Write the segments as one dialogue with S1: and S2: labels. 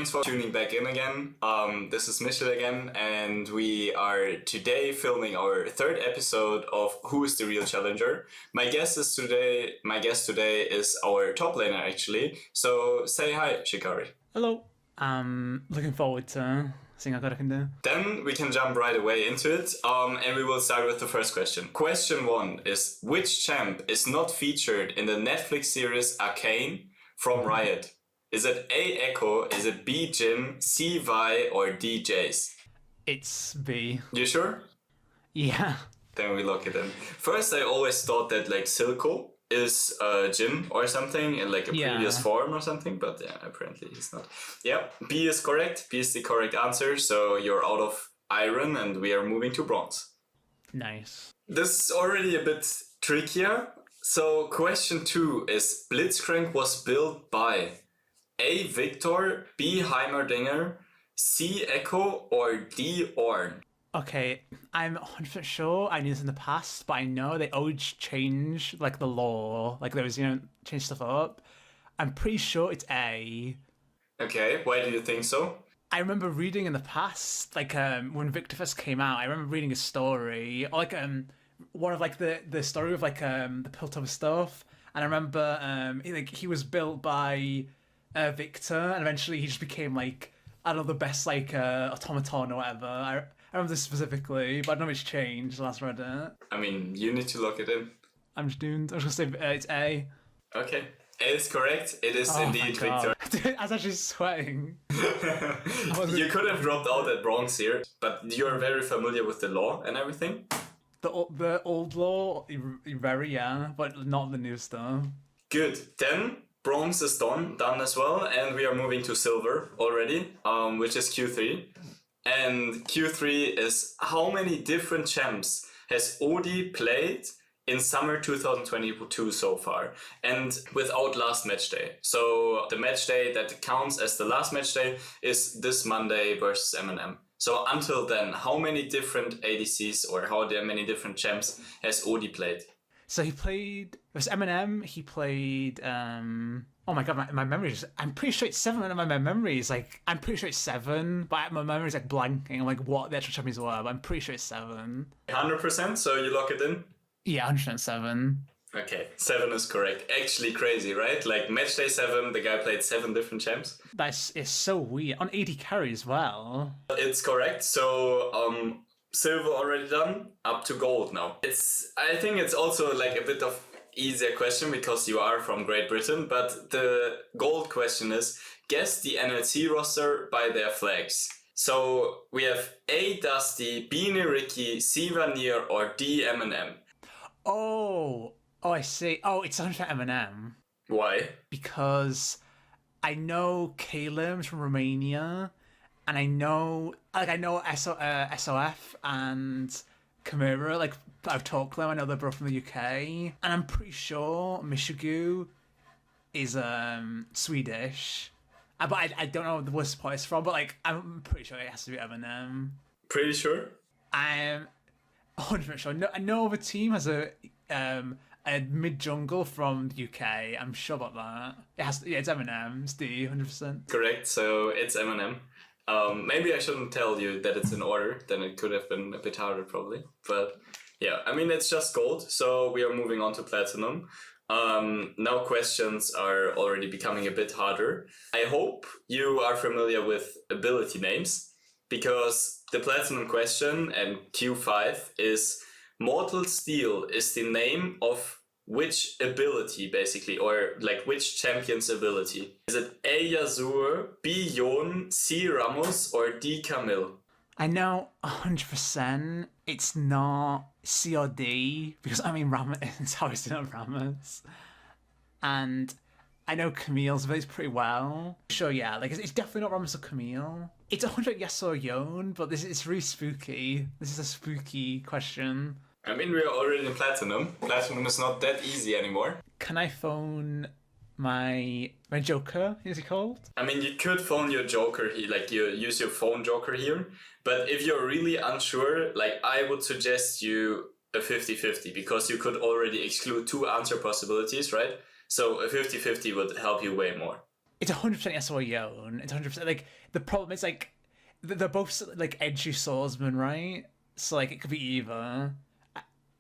S1: thanks for tuning back in again. This is Michel again, and we are today filming our third episode of Who is the Real Challenger. My guest today is our top laner, actually. So say hi, Shikari.
S2: Hello. Looking forward to seeing what I can do.
S1: Then we can jump right away into it, and we will start with the first question. Question 1 is, which champ is not featured in the Netflix series Arcane from Riot? Is it A, Echo, is it B, Jhin, C, Vi, or D, Jace?
S2: It's B.
S1: You sure?
S2: Yeah.
S1: Then we lock it in. First, I always thought that like Silco is Jhin or something in like a previous form or something, but yeah, apparently he's not. Yeah, B is correct. B is the correct answer, so you're out of iron and we are moving to bronze.
S2: Nice.
S1: This is already a bit trickier. So question 2 is, Blitzcrank was built by A, Victor, B, Heimerdinger, C, Echo, or D, Ornn?
S2: Okay, I'm 100% sure I knew this in the past, but I know they always change like the lore, like there was, change stuff up. I'm pretty sure it's A.
S1: Okay, why do you think so?
S2: I remember reading in the past, like when Victor first came out, I remember reading a story, or like one of like the story of like the Piltover stuff, and I remember he was built by Victor, and eventually he just became like, I don't know, the best like automaton or whatever. I remember this specifically, but I don't know if it's changed last read it.
S1: I mean, you need to lock it in.
S2: I'm just doomed. I was gonna say it's A.
S1: Okay, A is correct. It is indeed Victor.
S2: Dude, I was actually sweating.
S1: You could have dropped out at bronze here, but you're very familiar with the law and everything.
S2: The old law, very but not the new stuff.
S1: Good. Then bronze is done as well, and we are moving to silver already, which is Q3. And Q3 is, how many different champs has Odie played in summer 2022 so far, and without last match day? So the match day that counts as the last match day is this Monday versus M&M. So until then, how many different ADCs or how many different champs has Odie played?
S2: So he played, it was Eminem, he played, oh my god, my memories, I'm pretty sure it's 7, and my memories, like, I'm pretty sure it's 7, but my memory's like blanking, I'm like, what the actual champions were, but I'm pretty sure it's 7.
S1: 100%, so you lock it in?
S2: Yeah, 107.
S1: Okay, 7 is correct. Actually crazy, right? Like, match day 7, the guy played 7 different champs.
S2: It's so weird. On AD carry as well.
S1: It's correct, so, silver already done, up to gold now. I think it's also like a bit of easier question because you are from Great Britain, but the gold question is, guess the NLC roster by their flags. So we have A, Dusty, B, Niriki, C, Vanir, or D, Eminem.
S2: Oh, I see. Oh, it's 100% Eminem.
S1: Why?
S2: Because I know Kalim's from Romania, and I know SOF and Chimera, like, I've talked to them, I know they're both from the UK, and I'm pretty sure Mishigu is Swedish, but I don't know where the part is from, but like, I'm pretty sure it has to be Eminem.
S1: Pretty sure?
S2: I'm 100% sure. No other team has a mid jungle from the UK. I'm sure about that. It has to, it's Eminem. It's D, 100%.
S1: Correct. So it's Eminem. Maybe I shouldn't tell you that it's in order. Then it could have been a bit harder, probably. But yeah, I mean, it's just gold. So we are moving on to platinum. Now questions are already becoming a bit harder. I hope you are familiar with ability names, because the platinum question and Q5 is, Mortal Steel is the name of which ability, basically, or like which champion's ability? Is it A, Yasuo, B, Yon, C, Ramos, or D, Camille?
S2: I know 100% it's not C or D, because I mean Ramos is obviously not Ramos. And I know Camille's ability pretty well. Sure, yeah, like it's definitely not Ramos or Camille. It's 100% Yasuo or Yon, but it's really spooky. This is a spooky question.
S1: I mean, we are already in Platinum. Platinum is not that easy anymore.
S2: Can I phone my Joker, is he called?
S1: I mean, you could phone your Joker here, like you use your phone Joker here. But if you're really unsure, like I would suggest you a 50-50, because you could already exclude 2 answer possibilities, right? So a 50-50 would help you way more.
S2: It's 100% Yasuo Yon. It's 100% like the problem is like they're both like edgy swordsmen, right? So like it could be either.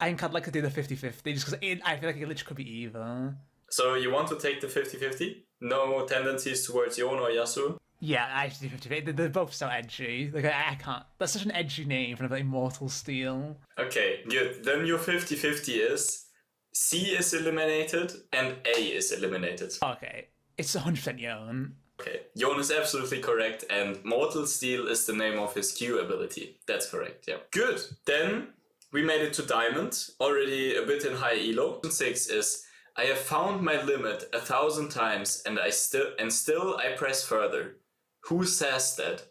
S2: I think I'd like to do the 50-50 just because I feel like it literally could be either.
S1: So you want to take the 50-50? No tendencies towards Yon or Yasuo?
S2: Yeah, I have to do 50-50. They're both so edgy. Like I can't. That's such an edgy name for like Immortal Steel.
S1: Okay, good. Then your 50-50 is C is eliminated and A is eliminated.
S2: Okay, it's 100% Yon.
S1: Okay, Yon is absolutely correct, and Mortal Steel is the name of his Q ability. That's correct, yeah. Good. Then we made it to Diamond, already a bit in high elo. 6 is I have found my limit 1,000 times and still I press further. Who says that?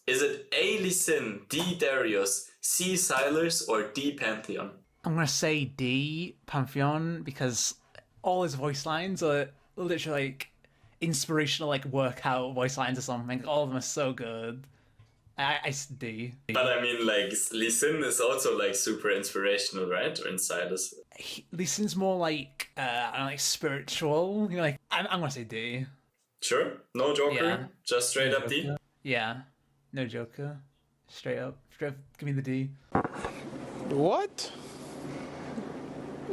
S1: Is it A. Lee Sin, D. Darius, C. Silas, or D. Pantheon?
S2: I'm gonna say D. Pantheon because all his voice lines are literally like inspirational, like workout voice lines or something. All of them are so good. I D.
S1: But I mean, like, Lee Sin is also like super inspirational, right? Or in Silas.
S2: Lee Sin's more like I don't know, like spiritual. You know, like I'm gonna say D.
S1: Sure, no Joker,
S2: Yeah.
S1: just straight up D.
S2: Yeah, no Joker. Straight up, give me the D.
S3: What?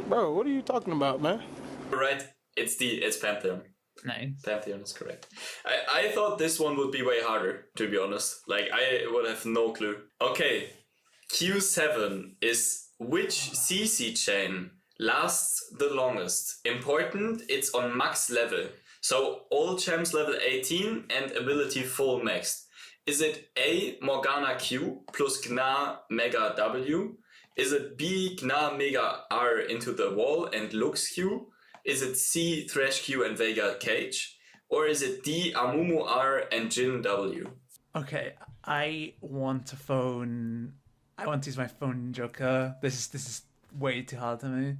S3: Bro, what are you talking about, man?
S1: Right, it's D, it's Pantheon.
S2: Nice.
S1: Pantheon is correct. I thought this one would be way harder, to be honest. Like, I would have no clue. Okay, Q7 is which CC chain lasts the longest? Important, it's on max level. So, all champs level 18 and ability full maxed. Is it A, Morgana Q plus Gna Mega W? Is it B, Gna Mega R into the wall and Lux Q? Is it C, Thresh Q and Vega Cage? Or is it D, Amumu R and Jin W?
S2: Okay, I want to use my phone Joker. This is way too hard to me.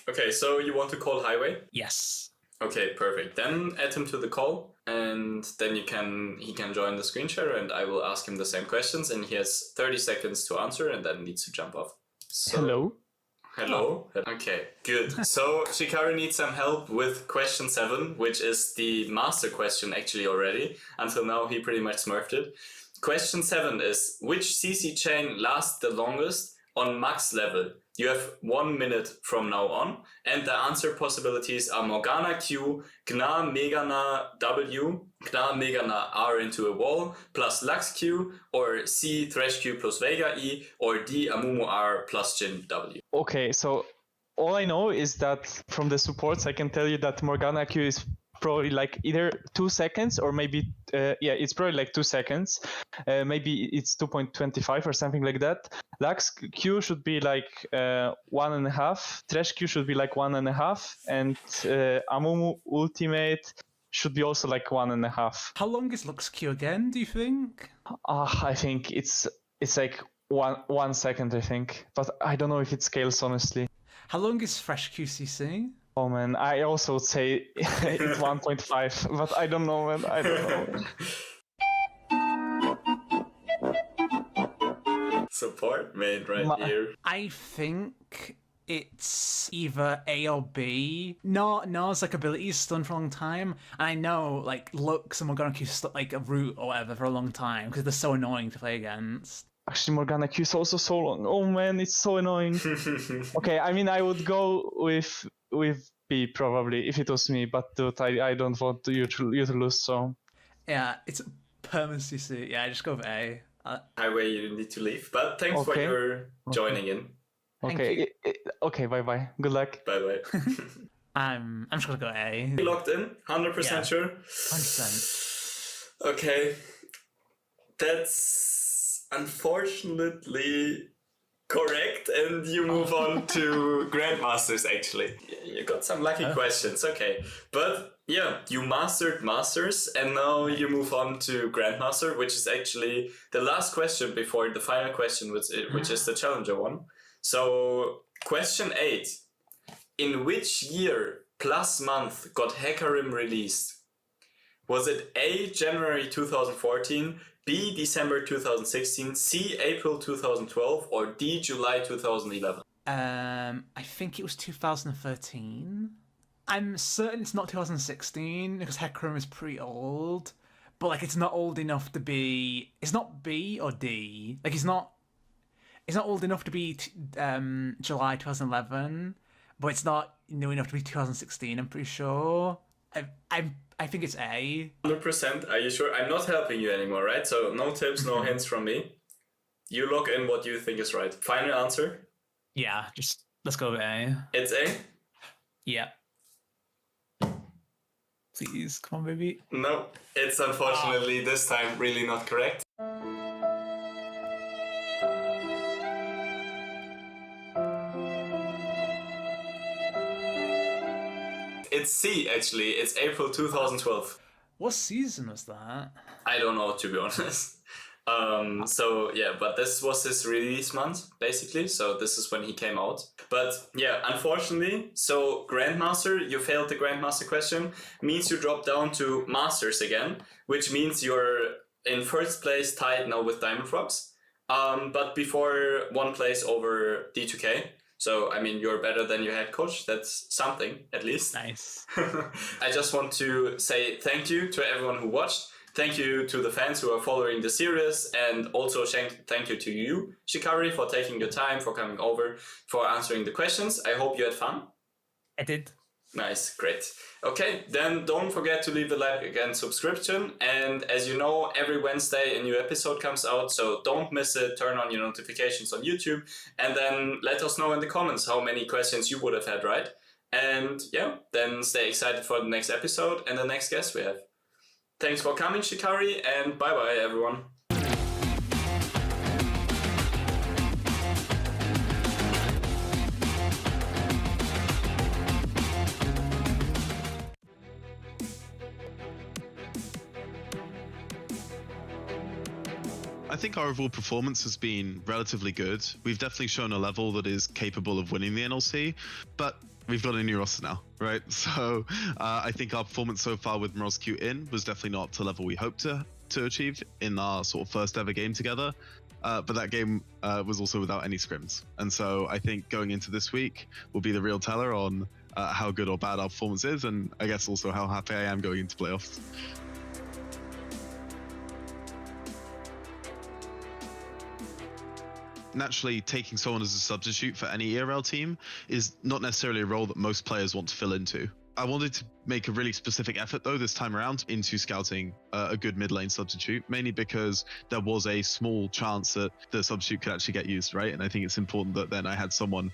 S1: Okay, so you want to call Highway?
S2: Yes.
S1: Okay, perfect. Then add him to the call, and then he can join the screen share, and I will ask him the same questions, and he has 30 seconds to answer, and then needs to jump off. So,
S3: Hello?
S1: Hello? Okay, good. So Shikari needs some help with question 7, which is the master question actually already. Until now, he pretty much smurfed it. Question 7 is, which CC chain lasts the longest on max level? You have 1 minute from now on, and the answer possibilities are Morgana Q, Gna Megana W, Gna Megana R into a wall, plus Lux Q, or C Thresh Q plus Vega E, or D Amumu R plus Jin W.
S4: Okay, so all I know is that from the supports, I can tell you that Morgana Q is probably like either 2 seconds or maybe, it's probably like 2 seconds. Maybe it's 2.25 or something like that. Lux Q should be like 1.5. Thresh Q should be like 1.5. And Amumu Ultimate should be also like 1.5.
S2: How long is Lux Q again, do you think?
S4: I think it's like 1 second, I think. But I don't know if it scales, honestly.
S2: How long is Fresh QCC?
S4: Oh man, I also would say it's 1.5, but I don't know, man. I don't know.
S1: Support made right here.
S2: I think it's either A or B. No's like ability is stunned for a long time, and I know like Lux and Morgana Q stuck like a root or whatever for a long time because they're so annoying to play against.
S4: Actually, Morgana Q is also so long. Oh man, it's so annoying. Okay, I mean, I would go with B probably if it was me, but dude, I don't want you to lose. So
S2: yeah, it's permanent CC. Yeah, just go with A.
S1: Highway, you need to leave, but thanks for your joining in.
S4: Okay, okay, bye bye. Good luck.
S1: Bye bye.
S2: I'm just gonna go A.
S1: Locked in, 100% sure.
S2: 100%.
S1: Okay, that's unfortunately correct, and you move on to Grandmasters. Actually, you got some lucky questions. Okay, but yeah, you mastered Masters, and now you move on to Grandmaster, which is actually the last question before the final question, which is the Challenger one. So, question 8: in which year plus month got Hecarim released? Was it A, January 2014, B, December 2016, C, April 2012, or D, July 2011?
S2: I think it was 2013. I'm certain it's not 2016 because Hecarim is pretty old, but like it's not old enough to be. It's not B or D. Like he's not. It's not old enough to be July 2011, but it's not new enough to be 2016. I'm pretty sure. I think it's A.
S1: 100%. Are you sure? I'm not helping you anymore, right? So no tips, no hints from me. You lock in what you think is right. Final answer?
S2: Yeah, just let's go with A.
S1: It's A?
S2: Yeah. Please, come on, baby.
S1: No, it's unfortunately this time really not correct. It's C, actually. It's April 2012.
S2: What season was that?
S1: I don't know, to be honest. So yeah, but this was his release month, basically. So this is when he came out. But yeah, unfortunately, so Grandmaster, you failed the Grandmaster question, means you drop down to Masters again, which means you're in first place tied now with Diamond Frogs. But before one place over D2K. So, I mean, you're better than your head coach. That's something, at least.
S2: Nice.
S1: I just want to say thank you to everyone who watched. Thank you to the fans who are following the series. And also thank you to you, Shikari, for taking your time, for coming over, for answering the questions. I hope you had fun.
S2: I did.
S1: Nice, great. Okay, then don't forget to leave the like and subscription. And as you know, every Wednesday a new episode comes out, so don't miss it. Turn on your notifications on YouTube, and then let us know in the comments how many questions you would have had right. And yeah, then stay excited for the next episode and the next guest we have. Thanks for coming, Shikari, and bye-bye, everyone.
S5: I think our overall performance has been relatively good. We've definitely shown a level that is capable of winning the NLC, but we've got a new roster now, right? So I think our performance so far with Morozq in was definitely not to the level we hoped to achieve in our sort of first ever game together. But that game was also without any scrims. And so I think going into this week will be the real teller on how good or bad our performance is, and I guess also how happy I am going into playoffs. Naturally, taking someone as a substitute for any ERL team is not necessarily a role that most players want to fill into. I wanted to make a really specific effort, though, this time around into scouting a good mid lane substitute, mainly because there was a small chance that the substitute could actually get used, right? And I think it's important that then I had someone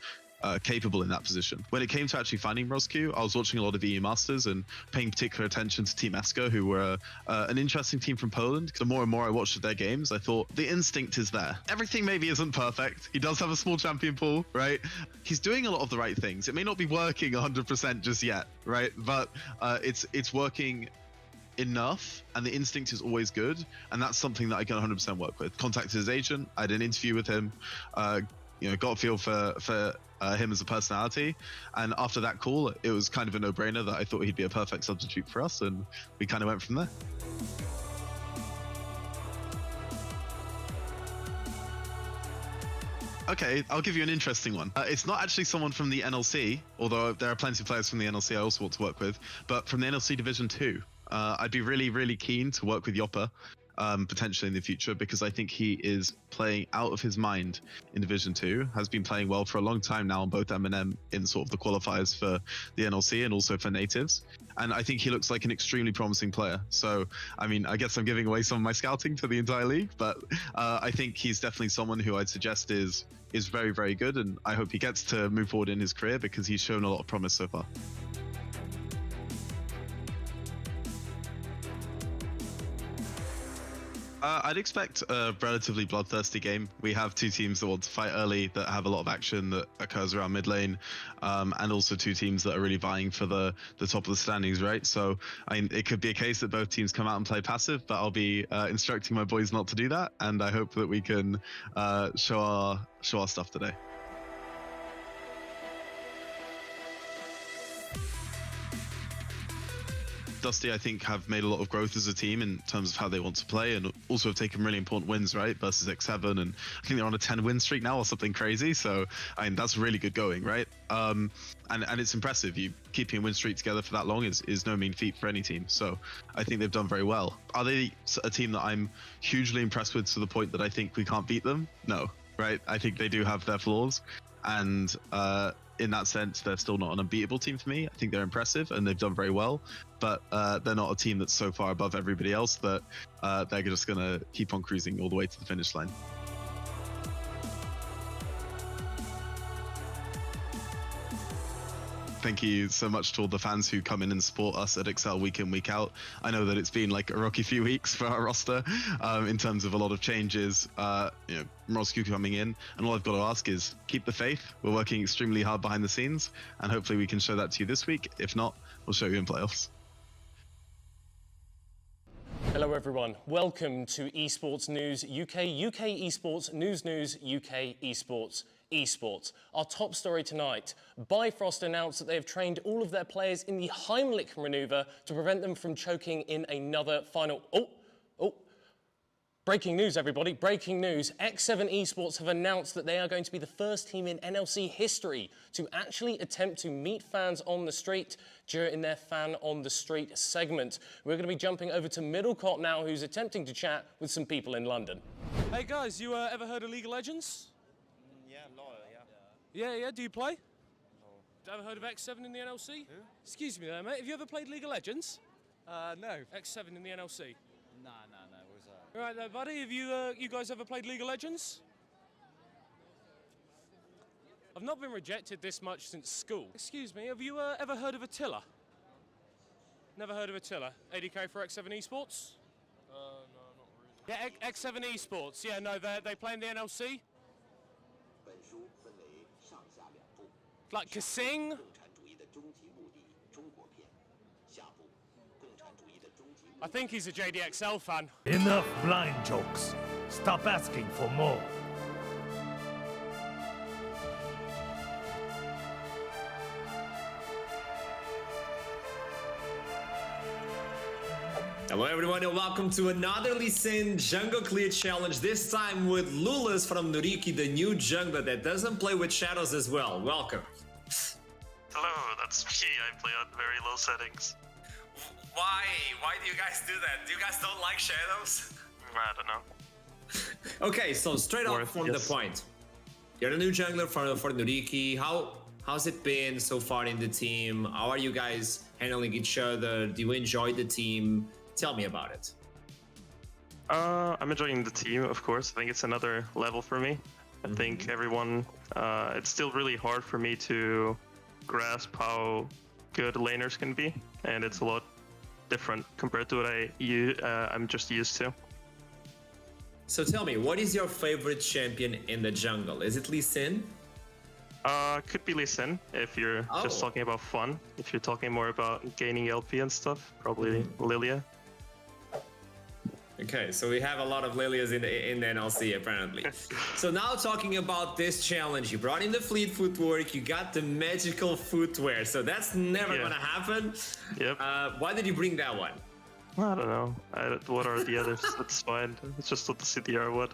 S5: capable in that position. When it came to actually finding Morozq, I was watching a lot of EU Masters and paying particular attention to Team Eska, who were an interesting team from Poland. The more and more I watched their games, I thought the instinct is there. Everything maybe isn't perfect. He does have a small champion pool, right? He's doing a lot of the right things. It may not be working 100% just yet, right? But it's working enough, and the instinct is always good, and that's something that I can 100% work with. Contacted his agent, I had an interview with him, got a feel for him as a personality, and after that call, it was kind of a no-brainer that I thought he'd be a perfect substitute for us, and we kind of went from there. Okay, I'll give you an interesting one. It's not actually someone from the NLC, although there are plenty of players from the NLC I also want to work with, but from the NLC Division 2. I'd be really, really keen to work with Yoppa, potentially in the future, because I think he is playing out of his mind in Division 2, has been playing well for a long time now on both M&M in sort of the qualifiers for the NLC and also for natives. And I think he looks like an extremely promising player. So, I mean, I guess I'm giving away some of my scouting to the entire league, but I think he's definitely someone who I'd suggest is very, very good. And I hope he gets to move forward in his career because he's shown a lot of promise so far. I'd expect a relatively bloodthirsty game. We have two teams that want to fight early, that have a lot of action that occurs around mid lane, and also two teams that are really vying for the top of the standings, right? So it could be a case that both teams come out and play passive, but I'll be instructing my boys not to do that, and I hope that we can show our stuff today. Dusty, I think, have made a lot of growth as a team in terms of how they want to play, and also have taken really important wins, right, versus X7, and I think they're on a 10 win streak now or something crazy, so I mean, that's really good going, right? And it's impressive. You keeping a win streak together for that long is no mean feat for any team. So I think they've done very well. Are they a team that I'm hugely impressed with to the point that I think we can't beat them? No, right? I think they do have their flaws, and in that sense, they're still not an unbeatable team for me. I think they're impressive and they've done very well, but they're not a team that's so far above everybody else that they're just going to keep on cruising all the way to the finish line. Thank you so much to all the fans who come in and support us at Excel week in, week out. I know that it's been like a rocky few weeks for our roster in terms of a lot of changes, Mrozku coming in, and all I've got to ask is keep the faith. We're working extremely hard behind the scenes, and hopefully we can show that to you this week. If not, we'll show you in playoffs.
S6: Hello everyone, welcome to Esports News UK, UK Esports News, UK Esports. Esports. Our top story tonight. Bifrost announced that they have trained all of their players in the Heimlich maneuver to prevent them from choking in another final. Breaking news, everybody. Breaking news. X7 Esports have announced that they are going to be the first team in NLC history to actually attempt to meet fans on the street during their Fan on the Street segment. We're going to be jumping over to Middlecott now, who's attempting to chat with some people in London.
S7: Hey guys, you ever heard of League of Legends? Yeah, do you play? No. Ever heard of X7 in the NLC? Who? Excuse me there, mate. Have you ever played League of Legends?
S8: No.
S7: X7 in the NLC?
S8: No. What's that?
S7: All right there, buddy. Have you guys ever played League of Legends? I've not been rejected this much since school. Excuse me, have you ever heard of Attila? Never heard of Attila. ADK for X7 Esports?
S3: No, not really.
S7: Yeah, X7 Esports. Yeah, no, they play in the NLC. Like Kasing? I think he's a JDXL fan.
S9: Enough blind jokes. Stop asking for more.
S10: Hello everyone and welcome to another Lee Sin Jungle Clear Challenge, this time with Lulas from Nuriki, the new jungler that doesn't play with shadows as well. Welcome.
S11: Hello, that's me. I play on very low settings.
S10: Why? Why do you guys do that? Do you guys don't like shadows?
S11: I don't know.
S10: Okay, so straight off from the point. You're the new jungler for Nuriki. How's it been so far in the team? How are you guys handling each other? Do you enjoy the team? Tell me about it.
S11: I'm enjoying the team, of course. I think it's another level for me. I think everyone, it's still really hard for me to grasp how good laners can be, and it's a lot different compared to what I'm just used to.
S10: So tell me, what is your favorite champion in the jungle? Is it Lee Sin?
S11: Could be Lee Sin if you're just talking about fun. If you're talking more about gaining LP and stuff, probably Lilia.
S10: Okay, so we have a lot of Lilias in the NLC apparently. So now talking about this challenge, you brought in the fleet footwork, you got the magical footwear, so that's never gonna happen.
S11: Yep.
S10: Why did you bring that one?
S11: I don't know. What are the others? That's fine. It's just what the CDR would.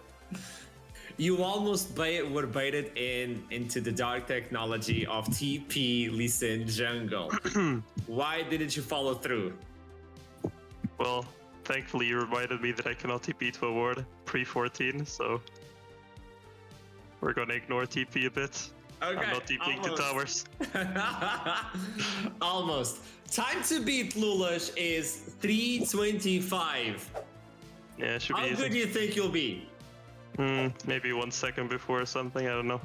S10: You almost were baited into the dark technology of TP Lee Sin jungle. Why didn't you follow through?
S11: Well, thankfully you reminded me that I cannot TP to a ward pre-14, so we're gonna ignore TP a bit.
S10: Okay,
S11: I'm not TPing to towers.
S10: Almost. Time to beat Lulash is 325.
S11: Yeah, it should be
S10: How
S11: easy.
S10: good do you think you'll be?
S11: Maybe 1 second before or something, I don't know.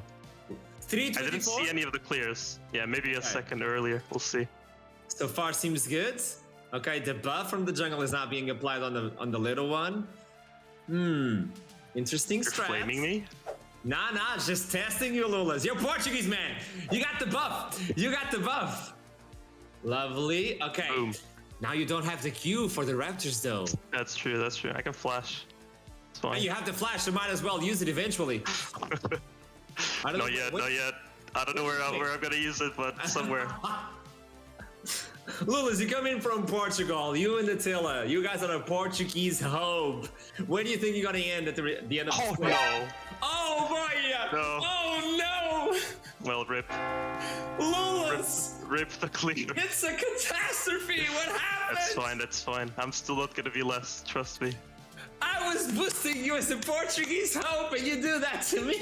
S10: 324?
S11: I didn't see any of the clears. Yeah, maybe a second earlier, we'll see.
S10: So far seems good. Okay, the buff from the jungle is not being applied on the little one. Interesting
S11: You're
S10: strat.
S11: flaming me?
S10: Nah, just testing you, Lulas. You're Portuguese, man. You got the buff. You got the buff. Lovely. Okay.
S11: Boom.
S10: Now you don't have the Q for the Raptors, though.
S11: That's true. I can flash. It's fine.
S10: You have the flash, so might as well use it eventually.
S11: Not yet. I don't know where I'm gonna use it, but somewhere.
S10: Lulas, you come in from Portugal. You and Attila. You guys are a Portuguese hope. Where do you think you're gonna end at the end of the
S11: Oh,
S10: split?
S11: no.
S10: Oh boy!
S11: No.
S10: Oh no!
S11: Well, rip.
S10: Lulas,
S11: Rip the clear.
S10: It's a catastrophe. What happened?
S11: That's fine, that's fine. I'm still not gonna be less, trust me.
S10: I was boosting you as a Portuguese hope, and you do that to me.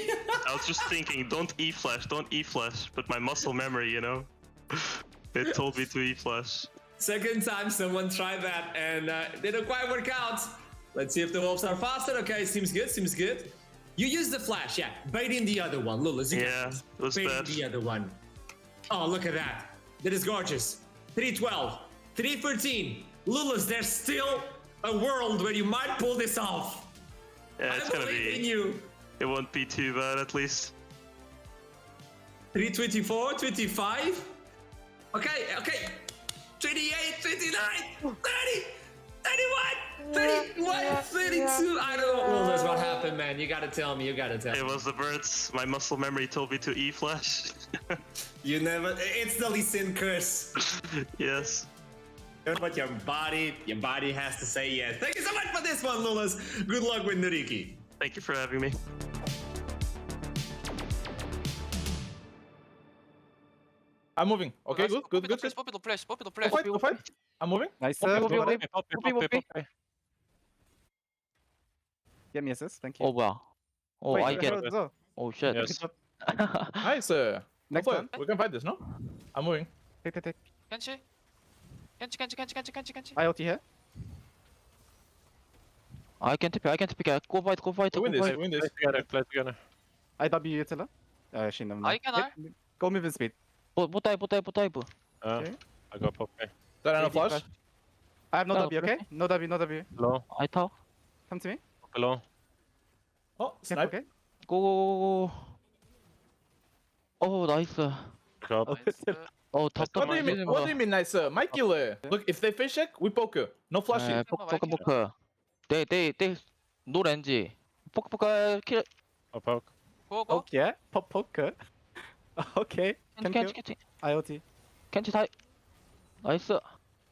S11: I was just thinking, don't E-flash, don't E-flash. But my muscle memory, you know, it told me to E-flash.
S10: Second time someone tried that, and didn't quite work out. Let's see if the wolves are faster. Okay, seems good, seems good. You use the flash, yeah. Baiting the other one, Lulas.
S11: Yeah, it was
S10: baiting
S11: bad.
S10: the other one. Oh, look at that. That is gorgeous. 312, 313. Lulas, there's still a world where you might pull this off.
S11: Yeah, it's
S10: I
S11: gonna
S10: believe in
S11: be.
S10: you.
S11: It won't be too bad, at least.
S10: 324, 25. Okay, okay. 28, 29, 30, 31, 31, 32. I don't know. Lulas, what happened, man? You gotta tell me. You gotta tell me.
S11: It was the birds. My muscle memory told me to E-flash.
S10: You never. It's the Lee Sin curse.
S11: Yes.
S10: But your body has to say yes. Thank you so much for this one, Lulas. Good luck with Nuriki.
S11: Thank you for having me.
S3: I'm moving. Okay, good.
S8: Pop it the flash.
S3: Go fight. I'm moving.
S12: Nice. Get me assist. Thank you.
S13: 어 뭐야? 어
S12: Wait,
S13: I get.
S12: hold on.
S13: Oh shit.
S3: Yes. Nice.
S12: Next
S3: Go
S12: one.
S3: ahead. We can fight this, no? I'm moving.
S12: Take.
S8: 캔치.
S12: IoT here.
S13: I can TP. Go fight.
S3: We win this. We win this.
S11: Play together.
S12: IW Tilla. She never mind. Go move in speed.
S13: 못 다이브.
S12: Okay.
S11: I got pop.
S3: That I no flash.
S12: I have no
S13: No,
S12: W, okay? No W.
S11: Low.
S13: I 타워.
S12: Come to me.
S11: Below.
S3: Oh,
S12: Yeah,
S3: snipe.
S12: okay.
S13: 고. 오 나이스.
S11: Drop.
S13: 어 덥다.
S3: What do you mean, nice? My killer. Look, if they fish check, we poker. No flashing.
S13: 포크. 네. 노 렌지. 포크 킬.
S11: Poke.
S12: Okay. Poker. Okay.
S13: 캔치.
S12: IoT.
S13: 캔치 다. 나이스.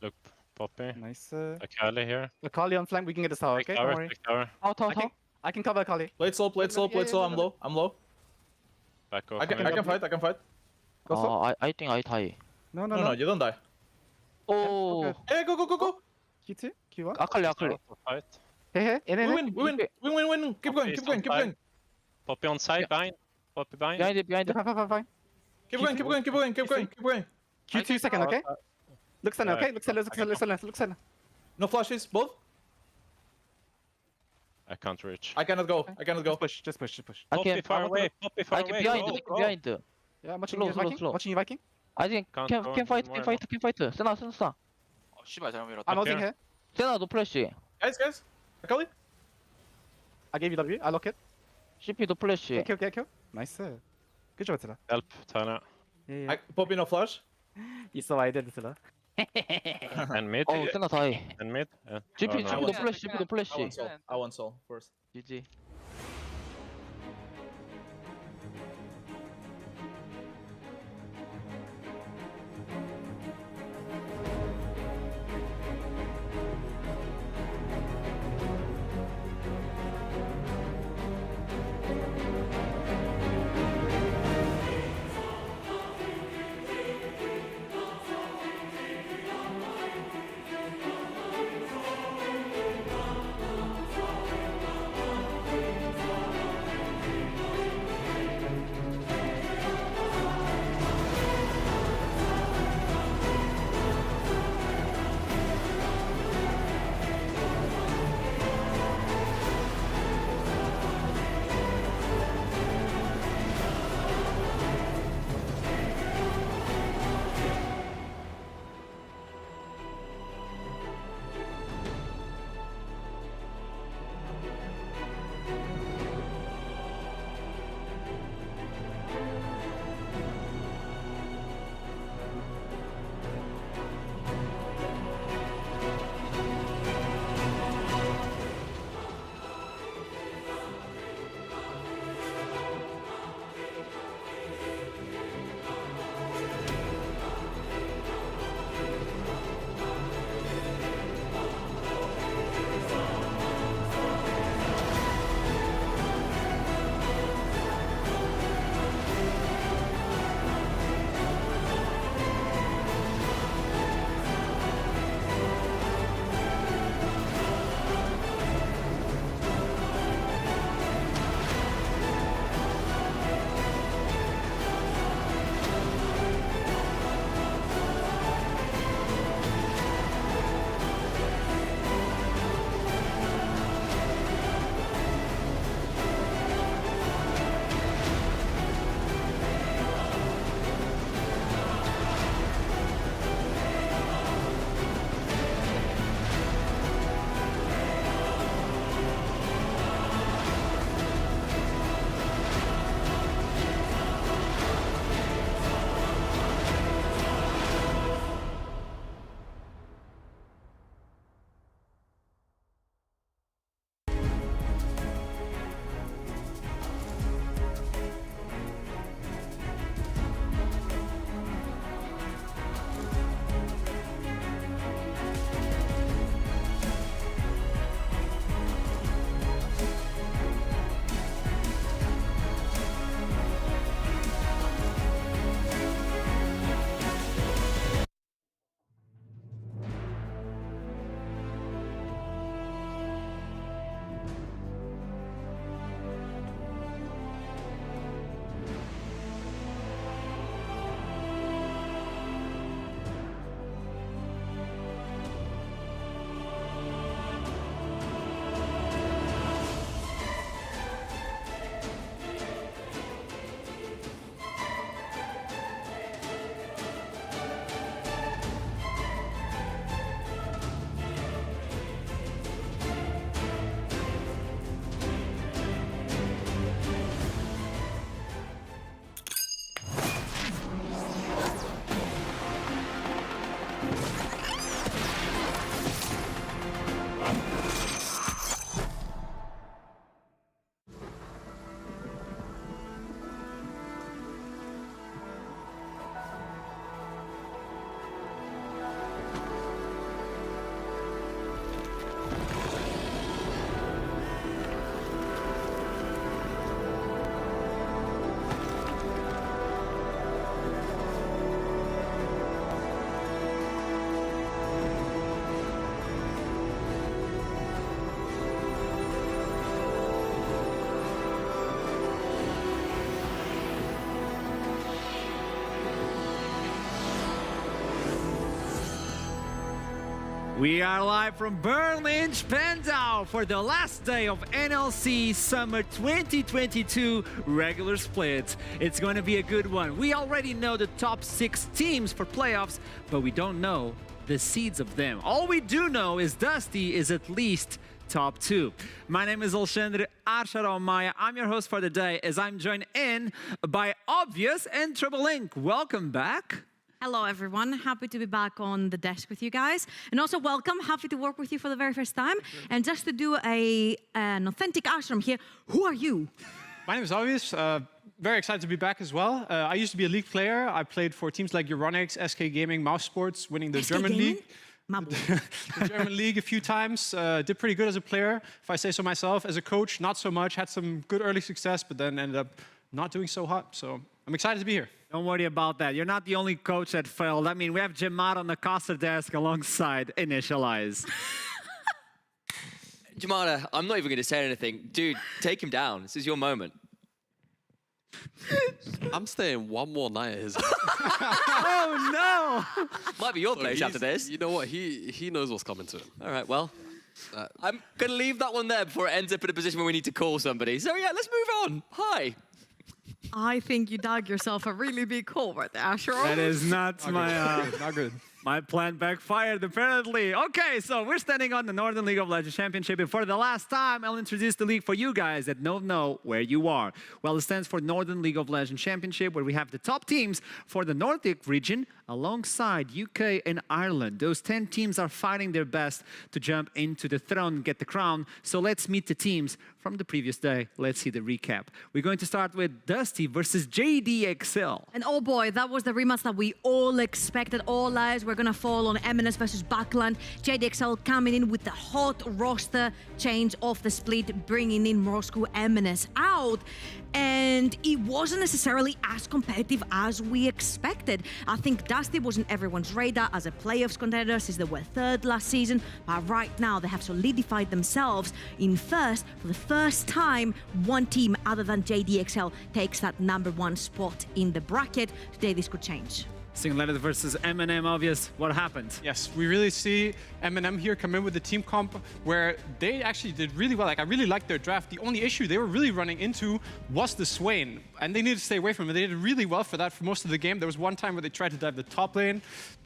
S11: Look, Poppy.
S12: Nice.
S11: Akali here.
S12: Akali on flank. We can get this tower, okay? Don't worry.
S11: Tower.
S13: 타워.
S12: I can cover Akali.
S3: Play it slow. I'm low.
S11: Back off.
S3: I can fight.
S12: Go slow.
S13: I think I die.
S3: No, you don't die.
S13: 오.
S3: Hey, go.
S12: Q2? Q1?
S13: 아칼리.
S11: Fight.
S12: Hey.
S3: We win. Keep going.
S11: Poppy on side, bind. Poppy bind.
S13: 비하인드.
S12: Fine.
S3: Keep going.
S12: Q2 second, okay? Look center, okay? Look center.
S3: No flashes, both.
S11: I can't reach.
S3: I cannot go.
S12: Just push.
S13: I can.
S11: far away.
S13: I can behind.
S12: Yeah, I'm watching
S13: Slow,
S12: you, Viking.
S13: slow.
S12: Watching you, Viking.
S13: I think
S11: Can't
S13: can
S11: go
S13: fight. 세나.
S8: 씨발 잘못 밀었다.
S12: I'm holding here.
S13: 세나 노 플래시.
S3: Guys. Akali.
S12: I gave you W. I lock it.
S13: CP 노 플래시.
S12: Kill. Nice. Good job, Tilla.
S11: Help, Tana.
S12: Yeah.
S3: I pop in no flash.
S12: You saw I did, Tilla.
S11: And mid.
S13: 어 세나 다이.
S11: And mid.
S13: GP
S11: Oh, no.
S13: 노 플래시.
S3: I want soul first.
S13: GG.
S14: We are live from Berlin, Spandau for the last day of NLC Summer 2022 regular split. It's going to be a good one. We already know the top 6 teams for playoffs, but we don't know the seeds of them. All we do know is Dusty is at least top 2. My name is Alexandre Archaromaya. I'm your host for the day as I'm joined in by Obvious and Triple Link. Welcome back.
S15: Hello, everyone. Happy to be back on the desk with you guys. And also welcome. Happy to work with you for the very first time. And just to do an authentic ashram here, who are you?
S16: My name is Obvious. Very excited to be back as well. I used to be a League player. I played for teams like Euronics, SK Gaming, Mouse Sports, winning the German League. The German League a few times. Did pretty good as a player, if I say so myself. As a coach, not so much. Had some good early success, but then ended up not doing so hot. So I'm excited to be here.
S14: Don't worry about that. You're not the only coach that failed. I mean, we have Jamad on the caster desk alongside Initialize.
S17: Jamada, I'm not even going to say anything. Dude, take him down. This is your moment.
S18: I'm staying one more night at his house.
S14: Oh, no!
S17: Might be your place after this.
S18: You know what? He knows what's coming to him.
S17: All right, well, I'm going to leave that one there before it ends up in a position where we need to call somebody. So, yeah, let's move on. Hi.
S15: I think you dug yourself a really big hole right there, Ashram.
S14: That is not
S16: not good.
S14: My plan backfired, apparently. Okay, so we're standing on the Northern League of Legends Championship, and for the last time, I'll introduce the league for you guys that don't know where you are. Well, it stands for Northern League of Legends Championship, where we have the top teams for the Nordic region, alongside UK and Ireland. Those 10 teams are fighting their best to jump into the throne and get the crown. So let's meet the teams from the previous day. Let's see the recap. We're going to start with Dusty versus JDXL.
S15: And oh boy, that was the rematch that we all expected. All eyes were going to fall on MNS versus Backland. JDXL coming in with the hot roster change of the split, bringing in Moscow MNS out. And it wasn't necessarily as competitive as we expected. I think Dusty was in everyone's radar as a playoffs contender since they were 3rd last season. But right now, they have solidified themselves in 1st. For the first time, one team other than JDXL takes that #1 spot in the bracket. Today, this could change.
S14: Singleton versus M&M, Obvious. What happened?
S16: Yes, we really see M&M here come in with the team comp where they actually did really well. Like, I really liked their draft. The only issue they were really running into was the Swain, and they needed to stay away from it. They did really well for that for most of the game. There was one time where they tried to dive the top lane.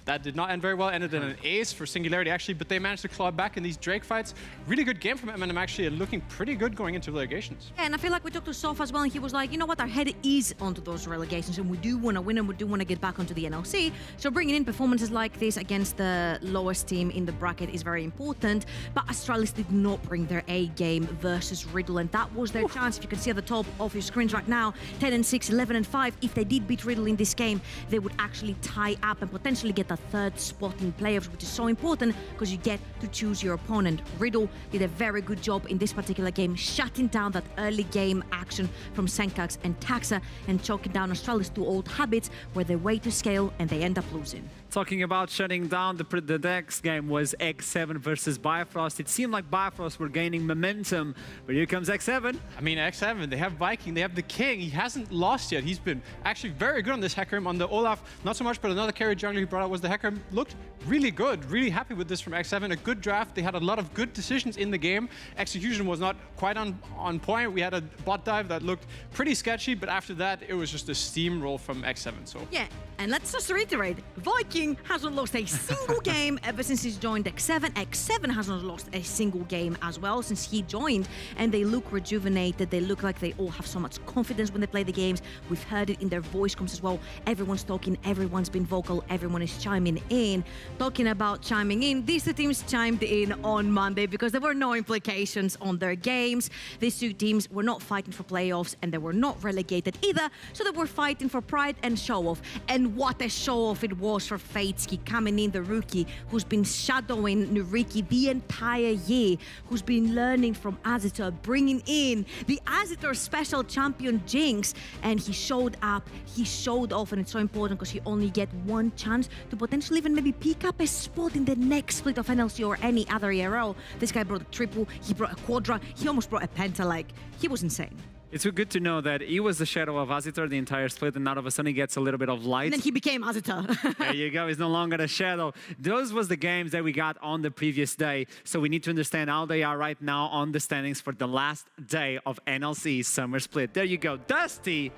S16: That did not end very well. Ended in an ace for Singularity, actually, but they managed to claw back in these Drake fights. Really good game from M&M, actually, and looking pretty good going into relegations.
S15: Yeah, and I feel like we talked to Sof as well, and he was like, you know what, our head is onto those relegations, and we do want to win, and we do want to get back onto the NLC. So bringing in performances like this against the lowest team in the bracket is very important. But Astralis did not bring their A game versus Riddle, and that was their chance. If you can see at the top of your screens right now, 10-6, 11-5. If they did beat Riddle in this game, they would actually tie up and potentially get the 3rd spot in playoffs, which is so important because you get to choose your opponent. Riddle did a very good job in this particular game, shutting down that early game action from Senkax and Taxa and choking down Astralis' 2 old habits where they way to scale and they end up losing.
S14: Talking about shutting down, the next game was X7 versus Bifrost. It seemed like Bifrost were gaining momentum, but here comes X7.
S16: I mean, X7, they have Viking, they have the King. He hasn't lost yet. He's been actually very good on this Hecarim. On the Olaf, not so much, but another carry jungler he brought out was the Hecarim. Looked really good, really happy with this from X7. A good draft. They had a lot of good decisions in the game. Execution was not quite on point. We had a bot dive that looked pretty sketchy, but after that, it was just a steamroll from X7. So
S15: yeah, and let's just reiterate, Viking hasn't lost a single game ever since he's joined X7. X7 hasn't lost a single game as well since he joined, and they look rejuvenated. They look like they all have so much confidence when they play the games. We've heard it in their voice comms as well. Everyone's talking, everyone's been vocal, everyone is chiming in. Talking about chiming in, these 2 teams chimed in on Monday because there were no implications on their games. These 2 teams were not fighting for playoffs, and they were not relegated either, so they were fighting for pride and show-off. And what a show-off it was for Fatesky coming in, the rookie who's been shadowing Nuriki the entire year, who's been learning from Azitor, bringing in the Azitor special champion Jinx, and he showed up, he showed off, and it's so important because he only get 1 chance to potentially even maybe pick up a spot in the next split of NLC or any other ERL. This guy brought a triple, he brought a quadra, he almost brought a penta, like, he was insane.
S14: It's good to know that he was the shadow of Azitor the entire split, and now all of a sudden he gets a little bit of light.
S15: And then he became Azitor.
S14: There you go. He's no longer the shadow. Those was the games that we got on the previous day. So we need to understand how they are right now on the standings for the last day of NLC Summer Split. There you go. Dusty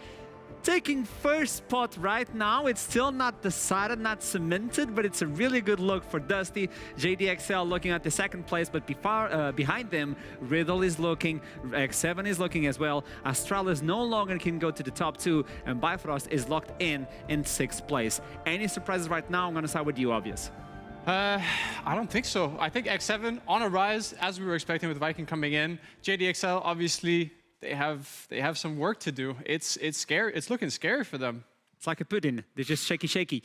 S14: taking first spot right now. It's still not decided, not cemented, but it's a really good look for Dusty. JDXL looking at the second place, but behind them, Riddle is looking, X7 is looking as well. Astralis no longer can go to the top 2, and Bifrost is locked in 6th place. Any surprises right now? I'm going to start with you, Obvious.
S16: I don't think so. I think X7 on a rise, as we were expecting with Viking coming in. JDXL, obviously, they have some work to do. It's scary. It's looking scary for them.
S14: It's like a pudding. They're just shaky.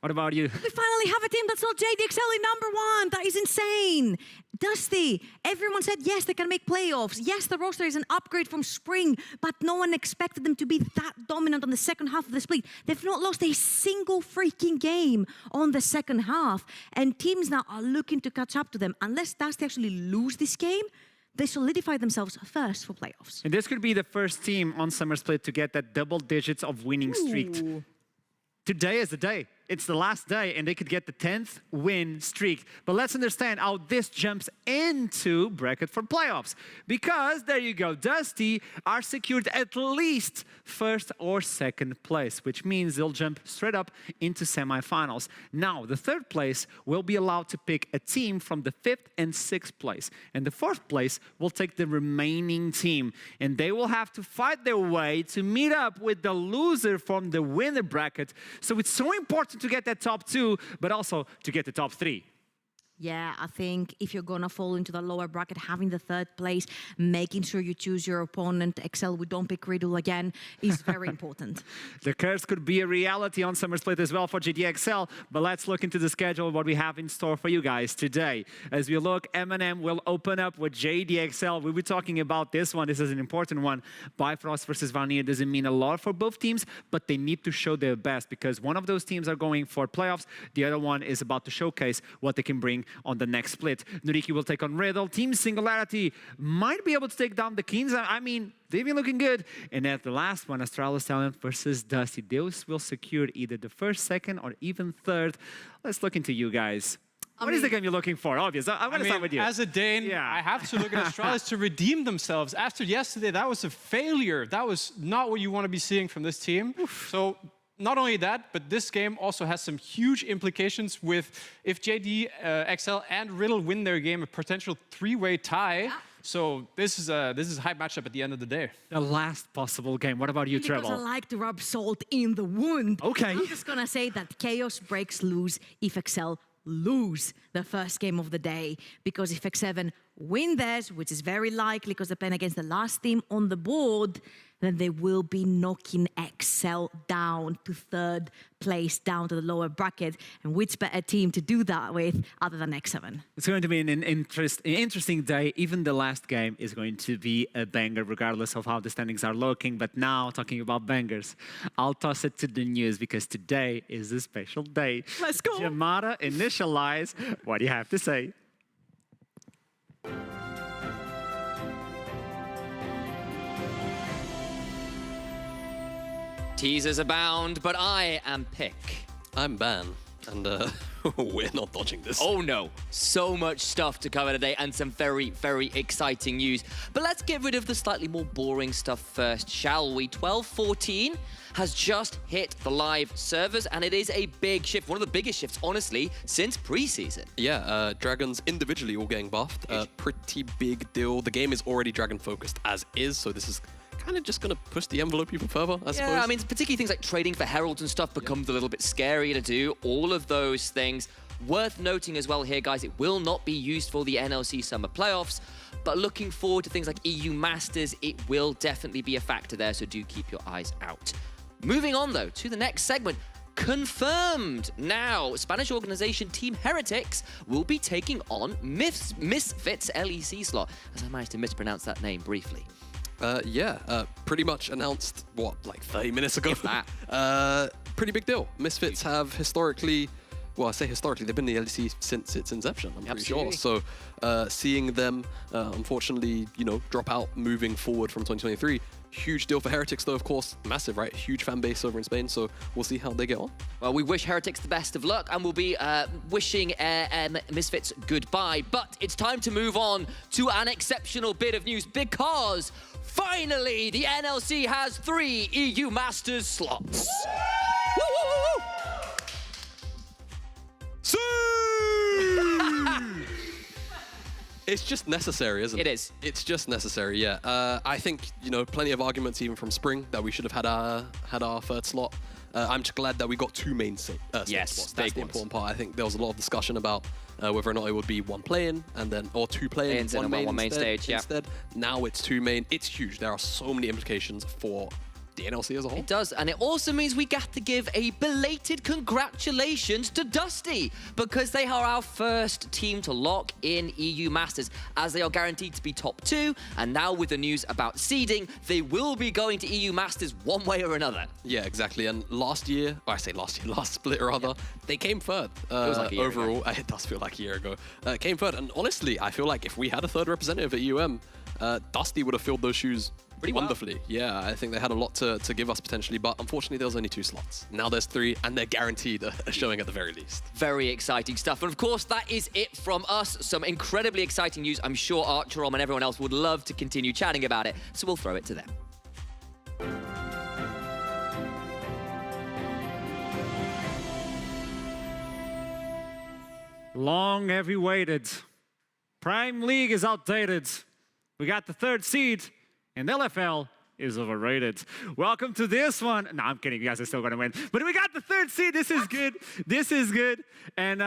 S14: What about you?
S15: We finally have a team that's not JDXL in #1. That is insane. Dusty, everyone said yes, they can make playoffs. Yes, the roster is an upgrade from spring, but no one expected them to be that dominant on the second half of the split. They've not lost a single freaking game on the second half, and teams now are looking to catch up to them. Unless Dusty actually lose this game, they solidify themselves first for playoffs.
S14: And this could be the first team on Summer Split to get that double digits of winning streak. Today is the day. It's the last day, and they could get the 10th win streak. But let's understand how this jumps into bracket for playoffs. Because, there you go, Dusty are secured at least first or second place, which means they'll jump straight up into semifinals. Now, the third place will be allowed to pick a team from the 5th and 6th place. And the 4th place will take the remaining team. And they will have to fight their way to meet up with the loser from the winner bracket. So it's so important to get that top 2, but also to get the top 3.
S15: Yeah, I think if you're gonna fall into the lower bracket, having the 3rd place, making sure you choose your opponent, Excel, we don't pick Riddle again, is very important.
S14: The curse could be a reality on Summer Split as well for GDXL, but let's look into the schedule, what we have in store for you guys today. As we look, M&M will open up with JDXL. We'll be talking about this one. This is an important one. Bifrost versus Vanir doesn't mean a lot for both teams, but they need to show their best because one of those teams are going for playoffs. The other one is about to showcase what they can bring on the next split. Nuriki will take on Riddle. Team Singularity might be able to take down the Kings. I mean, they've been looking good. And at the last one, Astralis Talent versus Dusty. Those will secure either the 1st, 2nd, or even 3rd. Let's look into you guys. What is the game you're looking for? Obvious. I'm going to start with you.
S16: As a Dane, I have to look at Astralis to redeem themselves. After yesterday, that was a failure. That was not what you want to be seeing from this team. So not only that, but this game also has some huge implications with if JD, XL, and Riddle win their game, a potential 3-way tie. So this is a high matchup at the end of the day.
S14: The last possible game. What about you, Trevor?
S15: Because I like to rub salt in the wound.
S14: Okay.
S15: I'm just gonna say that Chaos breaks loose if XL lose the first game of the day. Because if X7 win theirs, which is very likely because they're playing against the last team on the board, then they will be knocking XL down to 3rd place, down to the lower bracket. And which better team to do that with other than X7?
S14: It's going to be an interesting day. Even the last game is going to be a banger, regardless of how the standings are looking. But now, talking about bangers, I'll toss it to the news because today is a special day.
S15: Let's go.
S14: Yamada, initialize. What do you have to say?
S17: Teasers abound, but I am Pick.
S18: I'm Ban, and we're not dodging this.
S17: Oh no, so much stuff to cover today and some very, very exciting news. But let's get rid of the slightly more boring stuff first, shall we? 12-14 has just hit the live servers, and it is a big shift, one of the biggest shifts, honestly, since preseason.
S18: Yeah, Dragons individually all getting buffed. Pretty big deal. The game is already Dragon-focused as is, so this is kind of just going to push the envelope even further, I suppose.
S17: Yeah, I mean, particularly things like trading for heralds and stuff becomes a little bit scary to do. All of those things. Worth noting as well here, guys, it will not be used for the NLC Summer Playoffs, but looking forward to things like EU Masters, it will definitely be a factor there, so do keep your eyes out. Moving on, though, to the next segment. Confirmed now, Spanish organization Team Heretics will be taking on Misfits LEC slot, as I managed to mispronounce that name briefly.
S18: Pretty much announced, what, like 30 minutes ago?
S17: If that.
S18: Pretty big deal. Misfits have historically well, I say historically, they've been in the LEC since its inception, I'm pretty sure. So seeing them, unfortunately, drop out moving forward from 2023, huge deal for Heretics, though, of course. Massive, right? Huge fan base over in Spain, so we'll see how they get on.
S17: Well, we wish Heretics the best of luck, and we'll be wishing Misfits goodbye. But it's time to move on to an exceptional bit of news, because finally the NLC has 3 EU Masters slots. Woo, woo, woo, woo.
S18: It's just necessary, isn't it?
S17: It is.
S18: It's just necessary, yeah. I think, plenty of arguments even from Spring that we should have had our third slot. I'm just glad that we got 2 main slots. That's the important part. I think there was a lot of discussion about whether or not it would be 1 play-in or 2 play-ins, one main
S17: stage.
S18: Instead. Now it's 2 main. It's huge. There are so many implications for the NLC as a whole.
S17: It does, and it also means we get to give a belated congratulations to Dusty, because they are our first team to lock in EU Masters, as they are guaranteed to be top 2, and now with the news about seeding, they will be going to EU Masters one way or another.
S18: Yeah, exactly, and last split rather, they came third.
S17: It was like a year
S18: overall,
S17: ago.
S18: It does feel like a year ago. Came third, and honestly, I feel like if we had a third representative at UM, Dusty would have filled those shoes pretty wonderfully. Well. Yeah, I think they had a lot to give us potentially, but unfortunately there was only 2 slots. Now there's 3, and they're guaranteed a showing at the very least.
S17: Very exciting stuff. And of course, that is it from us. Some incredibly exciting news. I'm sure Archerom and everyone else would love to continue chatting about it, so we'll throw it to them.
S14: Long have we waited. Prime League is outdated. We got the 3rd seed, and LFL is overrated. Welcome to this one. No, I'm kidding. You guys are still going to win. But we got the 3rd seed. This is good. This is good. And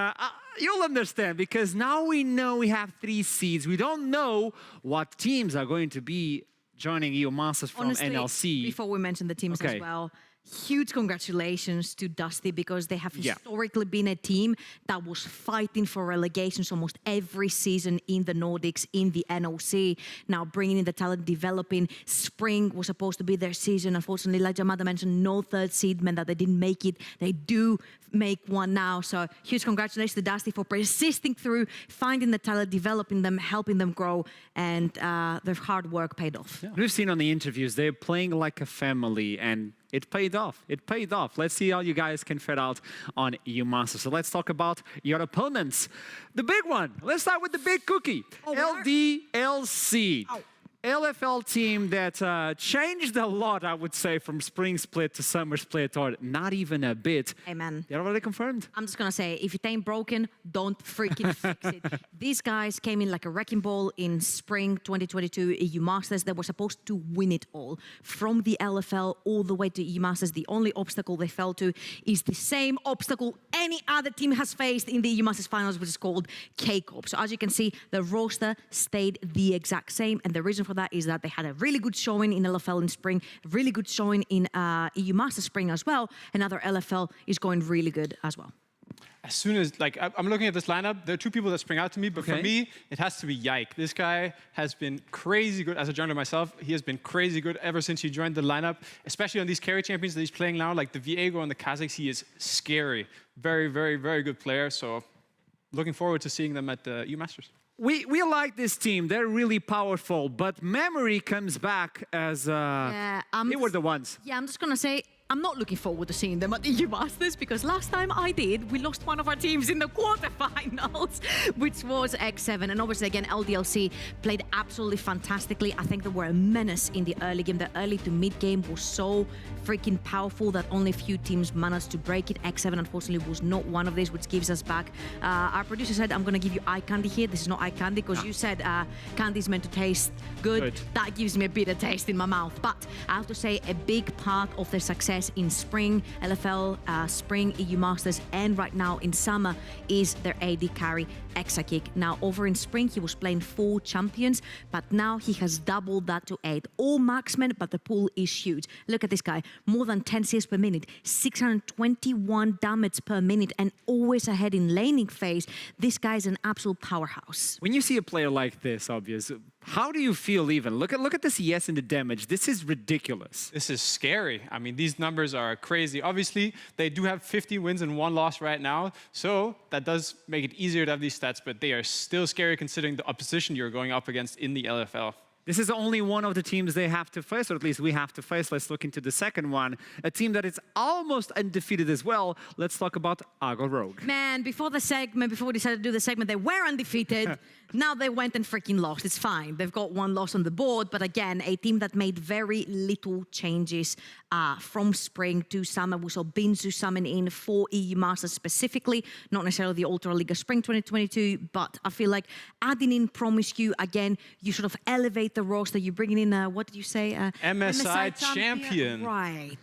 S14: you'll understand, because now we know we have 3 seeds. We don't know what teams are going to be joining EU Masters from
S15: Honestly,
S14: NLC.
S15: Before we mention the teams as well, huge congratulations to Dusty, because they have historically been a team that was fighting for relegations almost every season in the Nordics, in the NLC. Now bringing in the talent, developing. Spring was supposed to be their season. Unfortunately, like Jamada mentioned, no 3rd seed meant that they didn't make it. They do make one now. So huge congratulations to Dusty for persisting through, finding the talent, developing them, helping them grow, and their hard work paid off.
S14: Yeah. We've seen on the interviews, they're playing like a family, and it paid off. It paid off. Let's see how you guys can fit out on EU Masters. So let's talk about your opponents. The big one. Let's start with the big cookie. LDLC. LFL team that changed a lot, I would say, from spring split to summer split, or not even a bit.
S15: Amen.
S14: They're already confirmed.
S15: I'm just going to say, if it ain't broken, don't freaking fix it. These guys came in like a wrecking ball in spring 2022 EU Masters. They were supposed to win it all. From the LFL all the way to EU Masters, the only obstacle they fell to is the same obstacle any other team has faced in the EU Masters finals, which is called K-Corp. So as you can see, the roster stayed the exact same, and the reason for that is that they had a really good showing in LFL in spring, really good showing in EU Masters spring as well. Another LFL is going really good as well.
S16: As soon as, I'm looking at this lineup, there are 2 people that spring out to me, but for me, it has to be Yike. This guy has been crazy good. As a jungler myself, he has been crazy good ever since he joined the lineup, especially on these carry champions that he's playing now, like the Viego and the Kazakhs. He is scary. Very, very, very good player. So looking forward to seeing them at the EU Masters.
S14: We like this team. They're really powerful, but Memory comes back as they were the ones.
S15: Yeah, I'm just going to say, I'm not looking forward to seeing them at the EU Masters, because last time I did, we lost one of our teams in the quarterfinals, which was X7. And obviously, again, LDLC played absolutely fantastically. I think they were a menace in the early game. The early to mid game was so freaking powerful that only a few teams managed to break it. X7, unfortunately, was not one of these, which gives us back. Our producer said, I'm going to give you eye candy here. This is not eye candy, because you said candy is meant to taste good. That gives me a bitter taste in my mouth. But I have to say, a big part of their success in spring, LFL, spring, EU Masters, and right now in summer is their AD carry, Exakick. Now, over in spring, he was playing 4 champions, but now he has doubled that to 8. All marksmen, but the pool is huge. Look at this guy. More than 10 CS per minute, 621 damage per minute, and always ahead in laning phase. This guy is an absolute powerhouse.
S14: When you see a player like this, obvious, How do you feel even? Look at the CS and the damage. This is ridiculous.
S16: This is scary. I mean, these numbers are crazy. Obviously, they do have 50 wins and 1 loss right now, so that does make it easier to have these stats, but they are still scary considering the opposition you're going up against in the LFL.
S14: This is only one of the teams they have to face, or at least we have to face. Let's look into the second one. A team that is almost undefeated as well. Let's talk about Argo Rogue.
S15: Man, before we decided to do the segment, they were undefeated. Now they went and freaking lost. It's fine. They've got 1 loss on the board, but again, a team that made very little changes from spring to summer. We saw Binzu summon in for EU Masters specifically, not necessarily the Ultra Liga Spring 2022, but I feel like adding in Promiscu, again, you sort of elevate the roster. You're bringing in, what did you say?
S16: MSI champion.
S15: Right.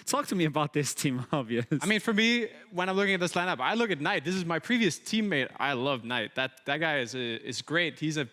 S14: Talk to me about this team, obvious.
S16: I mean, for me, when I'm looking at this lineup, I look at Knight. This is my previous teammate. I love Knight. That guy is great. He's an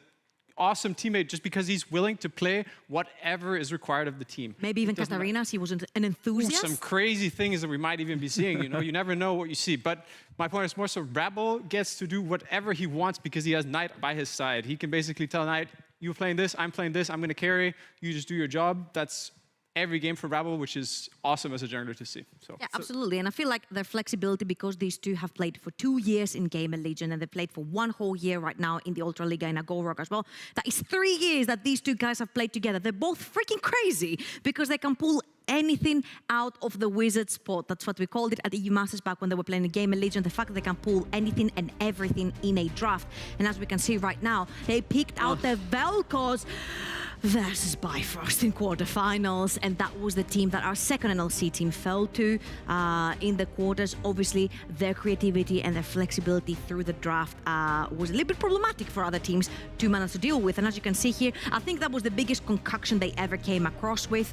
S16: awesome teammate just because he's willing to play whatever is required of the team.
S15: Maybe even Katarinas, he wasn't an enthusiast.
S16: Some crazy things that we might even be seeing, you know? You never know what you see. But my point is more so Rabble gets to do whatever he wants because he has Knight by his side. He can basically tell Knight, you're playing this, I'm playing this, I'm going to carry, you just do your job. That's every game for Rabble, which is awesome as a jungler to see.
S15: Yeah, absolutely. And I feel like their flexibility, because these two have played for 2 years in Gamer Legion and they played for 1 whole year right now in the Ultra Liga in Agorok as well. That is 3 years that these two guys have played together. They're both freaking crazy because they can pull anything out of the wizard spot. That's what we called it at EU Masters back when they were playing the Gamer Legion. The fact that they can pull anything and everything in a draft. And as we can see right now, they picked out the Vel'Koz versus Bifrost in quarterfinals, and that was the team that our second NLC team fell to in the quarters. Obviously, their creativity and their flexibility through the draft was a little bit problematic for other teams to manage to deal with. And as you can see here, I think that was the biggest concoction they ever came across with.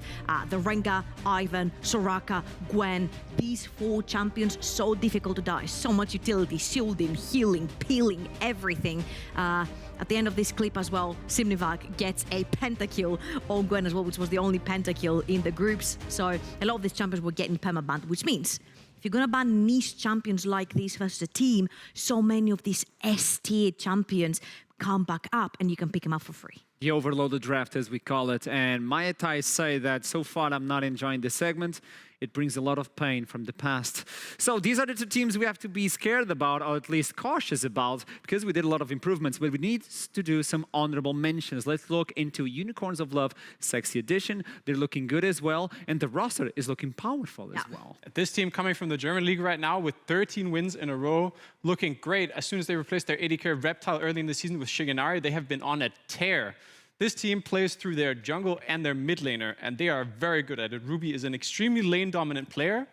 S15: The Rengar, Ivan, Soraka, Gwen, these 4 champions, so difficult to die. So much utility, shielding, healing, peeling, everything. At the end of this clip as well, Simnivag gets a pentakill on Gwen as well, which was the only pentakill in the groups. So a lot of these champions were getting permabanned, which means if you're going to ban niche champions like this versus a team, so many of these S-tier champions come back up and you can pick them up for free.
S14: The overloaded draft, as we call it. And Mayatai say that so far I'm not enjoying this segment. It brings a lot of pain from the past. So these are the 2 teams we have to be scared about, or at least cautious about, because we did a lot of improvements, but we need to do some honorable mentions. Let's look into Unicorns of Love Sexy Edition. They're looking good as well, and the roster is looking powerful as well.
S16: This team coming from the German league right now with 13 wins in a row, looking great. As soon as they replaced their AD carry Reptile early in the season with Shigenari, they have been on a tear. This team plays through their jungle and their mid laner, and they are very good at it. Ruby is an extremely lane-dominant player.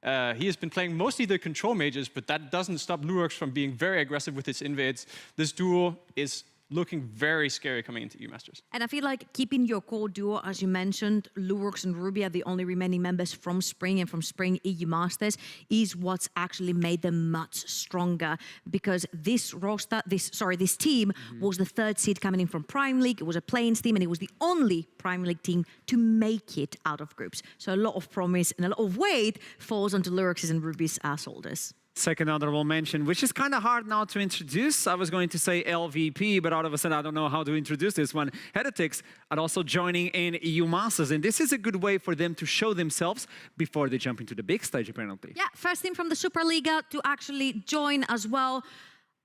S16: He has been playing mostly the control mages, but that doesn't stop Lurox from being very aggressive with his invades. This duo is looking very scary coming into EU Masters.
S15: And I feel like keeping your core duo, as you mentioned, Lurox and Ruby are the only remaining members from Spring and from Spring EU Masters, is what's actually made them much stronger, because this roster, this team was the 3rd seed coming in from Prime League. It was a Plains team and it was the only Prime League team to make it out of groups. So a lot of promise and a lot of weight falls onto Lurox's and Ruby's shoulders.
S14: Second honorable mention, which is kind of hard now to introduce. I was going to say LVP, but all of a sudden I don't know how to introduce this one. Heretics are also joining in EU Masters, and this is a good way for them to show themselves before they jump into the big stage, apparently.
S15: Yeah, first team from the Superliga to actually join as well.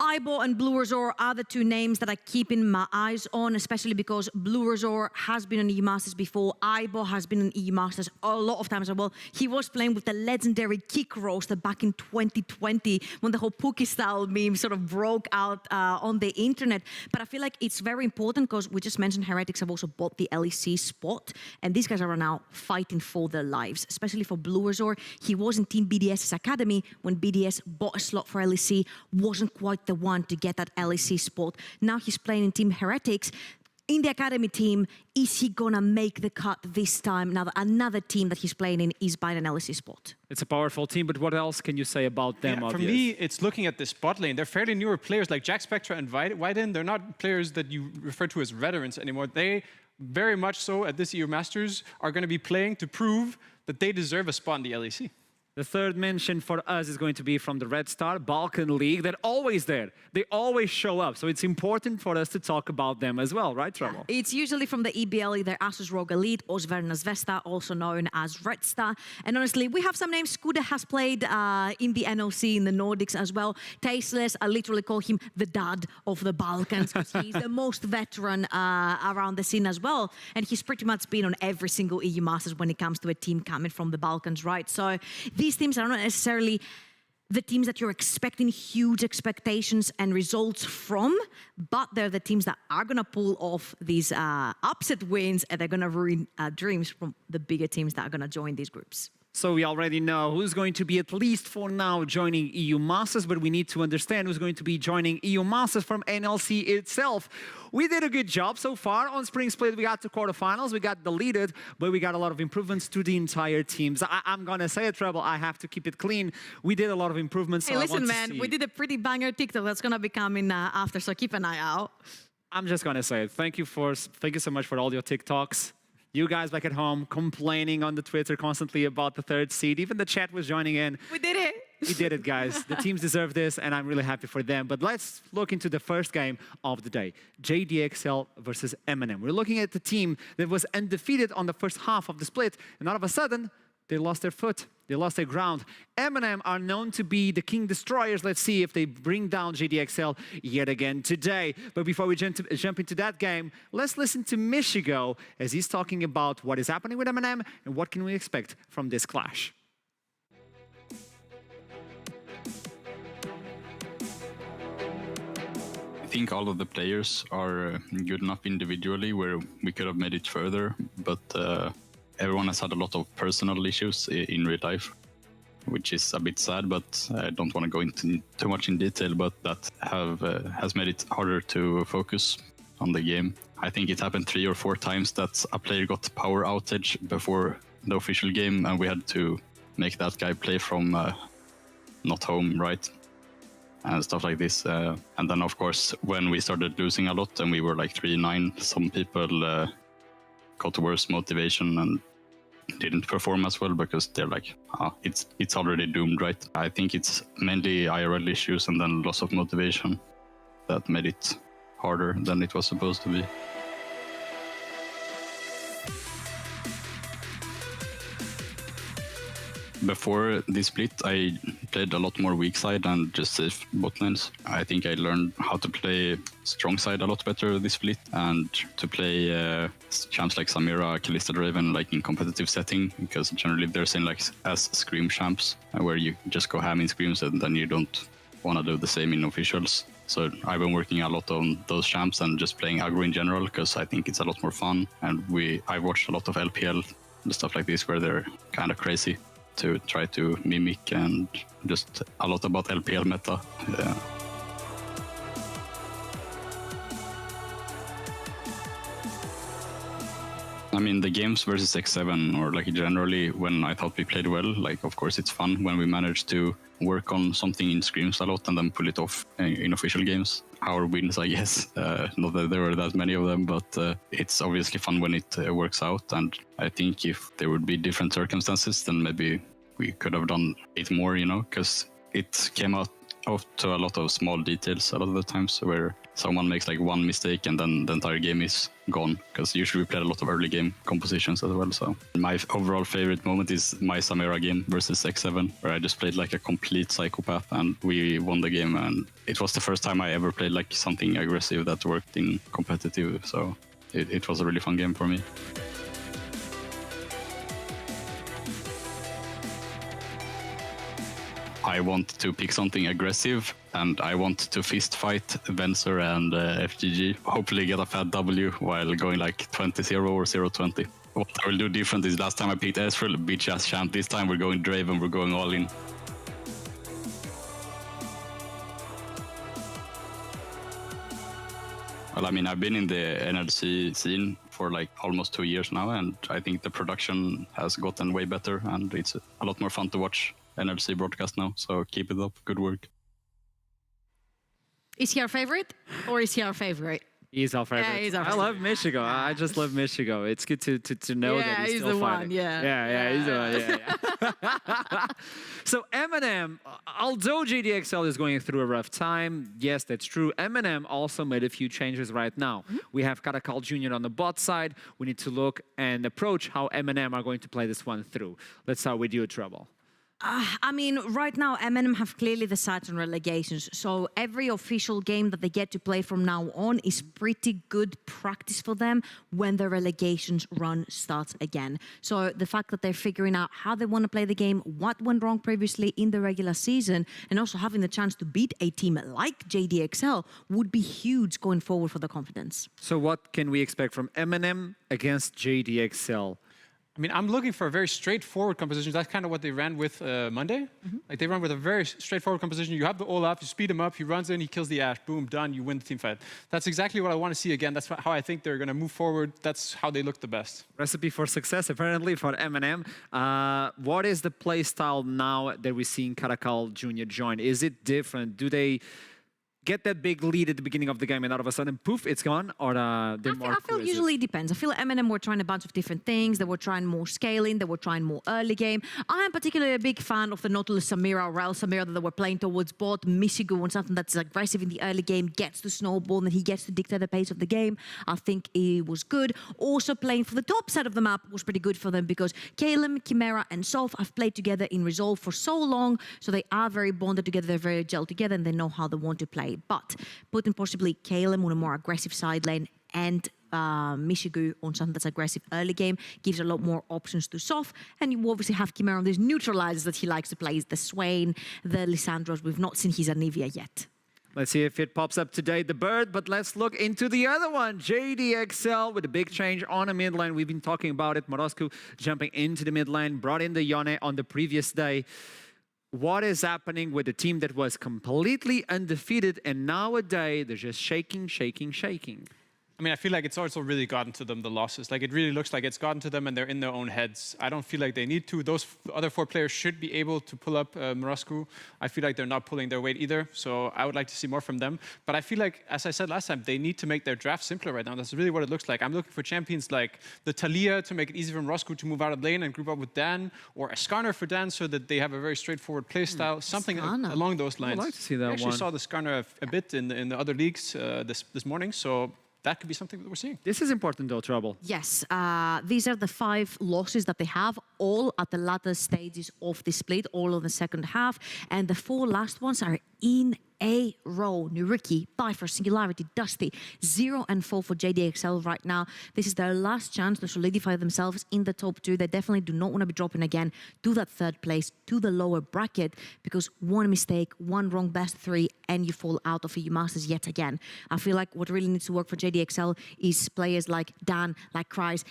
S15: Aibo and Blue Razor are the 2 names that I keep in my eyes on, especially because Blue Razor has been on EU Masters before. Aibo has been in EU Masters a lot of times as well. He was playing with the legendary Kick Roaster back in 2020 when the whole Pookie style meme sort of broke out on the internet. But I feel like it's very important because we just mentioned Heretics have also bought the LEC spot, and these guys are now fighting for their lives, especially for Blue Razor. He was in Team BDS's academy when BDS bought a slot for LEC, wasn't quite the one to get that LEC spot. Now he's playing in Team Heretics. In the academy team, is he gonna make the cut this time now that another team that he's playing in is buying an LEC spot?
S14: It's a powerful team, but what else can you say about them?
S16: For me, it's looking at this bot lane. They're fairly newer players like Jack Spectra and Wyden. They're not players that you refer to as veterans anymore. They very much so at this EU Masters are going to be playing to prove that they deserve a spot in the LEC.
S14: The third mention for us is going to be from the Red Star Balkan League. They're always there. They always show up. So it's important for us to talk about them as well, right, Treble?
S15: It's usually from the EBL, either Asus ROG Elite or Zverna Zvezda, also known as Red Star. And honestly, we have some names. Skuda has played in the NLC, in the Nordics as well. Tasteless, I literally call him the dad of the Balkans because he's the most veteran around the scene as well. And he's pretty much been on every single EU Masters when it comes to a team coming from the Balkans, right? So these teams are not necessarily the teams that you're expecting huge expectations and results from, but they're the teams that are going to pull off these upset wins, and they're going to ruin dreams from the bigger teams that are going to join these groups.
S14: So we already know who's going to be, at least for now, joining EU Masters, but we need to understand who's going to be joining EU Masters from NLC itself. We did a good job so far on Spring Split. We got to quarterfinals, we got deleted, but we got a lot of improvements to the entire teams. I'm going to say it, Treble, I have to keep it clean. We did a lot of improvements.
S15: Hey,
S14: so
S15: listen, man, we did a pretty banger TikTok that's going to be coming after, so keep an eye out.
S14: I'm just going to say it. Thank you so much for all your TikToks. You guys back at home complaining on the Twitter constantly about the third seed. Even the chat was joining in.
S15: We did it.
S14: We did it, guys. The teams deserve this, and I'm really happy for them. But let's look into the first game of the day. JDXL versus M&M. We're looking at the team that was undefeated on the first half of the split, and all of a sudden, they lost their foot. They lost their ground. M&M are known to be the King Destroyers. Let's see if they bring down JDXL yet again today. But before we jump into that game, let's listen to Michigo as he's talking about what is happening with M&M and what can we expect from this clash.
S19: I think all of the players are good enough individually where we could have made it further, but everyone has had a lot of personal issues in real life, which is a bit sad, but I don't want to go into too much in detail, but that has made it harder to focus on the game. I think it happened 3 or 4 times that a player got power outage before the official game, and we had to make that guy play from not home, right? And stuff like this. And then, of course, when we started losing a lot and we were like 3-9, some people got worse motivation and didn't perform as well because they're like, it's already doomed, right? I think it's mainly IRL issues and then loss of motivation that made it harder than it was supposed to be. Before this split, I played a lot more weak side and just safe bot lanes. I think I learned how to play strong side a lot better this split and to play champs like Samira, Kalista Draven like in competitive setting, because generally they're seen like as scream champs where you just go ham in screams and then you don't want to do the same in officials. So I've been working a lot on those champs and just playing aggro in general because I think it's a lot more fun. And I've watched a lot of LPL and stuff like this where they're kind of crazy to try to mimic, and just a lot about LPL meta. Yeah. I mean, the games versus X7, or like generally when I thought we played well, like of course it's fun when we manage to work on something in scrims a lot and then pull it off in official games. Our wins, I guess. Not that there were that many of them, but it's obviously fun when it works out. And I think if there would be different circumstances, then maybe we could have done it more, you know, because it came out to a lot of small details a lot of the times where someone makes like one mistake and then the entire game is gone, because usually we played a lot of early game compositions as well. So my overall favorite moment is my Samira game versus X7, where I just played like a complete psychopath and we won the game, and it was the first time I ever played like something aggressive that worked in competitive, so it was a really fun game for me. I want to pick something aggressive, and I want to fist fight Venser and FGG. Hopefully get a fat W while going like 20-0 or 0-20. What I will do different is last time I picked Ezreal, bitch ass champ. This time we're going Draven, we're going all in. Well, I mean, I've been in the NLC scene for like almost 2 years now, and I think the production has gotten way better, and it's a lot more fun to watch NLC broadcast now, so keep it up. Good work.
S15: Is he our favorite or is he our favorite?
S14: He's our favorite.
S15: Yeah, he's our
S14: I love Michigo. I just love Michigo. It's good to know that he's still
S15: the
S14: fighting.
S15: one. Yeah.
S14: Yeah, he's the one. Yeah. So Eminem, although JDXL is going through a rough time, yes, that's true. Eminem also made a few changes right now. We have Karakal Jr. on the bot side. We need to look and approach how Eminem are going to play this one through. Let's start with you, Trouble.
S15: I mean, right now, Eminem have clearly the sights on relegations. So every official game that they get to play from now on is pretty good practice for them when the relegations run starts again. So the fact that they're figuring out how they want to play the game, what went wrong previously in the regular season, and also having the chance to beat a team like JDXL would be huge going forward for the confidence.
S14: So what can we expect from Eminem against JDXL?
S16: I mean, I'm looking for a very straightforward composition. That's kind of what they ran with Monday. Like they run with a very straightforward composition. You have the Olaf, you speed him up, he runs in, he kills the Ashe, boom, done, you win the team fight. That's exactly what I want to see again. That's how I think they're going to move forward. That's how they look the best.
S14: Recipe for success, apparently, for Eminem. What is the play style now that we're seeing Karakal Jr. join? Is it different? Do they get that big lead at the beginning of the game and all of a sudden, poof, it's gone? Or I
S15: feel usually it depends. I feel Eminem were trying a bunch of different things. They were trying more scaling. They were trying more early game. I am particularly a big fan of the Nautilus Samira or Rael Samira that they were playing towards bot. Michigo on something that's aggressive in the early game, gets to snowball, and he gets to dictate the pace of the game. I think it was good. Also playing for the top side of the map was pretty good for them because Kalem, Chimera, and Soph have played together in Resolve for so long, so they are very bonded together, they're very gelled together, and they know how they want to play. But putting possibly Kalem on a more aggressive side lane and Michigo on something that's aggressive early game gives a lot more options to Soph. And you obviously have Chimera on these neutralizers that he likes to play, the Swain, the Lissandros. We've not seen his Anivia yet.
S14: Let's see if it pops up today, the bird, but let's look into the other one. JDXL with a big change on a mid lane. We've been talking about it. Morosku jumping into the mid lane, brought in the Yone on the previous day. What is happening with a team that was completely undefeated and nowadays they're just shaking?
S16: I mean, I feel like it's also really gotten to them, the losses. Like, it really looks like it's gotten to them and they're in their own heads. I don't feel like they need to. Those other 4 players should be able to pull up Morosku. I feel like they're not pulling their weight either, so I would like to see more from them. But I feel like, as I said last time, they need to make their draft simpler right now. That's really what it looks like. I'm looking for champions like the Talia to make it easy for Morosku to move out of lane and group up with Dan, or a Skarner for Dan so that they have a very straightforward play style, something along those lines.
S14: I'd like to see that one.
S16: I actually saw the Skarner a bit in the other leagues this morning, so that could be something that we're seeing.
S14: This is important though, Trouble.
S15: Yes, these are the 5 losses that they have, all at the latter stages of the split, all of the second half. And the 4 last ones are in a row. Nuriki, Bifer, Singularity, Dusty, 0 and 4 for JDXL right now. This is their last chance to solidify themselves in the top 2. They definitely do not want to be dropping again to that 3rd place, to the lower bracket, because one mistake, one wrong best 3, and you fall out of EU Masters yet again. I feel like what really needs to work for JDXL is players like Dan, like Kreis,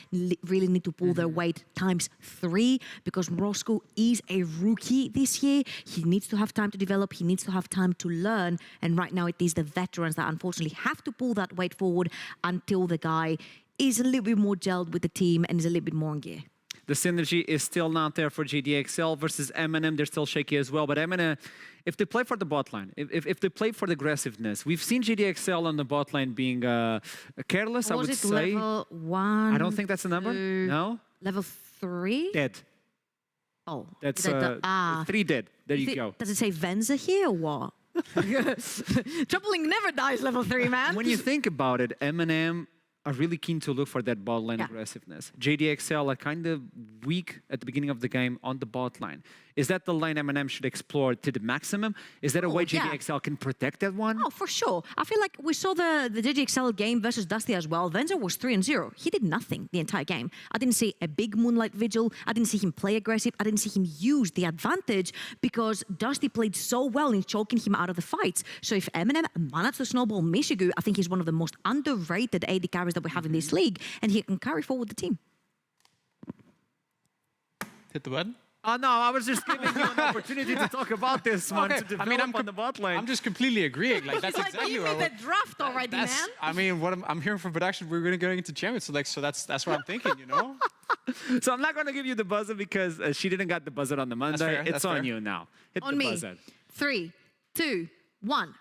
S15: really need to pull their weight ×3, because Morosku is a rookie this year. He needs to have time to develop. He needs to have time to learn. And right now it is the veterans that unfortunately have to pull that weight forward until the guy is a little bit more gelled with the team and is a little bit more in gear.
S14: The synergy is still not there for JDXL versus Eminem. They're still shaky as well. But Eminem, if they play for the bot lane, if they play for the aggressiveness, we've seen JDXL on the bot lane being careless, I would say.
S15: Level 1?
S14: I don't think that's the number. No?
S15: Level 3?
S14: Dead.
S15: Oh.
S14: That's 3 dead. There you go.
S15: Does it say Venza here or what? Troubling never dies level 3, man.
S14: When you think about it, Eminem are really keen to look for that bot lane aggressiveness. JDXL are kind of weak at the beginning of the game on the bot line. Is that the lane Eminem should explore to the maximum? Is that a way JDXL can protect that one?
S15: Oh, for sure. I feel like we saw the JDXL game versus Dusty as well. Venza was 3-0. He did nothing the entire game. I didn't see a big Moonlight Vigil. I didn't see him play aggressive. I didn't see him use the advantage because Dusty played so well in choking him out of the fights. So if Eminem managed to snowball Michigo, I think he's one of the most underrated AD carries that we have in this league, and he can carry forward the team.
S16: Hit the button.
S14: Oh, no, I was just giving you an opportunity to talk about this one, to develop on the bot lane.
S16: I'm just completely agreeing. Like, that's exactly
S15: give me the draft already, man.
S16: I mean, what I'm hearing from production, we're going to go into Champions Select, so that's what I'm thinking, you know?
S14: So I'm not going to give you the buzzer because she didn't get the buzzer on the Monday.
S16: Fair,
S14: it's on you now. Hit
S15: on
S14: the
S15: me.
S14: buzzer.
S15: 3, 2, 1.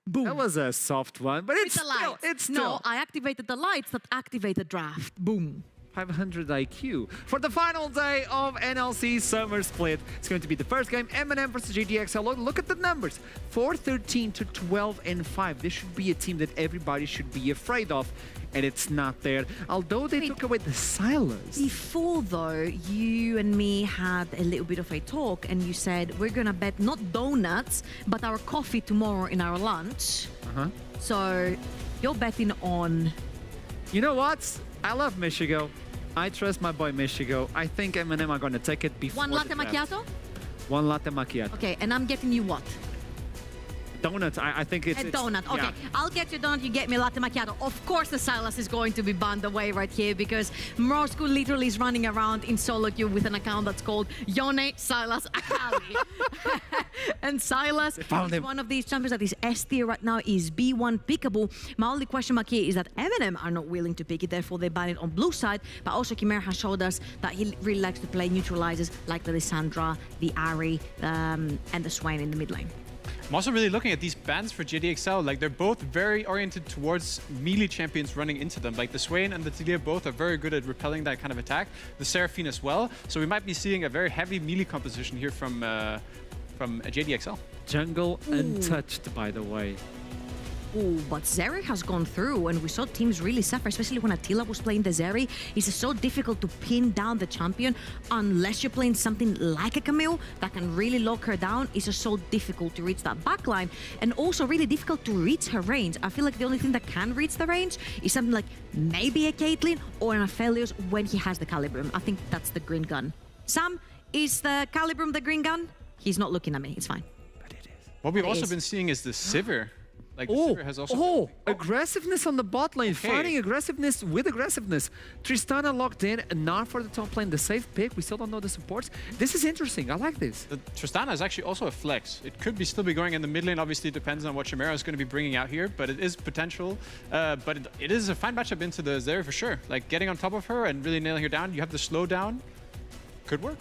S15: Boom.
S14: That was a soft one, but
S15: With the lights. No, I activated the lights that activate the draft. Boom.
S14: 500 IQ. For the final day of NLC Summer Split, it's going to be the first game, M&M versus JDXL. Look at the numbers, 4-13 to 12-5. This should be a team that everybody should be afraid of, and it's not there. Although they took away the Silas.
S15: Before, though, you and me had a little bit of a talk, and you said we're going to bet not donuts, but our coffee tomorrow in our lunch. So you're betting on...
S14: You know what? I love Michigo. I trust my boy Michigo. I think M&M are going to take it before
S15: One latte
S14: the draft.
S15: macchiato?
S14: One latte macchiato.
S15: Okay, and I'm getting you what?
S14: Donuts. I think it's...
S15: A donut. Okay,
S14: yeah.
S15: I'll get you a donut, you get me a latte macchiato. Of course the Silas is going to be banned away right here because Mrosku literally is running around in solo queue with an account that's called Yone Silas Akali. And Silas is one of these champions that is S tier right now, is B1 pickable. My only question mark here is that M&M are not willing to pick it, therefore they ban it on blue side. But also Chimera has showed us that he really likes to play neutralizers like the Lissandra, the Ari, and the Swain in the mid lane.
S16: I'm also really looking at these bans for JDXL. Like, they're both very oriented towards melee champions running into them. Like, the Swain and the Talia both are very good at repelling that kind of attack. The Seraphine as well. So we might be seeing a very heavy melee composition here from JDXL.
S14: Jungle untouched, by the way.
S15: Ooh, but Zeri has gone through, and we saw teams really suffer, especially when Attila was playing the Zeri. It's so difficult to pin down the champion unless you're playing something like a Camille that can really lock her down. It's just so difficult to reach that backline, and also really difficult to reach her range. I feel like the only thing that can reach the range is something like maybe a Caitlyn or an Aphelios when he has the Calibrum. I think that's the green gun. Sam, is the Calibrum the green gun? He's not looking at me. It's fine.
S14: But it is.
S16: What we've also been seeing is the Sivir. Like, the Sivir has also
S14: aggressiveness on the bot lane, fighting aggressiveness with aggressiveness. Tristana locked in, not for the top lane, the safe pick. We still don't know the supports. This is interesting. I like this.
S16: The Tristana is actually also a flex. It could still be going in the mid lane. Obviously, it depends on what Chimera is going to be bringing out here, but it is potential. But it is a fine matchup into the Zeri for sure. Like, getting on top of her and really nailing her down. You have the slowdown. Could work.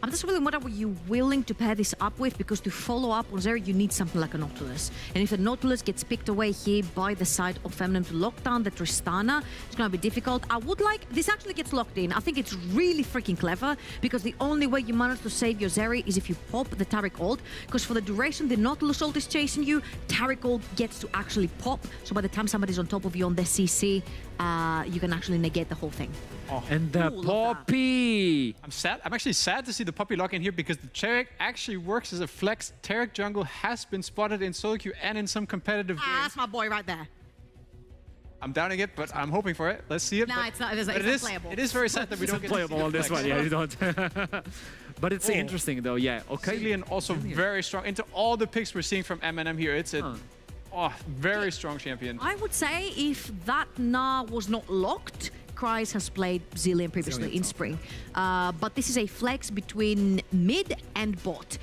S15: I'm just wondering, what are you willing to pair this up with? Because to follow up on Zeri, you need something like a Nautilus. And if the Nautilus gets picked away here by the side of Feminine to lock down the Tristana, it's going to be difficult. I would like... This actually gets locked in. I think it's really freaking clever, because the only way you manage to save your Zeri is if you pop the Taric ult. Because for the duration the Nautilus ult is chasing you, Taric ult gets to actually pop. So by the time somebody's on top of you on the CC, you can actually negate the whole thing.
S14: Oh. And the Poppy!
S16: I'm sad. I'm actually sad to see the Poppy lock in here because the Taric actually works as a flex. Taric jungle has been spotted in solo queue and in some competitive games.
S15: That's my boy right there.
S16: I'm downing it, but I'm hoping for it. Let's see it.
S15: No, it's not. It's not playable.
S16: It is very sad that we don't get
S14: playable on this one. Yeah, you don't. But it's interesting though. Yeah. Okay.
S16: Cillian also very strong. Into all the picks we're seeing from M&M here, it's a very strong champion.
S15: I would say if that Na was not locked, Kryze has played Zilean previously in Spring. But this is a flex between mid and bot.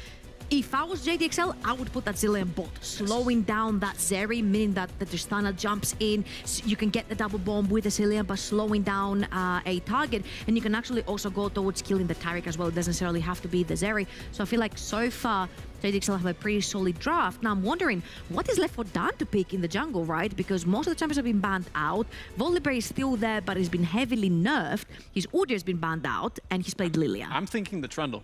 S15: If I was JDXL, I would put that Zilean bot, slowing down that Zeri, meaning that the Tristana jumps in. So you can get the double bomb with the Zilean by slowing down a target. And you can actually also go towards killing the Taric as well. It doesn't necessarily have to be the Zeri. So I feel like so far, JDXL have a pretty solid draft. Now I'm wondering, what is left for Dan to pick in the jungle, right? Because most of the champions have been banned out. Volibear is still there, but he's been heavily nerfed. His Udyr has been banned out, and he's played Lilia.
S16: I'm thinking the Trundle.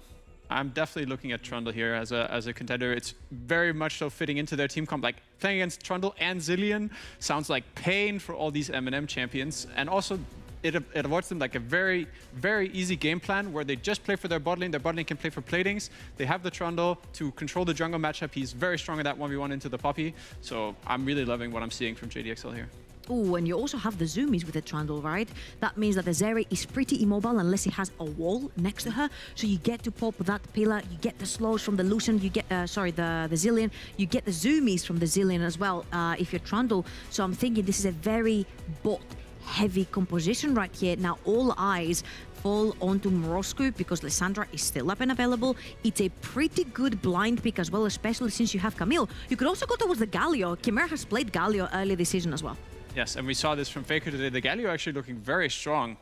S16: I'm definitely looking at Trundle here as a contender. It's very much so fitting into their team comp. Like, playing against Trundle and Zilean sounds like pain for all these M&M champions. And also, it avoids them like a very, very easy game plan where they just play for their bot lane can play for platings. They have the Trundle to control the jungle matchup. He's very strong in that 1v1 into the Poppy. So I'm really loving what I'm seeing from JDXL here.
S15: Oh, and you also have the zoomies with the Trundle, right? That means that the Zeri is pretty immobile unless he has a wall next to her. So you get to pop that pillar, you get the slows from the Lucian, you get, the Zilean, you get the zoomies from the Zilean as well if you're Trundle. So I'm thinking this is a very bot-heavy composition right here. Now all eyes fall onto Mrosku because Lissandra is still up and available. It's a pretty good blind pick as well, especially since you have Camille. You could also go towards the Galio. Chimera has played Galio earlier this season as well.
S16: Yes, and we saw this from Faker today. The Galio actually looking very strong,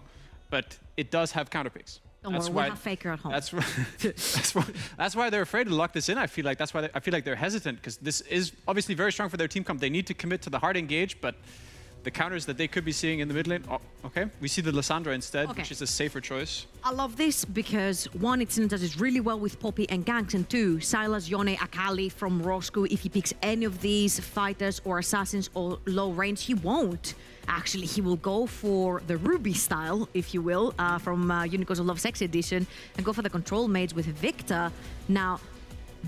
S16: but it does have counter picks.
S15: Don't worry, we'll have Faker at home.
S16: That's why they're afraid to lock this in. I feel like I feel like they're hesitant because this is obviously very strong for their team comp. They need to commit to the hard engage, but the counters that they could be seeing in the mid lane. Oh, okay, we see the Lissandra instead, which is a safer choice.
S15: I love this because one, it does it really well with Poppy and ganks, and two, Sylas, Yone, Akali from Roscoe, if he picks any of these fighters or assassins or low range, he won't. Actually, he will go for the Ruby style, if you will, from Unicorns of Love Sex Edition, and go for the control mage with Victor. Now,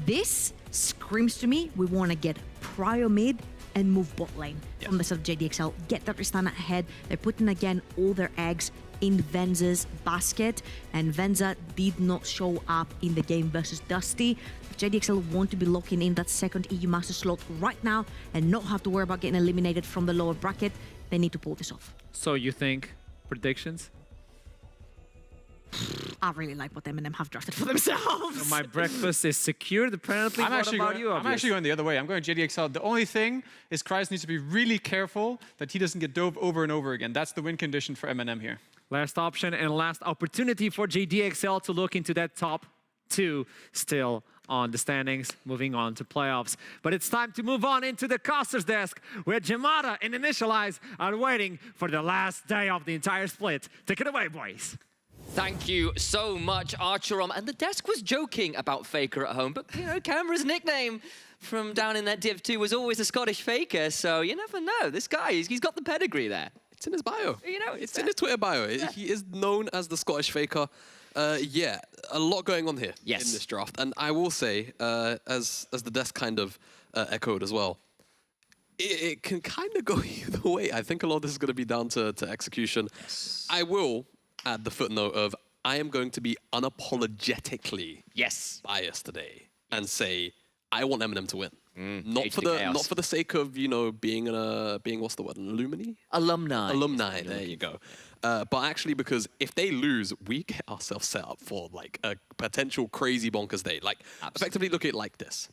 S15: this screams to me, we want to get prio mid and move bot lane from the side of JDXL. Get that Tristana ahead. They're putting, again, all their eggs in Venza's basket, and Venza did not show up in the game versus Dusty. If JDXL want to be locking in that second EU Master slot right now and not have to worry about getting eliminated from the lower bracket, they need to pull this off.
S14: So you think predictions?
S15: I really like what M&M have drafted for themselves.
S14: So my breakfast is secured, apparently.
S16: I'm actually going the other way. I'm going JDXL. The only thing is Kryze needs to be really careful that he doesn't get dove over and over again. That's the win condition for M&M here.
S14: Last option and last opportunity for JDXL to look into that top 2 still on the standings, moving on to playoffs. But it's time to move on into the caster's desk, where Jamada and Initialize are waiting for the last day of the entire split. Take it away, boys.
S17: Thank you so much, Archeron. And the desk was joking about Faker at home, but you know, Camera's nickname from down in that Div 2 was always a Scottish Faker, so you never know. This guy, he's got the pedigree there.
S18: It's in his bio.
S17: You know,
S18: it's in his Twitter bio. Yeah. He is known as the Scottish Faker. Yeah, a lot going on here in this draft. And I will say, as the desk kind of echoed as well, it can kind of go either way. I think a lot of this is going to be down to execution. I will add the footnote of I am going to be unapologetically biased today and say I want M&M to win. Not for the sake of, you know, being what's the word, an alumni. There you go. But actually, because if they lose, we get ourselves set up for like a potential crazy bonkers day. Like, effectively look at it like this.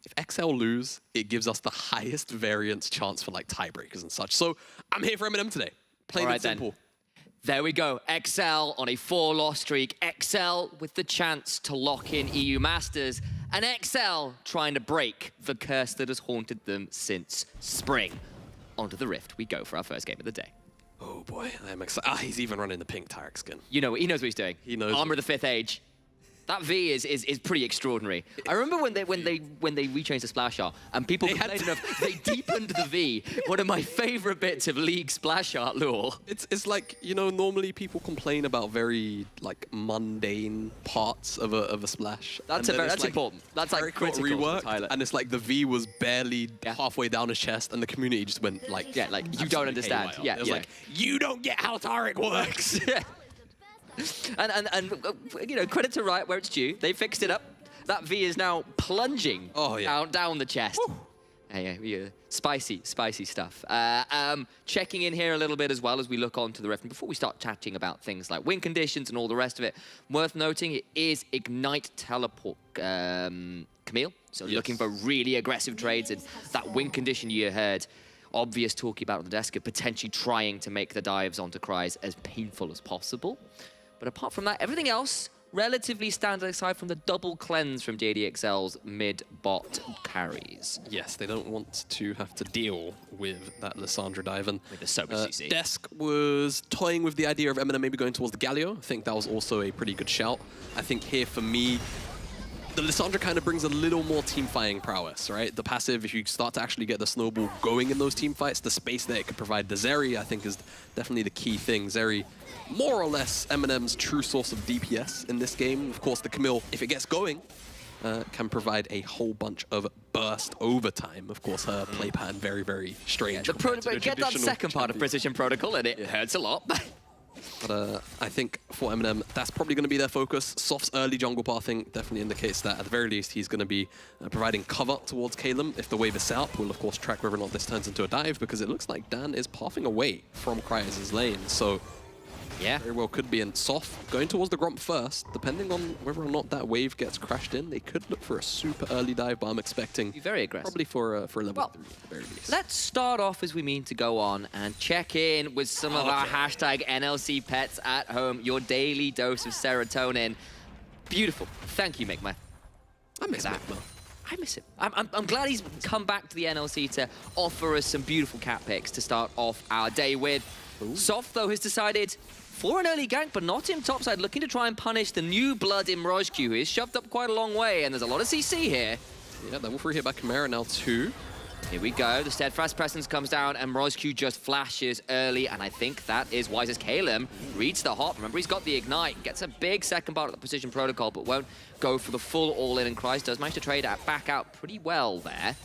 S18: If XL lose, it gives us the highest variance chance for like tiebreakers and such. So I'm here for M&M today. Plain and simple.
S17: There we go. XL on a 4-loss streak. XL with the chance to lock in EU Masters. And XL trying to break the curse that has haunted them since spring. Onto the Rift we go for our first game of the day.
S18: Oh boy, I am excited. He's even running the pink Tarek skin.
S17: You know, he knows what he's doing.
S18: He knows.
S17: Armor of the 5th Age. That V is pretty extraordinary. I remember when they rechanged the splash art and people complained enough, they deepened the V. One of my favorite bits of League splash art lore.
S18: It's like, you know, normally people complain about very like mundane parts of a splash.
S17: That's important. That's like critical
S18: rework. And it's like the V was barely halfway down his chest, and the community just went like,
S17: you don't understand.
S18: It was like, you don't get how Tarek works.
S17: And you know, credit to Riot where it's due. They fixed it up. That V is now plunging down the chest. Yeah, spicy stuff. Checking in here a little bit as well as we look on to the Rift. And before we start chatting about things like win conditions and all the rest of it, worth noting it is Ignite Teleport Camille. So looking for really aggressive trades, and that win condition you heard obvious talking about on the desk of potentially trying to make the dives onto Kryze as painful as possible. But apart from that, everything else relatively standard aside from the double cleanse from JDXL's mid-bot carries.
S18: Yes, they don't want to have to deal with that Lissandra dive. And
S17: with the Sober CC.
S18: Desk was toying with the idea of M&M maybe going towards the Galio. I think that was also a pretty good shout. I think here for me, the Lissandra kind of brings a little more team fighting prowess, right? The passive, if you start to actually get the snowball going in those team fights, the space that it could provide the Zeri, I think is definitely the key thing. Zeri, more or less M&M's true source of DPS in this game. Of course, the Camille, if it gets going, can provide a whole bunch of burst overtime. Of course, her play pattern very, very strange.
S17: Get that second part of Precision Protocol and it hurts a lot.
S18: But I think for M&M, that's probably going to be their focus. Soft's early jungle pathing definitely indicates that at the very least, he's going to be providing cover towards Calum. If the wave is set up, we'll of course track whether or not this turns into a dive, because it looks like Dan is pathing away from Kryze's lane. So
S17: Yeah.
S18: Very well could be. And Soft going towards the Gromp first, depending on whether or not that wave gets crashed in, they could look for a super early dive, but I'm expecting
S17: very aggressive.
S18: Probably for a level 3 at the very least.
S17: Let's start off as we mean to go on and check in with some of our hashtag NLC pets at home, your daily dose of serotonin. Beautiful. Thank you, Migma.
S18: I miss Migma.
S17: I miss him. I'm glad he's come back to the NLC to offer us some beautiful cat picks to start off our day with. Soft, though, has decided for an early gank, but not in topside, looking to try and punish the new blood in Rojku, who is shoved up quite a long way, and there's a lot of CC here.
S18: Yeah, level 3 hit by Chimera, now 2.
S17: Here we go. The Steadfast Presence comes down, and Rojku just flashes early, and I think that is wise as Kalem reads the hop. Remember, he's got the Ignite, gets a big second part of the Precision Protocol, but won't go for the full all-in, and Kreis does manage to trade back out pretty well there.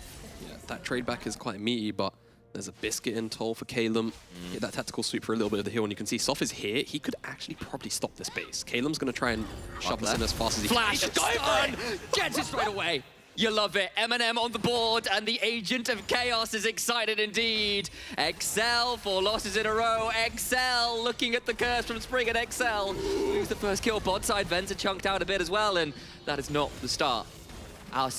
S18: Yeah, that trade back is quite meaty, but there's a Biscuit in toll for Kalem. Get that tactical sweep for a little bit of the hill, and you can see Soft is here. He could actually probably stop this base. Kalem's going to try and shove this in as fast as he
S17: can.
S18: Flash!
S17: Gets it straight away. You love it. M&M on the board, and the Agent of Chaos is excited indeed. XL, 4 losses in a row. XL looking at the curse from Spring, and XL lose the first kill. Bot side, Venza chunked out a bit as well, and that is not the start. Our,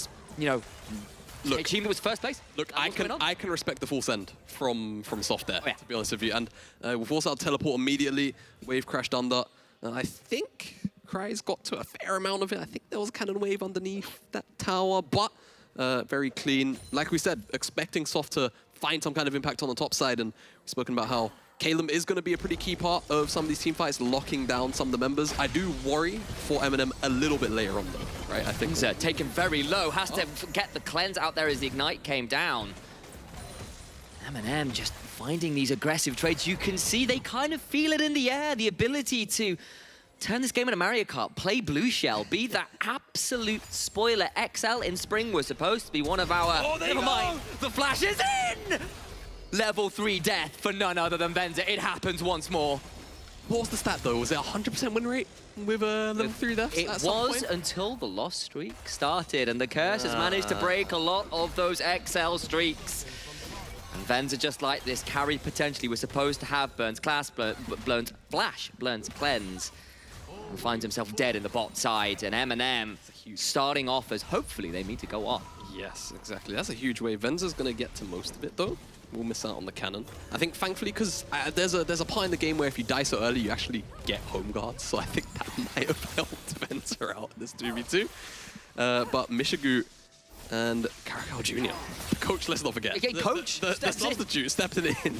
S18: Look,
S17: team was first place.
S18: Look, I can respect the full send from Soft there, to be honest with you. And we'll force out teleport immediately. Wave crashed under. I think Kreis got to a fair amount of it. I think there was a cannon wave underneath that tower, but very clean. Like we said, expecting Soft to find some kind of impact on the top side. And we've spoken about how Kalem is going to be a pretty key part of some of these team fights, locking down some of the members. I do worry for M&M a little bit later on, though, right? I think
S17: taken very low, has to get the cleanse out there as the Ignite came down. M&M just finding these aggressive trades. You can see they kind of feel it in the air, the ability to turn this game into Mario Kart, play Blue Shell, be that absolute spoiler. XL in Spring was supposed to be one of our... never mind, the flash is in! Level 3 death for none other than Venza. It happens once more.
S18: What was the stat, though? Was it 100% win rate with level 3 deaths?
S17: It was until the loss streak started, and the curse has managed to break a lot of those XL streaks. And Venza, just like this, carry potentially was supposed to have Burns Class, Burns Flash, Burns Cleanse, and finds himself dead in the bot side. And M&M starting off as hopefully they need to go on.
S18: Yes, exactly. That's a huge wave. Venza's going to get to most of it, though. We'll miss out on the cannon. I think, thankfully, because there's a part in the game where if you die so early, you actually get home guards. So I think that might have helped Venza out in this 2v2. But Mishigu and Karakal Jr., the coach, let's not forget.
S17: Again, coach
S18: the substitute stepped in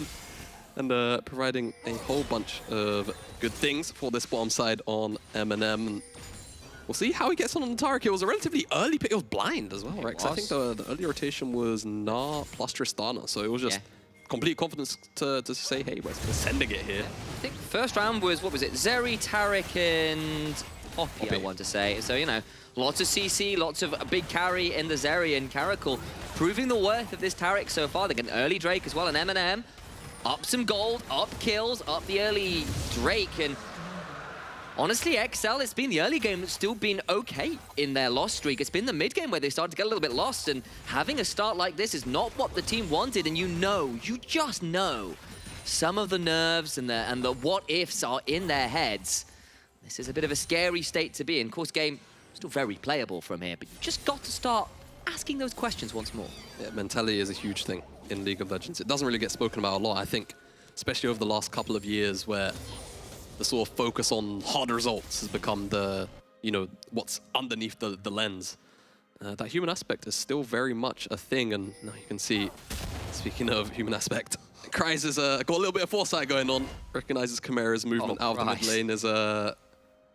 S18: and providing a whole bunch of good things for this bottom side on M&M. We'll see how he gets on the turret. It was a relatively early pick. It was blind as well, right? I think the early rotation was Gnar plus Tristana, so it was just complete confidence to say, hey, we're sending it here.
S17: I think first round was, what was it? Zeri, Tarek, and Poppy, I want to say. So, lots of CC, lots of a big carry in the Zeri, and Karakal proving the worth of this Tarek so far. They get an early Drake as well, and M&M up some gold, up kills, up the early Drake, and honestly, XL, it's been the early game that's still been okay in their loss streak. It's been the mid game where they started to get a little bit lost, and having a start like this is not what the team wanted, and you just know some of the nerves and the what-ifs are in their heads. This is a bit of a scary state to be in. Of course, game still very playable from here, but you just got to start asking those questions once more.
S18: Yeah, mentality is a huge thing in League of Legends. It doesn't really get spoken about a lot, I think, especially over the last couple of years where the sort of focus on hard results has become the, what's underneath the lens. That human aspect is still very much a thing, and now you can see, speaking of human aspect, Kreis has got a little bit of foresight going on, recognizes Chimera's movement out of the mid lane is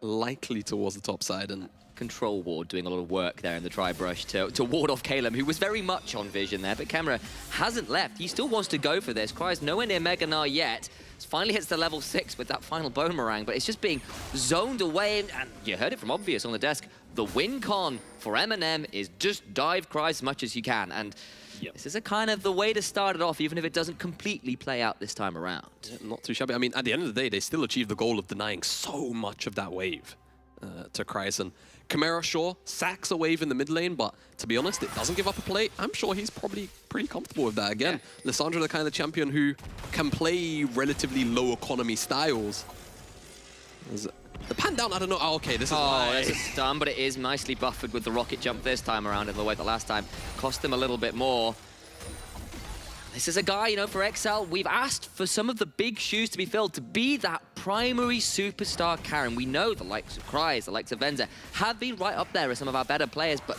S18: likely towards the top side, and
S17: Control Ward doing a lot of work there in the tri-brush to ward off Kalem, who was very much on vision there, but Chimera hasn't left. He still wants to go for this. Kreis nowhere near Mega Gnar yet. Finally hits the level 6 with that final boomerang, but it's just being zoned away, and you heard it from Obvious on the desk. The win con for M&M is just dive Kreis as much as you can, and this is a kind of the way to start it off, even if it doesn't completely play out this time around.
S18: Yeah, not too shabby. I mean, at the end of the day, they still achieved the goal of denying so much of that wave to Kreis, and Chimera, sure, sacks a wave in the mid lane, but to be honest, it doesn't give up a play. I'm sure he's probably pretty comfortable with that. Again, Lissandra, the kind of champion who can play relatively low economy styles, The pan down, I don't know. Oh, okay, this is
S17: there's a stun, but it is nicely buffered with the rocket jump this time around in the way that last time cost them a little bit more. This is a guy, you know, for XL, we've asked for some of the big shoes to be filled, to be that primary superstar Karen. We know the likes of Cries, the likes of Venza have been right up there as some of our better players, but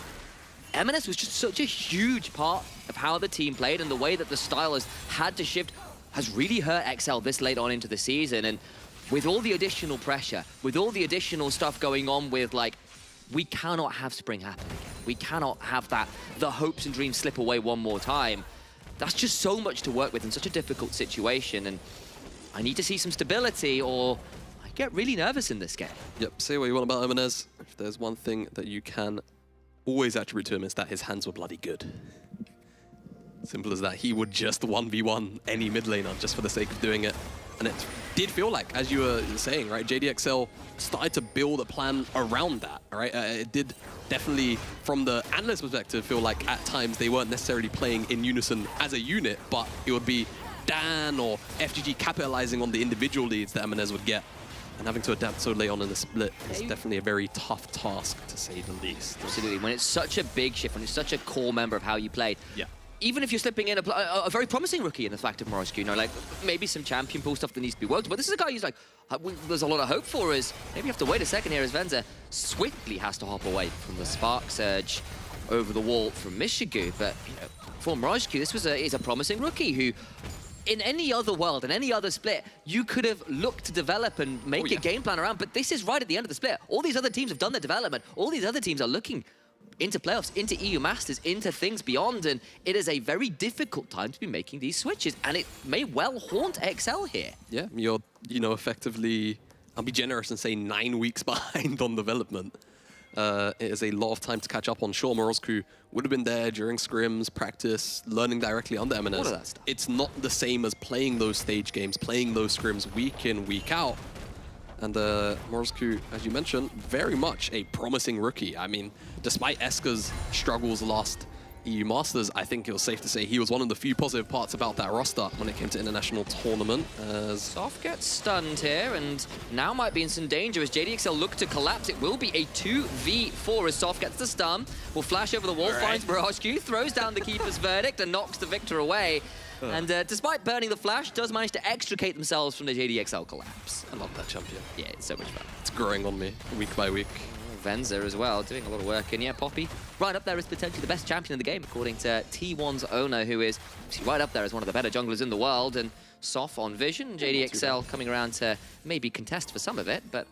S17: M&S was just such a huge part of how the team played, and the way that the style has had to shift has really hurt XL this late on into the season. And with all the additional pressure, with all the additional stuff going on with, like, we cannot have spring happen again. We cannot have that, the hopes and dreams slip away one more time. That's just so much to work with in such a difficult situation, and I need to see some stability or I get really nervous in this game.
S18: Yep, say what you want about Eminez. If there's one thing that you can always attribute to him, is that his hands were bloody good. Simple as that. He would just 1v1 any mid laner just for the sake of doing it. And it did feel like, as you were saying, right, JDXL started to build a plan around that, right? It did definitely, from the analyst perspective, feel like at times they weren't necessarily playing in unison as a unit, but it would be Dan or FGG capitalizing on the individual leads that Eminez would get. And having to adapt so late on in the split is definitely a very tough task, to say the least.
S17: Absolutely. When it's such a big shift, when it's such a core member of how you played,
S18: yeah.
S17: Even if you're slipping in a very promising rookie in the fact of Morosky, you know, like maybe some champion pool stuff that needs to be worked, but this is a guy who's like, there's a lot of hope for us. Maybe you have to wait a second here as Venza swiftly has to hop away from the Spark Surge over the wall from Mishigu. But, you know, for Morosky, this was is a promising rookie who, in any other world, in any other split, you could have looked to develop and make a game plan around, but this is right at the end of the split. All these other teams have done their development. All these other teams are looking into playoffs, into EU Masters, into things beyond, and it is a very difficult time to be making these switches, and it may well haunt XL here.
S18: Yeah, you're, you know, effectively, I'll be generous and say 9 weeks behind on development. It is a lot of time to catch up on. Sure, Morozku would have been there during scrims, practice, learning directly under Eminez.
S17: All of that stuff.
S18: It's not the same as playing those stage games, playing those scrims week in, week out. And Morozku, as you mentioned, very much a promising rookie. I mean, despite Eska's struggles last EU Masters, I think it was safe to say he was one of the few positive parts about that roster when it came to international tournament. As
S17: Soft gets stunned here, and now might be in some danger as JDXL look to collapse. It will be a 2v4 as Soft gets the stun, will flash over the wall, finds Morozku, throws down the Keeper's Verdict and knocks the Victor away. And despite burning the flash, does manage to extricate themselves from the JDXL collapse.
S18: I love that champion.
S17: Yeah, it's so much fun.
S18: It's growing on me week by week.
S17: Venza as well, doing a lot of work. And yeah, Poppy, right up there as potentially the best champion in the game, according to T1's owner, who is right up there as one of the better junglers in the world. And Soft on Vision, JDXL coming around to maybe contest for some of it, but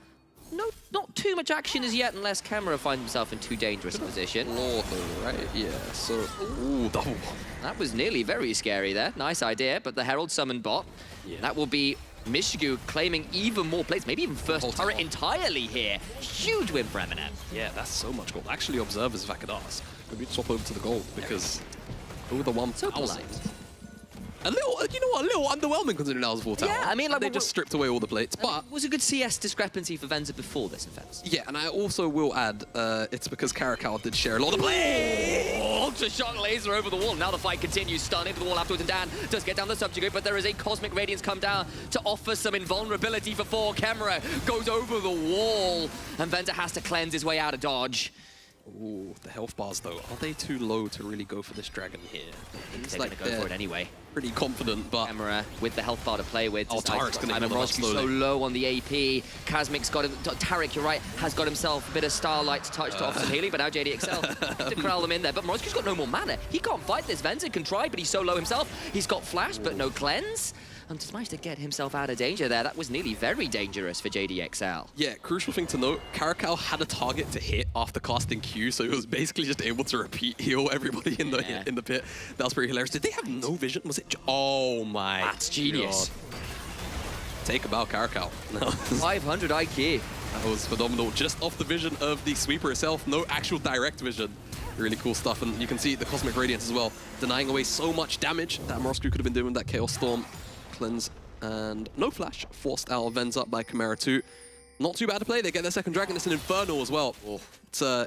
S17: not too much action as yet, unless Camera finds himself in too dangerous a position.
S18: Lord, right? Yeah, so, ooh, double.
S17: That was nearly very scary there. Nice idea, but the Herald summon bot. Yeah. That will be Mishigu claiming even more plates, maybe even first turret entirely here. Huge win for Eminem.
S18: Yeah, that's so much gold. Actually, observers Vakadas. Maybe swap over to the gold because over the 1,000. A little, you know what, a little underwhelming considering that was 4 tower.
S17: Yeah, I mean, like,
S18: they just stripped away all the plates, but
S17: it was a good CS discrepancy for Venza before this offense.
S18: Yeah, and I also will add, it's because Caracal did share a lot of plays.
S17: Ultra shock laser over the wall. Now the fight continues. Stun into the wall afterwards, and Dan does get down the subjugate, but there is a Cosmic Radiance come down to offer some invulnerability for 4. Camera goes over the wall, and Venza has to cleanse his way out of dodge.
S18: Ooh, the health bars though, are they too low to really go for this dragon here?
S17: They're like gonna go for it anyway.
S18: Pretty confident, but
S17: Camera with the health bar to play with.
S18: Oh, Tarek's gonna go
S17: so low on the AP. Kazmic's got him. Tarek, you're right, has got himself a bit of Starlight to touch to offer some healing, but now JDXL to corral them in there. But Morozku's got no more mana. He can't fight this. Venza can try, but he's so low himself. He's got flash, but no cleanse. And just managed to get himself out of danger there. That was nearly very dangerous for JDXL.
S18: Yeah, crucial thing to note, Caracal had a target to hit after casting Q, so he was basically just able to repeat heal everybody in the pit. That was pretty hilarious. Did they have no vision? Was it? Oh my
S17: That's genius.
S18: God. Take a bow, Caracal.
S17: 500 IQ.
S18: That was phenomenal. Just off the vision of the sweeper itself, no actual direct vision. Really cool stuff, and you can see the Cosmic Radiance as well, denying away so much damage that Morozku could have been doing with that Chaos Storm. Cleanse and no flash forced out of Venza by Chimera 2. Not too bad to play. They get their second dragon. It's an Inferno as well. Oh.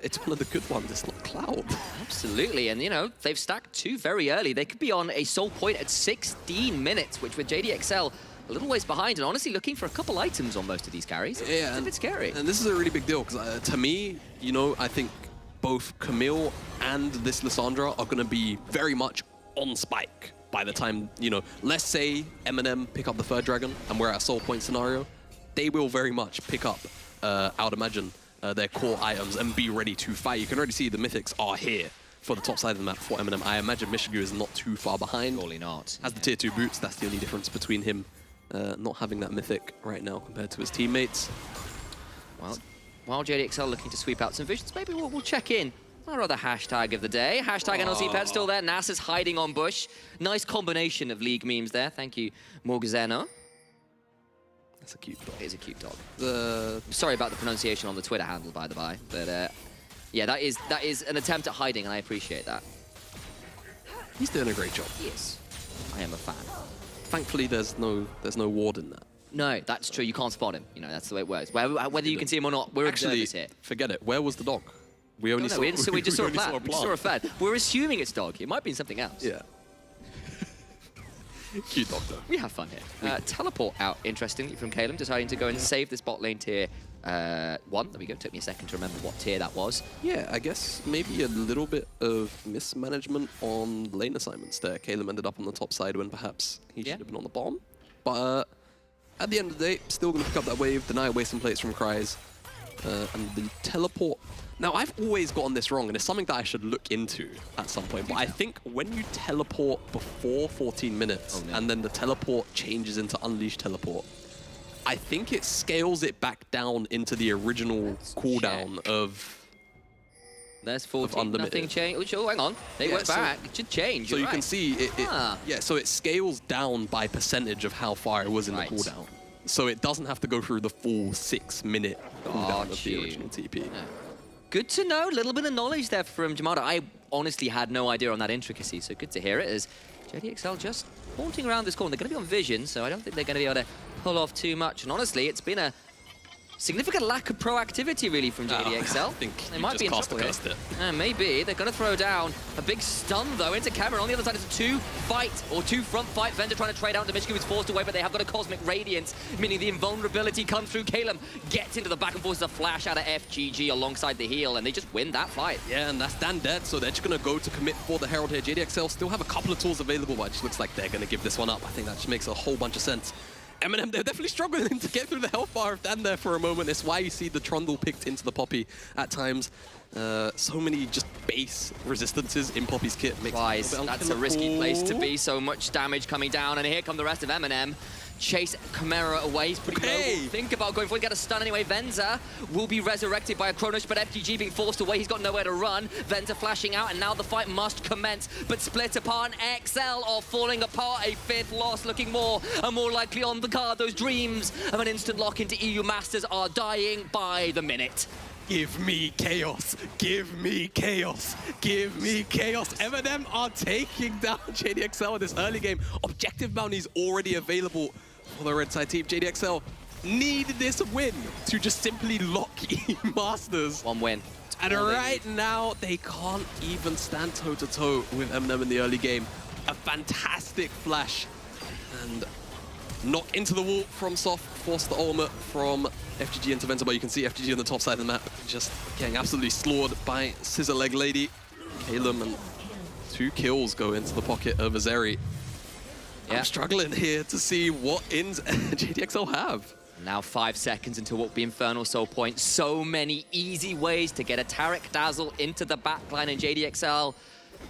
S18: It's one of the good ones. It's not Cloud.
S17: Absolutely, and you know, they've stacked 2 very early. They could be on a soul point at 16 minutes, which with JDXL a little ways behind and honestly looking for a couple items on most of these carries.
S18: Yeah,
S17: it's a bit scary.
S18: And this is a really big deal because to me, you know, I think both Camille and this Lissandra are going to be very much on spike by the time, you know, let's say M&M pick up the third dragon and we're at a soul point scenario, they will very much pick up, I would imagine, their core items and be ready to fight. You can already see the mythics are here for the top side of the map for M&M. I imagine Mishigu is not too far behind.
S17: Surely not.
S18: Has the tier 2 boots, that's the only difference between him not having that mythic right now compared to his teammates.
S17: Well, while JDXL looking to sweep out some visions, maybe we'll check in. Our other hashtag of the day. Hashtag NLC Pet still there. NASA's hiding on bush. Nice combination of League memes there. Thank you, Morgazeno.
S18: That's a cute dog.
S17: It is a cute dog. Sorry about the pronunciation on the Twitter handle, by the by. But yeah, that is an attempt at hiding, and I appreciate that.
S18: He's doing a great job.
S17: He is. I am a fan.
S18: Thankfully, there's no ward in that.
S17: No, that's true. You can't spot him. You know, that's the way it works. Whether you can see him or not, we're
S18: actually
S17: observers here.
S18: Forget it. Where was the dog? We only
S17: we just saw a
S18: plant.
S17: plant. We saw a flag. We're assuming it's dog. It might be something else.
S18: Yeah. Cute dog though.
S17: We have fun here. Teleport out, interestingly, from Calum, deciding to go and save this bot lane tier 1. There we go. Took me a second to remember what tier that was.
S18: Yeah, I guess maybe a little bit of mismanagement on lane assignments there. Calum ended up on the top side when perhaps he should have been on the bottom. But at the end of the day, still going to pick up that wave, deny wasting plates from Cries. And the teleport. Now, I've always gotten this wrong, and it's something that I should look into at some point. But I think when you teleport before 14 minutes, and then the teleport changes into Unleash Teleport, I think it scales it back down into the original cooldown of.
S17: There's 14, nothing changed. Oh, hang on. They went back. It should change.
S18: So you can see it. Yeah, so it scales down by percentage of how far it was in the cooldown. So it doesn't have to go through the full 6-minute cooldown of the original TP.
S17: Yeah. Good to know. A little bit of knowledge there from Jamada. I honestly had no idea on that intricacy, so good to hear it as JDXL just haunting around this corner. They're going to be on vision, so I don't think they're going to be able to pull off too much. And honestly, it's been a significant lack of proactivity, really, from JDXL.
S18: I think
S17: they might be in trouble here. Maybe. They're going to throw down a big stun, though, into Cameron. On the other side, it's a two front fight. Vendor trying to trade out. Demischke was forced away, but they have got a Cosmic Radiance, meaning the invulnerability comes through. Calum gets into the back and forth. A flash out of FGG alongside the heal, and they just win that fight.
S18: Yeah, and that's Dan dead, so they're just going to go to commit for the Herald here. JDXL still have a couple of tools available, but it just looks like they're going to give this one up. I think that just makes a whole bunch of sense. M&M, they're definitely struggling to get through the health bar of Dan there for a moment. It's why you see the Trundle picked into the Poppy at times. So many just base resistances in Poppy's kit.
S17: Wise, that's a risky place to be. So much damage coming down, and here come the rest of M&M. Chase Chimera away. He's pretty low. Think about going forward. Get a stun anyway. Venza will be resurrected by a Kronos, but FGG being forced away. He's got nowhere to run. Venza flashing out, and now the fight must commence. But split apart, and XL are falling apart. A 5th loss, looking more and more likely on the card. Those dreams of an instant lock into EU Masters are dying by the minute.
S18: Give me chaos. Give me chaos. Give me chaos. M&M are taking down JDXL in this early game. Objective bounties already available for the red side team. JDXL need this win to just simply lock EU Masters.
S17: One win.
S18: And right now, they can't even stand toe-to-toe with M&M in the early game. A fantastic flash. And knock into the wall from Soft. Force the ultimate from FGG into Venza, but you can see FGG on the top side of the map just getting absolutely slaughtered by Scissor Leg Lady. Calum, and 2 kills go into the pocket of Azeri. Yeah. I'm struggling here to see what ins JDXL have.
S17: Now 5 seconds until what will be Infernal Soul Point. So many easy ways to get a Taric Dazzle into the backline, and JDXL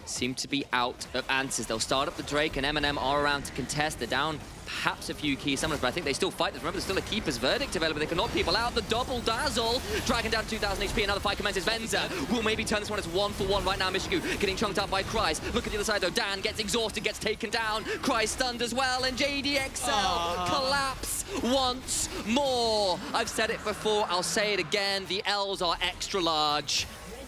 S17: seem to be out of answers. They'll start up the Drake, and M&M are around to contest. They're down perhaps a few key summoners, but I think they still fight this. Remember, there's still a Keeper's Verdict available. They can knock people out. The double dazzle, dragging down 2,000 HP. Another fight commences. Venza will maybe turn this one. It's 1-for-1 right now. Mishigu getting chunked out by Cries. Look at the other side, though. Dan gets exhausted, gets taken down. Cries stunned as well, and JDXL collapse once more. I've said it before. I'll say it again. The L's are extra large.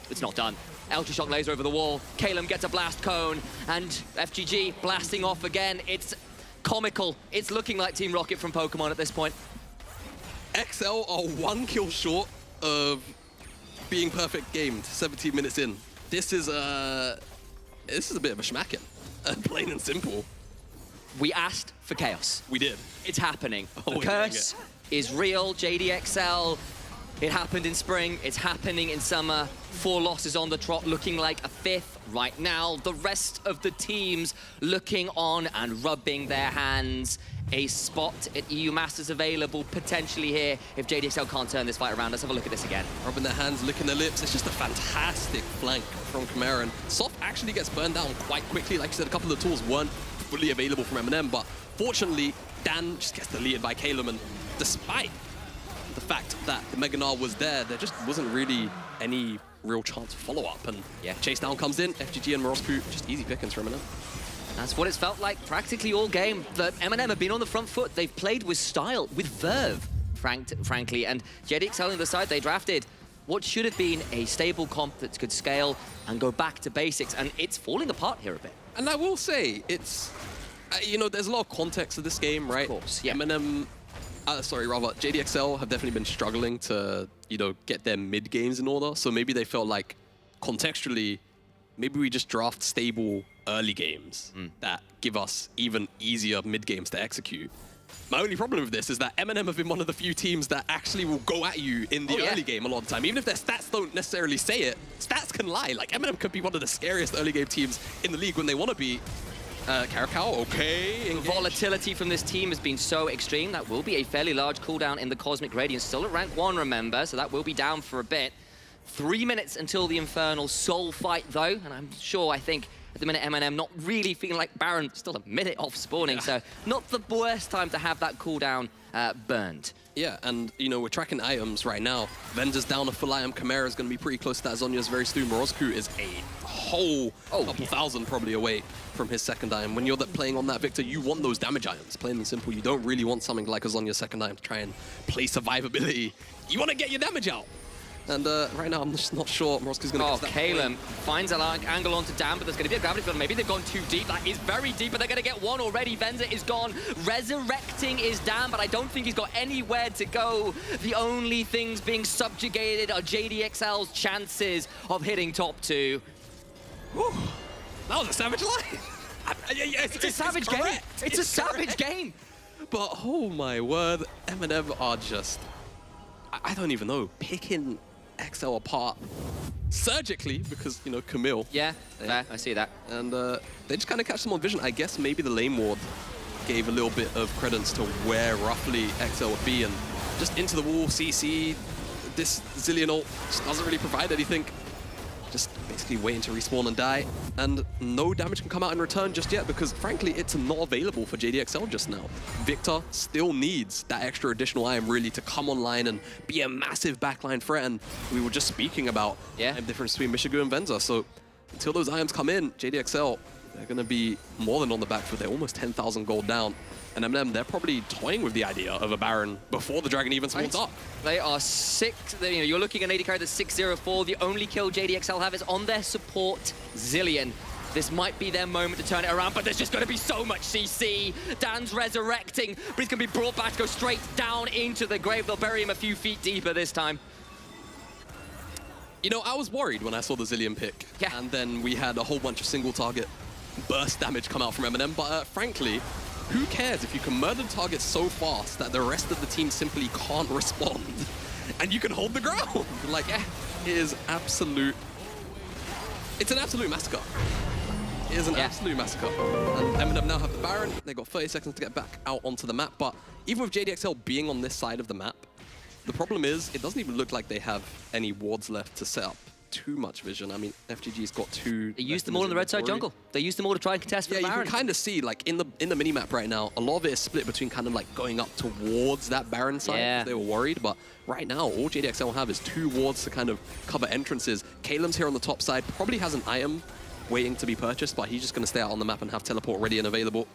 S17: It's not done. Ultra Shock laser over the wall. Calum gets a blast cone, and FGG blasting off again. It's comical. It's looking like Team Rocket from Pokemon at this point.
S18: XL are 1 kill short of being perfect gamed 17 minutes in. This is a bit of a schmackin', plain and simple.
S17: We asked for chaos.
S18: We did.
S17: It's happening. The
S18: Oh,
S17: curse is real. JDXL, it happened in spring. It's happening in summer. 4 losses on the trot, looking like a 5th right now. The rest of the teams looking on and rubbing their hands. A spot at EU Masters available potentially here if JDXL can't turn this fight around. Let's have a look at this again.
S18: Rubbing their hands, licking their lips. It's just a fantastic flank from Chimera. And Soft actually gets burned down quite quickly. Like you said, a couple of the tools weren't fully available from M&M, but fortunately, Dan just gets deleted by Calum. And despite the fact that the Mega Gnar was there just wasn't really any real chance of follow-up. And Chase Down comes in, FGG and Morosku, just easy pickings for M&M.
S17: That's what it's felt like practically all game. The M&M have been on the front foot. They've played with style, with verve, frankly. And JDXL on the side, they drafted what should have been a stable comp that could scale and go back to basics. And it's falling apart here a bit.
S18: And I will say, it's, you know, there's a lot of context to this game, right?
S17: Of course, yeah.
S18: M&M, JDXL have definitely been struggling to, you know, get their mid games in order. So maybe they felt like, contextually, maybe we just draft stable early games that give us even easier mid games to execute. My only problem with this is that M&M have been one of the few teams that actually will go at you in the early game a lot of the time. Even if their stats don't necessarily say it, stats can lie. Like, M&M could be one of the scariest early game teams in the league when they want to be. Karakal, okay.
S17: The volatility from this team has been so extreme. That will be a fairly large cooldown in the Cosmic Radiance. Still at rank 1, remember, so that will be down for a bit. 3 minutes until the Infernal Soul fight, though, and I think, at the minute, M&M not really feeling like Baron, still a minute off spawning, so not the worst time to have that cooldown burned.
S18: Yeah, and, you know, we're tracking items right now. Vender's down a full item. Chimera is going to be pretty close to that. Zonya's very soon. Morosku is a whole couple thousand probably away from his second item. When you're playing on that Victor, you want those damage items. Plain and simple, you don't really want something like a Zonya's second item to try and play survivability. You want to get your damage out. And right now, I'm just not sure Morosku's going to catch that.
S17: Calum finds a angle onto Dan, but there's going to be a gravity field. Maybe they've gone too deep. That is very deep, but they're going to get one already. Venza is gone. Resurrecting is Dan, but I don't think he's got anywhere to go. The only things being subjugated are JDXL's chances of hitting top 2.
S18: Whew. That was a savage line.
S17: It's a savage game. It's a savage game.
S18: But, oh my word, M&M are just, I don't even know, picking XL apart surgically because, you know, Camille.
S17: Yeah, I see that.
S18: And they just kind of catch them on vision. I guess maybe the lane ward gave a little bit of credence to where roughly XL would be, and just into the wall, CC, this Zillion ult just doesn't really provide anything. Just basically waiting to respawn and die, and no damage can come out in return just yet because, frankly, it's not available for JDXL just now. Victor still needs that extra additional item really to come online and be a massive backline threat, and we were just speaking about the difference between Mishigu and Venza, so until those items come in, JDXL, they're going to be more than on the back foot. They're almost 10,000 gold down. And M&M, they're probably toying with the idea of a Baron before the Dragon even spawns up.
S17: They are 6, you know, you're looking at an AD carry that's 604. The only kill JDXL have is on their support, Zillion. This might be their moment to turn it around, but there's just going to be so much CC. Dan's resurrecting, but he's going to be brought back to go straight down into the grave. They'll bury him a few feet deeper this time.
S18: You know, I was worried when I saw the Zillion pick. Yeah. And then we had a whole bunch of single target burst damage come out from M&M, but frankly, who cares if you can murder targets so fast that the rest of the team simply can't respond and you can hold the ground? Like, it is absolute... It's an absolute massacre. It is an absolute massacre. And M&M now have the Baron. They've got 30 seconds to get back out onto the map, but even with JDXL being on this side of the map, the problem is it doesn't even look like they have any wards left to set up too much vision. I mean, FGG's got 2.
S17: They used them all in the red side jungle. They used them all to try and contest for the Baron.
S18: You can kind of see, like, in the minimap right now, a lot of it is split between kind of like going up towards that Baron side. Yeah. They were worried, but right now, all JDXL have is 2 wards to kind of cover entrances. Calum's here on the top side, probably has an item waiting to be purchased, but he's just going to stay out on the map and have teleport ready and available.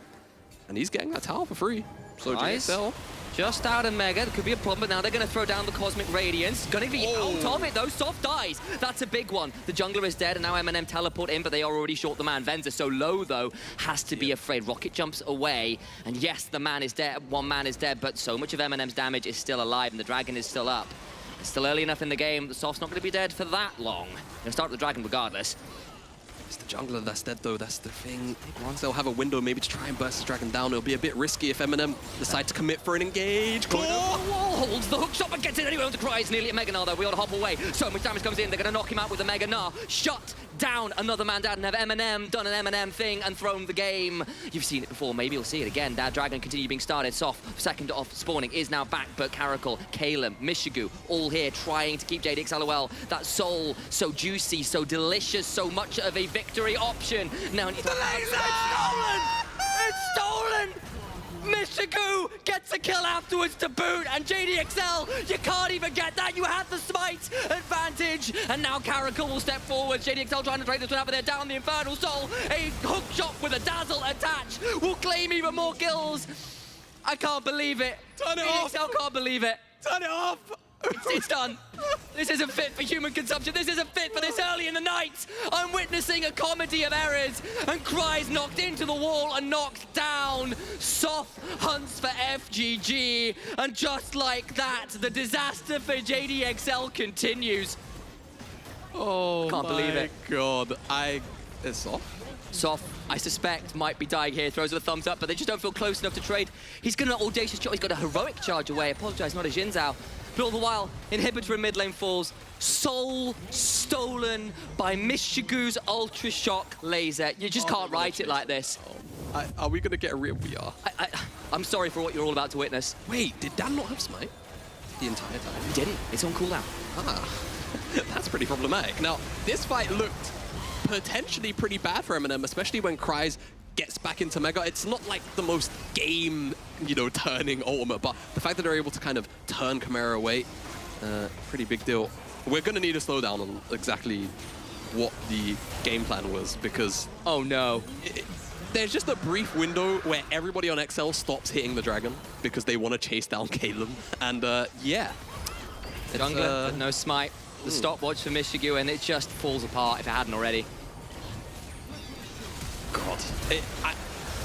S18: And he's getting that tower for free. So JDXL...
S17: Just out of Mega, there could be a problem, but now they're going to throw down the Cosmic Radiance. Going to be out of it, though. Soft dies. That's a big one. The jungler is dead, and now M&M teleport in, but they are already short the man. Venza, so low, though, has to be afraid. Rocket jumps away, and yes, the man is dead. One man is dead, but so much of M&M's damage is still alive, and the Dragon is still up. It's still early enough in the game. The Soft's not going to be dead for that long. They'll start the Dragon regardless.
S18: jungler that's dead though, that's the thing. Once they'll have a window maybe to try and burst the dragon down, it'll be a bit risky if MNM decide to commit for an engage.
S17: Holds the hook shot but gets it anyway on the Cries. Nearly a Mega Gnar though. We ought to hop away. So much damage comes in. They're going to knock him out with a Mega Gnar. Shut down. Another man down. And have Eminem done an Eminem thing and thrown the game. You've seen it before. Maybe you'll see it again. That Dragon continue being started. Soft, second off spawning, is now back. But Caracal, Caleb, Mishigu, all here trying to keep JDXL well. That soul, so juicy, so delicious, so much of a victory option. Now it's stolen! It's stolen! Mishigu gets a kill afterwards to boot, and JDXL, you can't even get that. You had the smite advantage, and now Caracal will step forward. JDXL trying to trade this one out, but they're down the Infernal Soul. A hook shot with a dazzle attached will claim even more kills. I can't believe it.
S18: Turn it off.
S17: JDXL can't believe it.
S18: Turn it off.
S17: It's done. This isn't fit for human consumption. This isn't fit for this early in the night. I'm witnessing a comedy of errors, and Cries knocked into the wall and knocked down. Soft hunts for FGG, and just like that, the disaster for JDXL continues.
S18: Oh,
S17: Can't believe it.
S18: God. It's Soft?
S17: Soft, I suspect, might be dying here. Throws a thumbs up, but they just don't feel close enough to trade. He's got an audacious shot. He's got a heroic charge away. Apologise, not a Xin Zhao. But all the while, Inhibitor in mid lane falls. Soul stolen by Mishigu's Ultra Shock laser. You just can't write it like this.
S18: Are we going to get a real VR?
S17: I'm sorry for what you're all about to witness.
S18: Wait, did Dan not have smite the entire time?
S17: He didn't. It's on cooldown.
S18: That's pretty problematic. Now, this fight looked potentially pretty bad for Eminem, especially when Cries gets back into Mega. It's not like the most game, turning ultimate, but the fact that they're able to kind of turn Chimera away, pretty big deal. We're going to need a slowdown on exactly what the game plan was, because...
S17: Oh no.
S18: There's just a brief window where everybody on XL stops hitting the dragon because they want to chase down Caleb, and yeah.
S17: Jungler, with no smite. The stopwatch for Mishigu, and it just falls apart if it hadn't already.
S18: God.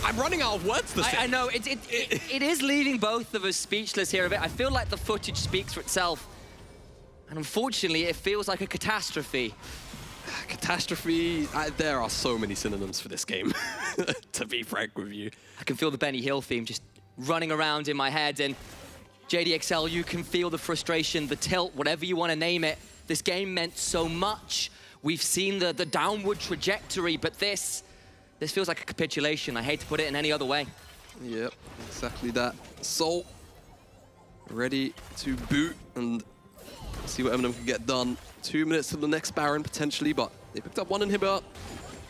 S18: I'm running out of words to say.
S17: I know, it is leaving both of us speechless here a bit. I feel like the footage speaks for itself. And unfortunately, it feels like a catastrophe.
S18: Catastrophe, there are so many synonyms for this game, to be frank with you.
S17: I can feel the Benny Hill theme just running around in my head, and JDXL, you can feel the frustration, the tilt, whatever you want to name it. This game meant so much. We've seen the downward trajectory, but this feels like a capitulation. I hate to put it in any other way.
S18: Yep, exactly that. So, ready to boot and see what Eminem can get done. 2 minutes to the next Baron, potentially, but they picked up one inhibitor.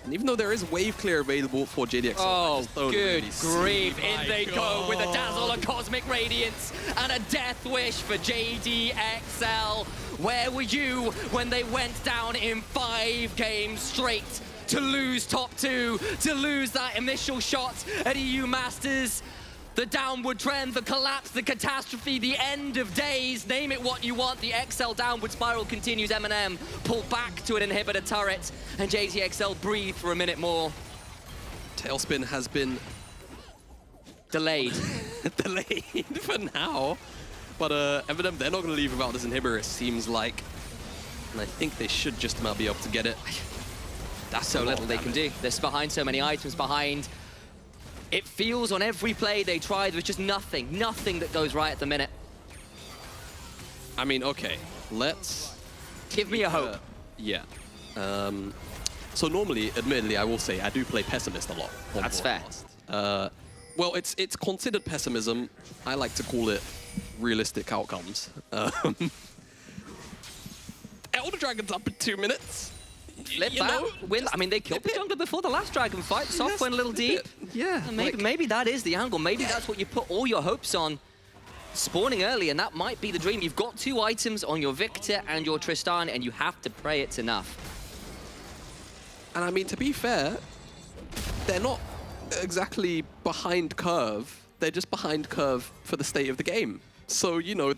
S18: And even though there is wave clear available for JDXL,
S17: oh, good
S18: really
S17: grief. In they go with a dazzle, a cosmic radiance, and a death wish for JDXL. Where were you when they went down in 5 games straight to lose top 2, to lose that initial shot at EU Masters? The downward trend, the collapse, the catastrophe, the end of days, name it what you want. The XL downward spiral continues. Eminem pulled back to an inhibitor turret, and JDXL breathe for a minute more.
S18: Tailspin has been
S17: delayed.
S18: Delayed for now. But Eminem, they're not going to leave without this inhibitor, it seems like. And I think they should just about be able to get it.
S17: That's so little they can do. They're behind so many items behind. It feels on every play they tried, there's just nothing that goes right at the minute.
S18: I mean, okay, let's...
S17: Give me a hope.
S18: Yeah. So normally, admittedly, I will say, I do play Pessimist a lot.
S17: That's fair.
S18: Well, it's considered pessimism. I like to call it realistic outcomes. Elder Dragon's up in 2 minutes.
S17: Flip that, win. I mean, they killed the jungler before the last dragon fight. Soft went a little deep.
S18: Yeah.
S17: Maybe that is the angle. Maybe that's what you put all your hopes on. Spawning early, and that might be the dream. You've got 2 items on your Victor and your Tristan, and you have to pray it's enough.
S18: And I mean, to be fair, they're not exactly behind curve. They're just behind curve for the state of the game. So, the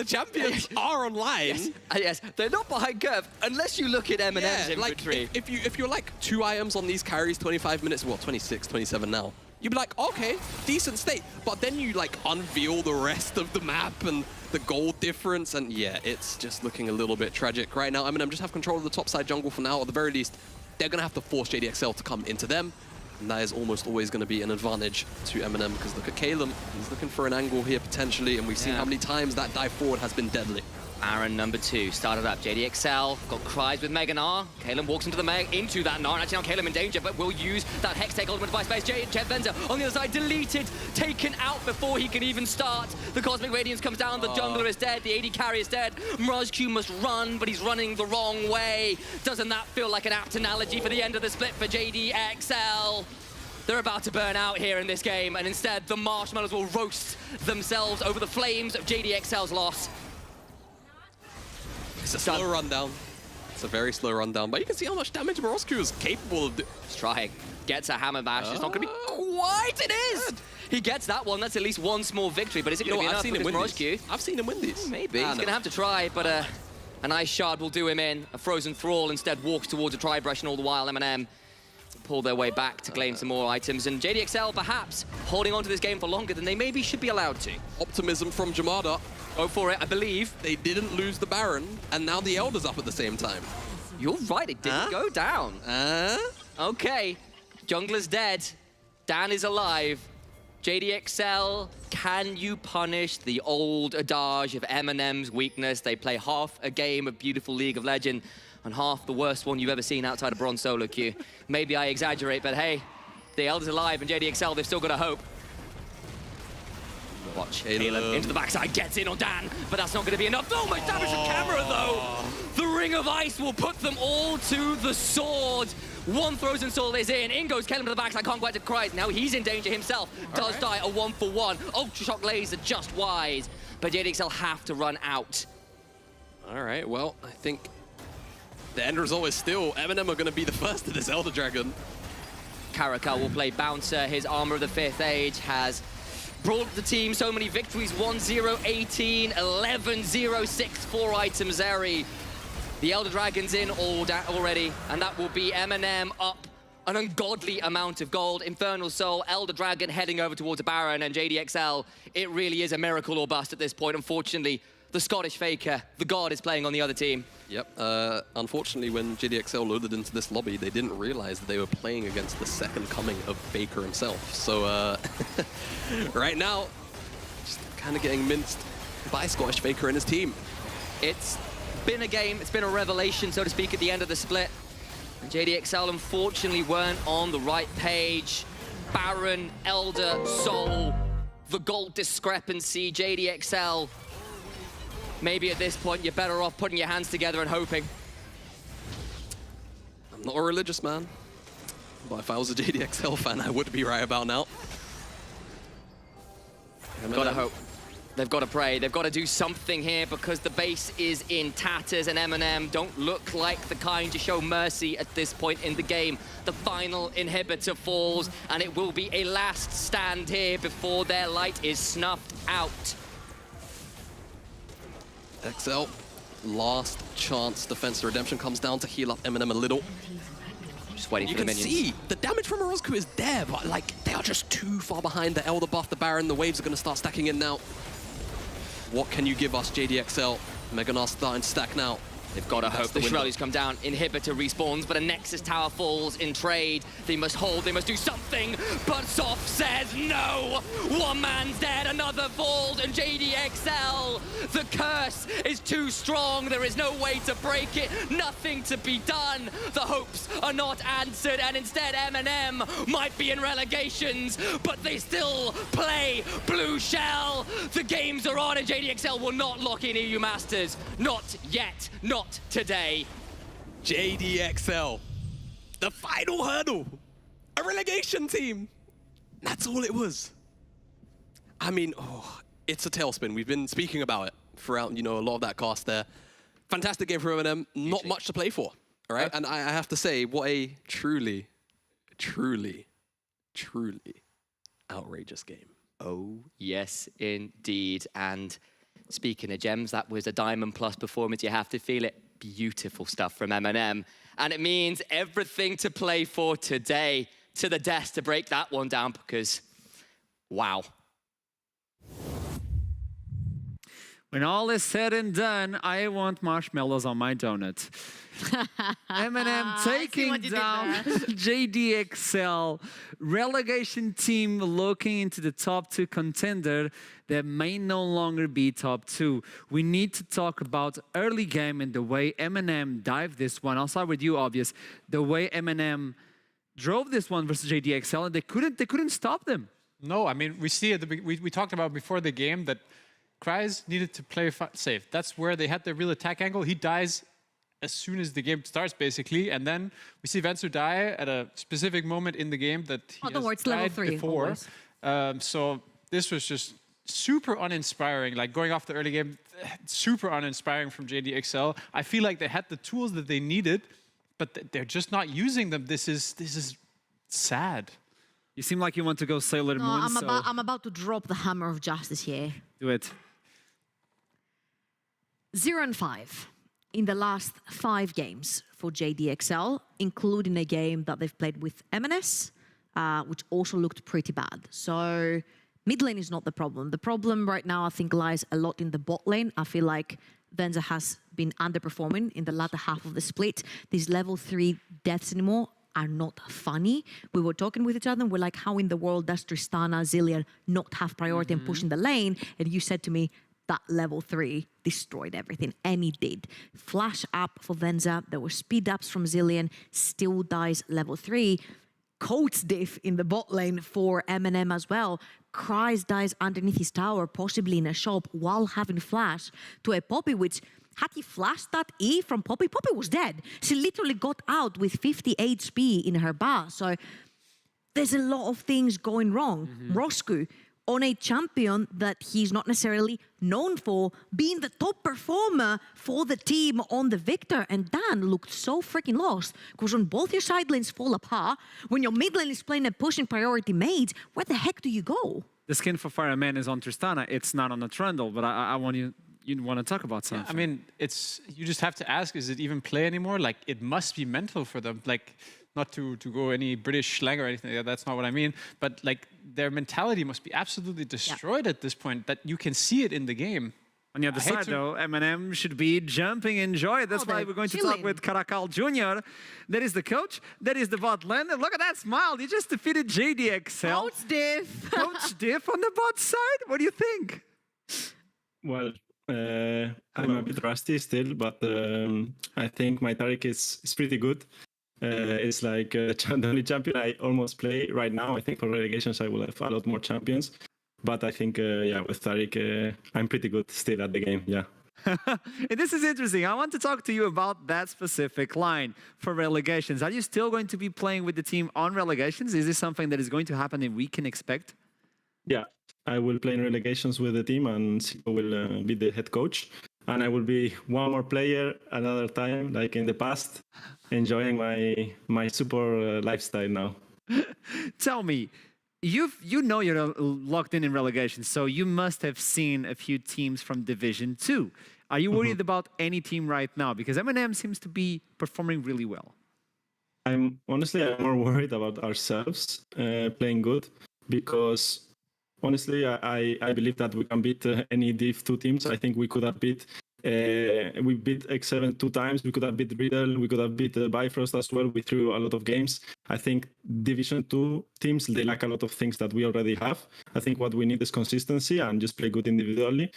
S18: champions are online.
S17: Yes. Yes, they're not behind curve, unless you look at Eminem's inventory.
S18: If you're like 2 IMs on these carries, 25 minutes, well, 26, 27 now, you'd be like, okay, decent state. But then you like unveil the rest of the map and the gold difference, and yeah, it's just looking a little bit tragic right now. Eminem just have control of the top side jungle for now. At the very least, they're gonna have to force JDXL to come into them, and that is almost always gonna be an advantage to Eminem, because look at Calum, he's looking for an angle here potentially, and we've seen how many times that dive forward has been deadly.
S17: Baron number 2 started up. JDXL got cries with Mega Gnar. Calum walks into the into that Gnar. Actually, now Calum in danger, but will use that Hex take ultimate device space. Jet Venza on the other side, deleted, taken out before he can even start. The Cosmic Radiance comes down. The jungler is dead. The AD carry is dead. Mirage Q must run, but he's running the wrong way. Doesn't that feel like an apt analogy for the end of the split for JDXL? They're about to burn out here in this game, and instead the Marshmallows will roast themselves over the flames of JDXL's loss.
S18: It's a slow rundown. It's a very slow rundown, but you can see how much damage Morosku is capable of doing.
S17: He's trying. Gets a hammer bash. It's not going to be quite. It is. He gets that one. That's at least one small victory, but is it going to be enough for Morosku?
S18: I've seen him win these.
S17: Maybe. He's going to have to try, but an Ice Shard will do him in. A Frozen Thrall instead walks towards a Tri-Brush, and all the while M&M pull their way back to claim some more items, and JDXL perhaps holding on to this game for longer than they maybe should be allowed to.
S18: Optimism from Jamada.
S17: Go for it, I believe.
S18: They didn't lose the Baron, and now the Elder's up at the same time.
S17: You're right, it didn't go down. Okay, Jungler's dead. Dan is alive. JDXL, can you punish the old adage of Eminem's weakness? They play half a game of beautiful League of Legends and half the worst one you've ever seen outside of Bronze Solo Queue. Maybe I exaggerate, but hey, the Elder's alive, and JDXL, they've still got a hope. Watch, Caleb into the backside, gets in on Dan, but that's not going to be enough. So much damage from camera, though. The Ring of Ice will put them all to the sword. One Frozen Soul is in goes Caleb to the backside, can't quite cry. Now he's in danger himself, does die a 1-for-1. Ultra Shock Laser just wide, but JDXL have to run out.
S18: All right, well, I think the end result is still Eminem are going to be the first to this Elder Dragon.
S17: Karakal will play Bouncer. His Armor of the Fifth Age has brought the team so many victories. 1-0-18, 11-0-6, 4 items Zeri. The Elder Dragon's in already, and that will be Eminem up an ungodly amount of gold. Infernal Soul, Elder Dragon heading over towards a Baron, and JDXL, it really is a miracle or bust at this point. Unfortunately, the Scottish Faker, the God, is playing on the other team.
S18: Yep. Unfortunately, when JDXL loaded into this lobby, they didn't realize that they were playing against the second coming of Faker himself. So right now, just kind of getting minced by Scottish Faker and his team.
S17: It's been a game, it's been a revelation, so to speak, at the end of the split. And JDXL, unfortunately, weren't on the right page. Baron, Elder, Soul, the gold discrepancy, JDXL. Maybe at this point, you're better off putting your hands together and hoping.
S18: I'm not a religious man, but if I was a JDXL fan, I would be right about now.
S17: Gotta hope. They've got to pray. They've got to do something here because the base is in tatters, and M&M don't look like the kind to show mercy at this point in the game. The final inhibitor falls, and it will be a last stand here before their light is snuffed out.
S18: XL, last chance. Defense to Redemption comes down to heal up M&M a little.
S17: Just waiting for the minions.
S18: You can see the damage from Morosku is there, but like they are just too far behind. The Elder buff, the Baron, the waves are going to start stacking in now. What can you give us, JDXL? Mega Gnar starting to stack now.
S17: They've got to hope the Shirley's come down. Inhibitor respawns, but a Nexus Tower falls in trade. They must hold, they must do something, but Soft says no! One man's dead, another falls, and JDXL, the curse is too strong. There is no way to break it, nothing to be done. The hopes are not answered, and instead M&M might be in relegations, but they still play Blue Shell. The games are on, and JDXL will not lock in EU Masters. Not yet, not today.
S18: JDXL, the final hurdle, a relegation team. That's all it was. I mean, it's a tailspin. We've been speaking about it throughout, a lot of that cast there. Fantastic game from M&M, not much to play for, all right? And I have to say, what a truly, truly, truly outrageous game.
S17: Oh, yes, indeed. And speaking of gems, that was a Diamond Plus performance. You have to feel it. Beautiful stuff from M&M. And it means everything to play for today. to the desk to break that one down because, wow.
S14: When all is said and done, I want marshmallows on my donut. M&M taking down JDXL, relegation team looking into the top 2 contender that may no longer be top 2. We need to talk about early game and the way M&M dived this one. I'll start with you, Obvious. The way M&M drove this one versus JDXL, and they couldn't stop them.
S16: No, I mean, we see at we talked about before the game that Kreis needed to play safe. That's where they had their real attack angle. He dies as soon as the game starts, basically, and then we see Venser die at a specific moment in the game that he has died before. So this was just super uninspiring. Like going off the early game, super uninspiring from JDXL. I feel like they had the tools that they needed, but they're just not using them. This is sad.
S14: You seem like you want to go Sailor Moon.
S15: I'm about to drop the hammer of justice here.
S14: Do it.
S15: 0-5 in the last 5 games for JDXL, including a game that they've played with M&S, which also looked pretty bad. So mid lane is not the problem. The problem right now, I think, lies a lot in the bot lane. I feel like Venza has been underperforming in the latter half of the split. These level 3 deaths anymore are not funny. We were talking with each other and we're like, how in the world does Tristana, Zillion not have priority and pushing the lane? And you said to me, that level 3 destroyed everything, and it did. Flash up for Venza, there were speed ups from Zillion, still dies level 3. Coats diff in the bot lane for M&M as well. Kreis dies underneath his tower, possibly in a shop, while having flash to a Poppy, which had he flashed that E from Poppy, Poppy was dead. She literally got out with 50 HP in her bar. So there's a lot of things going wrong. Roscu, on a champion that he's not necessarily known for, being the top performer for the team on the Victor. And Dan looked so freaking lost, because when both your side lanes fall apart, when your mid lane is playing a pushing priority mage, where the heck do you go?
S14: The skin for Fireman is on Tristana. It's not on the Trundle, but I want you want to talk about something.
S16: Yeah, I mean, you just have to ask, is it even play anymore? Like, it must be mental for them. Like, not to go any British slang or anything, that's not what I mean. But like, their mentality must be absolutely destroyed at this point, that you can see it in the game.
S14: On the other side, though, M&M should be jumping in joy. That's why we're going to talk with Caracal Jr. That is the coach. That is the bot lane. Look at that smile. You just defeated JDXL.
S15: Coach Diff.
S14: Coach Diff on the bot side. What do you think?
S20: Well, I'm a bit rusty still, but I think my Taric is pretty good. It's like the only champion I almost play right now. I think for relegations I will have a lot more champions. But I think, with Taric, I'm pretty good still at the game, yeah.
S14: And this is interesting. I want to talk to you about that specific line for relegations. Are you still going to be playing with the team on relegations? Is this something that is going to happen and we can expect?
S20: Yeah, I will play in relegations with the team and Siko will be the head coach. And I will be one more player another time, like in the past, enjoying my super lifestyle now.
S14: Tell me, you're locked in relegation, so you must have seen a few teams from Division 2. Are you worried about any team right now? Because M&M seems to be performing really well.
S20: I'm more worried about ourselves playing good, because honestly, I believe that we can beat any Div 2 teams. I think we could have beat we beat X7 2 times. We could have beat Riddle. We could have beat Bifrost as well. We threw a lot of games. I think Division 2 teams, they lack a lot of things that we already have. I think what we need is consistency and just play good individually.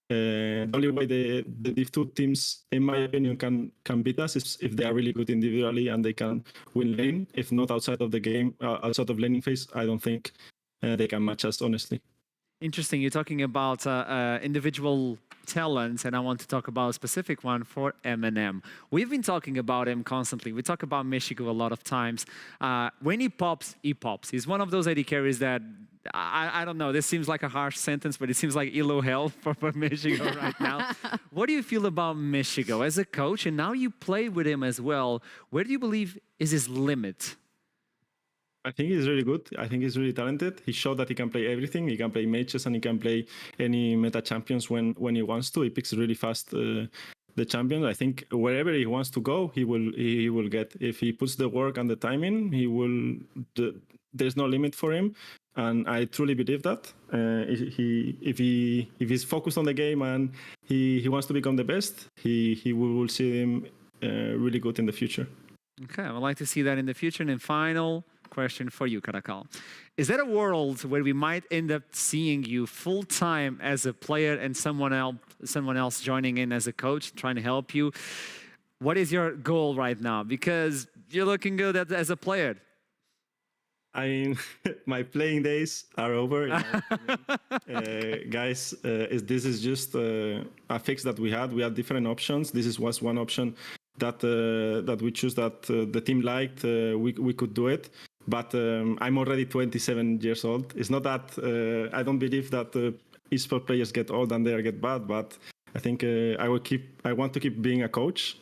S20: The only way the Div 2 teams, in my opinion, can beat us is if they are really good individually and they can win lane. If not outside of the game, outside of laning phase, I don't think they can match us, honestly.
S14: Interesting. You're talking about individual talents, and I want to talk about a specific one for M&M. We've been talking about him constantly. We talk about Michigo a lot of times. When he pops, he pops. He's one of those AD carries that, I don't know, this seems like a harsh sentence, but it seems like Elo hell for Michigo right now. What do you feel about Michigo as a coach? And now you play with him as well. Where do you believe is his limit?
S20: I think he's really good. I think he's really talented. He showed that he can play everything. He can play mages and he can play any meta champions when he wants to. He picks really fast the champion. I think wherever he wants to go, he will get. If he puts the work and the time in, he will. There's no limit for him, and I truly believe that. If he's focused on the game and he wants to become the best, we will see him really good in the future.
S14: Okay, I would like to see that in the future. And then final question for you, Karakal. Is there a world where we might end up seeing you full-time as a player and someone else joining in as a coach, trying to help you? What is your goal right now? Because you're looking good as a player.
S20: I mean, my playing days are over. Guys, this is just a fix that we had. We had different options. This was one option that we choose that the team liked. We could do it. But I'm already 27 years old. It's not that I don't believe that esports players get old and they get bad, but I think I want to keep being a coach.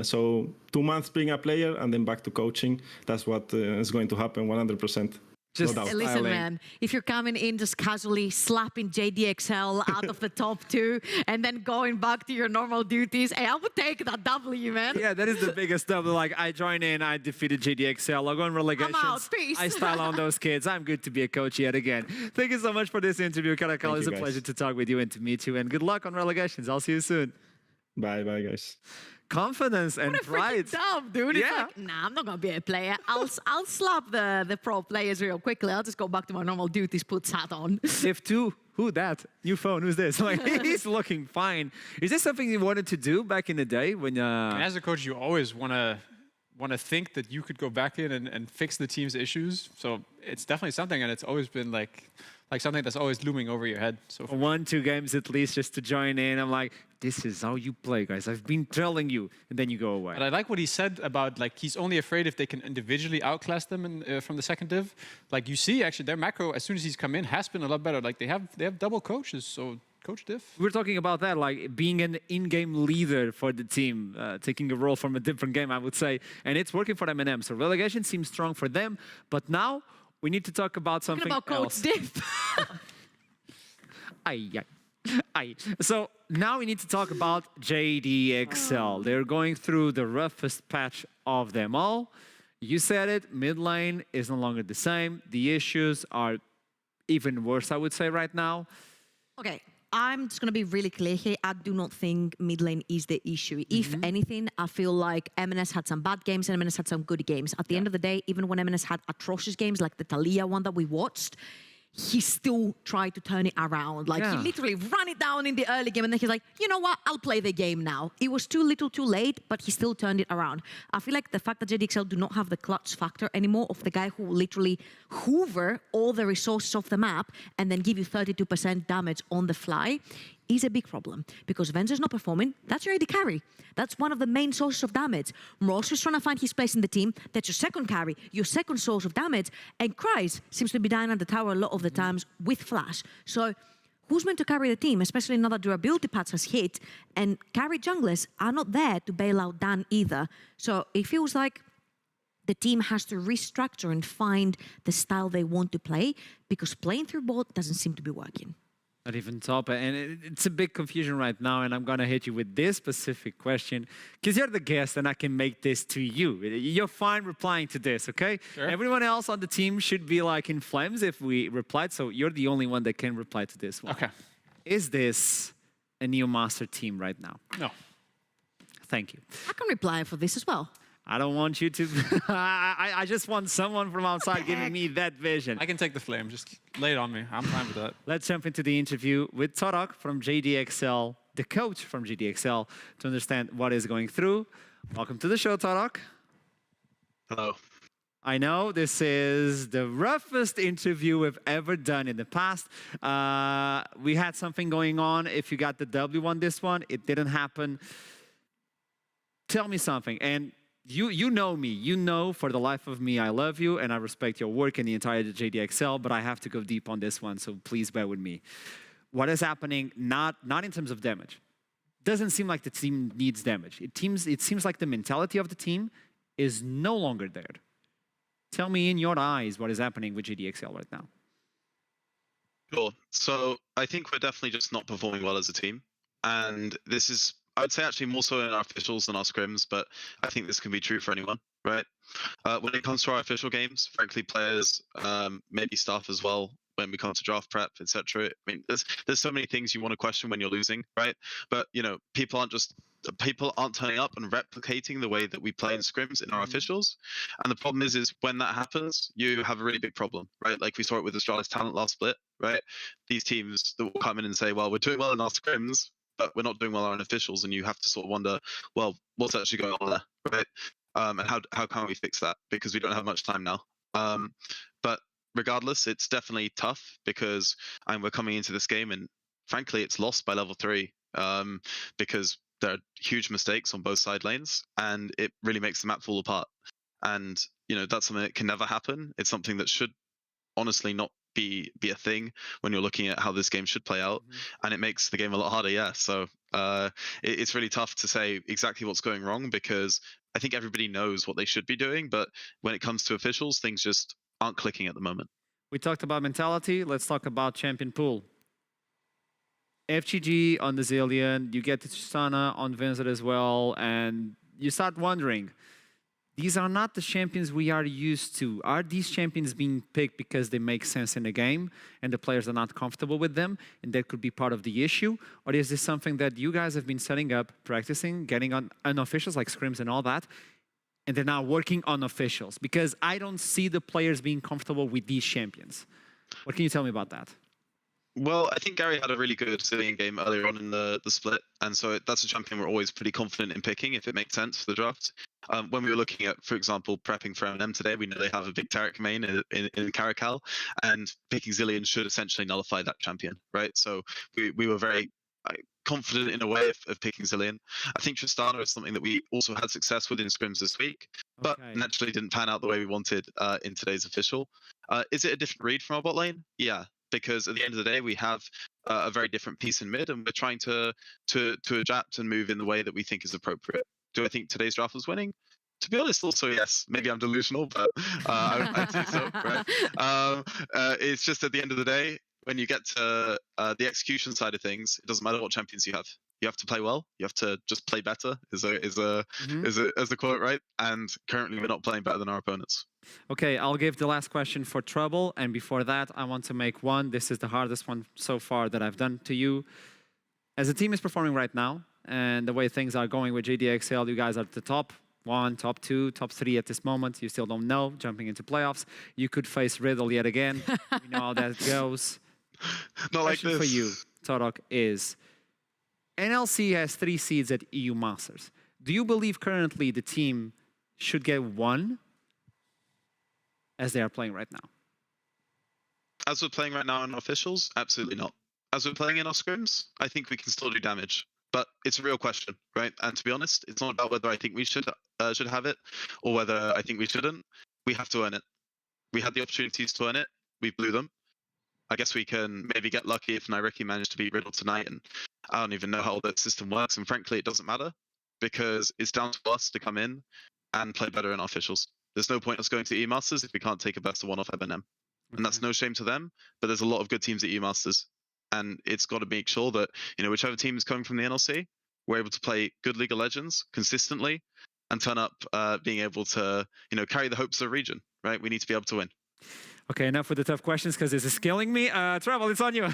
S20: So 2 months being a player and then back to coaching. That's what is going to happen 100%.
S15: Just
S20: no doubt.
S15: listen, man. If you're coming in just casually slapping JDXL out of the top 2 and then going back to your normal duties, hey, I would take that W, man.
S14: Yeah, that is the biggest W. Like, I join in, I defeated JDXL, I go in relegations.
S15: I'm out. Peace.
S14: I style on those kids. I'm good to be a coach yet again. Thank you so much for this interview, Karakal. It's a pleasure to talk with you and to meet you. And good luck on relegations. I'll see you soon.
S20: Bye, guys.
S14: Confidence and pride.
S15: Dumb, dude.
S14: Yeah.
S15: It's like, nah, I'm not gonna be a player. I'll slap the pro players real quickly. I'll just go back to my normal duties, put hat on.
S14: If two, who that? New phone, who's this? Like, he's looking fine. Is this something you wanted to do back in the day when?
S16: As a coach, you always want to think that you could go back in and fix the team's issues. So it's definitely something, and it's always been like something that's always looming over your head. So
S14: 1-2 games at least just to join in. I'm like, this is how you play, guys. I've been telling you, and then you go away.
S16: But I like what he said about like he's only afraid if they can individually outclass them from the second div. Like you see, actually, their macro as soon as he's come in has been a lot better. Like they have double coaches, so. Coach Diff.
S14: We're talking about that, like being an in-game leader for the team, taking a role from a different game, I would say. And it's working for M&M. So relegation seems strong for them. But now we need to talk about something else.
S15: Coach Diff.
S14: So now we need to talk about JDXL. They're going through the roughest patch of them all. You said it, mid lane is no longer the same. The issues are even worse, I would say, right now.
S15: Okay. I'm just going to be really clear here. I do not think mid lane is the issue. If anything, I feel like MNS had some bad games and MNS had some good games. At the end of the day, even when MNS had atrocious games like the Thalia one that we watched, he still tried to turn it around. Like, he literally ran it down in the early game, and then he's like, you know what, I'll play the game now. It was too little too late, but he still turned it around. I feel like the fact that JDXL do not have the clutch factor anymore of the guy who literally hoover all the resources of the map and then give you 32% damage on the fly is a big problem, because Venza's not performing. That's your AD carry. That's one of the main sources of damage. Mroz is trying to find his place in the team. That's your second carry, your second source of damage. And Kreis seems to be dying at the tower a lot of the times with Flash. So who's meant to carry the team, especially now that durability patch has hit, and carry junglers are not there to bail out Dan either. So it feels like the team has to restructure and find the style they want to play, because playing through bot doesn't seem to be working.
S14: Not even top. And it's a big confusion right now, and I'm going to hit you with this specific question, because you're the guest and I can make this to you. You're fine replying to this, okay? Sure. Everyone else on the team should be like in flames if we replied, so you're the only one that can reply to this one.
S16: Okay.
S14: Is this a Neo Master team right now?
S16: No.
S14: Thank you.
S15: I can reply for this as well.
S14: I don't want you to... I just want someone from outside giving me that vision.
S16: I can take the flame. Just lay it on me. I'm fine with that.
S14: Let's jump into the interview with Torok from JDXL, the coach from JDXL, to understand what is going through. Welcome to the show, Torok.
S5: Hello.
S14: I know this is the roughest interview we've ever done in the past. We had something going on. If you got the W on this one, it didn't happen. Tell me something. And you know me. You know, for the life of me, I love you and I respect your work and the entire JDXL, but I have to go deep on this one, so please bear with me. What is happening, not in terms of damage. Doesn't seem like the team needs damage. It seems like the mentality of the team is no longer there. Tell me in your eyes what is happening with JDXL right now.
S5: Sure. So I think we're definitely just not performing well as a team. And this is I'd say actually more so in our officials than our scrims, but I think this can be true for anyone, right? When it comes to our official games, frankly, players, maybe staff as well, when we come to draft prep, etc. I mean, there's so many things you want to question when you're losing, right? But people aren't turning up and replicating the way that we play in scrims in our officials. And the problem is when that happens, you have a really big problem, right? Like we saw it with Astralis Talent last split, right? These teams that will come in and say, well, we're doing well in our scrims, but we're not doing well on officials, and you have to sort of wonder, well, what's actually going on there, right? And how can we fix that? Because we don't have much time now. But regardless, it's definitely tough because we're coming into this game, and frankly, it's lost by level 3 because there are huge mistakes on both side lanes, and it really makes the map fall apart. And that's something that can never happen. It's something that should honestly not be a thing when you're looking at how this game should play out, and it makes the game a lot harder. Yeah, so it's really tough to say exactly what's going wrong because I think everybody knows what they should be doing, but when it comes to officials, things just aren't clicking at the moment.
S14: We talked about mentality. Let's talk about champion pool. FGG on the Zillion, you get to Tristana on Vincent as well, and you start wondering, these are not the champions we are used to. Are these champions being picked because they make sense in the game and the players are not comfortable with them, and that could be part of the issue? Or is this something that you guys have been setting up, practicing, getting on officials like scrims and all that, and they're now working on officials? Because I don't see the players being comfortable with these champions. What can you tell me about that?
S5: Well, I think Gary had a really good Zillion game earlier on in the split, and so that's a champion we're always pretty confident in picking if it makes sense for the draft. When we were looking at, for example, prepping for M&M today, we know they have a big Tarek main in Caracal, and picking Zillion should essentially nullify that champion, right? So we were very confident in a way of picking Zillion. I think Tristana is something that we also had success with in scrims this week, but naturally didn't pan out the way we wanted in today's official. Is it a different read from our bot lane? Yeah. Because at the end of the day, we have a very different piece in mid, and we're trying to adapt and move in the way that we think is appropriate. Do I think today's draft was winning? To be honest, also yes. Maybe I'm delusional, but I'd say so. Right? It's just at the end of the day, when you get to the execution side of things, it doesn't matter what champions you have. You have to play well. You have to just play better. Is the quote, right? And currently, we're not playing better than our opponents.
S14: Okay, I'll give the last question for Trouble, and before that, I want to make one. This is the hardest one so far that I've done to you. As the team is performing right now, and the way things are going with JDXL, you guys are at the top 1, top 2, top 3 at this moment. You still don't know, jumping into playoffs. You could face Riddle yet again. We know how that goes.
S5: Not like this.
S14: Question for you, Torok, is NLC has 3 seeds at EU Masters. Do you believe currently the team should get 1 as they are playing right now?
S5: As we're playing right now in officials, absolutely not. As we're playing in our scrims, I think we can still do damage. But it's a real question, right? And to be honest, it's not about whether I think we should have it or whether I think we shouldn't. We have to earn it. We had the opportunities to earn it. We blew them. I guess we can maybe get lucky if Nairiki managed to beat Riddle tonight, and I don't even know how that system works, and frankly, it doesn't matter because it's down to us to come in and play better in our officials. There's no point us going to E-Masters if we can't take a best of 1 off M&M. And that's no shame to them, but there's a lot of good teams at E-Masters, and it's got to make sure that whichever team is coming from the NLC, we're able to play good League of Legends consistently and turn up being able to carry the hopes of the region, right? We need to be able to win.
S14: Okay, enough with the tough questions because this is killing me. Travel, it's on you.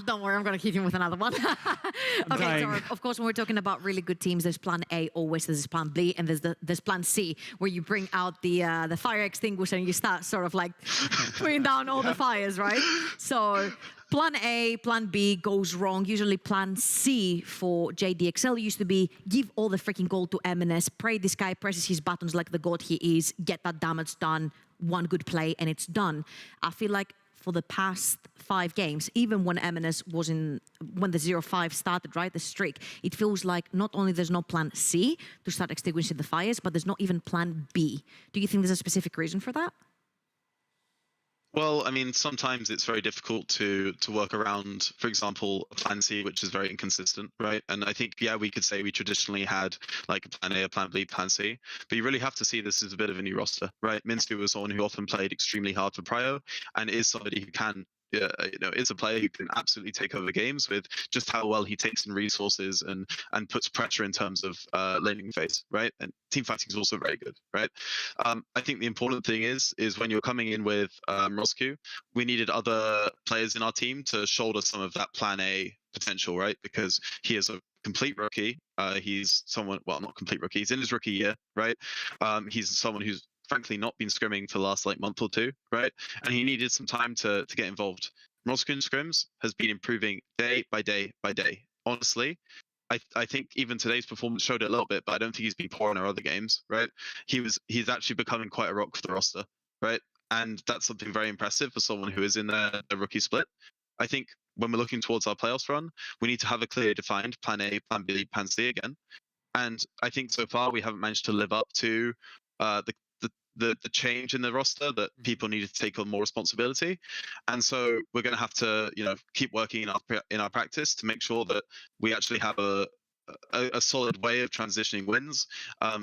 S15: Don't worry, I'm going to hit him with another one. Okay, so of course, when we're talking about really good teams, there's plan A always, there's plan B, and there's plan C, where you bring out the fire extinguisher and you start sort of like putting down all the fires, right? So plan A, plan B goes wrong. Usually plan C for JDXL used to be give all the freaking gold to MNS, pray this guy presses his buttons like the god he is, get that damage done, 1 good play, and it's done. I feel like for the past 5 games, even when MNS was when the 0-5 started, right, the streak, it feels like not only there's no plan C to start extinguishing the fires, but there's not even plan B. Do you think there's a specific reason for that?
S5: Well, I mean, sometimes it's very difficult to work around, for example, a plan C, which is very inconsistent, right? And I think, yeah, we could say we traditionally had like a plan A, a plan B, plan C, but you really have to see this as a bit of a new roster, right? Minsky was someone who often played extremely hard for Prio and is somebody who can is a player who can absolutely take over games with just how well he takes in resources and puts pressure in terms of laning phase, right? And team fighting is also very good, right? I think the important thing is when you're coming in with Roscoe, we needed other players in our team to shoulder some of that plan A potential, right? Because he is a complete rookie. He's someone, well, not complete rookie. He's in his rookie year, right? He's someone who's frankly not been scrimming for the last month or two, right? And he needed some time to get involved. Roscoe in scrims has been improving day by day by day. Honestly, I think even today's performance showed it a little bit, but I don't think he's been poor in our other games, right? He's actually becoming quite a rock for the roster, right? And that's something very impressive for someone who is in a rookie split. I think when we're looking towards our playoffs run, we need to have a clearly defined plan A, plan B, plan C again. And I think so far we haven't managed to live up to the change in the roster that people needed to take on more responsibility, and so we're going to have to keep working in our practice to make sure that we actually have a solid way of transitioning wins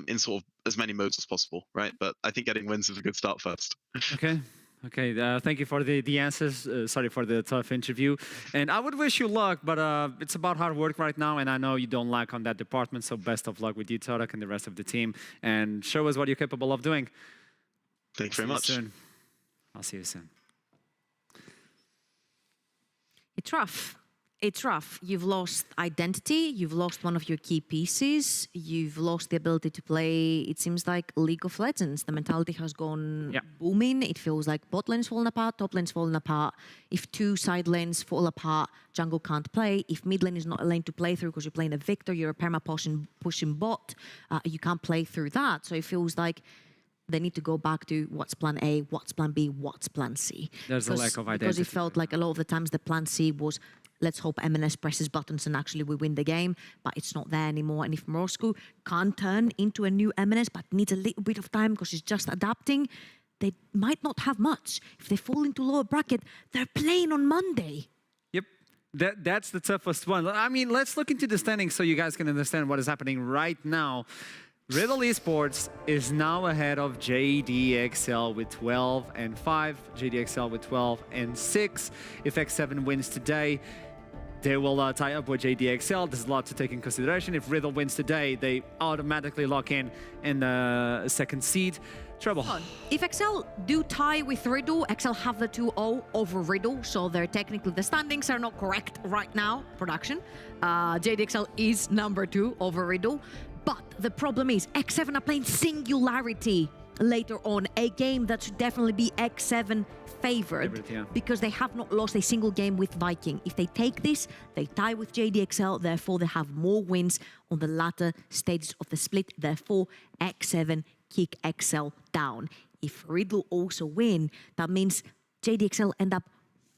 S5: in sort of as many modes as possible, right? But I think getting wins is a good start first.
S14: Okay. Thank you for the answers. Sorry for the tough interview. And I would wish you luck, but it's about hard work right now, and I know you don't lack on that department, so best of luck with you, Torak, and the rest of the team, and show us what you're capable of doing.
S5: Thanks very much.
S14: I'll see you soon.
S15: It's rough. It's rough. You've lost identity. You've lost one of your key pieces. You've lost the ability to play, it seems like, League of Legends. The mentality has gone booming. It feels like bot lane's falling apart, top lane's falling apart. If two side lanes fall apart, jungle can't play. If mid lane is not a lane to play through because you're playing a Victor, you're a perma pushing bot, you can't play through that. So it feels like they need to go back to what's plan A, what's plan B, what's plan C.
S14: There's a lack of identity.
S15: Because it felt like a lot of the times the plan C was, let's hope M&S presses buttons and actually we win the game, but it's not there anymore. And if Moscow can't turn into a new M&S but needs a little bit of time because it's just adapting, they might not have much. If they fall into lower bracket, they're playing on Monday.
S14: Yep. That's the toughest one. I mean, let's look into the standings so you guys can understand what is happening right now. Riddle Esports is now ahead of JDXL with 12 and 5, JDXL with 12 and 6. If X7 wins today, they will tie up with JDXL. There's a lot to take in consideration. If Riddle wins today, they automatically lock in the second seed. Trouble.
S15: If XL do tie with Riddle, XL have the 2-0 over Riddle, so they're technically, the standings are not correct right now, production. JDXL is number 2 over Riddle. But the problem is, X7 are playing Singularity later on, a game that should definitely be X7 favored because they have not lost a single game with Viking. If they take this, they tie with JDXL, therefore they have more wins on the latter stages of the split, therefore X7 kick XL down. If Riddle also win, that means JDXL end up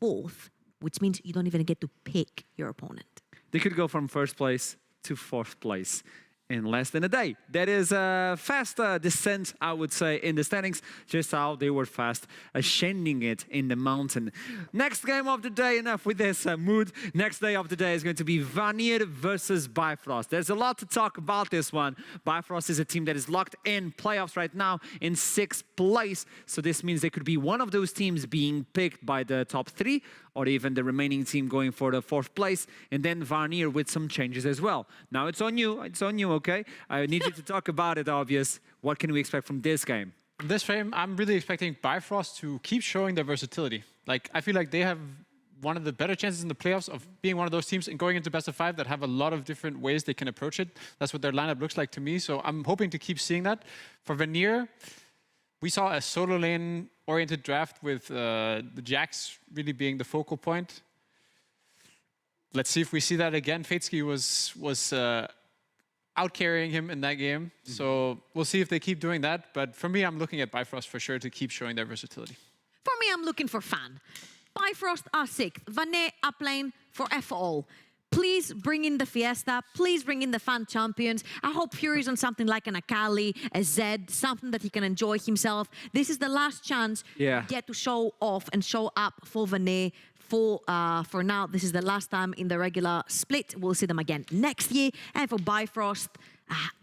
S15: 4th, which means you don't even get to pick your opponent.
S14: They could go from 1st place to 4th place in less than a day. That is a fast descent, I would say, in the standings, just how they were fast ascending it in the mountain. Next game of the day, enough with this mood. Next day of the day is going to be Vanir versus Bifrost. There's a lot to talk about this one. Bifrost is a team that is locked in playoffs right now in 6th place. So this means they could be one of those teams being picked by the top 3 or even the remaining team going for the 4th place, and then Vanir with some changes as well. Now it's on you, okay? I need you to talk about it, obvious. What can we expect from this game?
S16: From this frame, I'm really expecting Bifrost to keep showing their versatility. Like, I feel like they have one of the better chances in the playoffs of being one of those teams and going into best of 5 that have a lot of different ways they can approach it. That's what their lineup looks like to me, so I'm hoping to keep seeing that. For Vanir, we saw a solo lane-oriented draft with the Jax really being the focal point. Let's see if we see that again. Fatesky was out-carrying him in that game. So we'll see if they keep doing that. But for me, I'm looking at Bifrost for sure to keep showing their versatility.
S15: For me, I'm looking for Fan. Bifrost are 6th. Vanir are playing for F-all. Please bring in the Fiesta. Please bring in the Fan champions. I hope Fury's on something like an Akali, a Zed, something that he can enjoy himself. This is the last chance to get to show off and show up for Vanir. For now, this is the last time in the regular split. We'll see them again next year. And for Bifrost,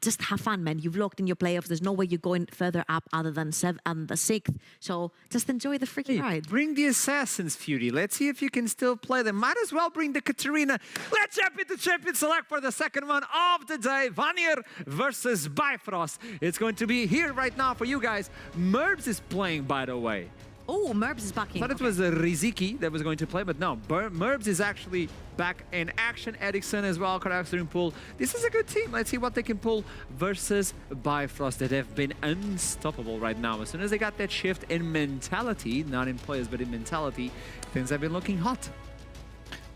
S15: just have fun, man. You've locked in your playoffs. There's no way you're going further up other than the 6th. So just enjoy the freaking ride.
S14: Bring the Assassins, Fury. Let's see if you can still play them. Might as well bring the Katarina. Let's jump into Champion Select for the second one of the day. Vanir versus Bifrost. It's going to be here right now for you guys. Merbs is playing, by the way.
S15: Oh, Merbs is back in.
S14: I thought it was Riziki that was going to play, but no. Merbs is actually back in action. Ericsson as well, Karakter in pool. This is a good team. Let's see what they can pull versus Bifrost that have been unstoppable right now. As soon as they got that shift in mentality, not in players, but in mentality, things have been looking hot.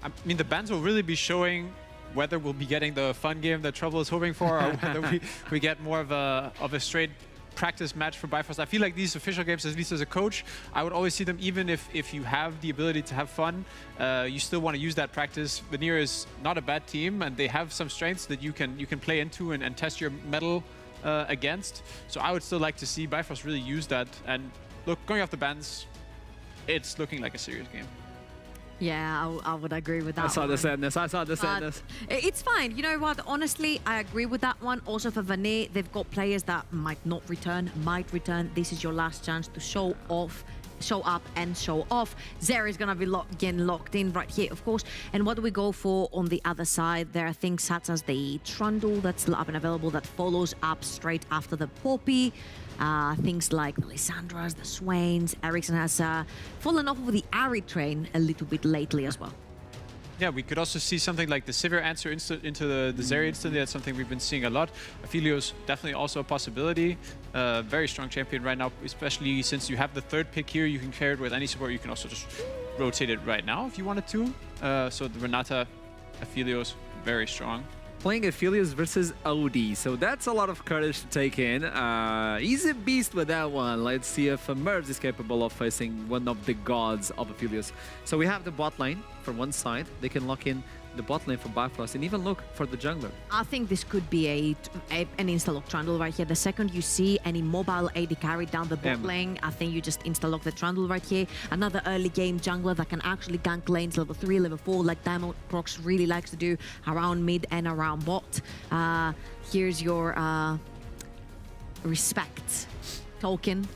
S16: I mean, the bans will really be showing whether we'll be getting the fun game that Trouble is hoping for, or whether we get more of a straight practice match for Bifrost. I feel like these official games, at least as a coach, I would always see them, even if you have the ability to have fun, you still want to use that practice. Vanir is not a bad team, and they have some strengths that you can play into and test your mettle against. So I would still like to see Bifrost really use that. And look, going off the bans, it's looking like a serious game.
S15: Yeah, I would agree with that.
S14: I saw the sadness.
S15: It's fine. You know what? Honestly, I agree with that one. Also for Vanir, they've got players that might not return, might return. This is your last chance to show up and show off. Zeri is going to be getting locked in right here, of course. And what do we go for on the other side? There are things such as the Trundle that's still up and available that follows up straight after the Poppy. Things like the Lissandras, the Swains. Ericsson has fallen off of the Ari train a little bit lately as well.
S16: Yeah, we could also see something like the Sivir answer into the Zeri instantly. That's something we've been seeing a lot. Aphelios definitely also a possibility. Very strong champion right now, especially since you have the 3rd pick here. You can pair it with any support. You can also just rotate it right now if you wanted to. So the Renata, Aphelios, very strong.
S14: Playing Aphelios versus Odie, so that's a lot of courage to take in. He's a beast with that one. Let's see if Merbs is capable of facing one of the gods of Aphelios. So we have the bot lane from one side. They can lock in the bot lane for Bifrost and even look for the jungler.
S15: I think this could be an insta-lock Trundle right here. The second you see any mobile AD carry down the bot lane, I think you just insta-lock the Trundle right here. Another early game jungler that can actually gank lanes level 3, level 4, like Diamond Prox really likes to do around mid and around bot. Here's your respect token.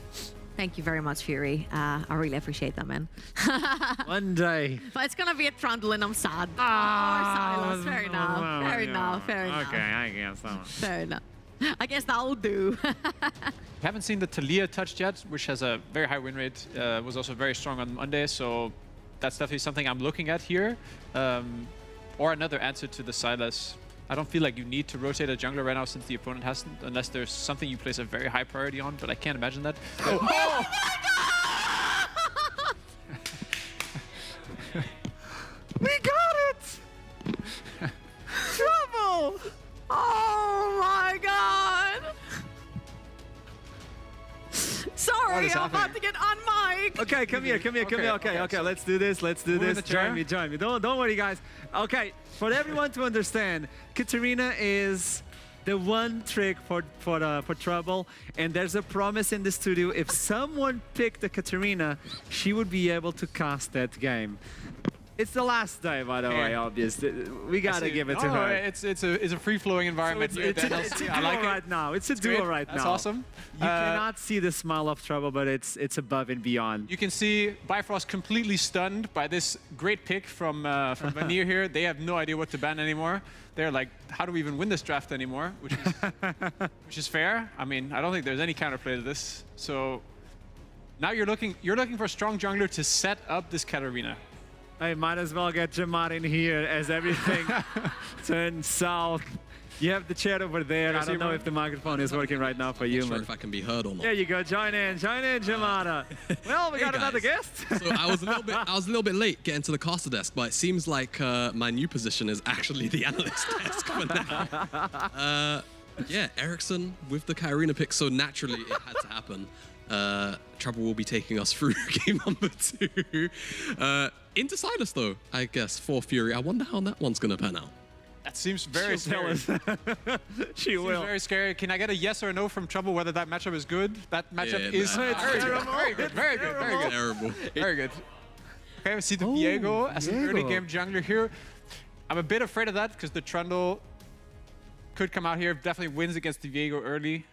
S15: Thank you very much, Fury. I really appreciate that, man.
S14: One day.
S15: But it's gonna be a Trundle and I'm sad. Silas. Fair enough. Fair enough. Fair enough.
S14: Okay, I guess.
S15: Fair enough. I guess that'll do.
S16: We haven't seen the Talia touched yet, which has a very high win rate. Was also very strong on Monday, so that's definitely something I'm looking at here. Or another answer to the Silas. I don't feel like you need to rotate a jungler right now since the opponent hasn't, unless there's something you place a very high priority on, but I can't imagine that.
S15: Oh my god!
S14: We got it!
S15: Trouble! Oh my god! Sorry, I'm about to get unmiked.
S14: Okay, come here. Okay, let's do this. Join me. Don't worry, guys. Okay, for everyone to understand, Katarina is the one trick for Trouble, and there's a promise in the studio. If someone picked the Katarina, she would be able to cast that game. It's the last day, by the way, obviously. We gotta give it to her.
S16: It's a free-flowing environment here at the NLC.
S14: It's a duo
S16: I like
S14: right now. It's a duo right now.
S16: That's awesome.
S14: You cannot see the smile of Trouble, but it's above and beyond.
S16: You can see Bifrost completely stunned by this great pick from Vanir here. They have no idea what to ban anymore. They're like, how do we even win this draft anymore? Which is fair. I mean, I don't think there's any counterplay to this. So now you're looking for a strong jungler to set up this Katarina.
S14: I might as well get Jamar in here as everything turns south. You have the chat over there. I don't know if the microphone is working right now for you,
S18: man.
S14: Man.
S18: If I can be heard or not.
S14: There you go. Join in, Jamara. Well, we got another guest.
S18: So I was a little bit late getting to the caster desk, but it seems like my new position is actually the analyst desk for now. Yeah, Ericsson with the Katarina pick, so naturally it had to happen. Trouble will be taking us through game number 2. Into Silas, though, I guess, for Fury. I wonder how that one's going to pan out.
S16: That seems very scary.
S14: She will.
S16: Seems very scary. Can I get a yes or no from Trouble whether that matchup is good? That matchup is very good. Very good.
S18: Terrible.
S16: Very good. Okay, we see the Viego as an early game jungler here. I'm a bit afraid of that because the Trundle could come out here. Definitely wins against Diego early.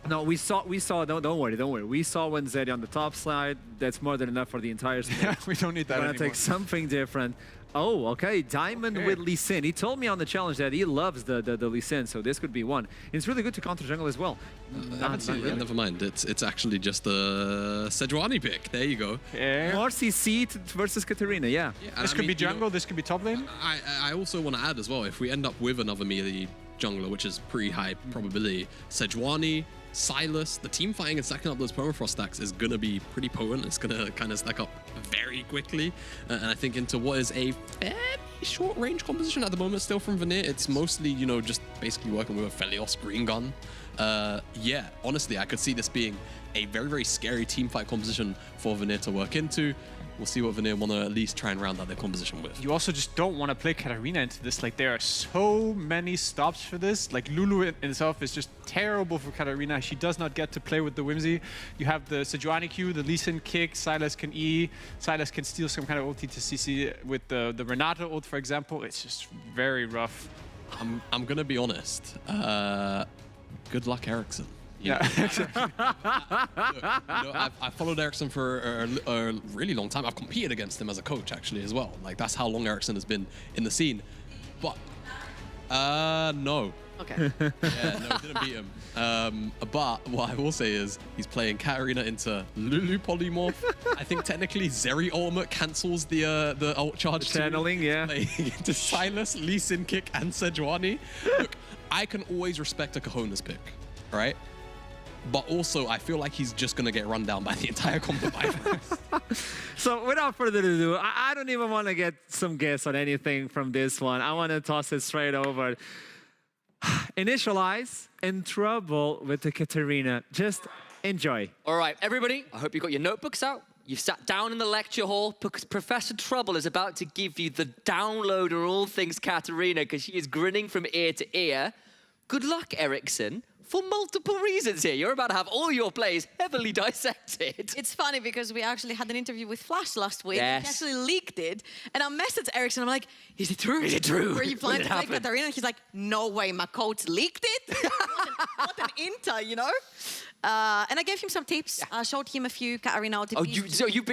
S14: No, we saw. Don't worry. We saw when Zeddy on the top slide. That's more than enough for the entire split.
S16: Yeah, we don't need that
S14: We're
S16: anymore.
S14: gonna take something different. Oh, okay. Diamond with Lee Sin. He told me on the challenge that he loves the Lee Sin, so this could be one. It's really good to counter jungle as well.
S18: Yeah, never mind. It's actually just the Sejuani pick. There you go.
S14: More CC versus Katarina. Yeah.
S16: This could be jungle. This could be top lane.
S18: I also want to add as well, if we end up with another melee jungler, which is pretty high probability, Sejuani, Silas, the team fighting and stacking up those permafrost stacks is going to be pretty potent. It's going to kind of stack up very quickly. And I think into what is a fairly short range composition at the moment still from Vanir. It's mostly, you know, just basically working with a Felios green gun. Yeah, honestly, I could see this being a very, very scary team fight composition for Vanir to work into. We'll see what Vanir want to at least try and round out their composition with.
S16: You also just don't want to play Katarina into this. Like, there are so many stops for this. Like, Lulu in itself is just terrible for Katarina. She does not get to play with the Whimsy. You have the Sejuani Q, the Lee Sin kick, Silas can E, Silas can steal some kind of ulti to CC with the Renata ult, for example. It's just very rough.
S18: I'm going to be honest. Good luck, Ericsson.
S16: Yeah.
S18: I've followed Ericsson for a really long time. I've competed against him as a coach, actually, as well. Like, that's how long Ericsson has been in the scene. But, no.
S15: Okay.
S18: Yeah, no, didn't beat him. But what I will say is he's playing Katarina into Lulu Polymorph. I think technically Zeri ultimate cancels the ult charge.
S14: Channeling, yeah.
S18: Playing into Silas, Lee Sin kick, and Sejuani. Look, I can always respect a Cojones pick, right? But also, I feel like he's just going to get run down by the entire combo.
S14: So without further ado, I don't even want to get some guess on anything from this one. I want to toss it straight over. Initialize in trouble with the Katarina. Just enjoy.
S17: All right, everybody, I hope you got your notebooks out. You've sat down in the lecture hall because Professor Trouble is about to give you the download on all things Katarina because she is grinning from ear to ear. Good luck, Ericsson. For multiple reasons here. You're about to have all your plays heavily dissected.
S15: It's funny because we actually had an interview with Flash last week.
S17: Yes.
S15: He actually leaked it. And I messaged Ericsson. I'm like, is it true?
S17: Is it true?
S15: Were you planning to play
S17: happen?
S15: Katarina? And he's like, no way, my coach leaked it. what an inter, you know? And I gave him some tips. I showed him a few Katarina OTPs.
S17: Oh, so you've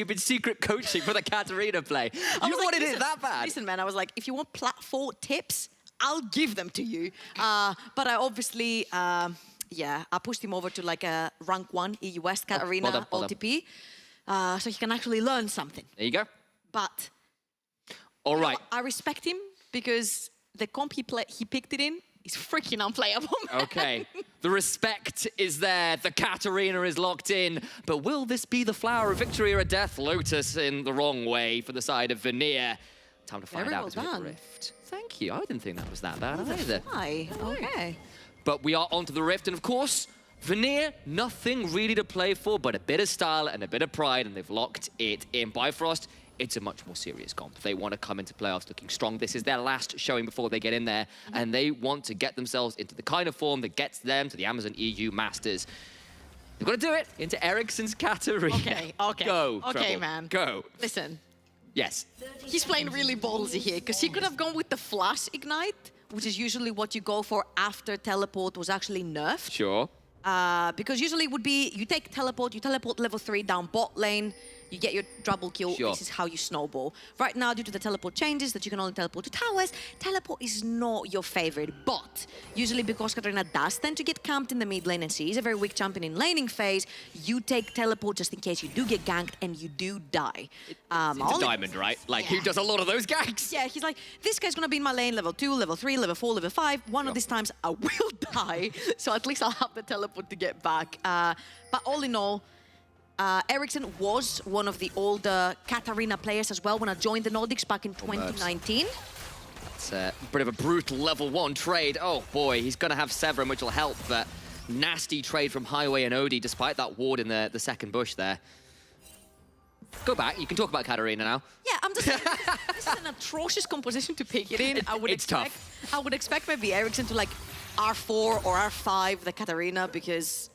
S17: been secret coaching for the Katarina play. You wanted it that bad?
S15: Listen, man, I was like, if you want platform tips, I'll give them to you. But I obviously, I pushed him over to like a rank 1 EU West Katarina OTP, so he can actually learn something.
S17: There you go.
S15: But
S17: all right,
S15: I respect him because the comp he picked it in is freaking unplayable, man.
S17: Okay, the respect is there. The Katarina is locked in. But will this be the flower of victory or a death lotus in the wrong way for the side of Vanir? Time to find
S15: Very
S17: out
S15: well
S17: between
S15: done.
S17: the Rift. Thank you. I didn't think that was that bad either.
S15: Why? Okay.
S17: But we are onto the Rift, and of course, Vanir, nothing really to play for, but a bit of style and a bit of pride, and they've locked it in. Bifrost, it's a much more serious comp. They want to come into playoffs looking strong. This is their last showing before they get in there, and they want to get themselves into the kind of form that gets them to the Amazon EU Masters. They've got to do it into Ericsson's Katarina.
S15: Okay.
S17: Go,
S15: Okay,
S17: Trouble.
S15: man.
S17: Go.
S15: Listen.
S17: Yes.
S15: He's playing really ballsy here because he could have gone with the Flash Ignite, which is usually what you go for after teleport was actually nerfed.
S17: Sure.
S15: Because usually it would be you take teleport, you teleport level 3 down bot lane, you get your double kill.
S17: Sure.
S15: This is how you snowball. Right now, due to the teleport changes that you can only teleport to towers, teleport is not your favorite. But usually because Katarina does tend to get camped in the mid lane and she is a very weak champion in laning phase, you take teleport just in case you do get ganked and you do die.
S17: It's a diamond, right? Like, who does a lot of those ganks?
S15: Yeah, he's like, this guy's gonna be in my lane level 2, level 3, level 4, level 5. One of these times I will die, so at least I'll have the teleport to get back. But all in all, Ericsson was one of the older Katarina players as well when I joined the Nordics back in 2019.
S17: That's a bit of a brutal level 1 trade. Oh boy, he's gonna have Severin, which will help, but nasty trade from Highway and Odie, despite that ward in the second bush there. Go back, you can talk about Katarina now.
S15: Yeah, I'm just saying, this is an atrocious composition to pick it in.
S17: It's tough.
S15: I would expect maybe Ericsson to like R4 or R5 the Katarina because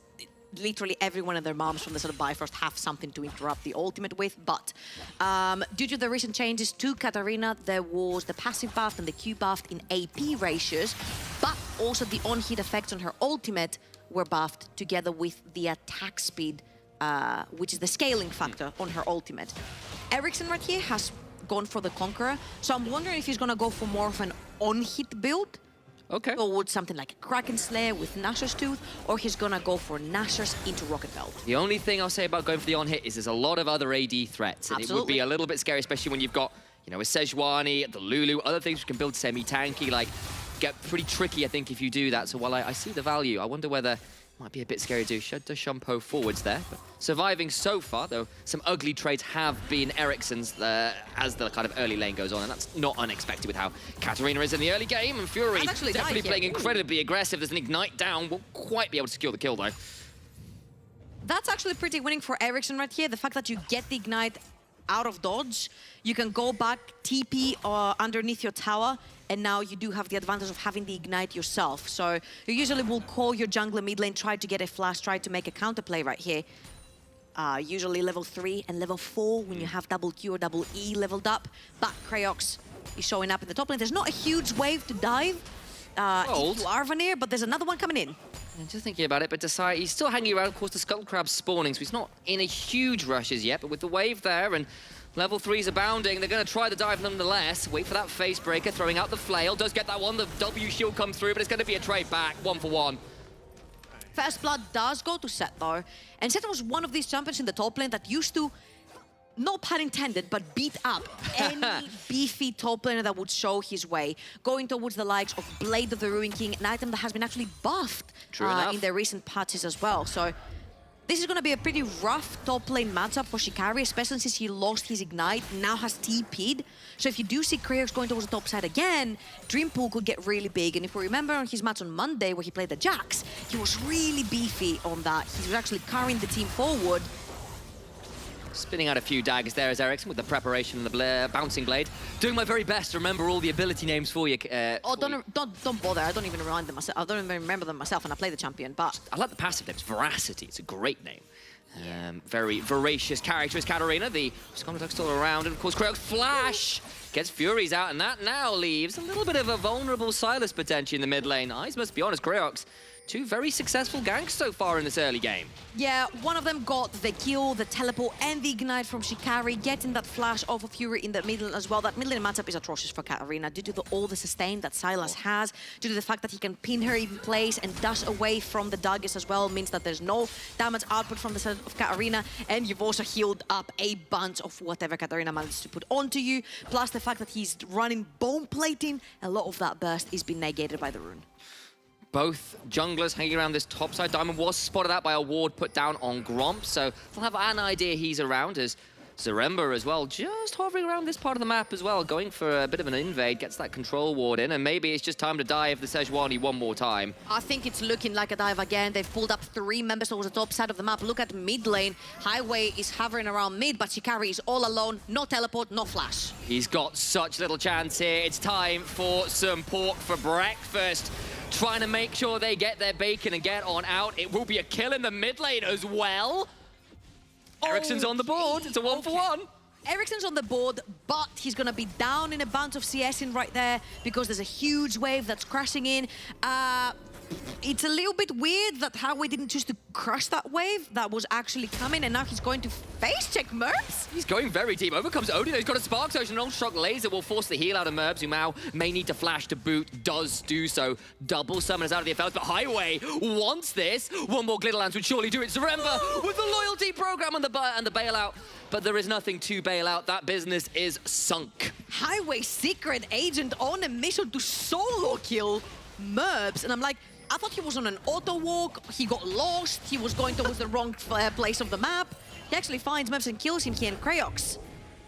S15: literally everyone and their moms from the sort of Bifrost have something to interrupt the ultimate with, but due to the recent changes to Katarina, there was the passive buff and the Q buff in AP ratios, but also the on-hit effects on her ultimate were buffed together with the attack speed, which is the scaling factor on her ultimate. Ericsson right here has gone for the Conqueror, so I'm wondering if he's gonna go for more of an on-hit build.
S17: Okay.
S15: Or would something like Kraken Slayer with Nashor's Tooth, or he's gonna go for Nashor's into Rocket Belt.
S17: The only thing I'll say about going for the on-hit is there's a lot of other AD threats, and it would be a little bit scary, especially when you've got, you know, a Sejuani, the Lulu, other things you can build semi-tanky, like, get pretty tricky, I think, if you do that. So while I see the value, I wonder whether might be a bit scary to do. Should Shumpo forwards there. But surviving so far, though, some ugly trades have been Ericsson's as the kind of early lane goes on, and that's not unexpected with how Katarina is in the early game, and Fury definitely playing incredibly aggressive. There's an Ignite down, won't quite be able to secure the kill, though.
S15: That's actually pretty winning for Ericsson right here. The fact that you get the Ignite out of dodge, you can go back, TP underneath your tower, and now you do have the advantage of having the Ignite yourself. So you usually will call your jungler mid lane, try to get a flash, try to make a counterplay right here. Usually level 3 and level 4 when you have double Q or double E leveled up. But Krayox is showing up in the top lane. There's not a huge wave to dive into Arvanir, but there's another one coming in.
S17: I'm just thinking about it, but Desai, he's still hanging around. Of course, the Skull Crab's spawning, so he's not in a huge rush as yet, but with the wave there and level 3's abounding, they're going to try the dive nonetheless. Wait for that face breaker, throwing out the flail. Does get that one, the W shield come through, but it's going to be a trade back, 1-for-1.
S15: First Blood does go to Set though, and Set was one of these champions in the top lane that used to, no pun intended, but beat up any beefy top laner that would show his way, going towards the likes of Blade of the Ruin King, an item that has been actually buffed in the recent patches as well. So this is going to be a pretty rough top lane matchup for Shikari, especially since he lost his Ignite, now has TP'd. So if you do see Krayox going towards the top side again, Dreampool could get really big. And if we remember on his match on Monday where he played the Jax, he was really beefy on that. He was actually carrying the team forward.
S17: Spinning out a few daggers there as Ericsson with the preparation and the bouncing blade. Doing my very best to remember all the ability names for you.
S15: Don't bother. I don't even remind them myself. I don't even remember them myself when I play the champion, but
S17: I like the passive names. Veracity, it's a great name. Very voracious character is Katarina. The Sconduck still around, and of course Krayox flash gets Furies out, and that now leaves a little bit of a vulnerable Silas potentially in the mid lane. I must be honest, Krayox, two very successful ganks so far in this early game.
S15: Yeah, one of them got the kill, the teleport, and the Ignite from Shikari, getting that flash off of Fury in the middle as well. That mid-lane matchup is atrocious for Katarina due to all the sustain that Silas has, due to the fact that he can pin her in place and dash away from the daggers as well, means that there's no damage output from the side of Katarina, and you've also healed up a bunch of whatever Katarina managed to put onto you, plus the fact that he's running bone plating, a lot of that burst is being negated by the rune.
S17: Both junglers hanging around this top side. Diamond was spotted out by a ward put down on Gromp, so they'll have an idea he's around, as Zaremba as well, just hovering around this part of the map as well, going for a bit of an invade, gets that control ward in, and maybe it's just time to dive the Sejuani one more time.
S15: I think it's looking like a dive again. They've pulled up 3 members towards the top side of the map. Look at mid lane. Highway is hovering around mid, but Shikari is all alone. No teleport, no flash.
S17: He's got such little chance here. It's time for some pork for breakfast. Trying to make sure they get their bacon and get on out. It will be a kill in the mid lane as well. Ericsson's on the board. It's a 1-for-1.
S15: Ericsson's on the board, but he's going to be down in a bunch of CS in right there because there's a huge wave that's crashing in. It's a little bit weird that Highway didn't choose to crush that wave that was actually coming, and now he's going to face check Merbs.
S17: He's going very deep. Overcomes Odin. He's got a Spark Surge, and an Ultra-Shock Laser will force the heal out of Merbs, who now may need to flash to boot. Does do so. Double summons out of the effects, but Highway wants this. One more Glitterlands would surely do it. Zaremba with the loyalty program and the bailout, but there is nothing to bail out. That business is sunk.
S15: Highway secret agent on a mission to solo kill Merbs, and I'm like, I thought he was on an auto walk, he got lost, he was going towards the wrong place of the map. He actually finds Merbs and kills him here, and Krayox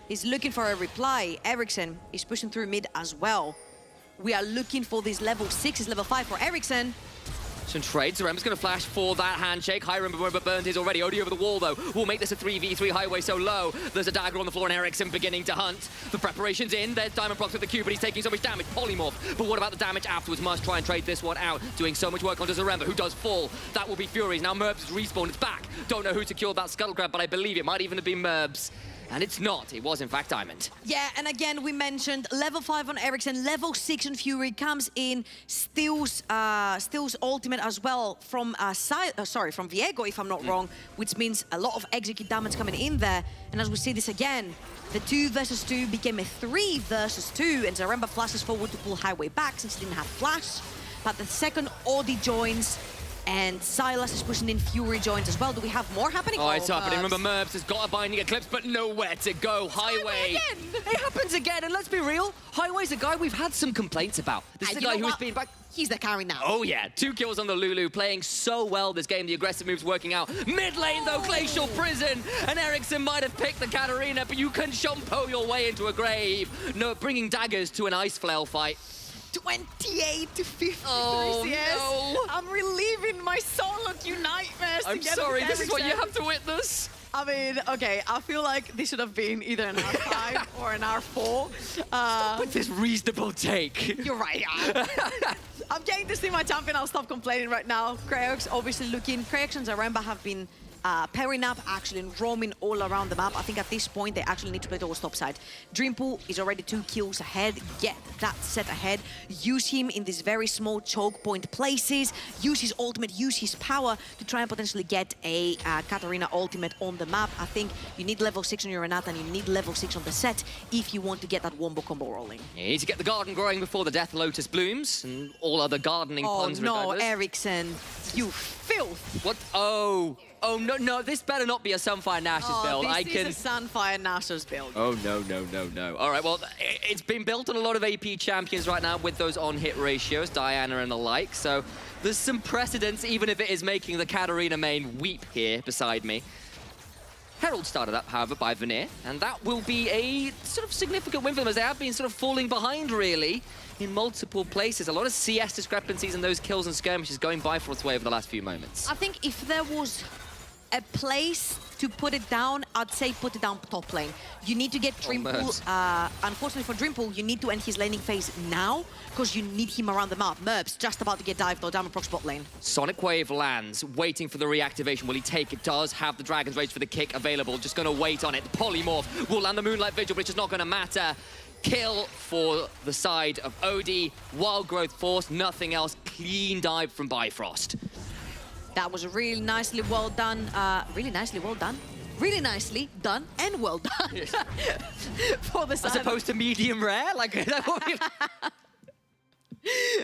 S15: is looking for a reply. Ericsson is pushing through mid as well. We are looking for this level 6, is level 5 for Ericsson.
S17: Some trades. Zaremba's going to flash for that handshake. Hiram burned his already. Odie over the wall, though. Will make this a 3v3 highway so low. There's a dagger on the floor, and Ericsson beginning to hunt. The preparation's in. There's Diamond Prox with the Q, but he's taking so much damage. Polymorph. But what about the damage afterwards? Must try and trade this one out. Doing so much work onto Zaremba, who does fall. That will be Furies. Now Merbs has respawned. It's back. Don't know who secured that scuttle grab, but I believe it might even have been Merbs. And it's not. It was, in fact, Diamond.
S15: Yeah, and again, we mentioned level 5 on Ericsson, level 6 on Fury, comes in, steals ultimate as well from from Viego, if I'm not wrong, which means a lot of execute damage coming in there. And as we see this again, the 2 versus 2 became a 3 versus 2, and Zaremba flashes forward to pull Highway back since he didn't have flash. But the second Audi joins, and Silas is pushing in, Fury joins as well. Do we have more happening?
S17: Oh, it's happening. Remember, Merbs has got a Binding Eclipse, but nowhere to go. Highway.
S15: Again.
S17: It happens again, and let's be real, Highway's a guy we've had some complaints about. This is a guy who's been back.
S15: He's the carry now.
S17: Oh, yeah. 2 kills on the Lulu, playing so well this game. The aggressive moves working out. Mid lane, though, Glacial Prison. And Ericsson might have picked the Katarina, but you can Shumpo your way into a grave. No, bringing daggers to an Ice Flail fight.
S15: 28 to 53
S17: Oh,
S15: CS.
S17: no.
S15: I'm reliving my Solo Q nightmares.
S17: I'm sorry, this is what you have to witness.
S15: I mean, okay, I feel like this should have been either an R5 or an R4.
S17: Stop with this reasonable take.
S15: You're right, yeah. I'm getting to see my champion. I'll stop complaining right now. Crayox obviously looking. Crayox and Zaremba have been pairing up, actually, and roaming all around the map. I think at this point, they actually need to play towards top side. Dreampool is already 2 kills ahead. Get that set ahead. Use him in these very small choke point places. Use his ultimate, use his power to try and potentially get a Katarina ultimate on the map. I think you need level 6 on your Renata, and you need level 6 on the set if you want to get that wombo combo rolling.
S17: You need to get the garden growing before the Death Lotus blooms, and all other gardening puns regardless.
S15: Oh, no, Ericsson, you filth.
S17: What? Oh, no, this better not be a Sunfire Nash's build.
S15: This is a Sunfire Nash's build.
S17: Oh, no. All right, well, it's been built on a lot of AP champions right now with those on-hit ratios, Diana and the like, so there's some precedence, even if it is making the Katarina main weep here beside me. Herald started up, however, by Veneer, and that will be a sort of significant win for them, as they have been sort of falling behind, really, in multiple places. A lot of CS discrepancies and those kills and skirmishes going Bifrost's way over the last few moments.
S15: I think if there was a place to put it down, I'd say put it down top lane. You need to get Dreampool. Unfortunately for Dreampool, you need to end his laning phase now, because you need him around the map. Merbs just about to get dived, though, Diamond Prox bot lane.
S17: Sonic Wave lands, waiting for the reactivation. Will he take it? Does have the Dragon's Rage for the kick available. Just going to wait on it. The Polymorph will land the Moonlight Vigil, but it's just not going to matter. Kill for the side of Odie. Wild Growth Force, nothing else. Clean dive from Bifrost.
S15: That was really nicely well done. Really nicely done and well done. For the side.
S17: As opposed to medium rare? Like,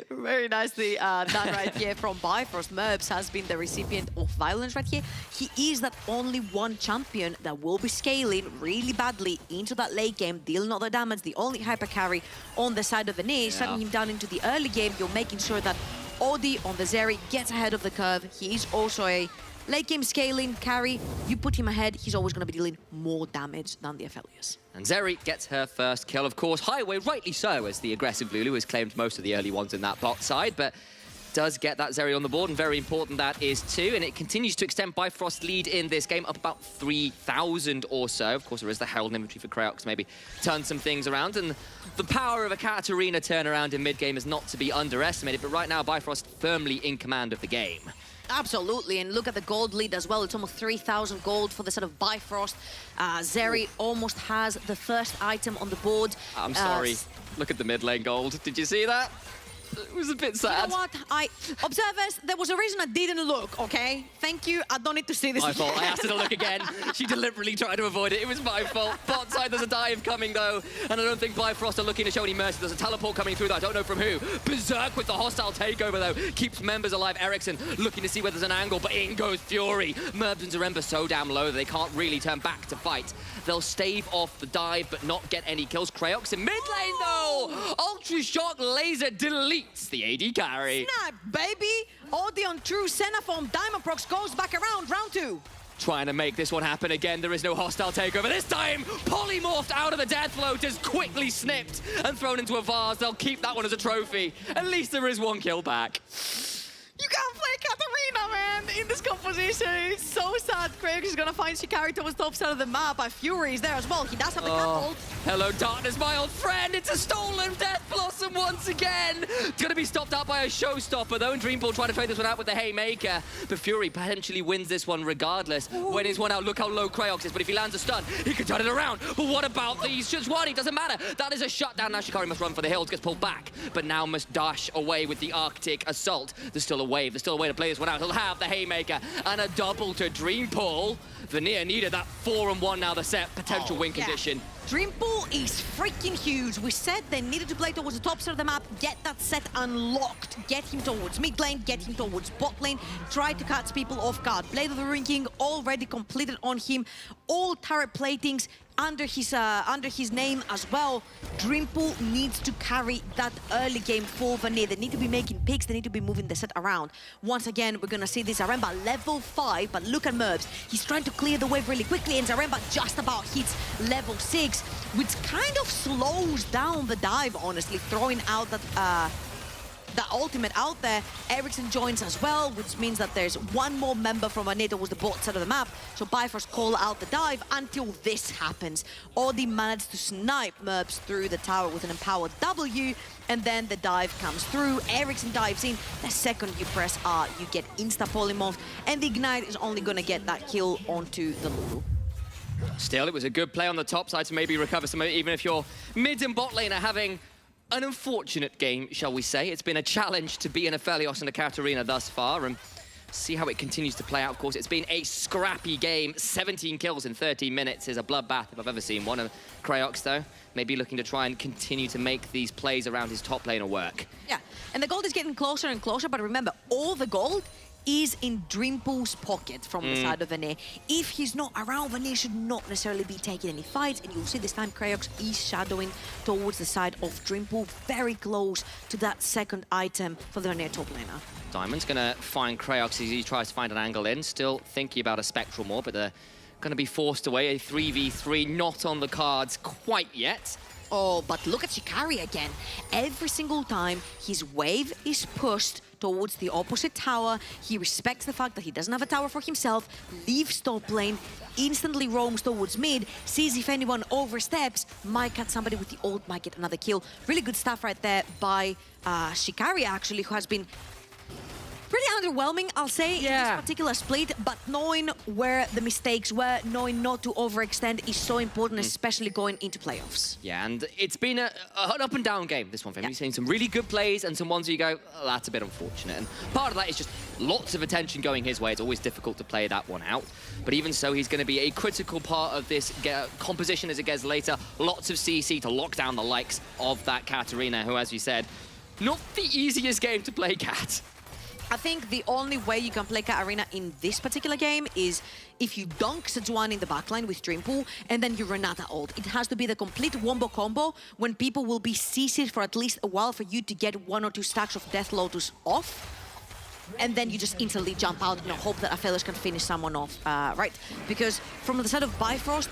S15: very nicely done right here from Bifrost. Merbs has been the recipient of violence right here. He is that only one champion that will be scaling really badly into that late game, dealing all the damage, the only hyper carry on the side of the knee, shutting him down into the early game. You're making sure that Odie on the Zeri gets ahead of the curve. He is also a late game scaling carry. You put him ahead, he's always going to be dealing more damage than the Aphelios.
S17: And Zeri gets her first kill, of course. Highway, rightly so, as the aggressive Lulu has claimed most of the early ones in that bot side, but does get that Zeri on the board, and very important that is too. And it continues to extend Bifrost's lead in this game, up about 3,000 or so. Of course, there is the Herald inventory for Crayox, maybe turn some things around. And the power of a Katarina turnaround in mid-game is not to be underestimated, but right now, Bifrost firmly in command of the game.
S15: Absolutely, and look at the gold lead as well. It's almost 3,000 gold for the set of Bifrost. Zeri almost has the first item on the board.
S17: I'm sorry. Look at the mid lane gold. Did you see that? It was a bit sad.
S15: You know what? Observers, there was a reason I didn't look, okay? Thank you. I don't need to see this
S17: My
S15: again.
S17: fault. I asked her to look again. She deliberately tried to avoid it. It was my fault. Bot side, there's a dive coming, though. And I don't think Bifrost are looking to show any mercy. There's a teleport coming through, though. I don't know from who. Berserk with the hostile takeover, though. Keeps members alive. Ericsson looking to see whether there's an angle, but in goes Fury. Merbs and Zaremba so damn low that they can't really turn back to fight. They'll stave off the dive, but not get any kills. Crayox in mid lane, though. Ultra Shock Laser deletes the AD carry.
S15: Snap, baby! Odie on true Xenophon. Diamond Prox goes back around, round 2.
S17: Trying to make this one happen again. There is no hostile takeover. This time, polymorphed out of the Death Lotus, quickly snipped and thrown into a vase. They'll keep that one as a trophy. At least there is one kill back.
S15: You can't play Arena, man, in this composition. It's so sad. Craig is gonna find Shikari towards the top side of the map. Fury is there as well. He does have the catapult.
S17: Hello, Darkness, my old friend. It's a stolen Death Blossom once again. It's going to be stopped out by a showstopper, though, and Dreampool trying to trade this one out with the Haymaker. But Fury potentially wins this one regardless. When his one out, look how low Krayox is. But if he lands a stun, he can turn it around. But what about these? Just one, it doesn't matter. That is a shutdown. Now Shikari must run for the hills, gets pulled back. But now must dash away with the Arctic Assault. There's still a wave. There's still a way to play this one out. He'll have the Haymaker and a double to Dreampool. Veneer needed that 4-on-1 now, the set. Potential win condition.
S15: Dreampool is freaking huge. We said they needed to play towards the top side of the map, get that set unlocked, get him towards mid lane, get him towards bot lane, try to catch people off guard. Blade of the Ruin King already completed on him. All turret platings under his name as well. Dreampool needs to carry that early game for Veneer. They need to be making picks, they need to be moving the set around. Once again, we're gonna see this Zaremba level 5, but look at Merbs. He's trying to clear the wave really quickly, and Zaremba just about hits level 6, which kind of slows down the dive, honestly, throwing out that ultimate out there. Ericsson joins as well, which means that there's one more member from Veneer towards the bot side of the map. So Bifrost call out the dive until this happens. Audi managed to snipe Merbs through the tower with an empowered W, and then the dive comes through. Ericsson dives in. The second you press R, you get insta-polymorph, and the Ignite is only gonna get that kill onto the Lulu.
S17: Still, it was a good play on the top side to maybe recover some, even if your mid and bot lane are having an unfortunate game, shall we say. It's been a challenge to be in a Aphelios and a Katarina thus far, and see how it continues to play out. Of course, it's been a scrappy game. 17 kills in 13 minutes is a bloodbath if I've ever seen one. And Krayox, though, maybe looking to try and continue to make these plays around his top laner work.
S15: Yeah, and the gold is getting closer and closer, but remember, all the gold is in Dreampool's pocket from the side of Veneer. If he's not around, Veneer should not necessarily be taking any fights, and you'll see this time Krayox is shadowing towards the side of Dreampool, very close to that second item for the Veneer top laner.
S17: Diamond's gonna find Krayox as he tries to find an angle in, still thinking about a Spectral more, but they're gonna be forced away. A 3v3 not on the cards quite yet.
S15: Oh, but look at Shikari again. Every single time his wave is pushed towards the opposite tower, he respects the fact that he doesn't have a tower for himself, leaves top lane, instantly roams towards mid, sees if anyone oversteps, might catch somebody with the ult, might get another kill. Really good stuff right there by Shikari, actually, who has been pretty underwhelming, I'll say, in this particular split, but knowing where the mistakes were, knowing not to overextend is so important, especially going into playoffs.
S17: Yeah, and it's been an up and down game, this one for him. He's seen some really good plays and some ones where you go, oh, that's a bit unfortunate. And part of that is just lots of attention going his way. It's always difficult to play that one out. But even so, he's going to be a critical part of this composition as it gets later. Lots of CC to lock down the likes of that Katarina, who, as you said, not the easiest game to play, Kat.
S15: I think the only way you can play Katarina in this particular game is if you dunk Sejuani in the backline with Dreampool and then you Renata ult. It has to be the complete wombo combo when people will be CC'd for at least a while for you to get 1 or 2 stacks of Death Lotus off. And then you just instantly jump out and hope that Aphelios can finish someone off, right? Because from the side of Bifrost,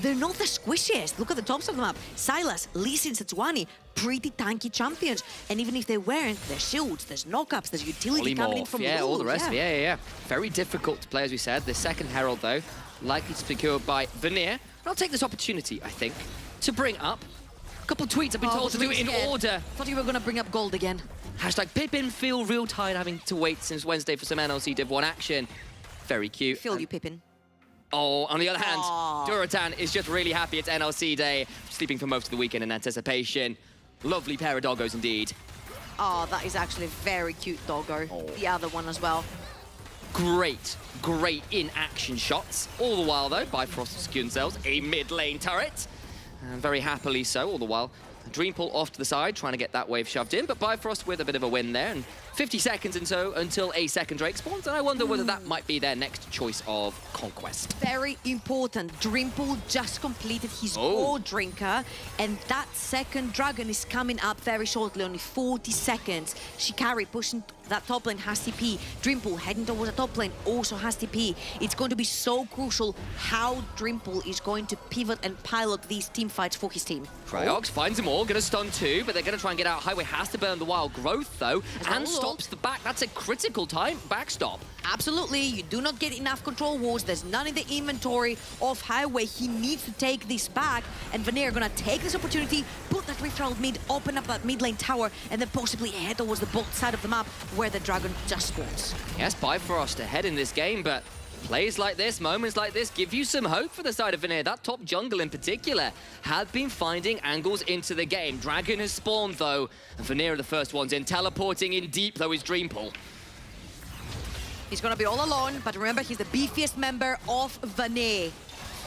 S15: they're not the squishiest. Look at the tops of the map. Sylas, Lee Sin, Sejuani, pretty tanky champions. And even if they weren't, there's shields, there's knockups, there's utility coming in from
S17: yeah,
S15: Lulu.
S17: all the rest. Yeah. Very difficult to play, as we said. The second Herald, though, likely to be secured by Veneer. And I'll take this opportunity, I think, to bring up a couple of tweets I've been told to do in order.
S15: Thought you were going to bring up gold again.
S17: Hashtag Pippin feel real tired having to wait since Wednesday for some NLC Div 1 action. Very cute.
S15: Feel you, Pippin.
S17: Oh, on the other hand, Duratan is just really happy it's NLC day, sleeping for most of the weekend in anticipation. Lovely pair of doggos indeed.
S15: Oh, that is actually a very cute doggo. The other one as well.
S17: Great in-action shots. All the while, though, Bifrost secure themselves a mid-lane turret. And very happily so, all the while. Dreampool off to the side, trying to get that wave shoved in, but Bifrost with a bit of a win there. And 50 seconds and so until a second Drake spawns, and I wonder whether that might be their next choice of conquest.
S15: Very important. Dreampool just completed his gold drinker, and that second dragon is coming up very shortly, only 40 seconds. Shikari pushing that top lane, has TP. Dreampool heading towards the top lane, also has TP. It's going to be so crucial how Dreampool is going to pivot and pilot these team fights for his team.
S17: Krayox finds them all, gonna stun 2, but they're gonna try and get out. Highway has to burn the wild growth, though, and stop stops the back. That's a critical time backstop.
S15: Absolutely, you do not get enough control wards. There's none in the inventory of Highway. He needs to take this back, and Vanir are gonna take this opportunity, put that Rift Herald mid, open up that mid lane tower, and then possibly head towards the bot side of the map where the Dragon just spawns.
S17: Yes, Bifrost ahead in this game, but plays like this, moments like this, give you some hope for the side of Vanir. That top jungle in particular had been finding angles into the game. Dragon has spawned though, and Vanir are the first ones in, teleporting in deep though is Dreampool.
S15: He's gonna be all alone, but remember, he's the beefiest member of Vanir.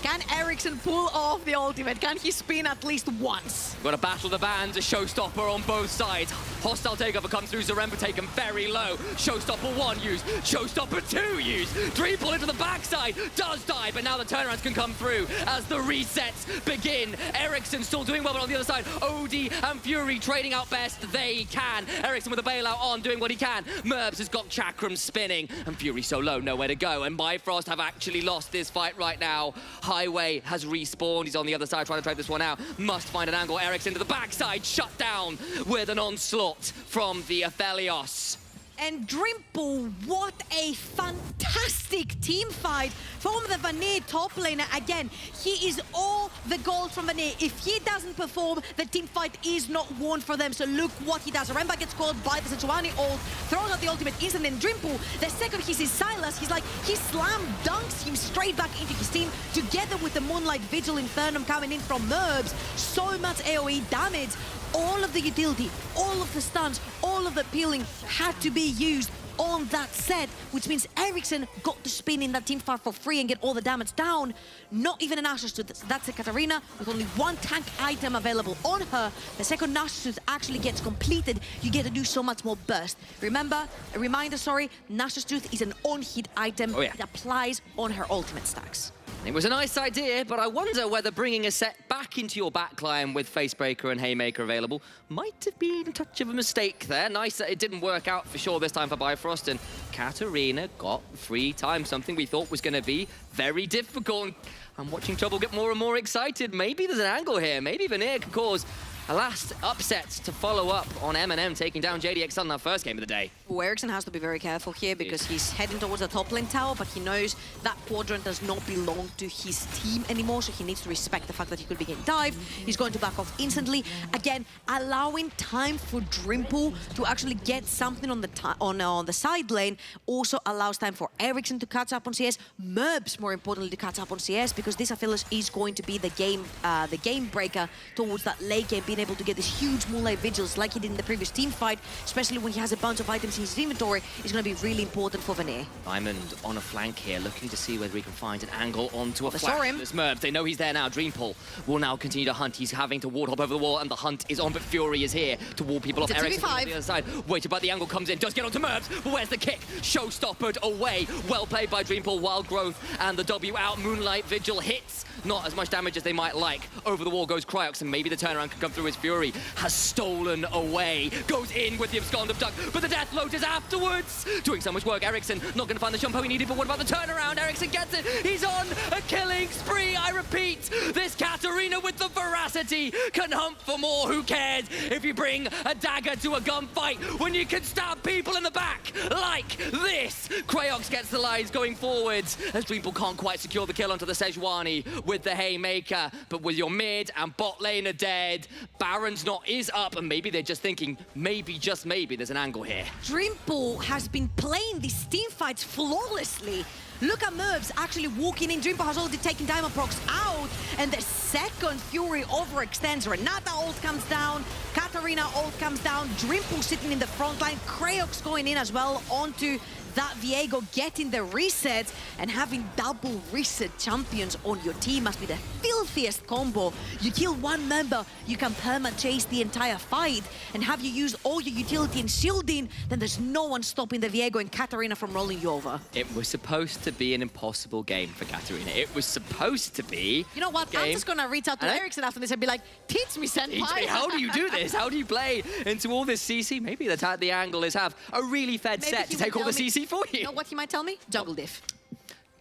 S15: Can Ericsson pull off the ultimate? Can he spin at least once?
S17: Got to battle the bands, a showstopper on both sides. Hostile takeover comes through, Zaremba taken very low. Showstopper 1 used, Showstopper 2 used. Dreampool into the backside, does die, but now the turnarounds can come through as the resets begin. Ericsson still doing well, but on the other side, Odie and Fury trading out best they can. Ericsson with a bailout on, doing what he can. Merbs has got Chakram spinning, and Fury so low, nowhere to go. And Bifrost have actually lost this fight right now. Highway has respawned. He's on the other side trying to trade this one out. Must find an angle. Ericsson to the backside, shut down with an onslaught from the Aphelios.
S15: And Dreampool, what a fantastic team fight from the Vanir top laner. Again, he is all the gold from Vanir. If he doesn't perform, the team fight is not won for them. So look what he does. Remember gets called by the Sejuani ult, throws out the ultimate instant in Dreampool. The second he sees Silas, he's like, he slam dunks him straight back into his team, together with the Moonlight Vigil Infernum coming in from Merbs. So much AoE damage. All of the utility, all of the stuns, all of the peeling had to be used on that set, which means Ericsson got to spin in that team fight for free and get all the damage down. Not even an Nashor's Tooth. That's a Katarina with only one tank item available on her. The second Nashor's Tooth actually gets completed, you get to do so much more burst. Remember, a reminder, sorry, Nashor's Tooth is an on-hit item.
S17: Oh, yeah.
S15: It applies on her ultimate stacks.
S17: It was a nice idea, but I wonder whether bringing a set back into your backline with Facebreaker and Haymaker available might have been a touch of a mistake there. Nice that it didn't work out for sure this time for Bifrost, and Katarina got free time, something we thought was going to be very difficult. I'm watching Trouble get more and more excited. Maybe there's an angle here. Maybe Vanir could cause a last upset to follow up on M&M taking down JDX on that first game of the day.
S15: Well, Ericsson has to be very careful here because he's heading towards the top lane tower, but he knows that quadrant does not belong to his team anymore, so he needs to respect the fact that he could be getting dived. He's going to back off instantly. Again, allowing time for Dreampool to actually get something on the side lane also allows time for Ericsson to catch up on CS, Merbs more importantly to catch up on CS, because this Aphelios is going to be the game breaker towards that late game, being able to get this huge Moonlight Vigils like he did in the previous team fight, especially when he has a bunch of items in his inventory, is going to be really important for Vanir.
S17: Diamond on a flank here, looking to see whether he can find an angle onto a
S15: They
S17: flash.
S15: saw him.
S17: There's Merbs, they know he's there now. Dreampool will now continue to hunt. He's having to ward hop over the wall, and the hunt is on, but Fury is here to ward people off.
S15: It's a
S17: Ericsson
S15: 2v5.
S17: on the other side. Waited, but the angle comes in, does get onto Merbs, but where's the kick? Showstoppered away. Well played by Dreampool, Wild Growth, and the W out. Moonlight Vigil hits. Not as much damage as they might like. Over the wall goes Cryox, and maybe the turnaround can come through as Fury has stolen away. Goes in with the Abscond of Duck, but the Death Lotus afterwards. Doing so much work. Ericsson not going to find the jump he needed, but what about the turnaround? Ericsson gets it. He's on a killing spree. I repeat, this Katarina with the veracity can hunt for more. Who cares if you bring a dagger to a gunfight when you can stab people in the back like this? Cryox gets the lines going forwards as Dreampool can't quite secure the kill onto the Sejuani with the Haymaker, but with your mid and bot lane are dead, Baron's not is up, and maybe they're just thinking, maybe, just maybe, there's an angle here.
S15: Dreampool has been playing these team fights flawlessly. Look at Merbs actually walking in. Dreampool has already taken Diamond Procs out, and the second Fury overextends. Renata ult comes down, Katarina ult comes down, Dreampool sitting in the front line, Cryox going in as well onto that Viego, getting the reset, and having double reset champions on your team must be the filthiest combo. You kill one member, you can perma-chase the entire fight, and have you used all your utility and shielding, then there's no one stopping the Viego and Katarina from rolling you over.
S17: It was supposed to be an impossible game for Katarina. It was supposed to be.
S15: You know what? I'm just gonna reach out to Ericsson after this and be like, teach me, senpai.
S17: Teach me, how do you do this? How do you play into all this CC? Maybe the angle is have a really fed
S15: Maybe
S17: set
S15: he
S17: to take
S15: will
S17: all the
S15: tell me-
S17: CC for you.
S15: You know what he might tell me? Jungle diff.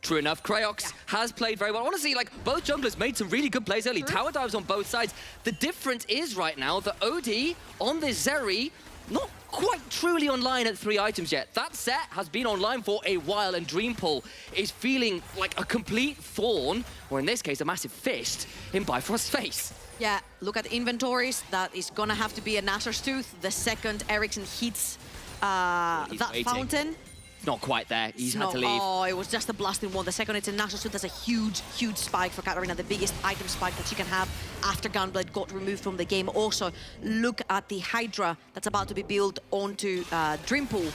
S17: True enough, Cryox has played very well. Honestly, like, both junglers made some really good plays early. Tower dives on both sides. The difference is right now that OD on this Zeri, not quite truly online at 3 items yet. That set has been online for a while, and Dreampool is feeling like a complete thorn, or in this case, a massive fist in Bifrost's face.
S15: Yeah, look at the inventories. That is gonna have to be a Gnasher's Tooth the second Ericsson hits that
S17: waiting.
S15: fountain.
S17: Not quite there. He's had to leave.
S15: Oh, it was just a blasting one. The second it's a Gnasher's Tooth, that's a huge, huge spike for Katarina. The biggest item spike that she can have after Gunblade got removed from the game. Also, look at the Hydra that's about to be built onto Dreampool.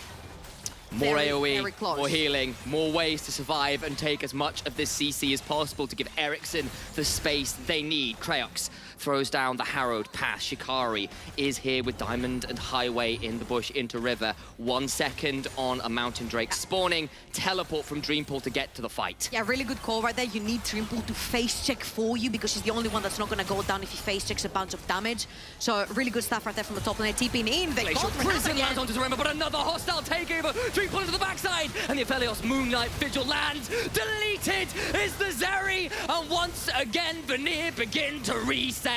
S17: More AoE,
S15: very close.
S17: more healing, more ways to survive and take as much of this CC as possible to give Ericsson the space they need. Kraox throws down the Harrowed Pass. Shikari is here with Diamond and Highway in the bush into River. 1 second on a Mountain Drake spawning. Teleport from Dreampool to get to the fight.
S15: Yeah, really good call right there. You need Dreampool to face check for you because she's the only one that's not going to go down if he face checks a bunch of damage. So really good stuff right there from the top lane. TPing in. They
S17: Glacial
S15: got
S17: Prison lands onto Zarema, but another hostile takeover. Dreampool into the backside, and the Aphelios Moonlight Vigil lands. Deleted is the Zeri, and once again, Veneer begin to reset.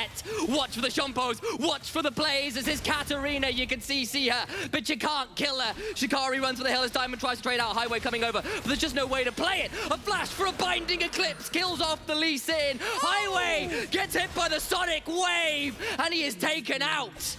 S17: Watch for the Shumpos, watch for the plays. This is Katarina, you can see her, but you can't kill her. Shikari runs for the hill as Diamond tries to trade out. Highway coming over, but there's just no way to play it. A flash for a Binding Eclipse, kills off the Lee Sin. Highway gets hit by the Sonic Wave, and he is taken out.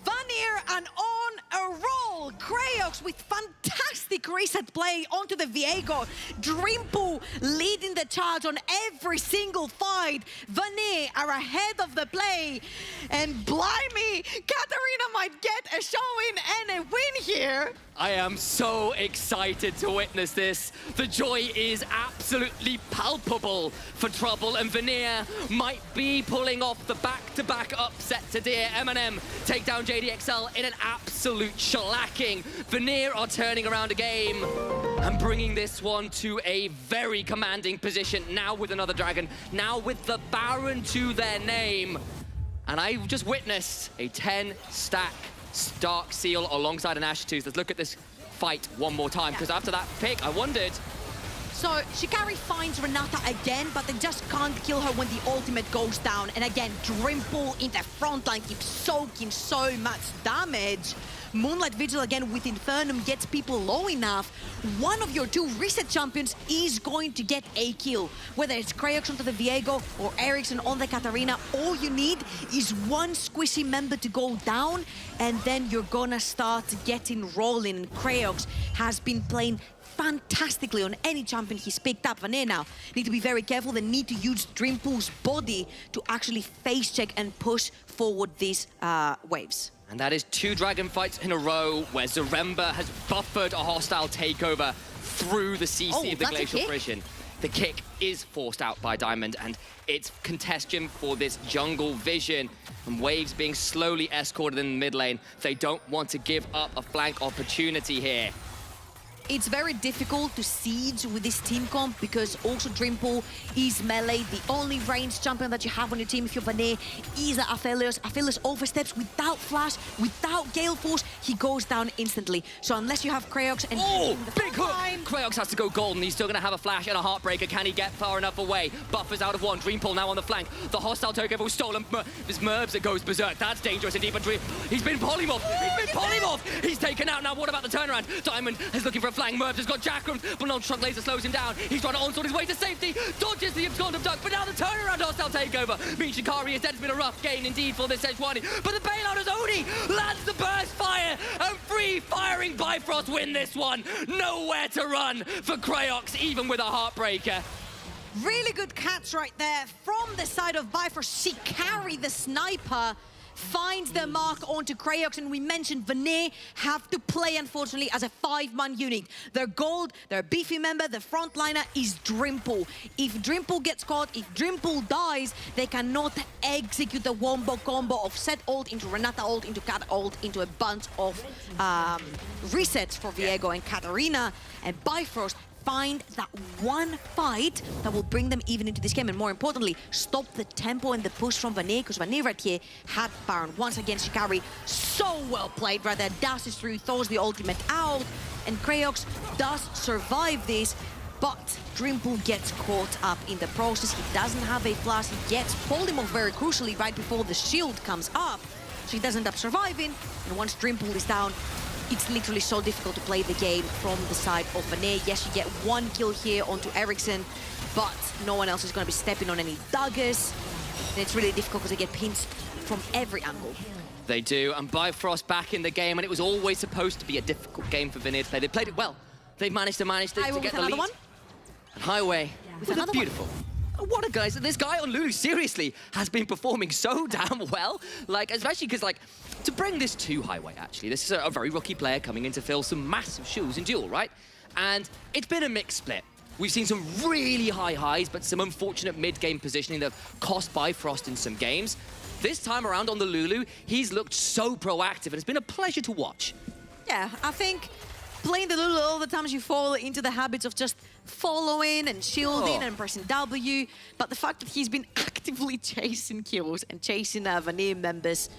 S15: Vanir and on a roll. Kraox with fantastic reset play onto the Viego. Dreampool leading the charge on every single fight. Vanir are ahead of the play. And blimey, Katarina might get a showing and a win here.
S17: I am so excited to witness this. The joy is absolutely palpable for Trouble, and Veneer might be pulling off the back-to-back upset today. M&M take down JDXL in an absolute shellacking. Veneer are turning around a game and bringing this one to a very commanding position. Now with another dragon, now with the Baron to their name. And I just witnessed a 10-stack Dark Seal alongside an Ash Tooth. Let's look at this fight one more time, because after that pick, I wondered.
S15: So Shikari finds Renata again, but they just can't kill her when the ultimate goes down. And again, Dreampool in the front line keeps soaking so much damage. Moonlight Vigil again with Infernum gets people low enough. One of your two reset champions is going to get a kill. Whether it's Kraox onto the Viego or Ericsson on the Katarina, all you need is one squishy member to go down, and then you're gonna start getting rolling. And Kraox has been playing fantastically on any champion he's picked up. Vanir now need to be very careful. They need to use Dreampool's body to actually face check and push forward these waves.
S17: And that is 2 dragon fights in a row where Zaremba has buffered a hostile takeover through the CC of the Glacial Prison. The kick is forced out by Diamond, and it's congestion for this jungle vision. And Waves being slowly escorted in the mid lane. They don't want to give up a flank opportunity here.
S15: It's very difficult to siege with this team comp because also Dreampool is melee. The only ranged champion that you have on your team if you're Vanir is Aphelios. Aphelios oversteps without flash, without Gale Force, he goes down instantly. So unless you have Kraox and...
S17: Oh, big hook! Kraox has to go golden. He's still going to have a flash and a Heartbreaker. Can he get far enough away? Buffers out of one. Dreampool now on the flank. The hostile takeover was stolen. There's Merbs that goes berserk. That's dangerous indeed, but he's been polymorphed. He's been polymorphed. He's taken out. Now what about the turnaround? Diamond is looking for a flank. Merbs has got Jackrams, but no Shrug Laser slows him down. He's trying to onslaught his way to safety. Dodges the Abscond Duck, but now the turnaround hostile takeover means Shikari is dead. It's been a rough game indeed for this Sejuani, but the bailout is Oni lands the burst fire, and free firing Bifrost win this one. Nowhere to run for Kraox, even with a Heartbreaker.
S15: Really good catch right there from the side of Bifrost. Shikari, the sniper, finds the mark onto Kraox, and we mentioned Vanir have to play, unfortunately, as a 5-man unit. Their gold, their beefy member, the frontliner is Dreampool. If Dreampool gets caught, if Dreampool dies, they cannot execute the wombo combo of set ult into Renata ult, into Cat ult, into a bunch of resets for Viego and Katarina, and Bifrost find that one fight that will bring them even into this game, and more importantly, stop the tempo and the push from Vanir, because Vanir right here had Baron. Once again, Shikari, so well played right there, dashes through, throws the ultimate out, and Kraox does survive this, but Dreampool gets caught up in the process. He doesn't have a flash, he gets polymorph very crucially right before the shield comes up, so he does end up surviving, and once Dreampool is down, it's literally so difficult to play the game from the side of Vanet. Yes, you get one kill here onto Ericsson, but no one else is going to be stepping on any daggers. And it's really difficult because they get pins from every angle.
S17: They do, and Bifrost back in the game, and it was always supposed to be a difficult game for Vanet to play. They played it well. They've managed to get the lead.
S15: One.
S17: And Highway with a beautiful. What a guy! This guy on Lulu seriously has been performing so damn well. Like, especially because, like, to bring this to Highway, actually, this is a very rookie player coming in to fill some massive shoes in duel, right? And it's been a mixed split. We've seen some really high highs, but some unfortunate mid-game positioning that cost Bifrost in some games. This time around on the Lulu, he's looked so proactive, and it's been a pleasure to watch.
S15: Yeah, I think playing the Lulu, all the times you fall into the habits of just following and shielding and pressing W, but the fact that he's been actively chasing kills and chasing Vanet members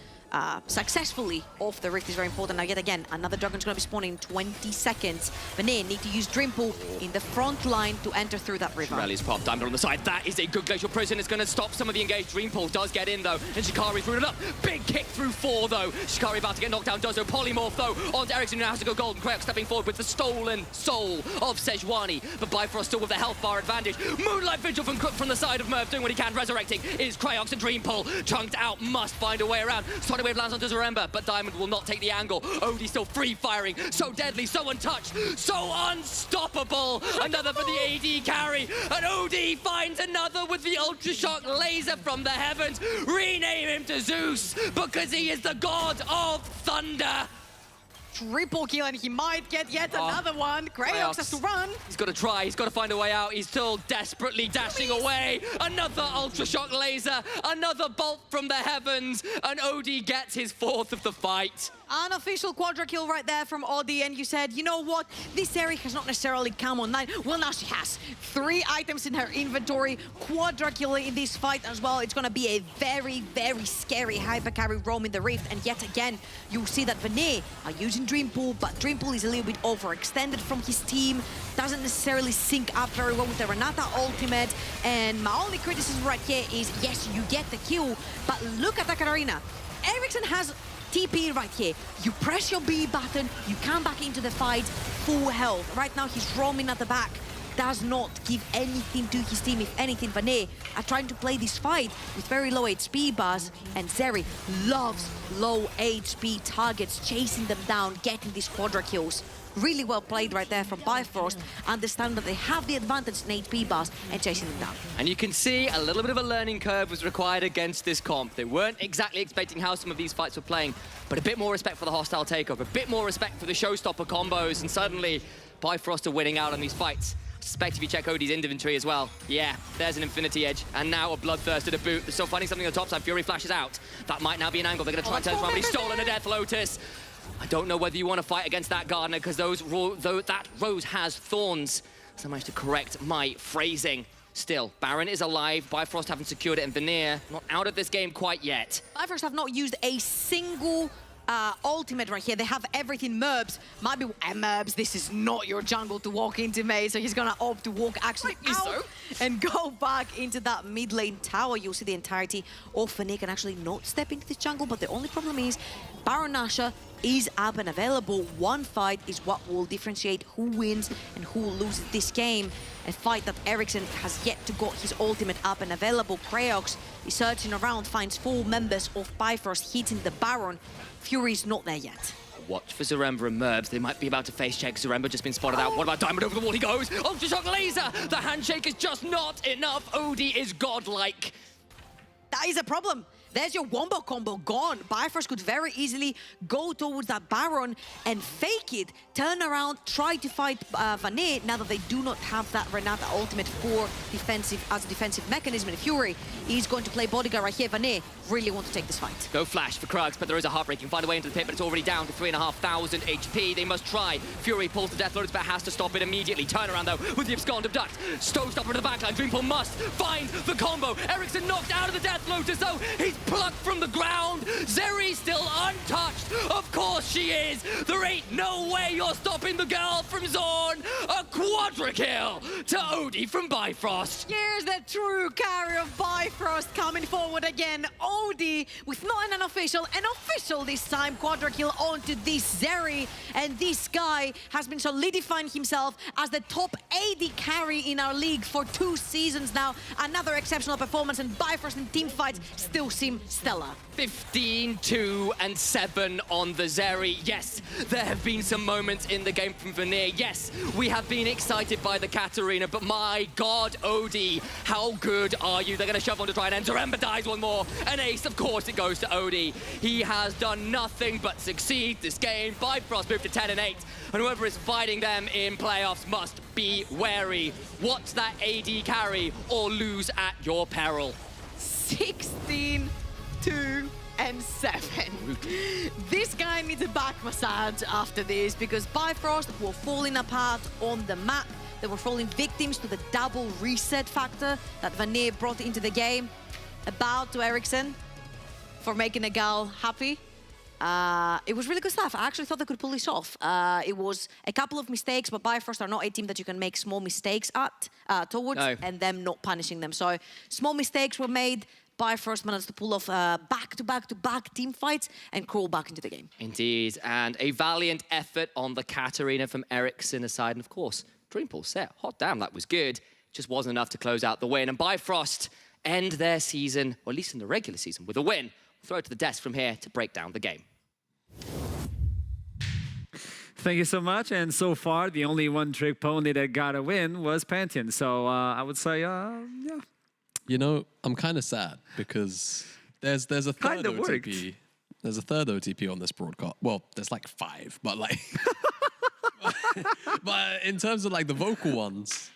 S15: successfully off the Rift is very important. Now, yet again, another Dragon's going to be spawning in 20 seconds. Vanet need to use Dreampool in the front line to enter through that river.
S17: Rally's popped, Diamond on the side. That is a good Glacial Prison. It's going to stop some of the engaged. Dreampool does get in, though, and Shikari's rooted up. Big kick through 4, though. Shikari about to get knocked down. Does so. Polymorph, though, onto Ericsson, who now has to go golden. Kraok stepping forward with the stolen soul of Sejuani, but Bifrost still with the health bar advantage. Moonlight Vigil from Crook from the side of Merv, doing what he can. Resurrecting is Kraox and Dreampool. Chunked out, must find a way around. Sonic Wave lands onto Zaremba, but Diamond will not take the angle. Odie still free firing, so deadly, so untouched, so unstoppable. Another for the AD carry, and Odie finds another with the Ultra Shock laser from the heavens. Rename him to Zeus because he is the god of thunder.
S15: Triple kill, and he might get yet another one. Kraox has to run.
S17: He's got to try. He's got to find a way out. He's still desperately dashing away. Another Ultra Shock laser. Another bolt from the heavens. And Odie gets his 4th of the fight.
S15: Unofficial quadra kill right there from Odie, and you said, you know what? This Eric has not necessarily come online. Well, now she has 3 items in her inventory. Quadra kill in this fight as well. It's going to be a very, very scary hyper carry roam in the Rift. And yet again, you'll see that Vanet are using Dreampool, but Dreampool is a little bit overextended from his team. Doesn't necessarily sync up very well with the Renata ultimate. And my only criticism right here is, yes, you get the kill, but look at the Katarina. Ericsson has TP right here. You press your B button, you come back into the fight, full health. Right now he's roaming at the back. Does not give anything to his team. If anything, Vanet are trying to play this fight with very low HP bars, and Zeri loves low HP targets, chasing them down, getting these quadra kills. Really well played right there from Bifrost. Understand that they have the advantage in HP bars and chasing them down.
S17: And you can see a little bit of a learning curve was required against this comp. They weren't exactly expecting how some of these fights were playing, but a bit more respect for the hostile takeover, a bit more respect for the showstopper combos, and suddenly Bifrost are winning out on these fights. I suspect if you check Odie's inventory as well, yeah, there's an Infinity Edge, and now a Bloodthirster to boot. They're still finding something on the top side. Fury flashes out. That might now be an angle. They're going to try and turn around, but he's stolen a Death Lotus. I don't know whether you want to fight against that Gardener, because that Rose has thorns. So I managed to correct my phrasing. Still, Baron is alive. Bifrost haven't secured it, and Veneer not out of this game quite yet.
S15: Bifrost have not used a single ultimate right here. They have everything. Merbs might be, and Merbs, this is not your jungle to walk into, mate. So he's gonna opt to walk actually out and go back into that mid lane tower. You'll see the entirety of Vanet can actually not step into the jungle, but the only problem is Baron Nashor is up and available. One fight is what will differentiate who wins and who loses this game. A fight that Ericsson has yet to got his ultimate up and available. Kraox is searching around, finds 4 members of Bifrost hitting the Baron. Fury is not there yet.
S17: Watch for Zaremba and Merbs. They might be about to face check. Zaremba just been spotted out. What about Diamond over the wall? He goes. Ultra Shock laser. The handshake is just not enough. Odie is godlike.
S15: That is a problem. There's your wombo combo gone. Bifrost could very easily go towards that Baron and fake it, turn around, try to fight Vanet, now that they do not have that Renata ultimate for defensive as a defensive mechanism. And Fury is going to play bodyguard right here. Vanet really want to take this fight.
S17: Go flash for Krugs, but there is a heartbreak. You can find a way into the pit, but it's already down to 3,500 HP. They must try. Fury pulls the Death Lotus, but has to stop it immediately. Turn around though with the Abscond Abduct. Stone stopper to the backline. Dreampool must find the combo. Ericsson knocked out of the Death Lotus though. He's plucked from the ground. Zeri still untouched. Of course she is. There ain't no way you're stopping the girl from Zorn. A quadra kill to Odie from Bifrost.
S15: Here's the true carry of Bifrost coming forward again. Odie with not an official this time. Quadra kill onto this Zeri. And this guy has been solidifying himself as the top AD carry in our league for 2 seasons now. Another exceptional performance, and Bifrost in team fights still seem stellar.
S17: 15, 2, and 7 on the Zeri. Yes, there have been some moments in the game from Veneer. Yes, we have been excited by the Katarina, but my God, Odie, how good are you? They're going to shove on to try and enter. Ember dies one more. An ace, of course, it goes to Odie. He has done nothing but succeed this game. Bifrost moved to 10 and 8, and whoever is fighting them in playoffs must be wary. Watch that AD carry or lose at your peril.
S15: 16, 2, and 7. This guy needs a back massage after this, because Bifrost were falling apart on the map. They were falling victims to the double reset factor that Veneer brought into the game. A bow to Ericsson for making a gal happy. It was really good stuff. I actually thought they could pull this off. It was a couple of mistakes, but Bifrost are not a team that you can make small mistakes towards and them not punishing them. So small mistakes were made. Bifrost managed to pull off back-to-back team fights and crawl back into the game.
S17: Indeed, and a valiant effort on the Katarina from Ericsson aside. And of course, Dreampool set. Hot damn, that was good. Just wasn't enough to close out the win. And Bifrost end their season, or at least in the regular season, with a win. We'll throw it to the desk from here to break down the game.
S14: Thank you so much. And so far, the only one-trick pony that got a win was Pantheon. So I would say, yeah.
S18: You know, I'm kind of sad because there's a third OTP. There's a third OTP on this broadcast. Well, there's like 5, but like, but in terms of like the vocal ones,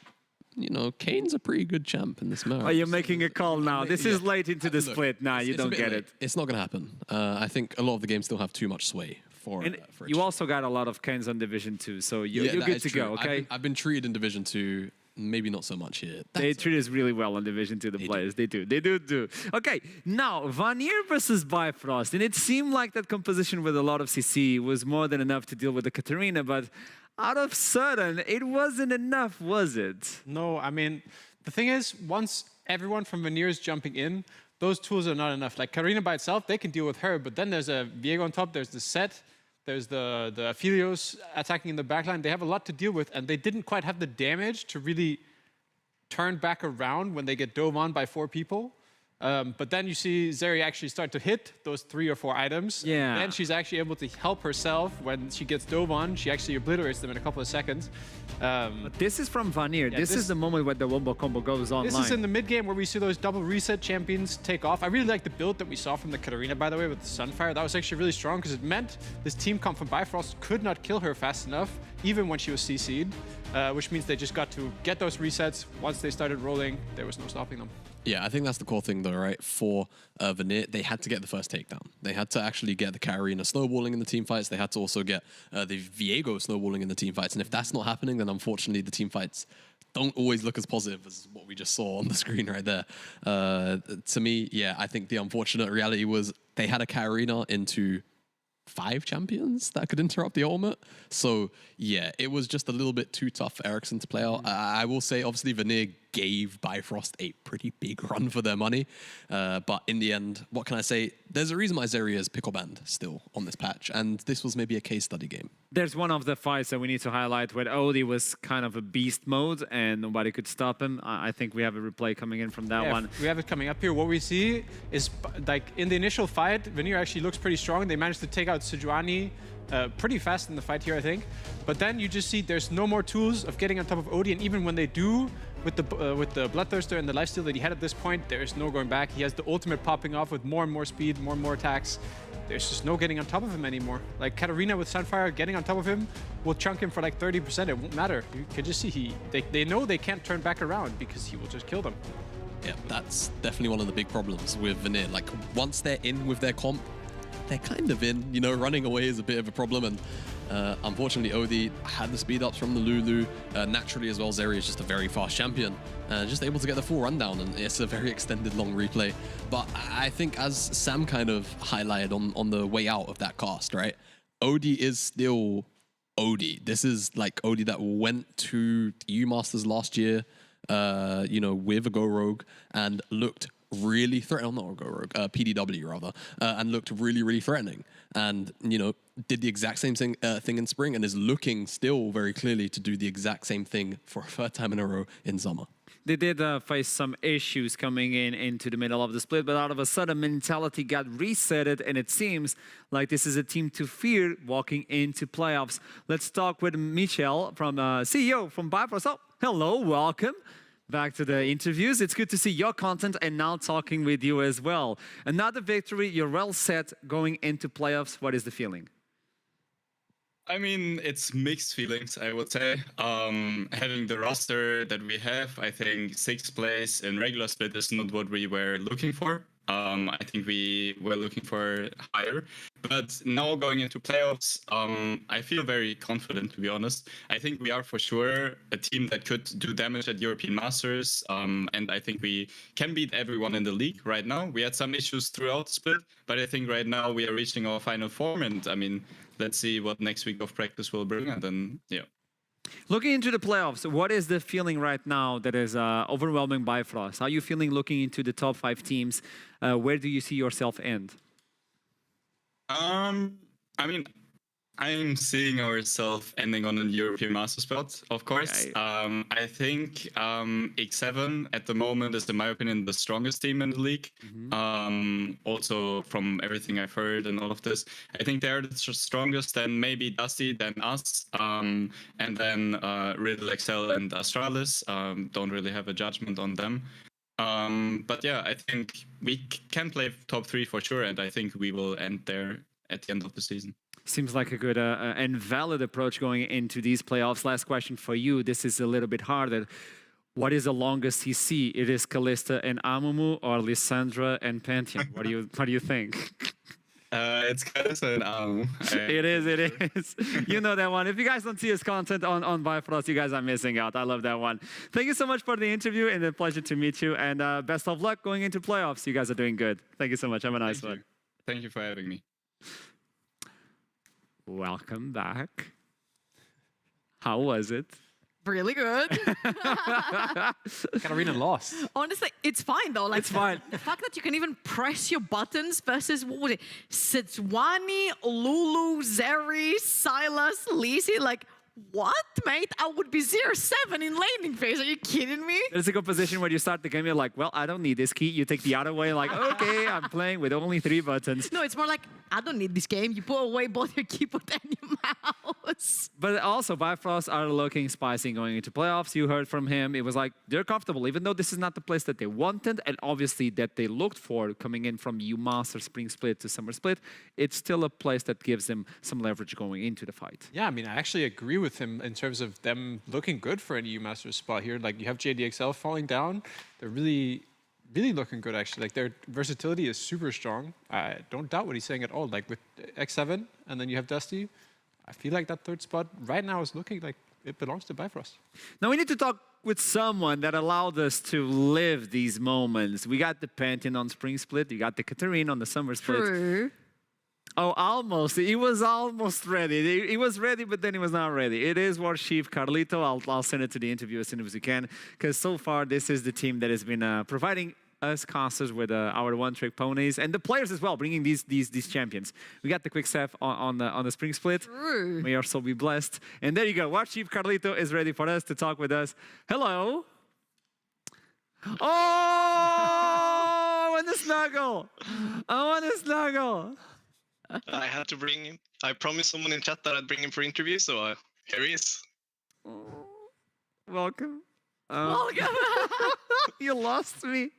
S18: you know, Kane's a pretty good champ in this match.
S14: Are you making a call now? This is late into the split. Nah, you don't get it.
S18: It's not going to happen. I think a lot of the games still have too much sway for it.
S14: You also got a lot of Kanes on Division 2, so you're good to go, okay?
S18: I've been treated in Division 2. Maybe not so much here.
S14: They treat us really well on Division 2, the players. They do. Okay, now, Veneer versus Bifrost. And it seemed like that composition with a lot of CC was more than enough to deal with the Katarina, but out of sudden, it wasn't enough, was it?
S16: No, I mean, the thing is, once everyone from Veneer is jumping in, those tools are not enough. Like, Katarina by itself, they can deal with her, but then there's a Viego on top, there's the set, there's the Aphelios attacking in the backline. They have a lot to deal with, and they didn't quite have the damage to really turn back around when they get dove on by 4 people. But then you see Zeri actually start to hit those 3 or 4 items.
S14: Yeah.
S16: And she's actually able to help herself when she gets dove on. She actually obliterates them in a couple of seconds.
S14: But this is from Veneer. Yeah, this is the moment when the wombo combo goes online.
S16: This is in the mid game where we see those double reset champions take off. I really like the build that we saw from the Katarina, by the way, with the Sunfire. That was actually really strong because it meant this team comp from Bifrost could not kill her fast enough, even when she was CC'd, which means they just got to get those resets. Once they started rolling, there was no stopping them.
S18: Yeah, I think that's the core thing though, right? For Veneer, they had to get the first takedown. They had to actually get the Katarina snowballing in the team fights. They had to also get the Viego snowballing in the team fights. And if that's not happening, then unfortunately the team fights don't always look as positive as what we just saw on the screen right there. To me, yeah, I think the unfortunate reality was they had a Katarina into 5 champions that could interrupt the ultimate. So yeah, it was just a little bit too tough for Ericsson to play out. I will say, obviously, Veneer gave Bifrost a pretty big run for their money. But in the end, what can I say? There's a reason why Zeri is pickle banned still on this patch, and this was maybe a case study game.
S14: There's one of the fights that we need to highlight where Odie was kind of a beast mode and nobody could stop him. I think we have a replay coming in from that one.
S16: We have it coming up here. What we see is, like, in the initial fight, Veneer actually looks pretty strong. They managed to take out Sejuani pretty fast in the fight here, I think. But then you just see there's no more tools of getting on top of Odie, and even when they do, with the Bloodthirster and the lifesteal that he had at this point, there is no going back. He has the ultimate popping off with more and more speed, more and more attacks. There's just no getting on top of him anymore. Like, Katarina with Sunfire getting on top of him will chunk him for like 30%. It won't matter. You can just see they know they can't turn back around because he will just kill them.
S18: Yeah, that's definitely one of the big problems with Veneer. Like, once they're in with their comp, they're kind of in. You know, running away is a bit of a problem, and unfortunately, Odie had the speed ups from the Lulu. Naturally, as well, Zeri is just a very fast champion, just able to get the full rundown, and it's a very extended, long replay. But I think, as Sam kind of highlighted on the way out of that cast, right? Odie is still Odie. This is like Odie that went to EU Masters last year, you know, with a Go Rogue and looked really threatening, not a Go Rogue, PDW rather, and looked really, really threatening. And, you know, did the exact same thing in spring and is looking still very clearly to do the exact same thing for a third time in a row in summer.
S14: They did face some issues coming into the middle of the split, but out of a sudden mentality got resetted, and it seems like this is a team to fear walking into playoffs. Let's talk with Michel, from CEO from Bifrost. Oh, hello, welcome back to the interviews. It's good to see your content and now talking with you as well. Another victory, you're well set going into playoffs. What is the feeling?
S21: I mean, it's mixed feelings, I would say. Having the roster that we have, I think 6th place in regular split is not what we were looking for. I think we were looking for higher. But now going into playoffs, I feel very confident, to be honest. I think we are for sure a team that could do damage at European Masters. And I think we can beat everyone in the league right now. We had some issues throughout the split, but I think right now we are reaching our final form. And I mean, let's see what next week of practice will bring. And then, yeah.
S14: Looking into the playoffs, what is the feeling right now that is overwhelming Bifrost? How are you feeling looking into the top 5 teams? Where do you see yourself end?
S21: I mean, I'm seeing ourselves ending on a European Master spot, of course. I think X7 at the moment is, in my opinion, the strongest team in the league. Also, from everything I've heard and all of this, I think they're the strongest, then maybe Dusty, then us, and then Riddle, Excel, and Astralis. Don't really have a judgment on them. But yeah, I think we can play top 3 for sure, and I think we will end there at the end of the season.
S14: Seems like a good and valid approach going into these playoffs. Last question for you. This is a little bit harder. What is the longest CC? It is Kalista and Amumu or Lissandra and Pantheon? What do you think?
S21: It's Kalista and Amumu.
S14: It is. You know that one. If you guys don't see his content on Bifrost, you guys are missing out. I love that one. Thank you so much for the interview, and a pleasure to meet you. And best of luck going into playoffs. You guys are doing good. Thank you so much. Have a nice one.
S21: Thank you for having me.
S14: Welcome back. How was it?
S15: Really good.
S16: Katarina lost.
S15: Honestly, it's fine though. Like,
S14: it's fine.
S15: The fact that you can even press your buttons versus, what was it? Setswani, Lulu, Zeri, Silas, Lisi, like, what, mate? I would be 0-7 in laning phase. Are you kidding me?
S14: There's a good position where you start the game, you're like, well, I don't need this key. You take the other way, like, okay, I'm playing with only 3 buttons.
S15: No, it's more like, I don't need this game. You put away both your keyboard and your mouse.
S14: But also, Bifrost are looking spicy going into playoffs. You heard from him. It was like, they're comfortable, even though this is not the place that they wanted, and obviously that they looked for coming in from EU Master Spring Split to Summer Split. It's still a place that gives them some leverage going into the fight.
S16: Yeah, I mean, I actually agree with him in terms of them looking good for an EU Masters spot here. Like, you have JDXL falling down. They're really looking good, actually. Like, their versatility is super strong. I don't doubt what he's saying at all. Like, with X7, and then you have Dusty, I feel like that 3rd spot right now is looking like it belongs to Bifrost.
S14: Now, we need to talk with someone that allowed us to live these moments. We got the Pantheon on Spring Split. You got the Katarina on the Summer Split.
S15: True.
S14: Oh, almost. He was almost ready. He was ready, but then he was not ready. It is War Chief Carlito. I'll send it to the interview as soon as we can, because so far this is the team that has been providing us casters with our one-trick ponies, and the players as well, bringing these champions. We got the quick step on the Spring Split.
S15: True.
S14: May our soul be blessed. And there you go. War Chief Carlito is ready for us to talk with us. Hello. Oh, I want to snuggle. I want to snuggle.
S22: I had to bring him. I promised someone in chat that I'd bring him for interview, so here he is.
S14: Welcome.
S15: Welcome.
S14: You lost me.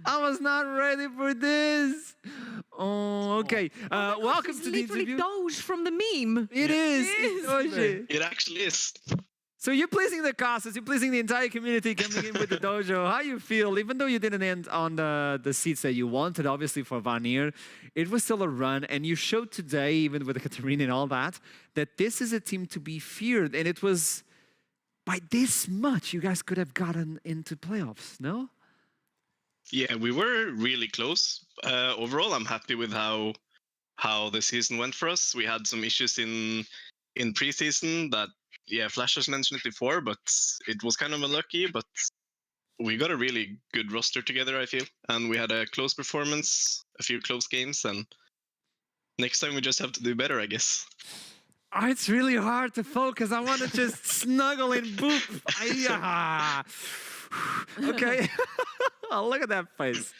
S14: I was not ready for this. Oh, okay. Welcome to the interview.
S15: Doge from the meme.
S14: It is.
S22: It actually is.
S14: So you're pleasing the casters, you're pleasing the entire community coming in with the dojo. How you feel, even though you didn't end on the seats that you wanted, obviously for Vanir, it was still a run, and you showed today, even with the Katarina and all that this is a team to be feared, and it was by this much you guys could have gotten into playoffs, no?
S22: Yeah, we were really close. Overall, I'm happy with how the season went for us. We had some issues in preseason that, yeah, Flash has mentioned it before, but it was kind of unlucky. But we got a really good roster together, I feel, and we had a close performance, a few close games, and next time we just have to do better, I guess.
S14: Oh, it's really hard to focus. I want to just snuggle and boop. Okay. Oh, look at that face.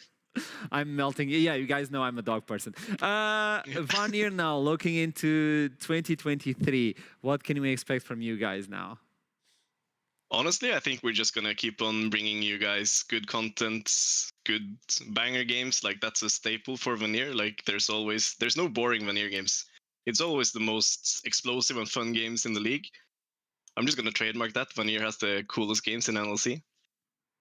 S14: I'm melting. Yeah, you guys know I'm a dog person. Vanir now, looking into 2023, what can we expect from you guys now?
S22: Honestly, I think we're just going to keep on bringing you guys good content, good banger games. Like, that's a staple for Vanir. Like, there's no boring Vanir games. It's always the most explosive and fun games in the league. I'm just going to trademark that. Vanir has the coolest games in NLC.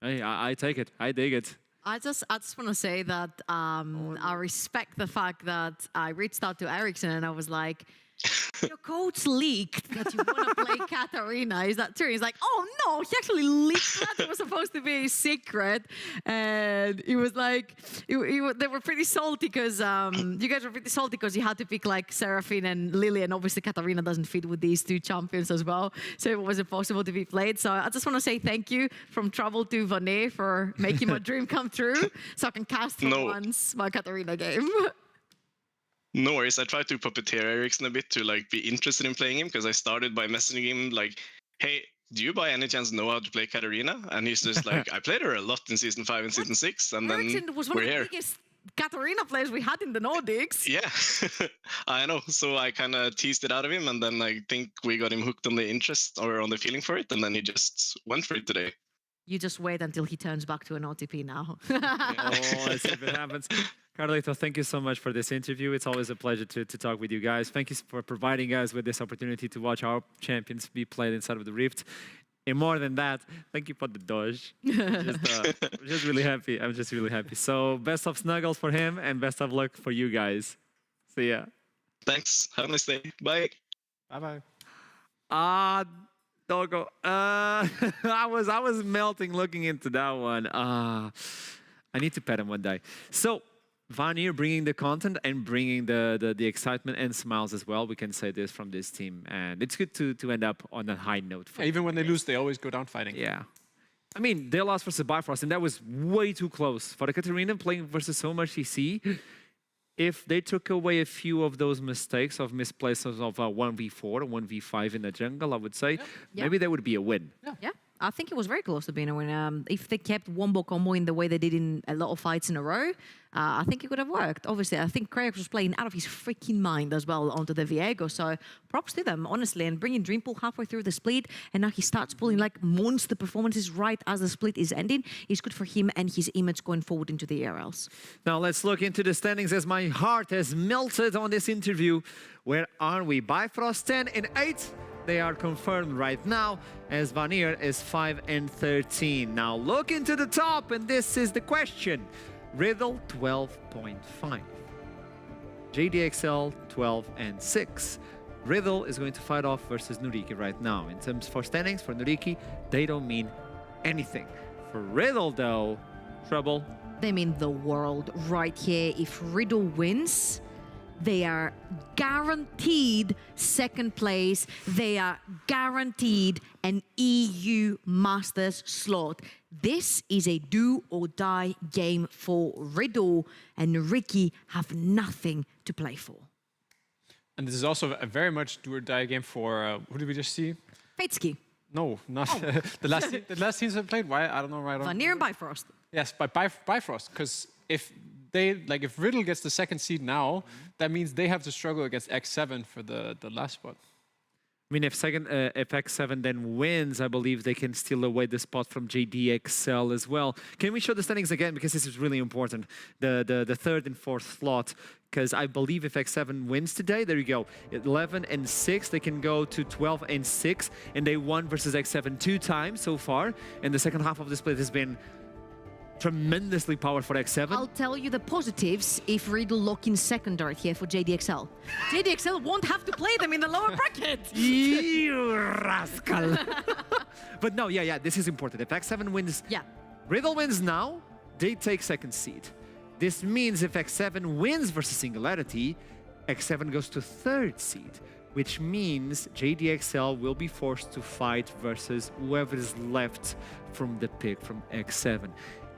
S14: Hey, I take it. I dig it.
S15: I just want to say that I respect the fact that I reached out to Ericsson and I was like, your coach leaked that you want to play Katarina. Is that true? He's like, oh no, he actually leaked that. It was supposed to be a secret. And it was like, they were pretty salty because you guys were pretty salty because you had to pick like Seraphine and Lily, and obviously Katarina doesn't fit with these two champions as well. So it wasn't possible to be played. So I just want to say thank you from Travel to Vanir for making my dream come true so I can cast for once my Katarina game.
S22: No worries. I tried to puppeteer Ericsson a bit to like be interested in playing him, because I started by messaging him like, hey, do you by any chance know how to play Katarina? And he's just like, I played her a lot in Season 5 and Season 6, and
S15: Ericsson
S22: then
S15: was one
S22: we're
S15: of the
S22: here.
S15: biggest Katarina players we had in the Nordics.
S22: Yeah, I know. So I kind of teased it out of him, and then I think we got him hooked on the interest or on the feeling for it, and then he just went for it today.
S15: You just wait until he turns back to an OTP now.
S14: Oh, let's see if it happens. Carlito, thank you so much for this interview. It's always a pleasure to talk with you guys. Thank you for providing us with this opportunity to watch our champions be played inside of the Rift. And more than that, thank you for the dodge. I'm just really happy. I'm just really happy. So best of snuggles for him and best of luck for you guys. See ya.
S22: Thanks. Have a nice day. Bye.
S14: Bye-bye. Doggo. I was melting looking into that one. I need to pet him one day. So Vanir bringing the content and bringing the excitement and smiles as well. We can say this from this team, and it's good to end up on a high note.
S16: Yeah, even when they lose, they always go down fighting.
S14: Yeah. I mean, they lost versus Bifrost, and that was way too close. For the Katarina playing versus so much CC, if they took away a few of those mistakes of misplacements of 1v4 or 1v5 in the jungle, I would say, maybe that would be a win.
S15: Yeah. I think it was very close to being a win. If they kept wombo combo in the way they did in a lot of fights in a row, I think it could have worked. Obviously, I think Kratos was playing out of his freaking mind as well onto the Viego. So props to them, honestly. And bringing Dreampool halfway through the split, and now he starts pulling like monster performances right as the split is ending. It's good for him and his image going forward into the ERLs.
S14: Now let's look into the standings as my heart has melted on this interview. Where are we? Bifrost 10 and 8. They are confirmed right now, as Vanir is 5 and 13. Now look into the top, and this is the question. Riddle 12.5. JDXL 12 and 6. Riddle is going to fight off versus Nuriki right now. In terms for standings, for Nuriki, they don't mean anything. For Riddle though, trouble.
S15: They mean the world right here. If Riddle wins, they are guaranteed second place. They are guaranteed an EU Masters slot. This is a do or die game for Riddle, and Ricky have nothing to play for.
S16: And this is also a very much do or die game for, who did we just see?
S15: Fateski.
S16: No, not the last teams have played. Why? I don't know. Right.
S15: Vanir and Bifrost.
S16: Yes, by Bifrost, because if Riddle gets the second seed now, that means they have to struggle against X7 for the last spot.
S14: I mean, if X7 then wins, I believe they can steal away the spot from JDXL as well. Can we show the standings again? Because this is really important. The third and fourth slot. Because I believe if X7 wins today, there you go. 11 and 6, they can go to 12 and 6. And they won versus X7 2 times so far. And the second half of the split has been tremendously powerful for X7.
S15: I'll tell you the positives if Riddle lock in second dart here for JDXL. JDXL won't have to play them in the lower bracket.
S14: You rascal. But no, yeah, this is important. If X7 wins, Riddle wins now, they take second seed. This means if X7 wins versus Singularity, X7 goes to third seed, which means JDXL will be forced to fight versus whoever is left from the pick from X7.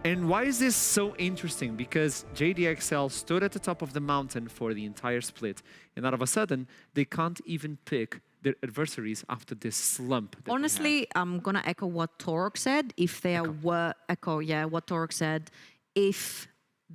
S14: And why is this so interesting? Because JDXL stood at the top of the mountain for the entire split, and all of a sudden, they can't even pick their adversaries after this slump.
S15: Honestly, I'm gonna echo what Torok said. If they were what Torok said, if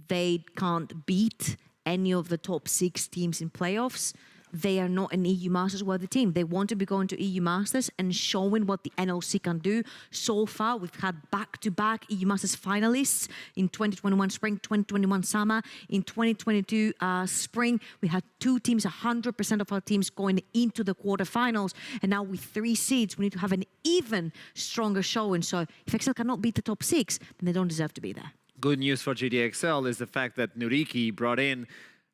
S15: they can't beat any of the top 6 teams in playoffs, they are not an EU Masters worthy team. They want to be going to EU Masters and showing what the NLC can do. So far, we've had back-to-back EU Masters finalists in 2021 spring, 2021 summer. In 2022 spring, we had 2 teams, 100% of our teams going into the quarterfinals. And now with 3 seeds, we need to have an even stronger showing. So if XL cannot beat the top 6, then they don't deserve to be there.
S14: Good news for JDXL is the fact that Nuriki brought in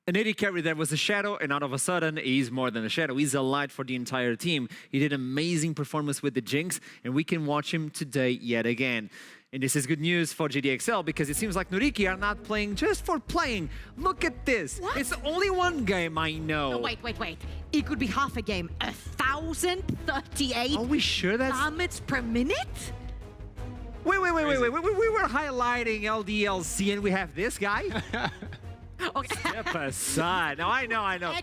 S14: an AD carry that was a shadow, and all of a sudden, he's more than a shadow. He's a light for the entire team. He did an amazing performance with the Jinx, and we can watch him today yet again. And this is good news for JDXL because it seems like Nuriki are not playing just for playing. Look at this.
S15: What?
S14: It's only one game, I know.
S15: No, wait. It could be half a game. 1,038
S14: Are we sure that's...
S15: damage per minute?
S14: Wait. We were highlighting LDLC and we have this guy?
S15: Okay.
S14: Step aside. No, I know.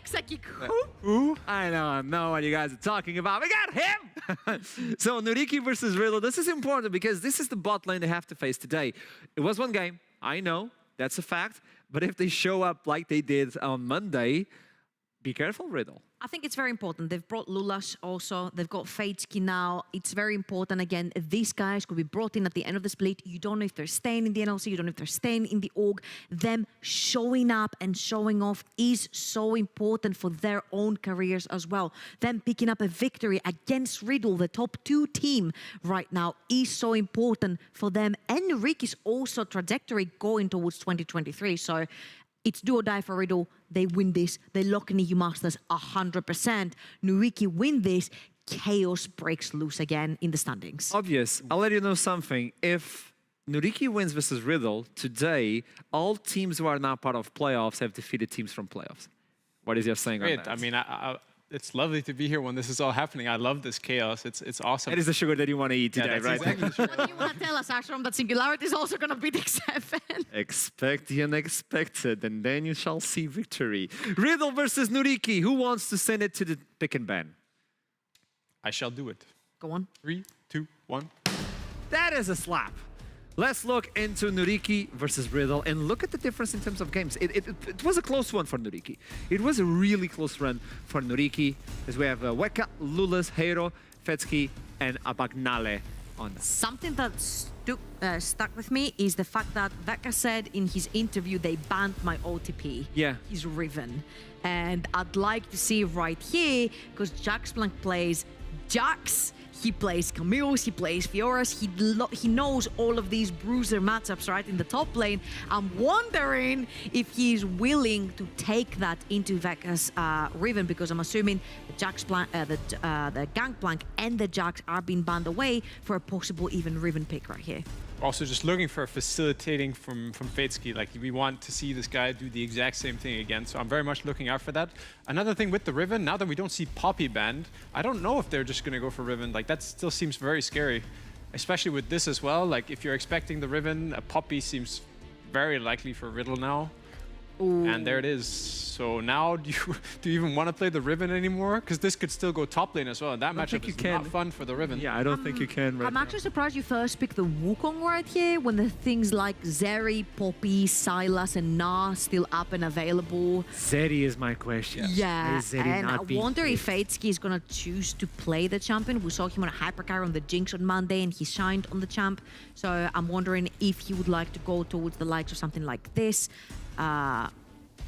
S15: Who?
S14: I know what you guys are talking about. We got him! So, Nuriki versus Riddle. This is important because this is the bot lane they have to face today. It was one game. I know. That's a fact. But if they show up like they did on Monday, be careful, Riddle.
S15: I think it's very important. They've brought Lulash also. They've got Fadeski now. It's very important. Again, these guys could be brought in at the end of the split. You don't know if they're staying in the NLC. You don't know if they're staying in the org. Them showing up and showing off is so important for their own careers as well. Them picking up a victory against Riddle, the top 2 team right now, is so important for them. And Nuriki's also trajectory going towards 2023. So it's do or die for Riddle. They win this. They lock in EU Masters 100%. Nuriki win this. Chaos breaks loose again in the standings.
S14: Obvious. I'll let you know something. If Nuriki wins versus Riddle, today, all teams who are not part of playoffs have defeated teams from playoffs. What is your saying on that?
S16: I mean, it's lovely to be here when this is all happening. I love this chaos. It's awesome.
S14: That is the sugar that you want to eat today, right?
S16: Exactly the sugar.
S15: What do you want to tell us, Ashram, that Singularity is also going to beat X7?
S14: Expect the unexpected, and then you shall see victory. Riddle versus Nuriki. Who wants to send it to the pick and ban?
S16: I shall do it.
S15: Go on.
S16: 3, 2, 1.
S14: That is a slap. Let's look into Nuriki versus Riddle and look at the difference in terms of games. It was a close one for Nuriki. It was a really close run for Nuriki as we have Weka, Lulas, Hero, Fetsky, and Abagnale on that.
S15: Something that stuck with me is the fact that Veka said in his interview they banned my OTP.
S14: Yeah.
S15: He's Riven. And I'd like to see right here, because Jax Blanc plays Jax, he plays Camille's, he plays Fiora's, he knows all of these bruiser matchups right in the top lane. I'm wondering if he's willing to take that into Veka's Riven, because I'm assuming the Jax Blanc, the Gangplank and the Jax are being banned away for a possible even Riven pick right here.
S16: Also just looking for facilitating from Fetsky. Like, we want to see this guy do the exact same thing again. So I'm very much looking out for that. Another thing with the Riven, now that we don't see Poppy banned, I don't know if they're just going to go for Riven. Like, that still seems very scary, especially with this as well. Like, if you're expecting the Riven, a Poppy seems very likely for Riddle now. And there it is. So now, do you even want to play the Riven anymore? Because this could still go top lane as well. And that matchup is not fun for the Riven.
S14: Yeah, I don't think you can right
S15: I'm
S14: now.
S15: actually surprised you first picked the Wukong right here when the things like Zeri, Poppy, Sylas, and Na still up and available.
S14: Zeri is my question.
S15: Yeah,
S14: Is Zeri
S15: and I
S14: not being
S15: wonder if
S14: picked?
S15: Fatesky is going to choose to play the champion. We saw him on a hypercar on the Jinx on Monday, and he shined on the champ. So I'm wondering if he would like to go towards the likes of something like this.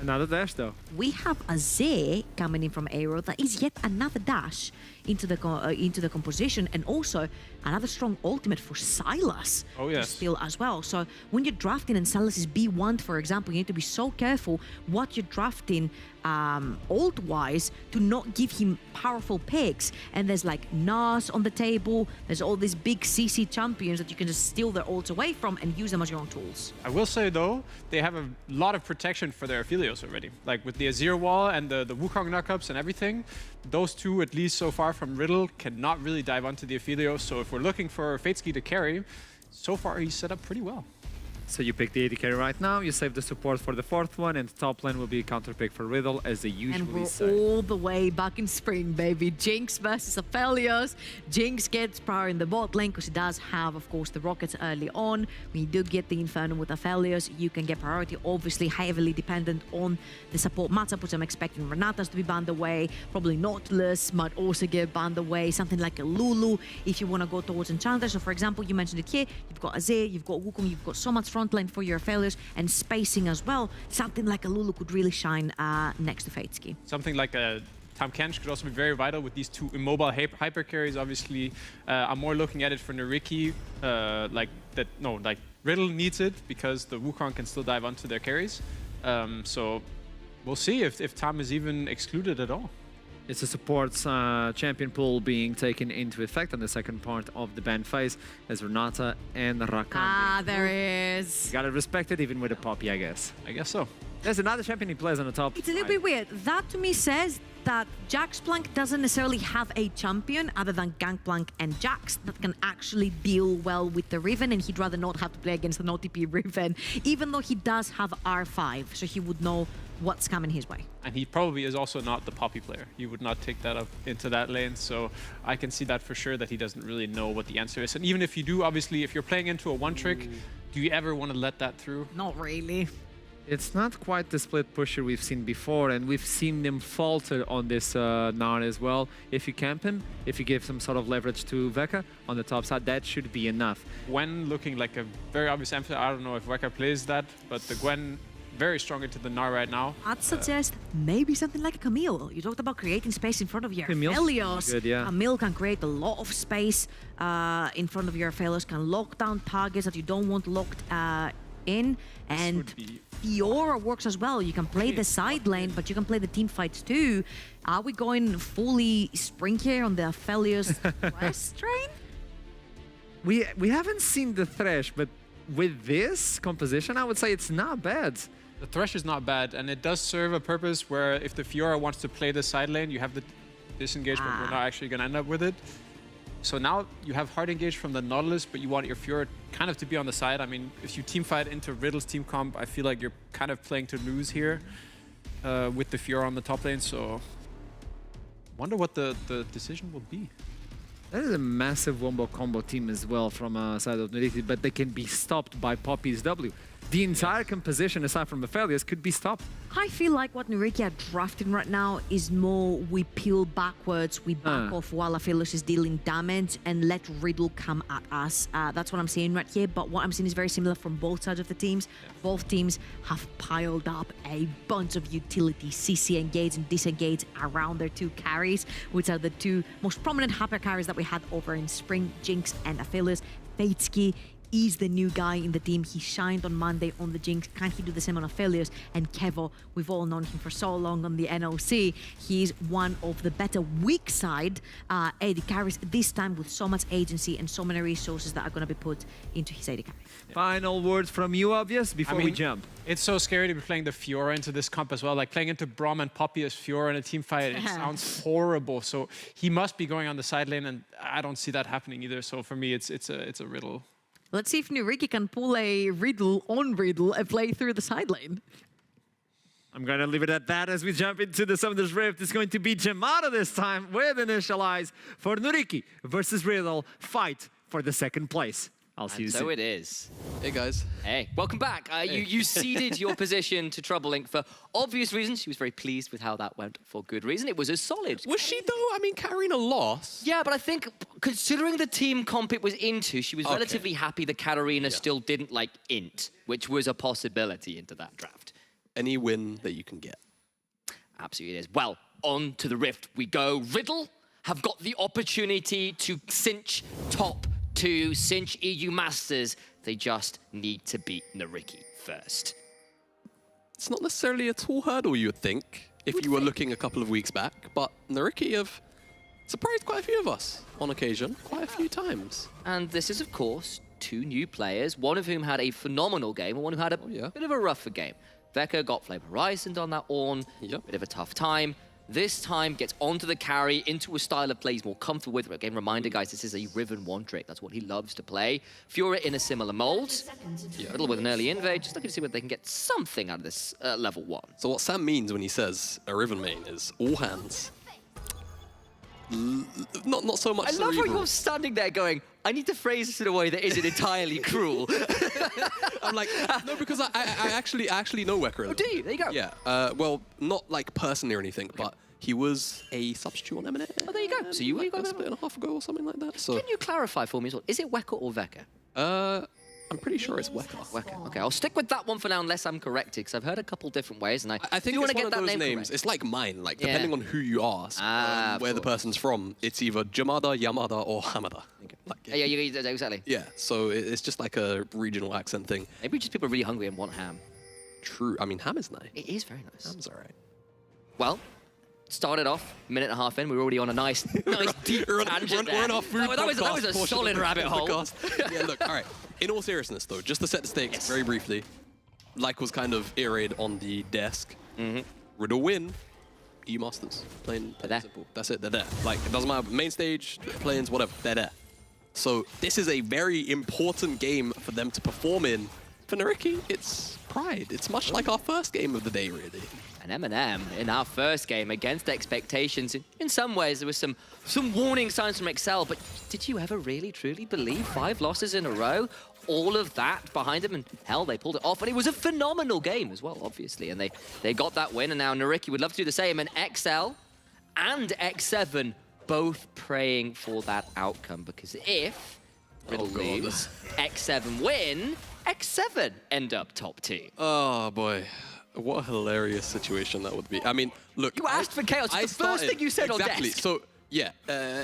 S14: Another dash, though.
S15: We have a Z coming in from Aero. That is yet another dash into the composition, and also another strong ultimate for Sylas.
S16: Oh, yes.
S15: Still as well. So when you're drafting and Sylas is B1, for example, you need to be so careful what you're drafting ult-wise to not give him powerful picks. And there's like Nas on the table. There's all these big CC champions that you can just steal their ults away from and use them as your own tools.
S16: I will say, though, they have a lot of protection for their Aphelios already. Like with the Azir wall and the Wukong knockups and everything, those two, at least so far from Riddle, cannot really dive onto the Aphelios. So if we're looking for Fatesky to carry, so far he's set up pretty well.
S14: So you pick the AD carry right now, you save the support for the fourth one, and top lane will be a counter pick for Riddle, as they usually
S15: And we're
S14: say.
S15: all the way back in spring, baby. Jinx versus Aphelios. Jinx gets power in the bot lane because he does have, of course, the rockets early on. When you do get the Inferno with Aphelios, you can get priority, obviously heavily dependent on the support matchup, which I'm expecting Renatas to be banned away. Probably Nautilus might also get banned away. Something like a Lulu if you want to go towards Enchanter. So, for example, you mentioned it here. You've got Azir, you've got Wukong, you've got so much front lane for your Aphelios and spacing as well. Something like a Lulu could really shine next to Fatesky.
S16: Something like a Tahm Kench could also be very vital with these two immobile hyper carries. Obviously, I'm more looking at it for Nariki. Like Riddle needs it because the Wukong can still dive onto their carries. So we'll see if Tahm is even excluded at all.
S14: It's a supports champion pool being taken into effect on the second part of the ban phase as Renata and Rakan.
S15: Ah, there is.
S14: You gotta respect it even with a Poppy, I guess.
S16: I guess so.
S14: There's another champion he plays on the top.
S15: It's a little bit weird. That to me says that Jaxplank doesn't necessarily have a champion other than Gangplank and Jax that can actually deal well with the Riven, and he'd rather not have to play against an OTP Riven, even though he does have R5, so he would know what's coming his way.
S16: And he probably is also not the Poppy player. He would not take that up into that lane, so I can see that for sure, that he doesn't really know what the answer is. And even if you do, obviously, if you're playing into a one-trick, do you ever want to let that through?
S15: Not really.
S14: It's not quite the split pusher we've seen before, and we've seen them falter on this Gnar as well. If you camp him, if you give some sort of leverage to Veka on the top side, that should be enough.
S16: Gwen looking like a very obvious answer. I don't know if Veka plays that, but the Gwen very strong into the Gnar right now.
S15: I'd suggest maybe something like a Camille. You talked about creating space in front of your Aphelios.
S14: Good, yeah.
S15: Camille can create a lot of space in front of your Aphelios, can lock down targets that you don't want locked in, and Fiora works as well. You can play the side lane, but you can play the team fights too. Are we going fully spring here on the Aphelios West train?
S14: We haven't seen the Thresh, but with this composition, I would say it's not bad.
S16: The Thresh is not bad, and it does serve a purpose where if the Fiora wants to play the side lane, you have the disengagement. We're not actually going to end up with it. So now you have hard engage from the Nautilus, but you want your Fiora kind of to be on the side. I mean, if you team fight into Riddle's team comp, I feel like you're kind of playing to lose here with the Fiora on the top lane. So wonder what the decision will be.
S14: That is a massive wombo combo team as well from side of Nudity, but they can be stopped by Poppy's W. The entire composition, aside from Aphelios, could be stopped.
S15: I feel like what Nuriki are drafting right now is more we peel backwards, we back off while Aphelios is dealing damage and let Riddle come at us. That's what I'm seeing right here, but what I'm seeing is very similar from both sides of the teams. Both teams have piled up a bunch of utility, CC engage and disengage around their two carries, which are the two most prominent hyper carries that we had over in spring, Jinx and Aphelios. Fatesky is the new guy in the team. He shined on Monday on the Jinx. Can he do the same on Aphelios? And Kevo, we've all known him for so long on the NLC. He's one of the better weak side AD carries, this time with so much agency and so many resources that are going to be put into his AD carry.
S14: Final words from you, Obvious, before we jump.
S16: It's so scary to be playing the Fiora into this comp as well. Like playing into Braum and Poppy as Fiora in a team fight, it sounds horrible. So he must be going on the side lane, and I don't see that happening either. So for me, it's a riddle.
S15: Let's see if Nuriki can pull a Riddle on Riddle and play through the side lane.
S14: I'm going to leave it at that as we jump into the Summoner's Rift. It's going to be Jamada this time with Initialize for Nuriki versus Riddle. Fight for the second place. I'll see you soon.
S17: So it is.
S18: Hey, guys.
S17: Hey, welcome back. You ceded your position to Troublelink for obvious reasons. She was very pleased with how that went for good reason. It was a solid.
S18: Was she, though? I mean, Katarina lost.
S17: Yeah, but I think considering the team comp it was into, she was relatively happy that Katarina still didn't like int, which was a possibility into that draft.
S18: Any win that you can get.
S17: Absolutely it is. Well, on to the Rift we go. Riddle have got the opportunity to cinch top 2, cinch EU Masters. They just need to beat Nuriki first.
S18: It's not necessarily a tall hurdle, you would think, if you were looking a couple of weeks back, but Nuriki have surprised quite a few of us on occasion, quite a few times.
S17: And this is, of course, 2 new players, one of whom had a phenomenal game and one who had a bit of a rougher game. Veka got Flame Horizon on that Ornn, bit of a tough time. This time gets onto the carry, into a style of play he's more comfortable with. Again, reminder, guys, this is a Riven 1 trick. That's what he loves to play. Fiora in a similar mold. Riddle with an early invade, just looking to see whether they can get something out of this level 1.
S18: So what Sam means when he says a Riven main is all hands. Not so much
S17: I love how
S18: cerebral.
S17: you're standing there going, I need to phrase this in a way that isn't entirely cruel.
S18: I'm like, no, because I actually know Wecker.
S17: Oh, do you? There you go.
S18: Yeah. Well, not like personally or anything, but he was a substitute on M&A.
S17: Oh, there you go. So you
S18: like
S17: got
S18: a split and a half ago or something like that. So
S17: Can you clarify for me as well? Is it Wecker or Veka?
S18: I'm pretty sure it's Wecker.
S17: Wecker. Okay, I'll stick with that one for now unless I'm corrected, because I've heard a couple different ways, and
S18: I think
S17: do
S18: it's
S17: want to
S18: one
S17: get
S18: of
S17: that
S18: those
S17: name
S18: names.
S17: correct.
S18: It's like mine. Like depending on who you ask, where the person's from, it's either Jamada, Yamada, or Hamada. Like,
S17: yeah, exactly.
S18: Yeah, so it's just like a regional accent thing.
S17: Maybe just people are really hungry and want ham.
S18: True. I mean, ham is nice.
S17: It is very nice.
S18: Ham's all right.
S17: Well, started off, minute and a half in, we were already on a nice deep tangent
S18: We're on our food
S17: that was a solid rabbit hole.
S18: Yeah, look, all right. In all seriousness, though, just to set the stakes very briefly, like was kind of iterated on the desk. Riddle win, EU Masters. Plain simple. That's it, they're there. Like, it doesn't matter, main stage, planes, whatever, they're there. So this is a very important game for them to perform in. For Nuriki, it's pride. It's much like our first game of the day, really.
S17: And M&M in our first game against expectations. In some ways, there was some warning signs from Excel, but did you ever really, truly believe 5 losses in a row? All of that behind them, and hell, they pulled it off. And it was a phenomenal game as well, obviously. And they got that win, and now Nuriki would love to do the same. And Excel and X7 both praying for that outcome, because if Riddle lose, X7 win, X7 end up top 2.
S18: Oh, boy. What a hilarious situation that would be. I mean, look.
S17: You asked for chaos. It's the first thing you said on desk.
S18: So, yeah,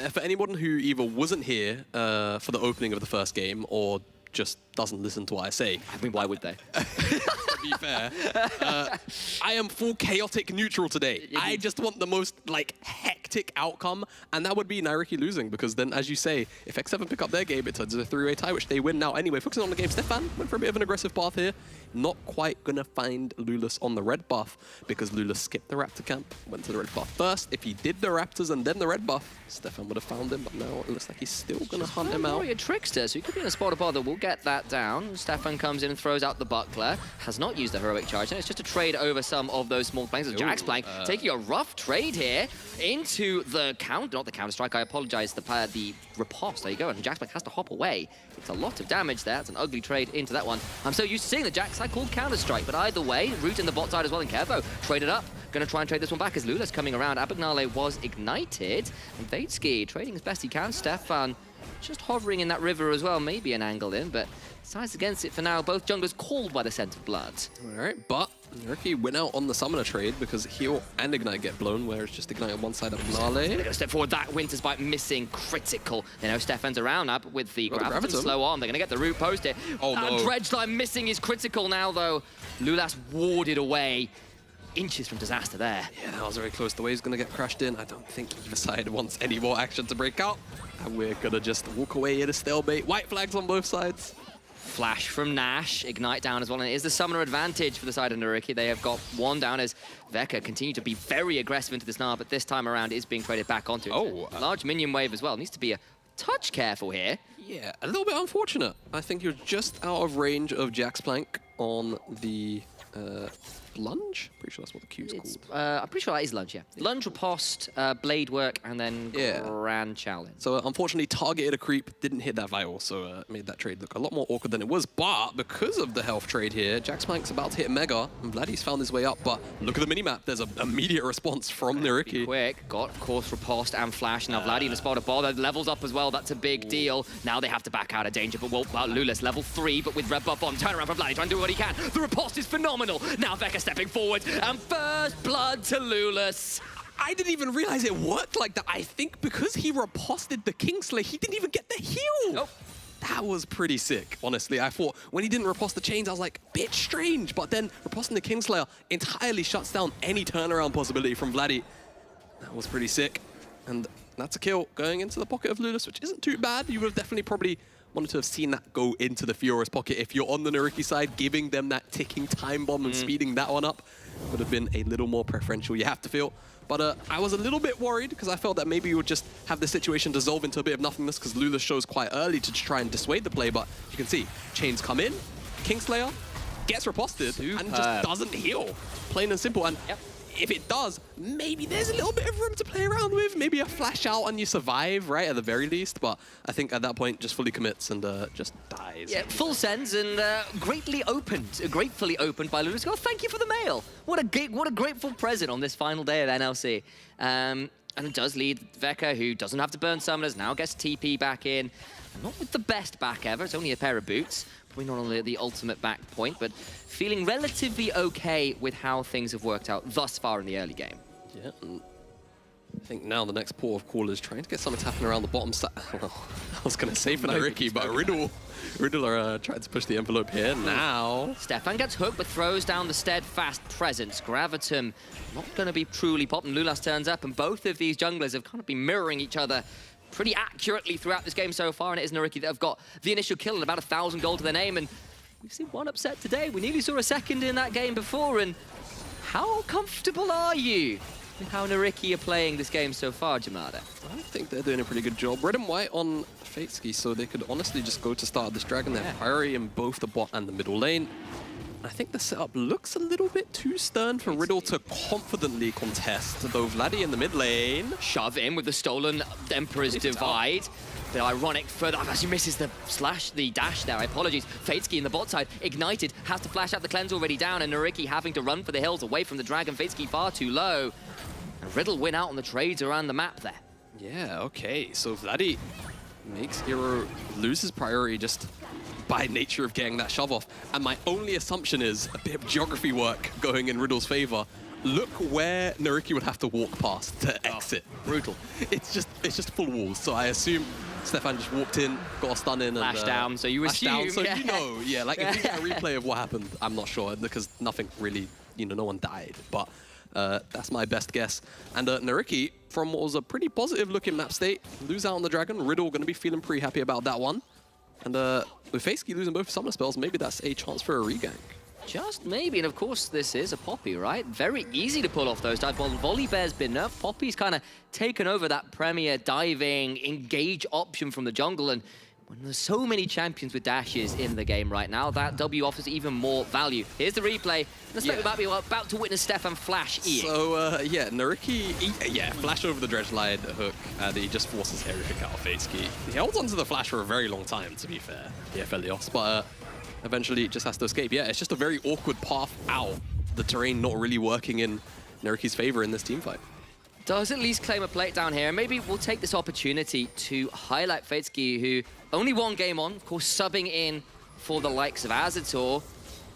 S18: for anyone who either wasn't here for the opening of the first game or just doesn't listen to what I say.
S17: I mean, why would they?
S18: To be fair, I am full chaotic neutral today. I just want the most, like, hectic outcome, and that would be Nuriki losing, because then, as you say, if X7 pick up their game, it turns into a 3-way tie, which they win now anyway. Focusing on the game, Stefan went for a bit of an aggressive path here. Not quite gonna find Lulas on the red buff, because Lulas skipped the Raptor camp, went to the red buff first. If he did the Raptors and then the red buff, Stefan would have found him, but now it looks like he's still gonna hunt him out.
S17: Warrior Trickster, so he could be in a spot above that. We'll get that down. Stefan comes in and throws out the buckler. Has not used the heroic charge, and it's just a trade over some of those small planks. Jack's plank taking a rough trade here into the counter, not the counter strike. I apologize. The riposte. There you go. And Jack's plank has to hop away. It's a lot of damage there. It's an ugly trade into that one. I'm so used to seeing the Jack side called counter strike, but either way, Root in the bot side as well. And Kevo traded up. Going to try and trade this one back as Lula's coming around. Abagnale was ignited. And Vadeski trading as best he can. Stefan just hovering in that river as well. Maybe an angle in, but sides against it for now. Both junglers called by the scent of blood.
S18: All right, but Nuriki went out on the summoner trade because heal and ignite get blown, where it's just ignite on one side of Abagnale.
S17: They're going to step forward. That Winter's Bite missing critical. They know Stefan's around up with the Graviton slow on. They're going to get the root posted.
S18: Oh, no.
S17: Dredge line missing is critical now, though. Lulas warded away. Inches from disaster there.
S18: Yeah, that was very close. The wave's going to get crashed in. I don't think either side wants any more action to break out. And we're going to just walk away in a stalemate. White flags on both sides.
S17: Flash from Nash, ignite down as well, and it is the summoner advantage for the side of Nuriki. They have got one down as Veka continue to be very aggressive into the Snar, but this time around is being traded back onto it.
S18: Oh,
S17: large minion wave as well. Needs to be a touch careful here.
S18: Yeah, a little bit unfortunate. I think you're just out of range of Jack's plank on the lunge? Pretty sure that's what the Q's called.
S17: I'm pretty sure that is lunge, yeah. Lunge, riposte, blade work, and then grand challenge.
S18: So unfortunately, targeted a creep, didn't hit that vital, so made that trade look a lot more awkward than it was. But because of the health trade here, Jackspank's about to hit Mega, and Vladdy's found his way up. But look at the minimap. There's an immediate response from Nariki.
S17: Quick, got, of course, riposte and flash. Now Vladdy in the spot of ball, that levels up as well. That's a big deal. Now they have to back out of danger. But Lulas, level 3, but with red buff on. Turn around for Vladdy, trying to do what he can. The riposte is phenomenal. Now Veka stepping forward, and first blood to Lulas.
S18: I didn't even realize it worked like that. I think because he riposted the Kingslayer, he didn't even get the heal.
S17: Nope.
S18: That was pretty sick, honestly. I thought when he didn't riposte the chains, I was like, bit strange. But then riposting the Kingslayer entirely shuts down any turnaround possibility from Vladdy. That was pretty sick. And that's a kill going into the pocket of Lulas, which isn't too bad. You would have definitely probably wanted to have seen that go into the Fiora's pocket. If you're on the Nariki side, giving them that ticking time bomb and speeding that one up would have been a little more preferential, you have to feel. But I was a little bit worried because I felt that maybe you would just have the situation dissolve into a bit of nothingness because Lulas shows quite early to try and dissuade the play. But you can see, chains come in, Kingslayer gets riposted and just doesn't heal. Plain and simple. And if it does, maybe there's a little bit of room to play around with. Maybe a flash out and you survive, right, at the very least. But I think at that point, just fully commits and just dies.
S17: Yeah, full sends and gratefully opened by Lulas. Oh, thank you for the mail. What a grateful present on this final day of NLC. And it does lead Veka, who doesn't have to burn summoners, now gets TP back in. Not with the best back ever, it's only a pair of boots. Probably not on the ultimate back point, but feeling relatively okay with how things have worked out thus far in the early game.
S18: Yeah, and I think now the next port of call is trying to get something happening around the bottom side. Well, I was going to say for Nariki, but Riddle are trying to push the envelope here now.
S17: Stefan gets hooked, but throws down the steadfast presence. Gravitum not going to be truly popping. Lulas turns up, and both of these junglers have kind of been mirroring each other pretty accurately throughout this game so far, and it is Nariki that have got the initial kill and about 1,000 gold to their name, and we've seen one upset today. We nearly saw a second in that game before, and how comfortable are you with how Nariki are playing this game so far, Jamada?
S18: I think they're doing a pretty good job. Red and white on Fatesky, so they could honestly just go to start this dragon. They have priority in both the bot and the middle lane. I think the setup looks a little bit too stern for Riddle to confidently contest, though Vladdy in the mid lane.
S17: Shove in with the stolen Emperor's Divide. Bit ironic further. Actually misses the dash there. Apologies. Fatesky in the bot side. Ignited. Has to flash out the cleanse already down, and Nariki having to run for the hills away from the dragon. Fatesky far too low. And Riddle win out on the trades around the map there.
S18: Yeah, okay. So Vladdy makes Hero lose his priority just by nature of getting that shove off. And my only assumption is a bit of geography work going in Riddle's favor. Look where Nariki would have to walk past to exit.
S17: Brutal.
S18: It's just full walls. So I assume Stefan just walked in, got a stun in,
S17: flash
S18: and
S17: down. So you assume,
S18: down, so you know, yeah. Like if you get a replay of what happened, I'm not sure because nothing really, no one died. But that's my best guess. And Nariki, from what was a pretty positive looking map state, lose out on the dragon. Riddle going to be feeling pretty happy about that one. And with Fatesky losing both summoner spells, maybe that's a chance for a regank.
S17: Just maybe, and of course this is a Poppy, right? Very easy to pull off those dives. While Volibear's been nerfed, Poppy's kind of taken over that premier diving engage option from the jungle, and when there's so many champions with dashes in the game right now, that W offers even more value. Here's the replay. Let's we might be about to witness Stefan flash E.
S18: So, yeah, Nariki, flash over the dredge line hook, and he just forces everything out of Fatesky. He holds onto the flash for a very long time, to be fair. Yeah, Felios, but eventually just has to escape. Yeah, it's just a very awkward path out. The terrain not really working in Nariki's favor in this team fight.
S17: Does at least claim a plate down here. Maybe we'll take this opportunity to highlight Fatesky, who only one game on, of course, subbing in for the likes of Azator.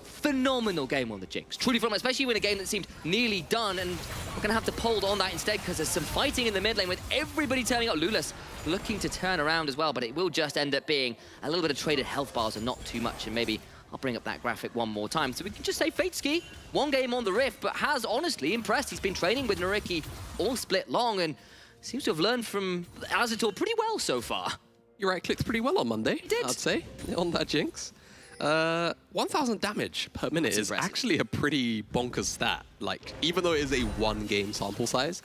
S17: Phenomenal game on the Jinx. Truly phenomenal, especially in a game that seemed nearly done, and we're going to have to hold on that instead because there's some fighting in the mid lane with everybody turning up. Lulas looking to turn around as well, but it will just end up being a little bit of traded health bars and not too much, and maybe I'll bring up that graphic one more time. So we can just say Fatesky, one game on the Rift, but has honestly impressed. He's been training with Nariki all split long and seems to have learned from Azator pretty well so far.
S18: You're right, clicked pretty well on Monday, I'd say, on that Jinx. 1,000 damage per minute is actually a pretty bonkers stat. Like, even though it is a one-game sample size,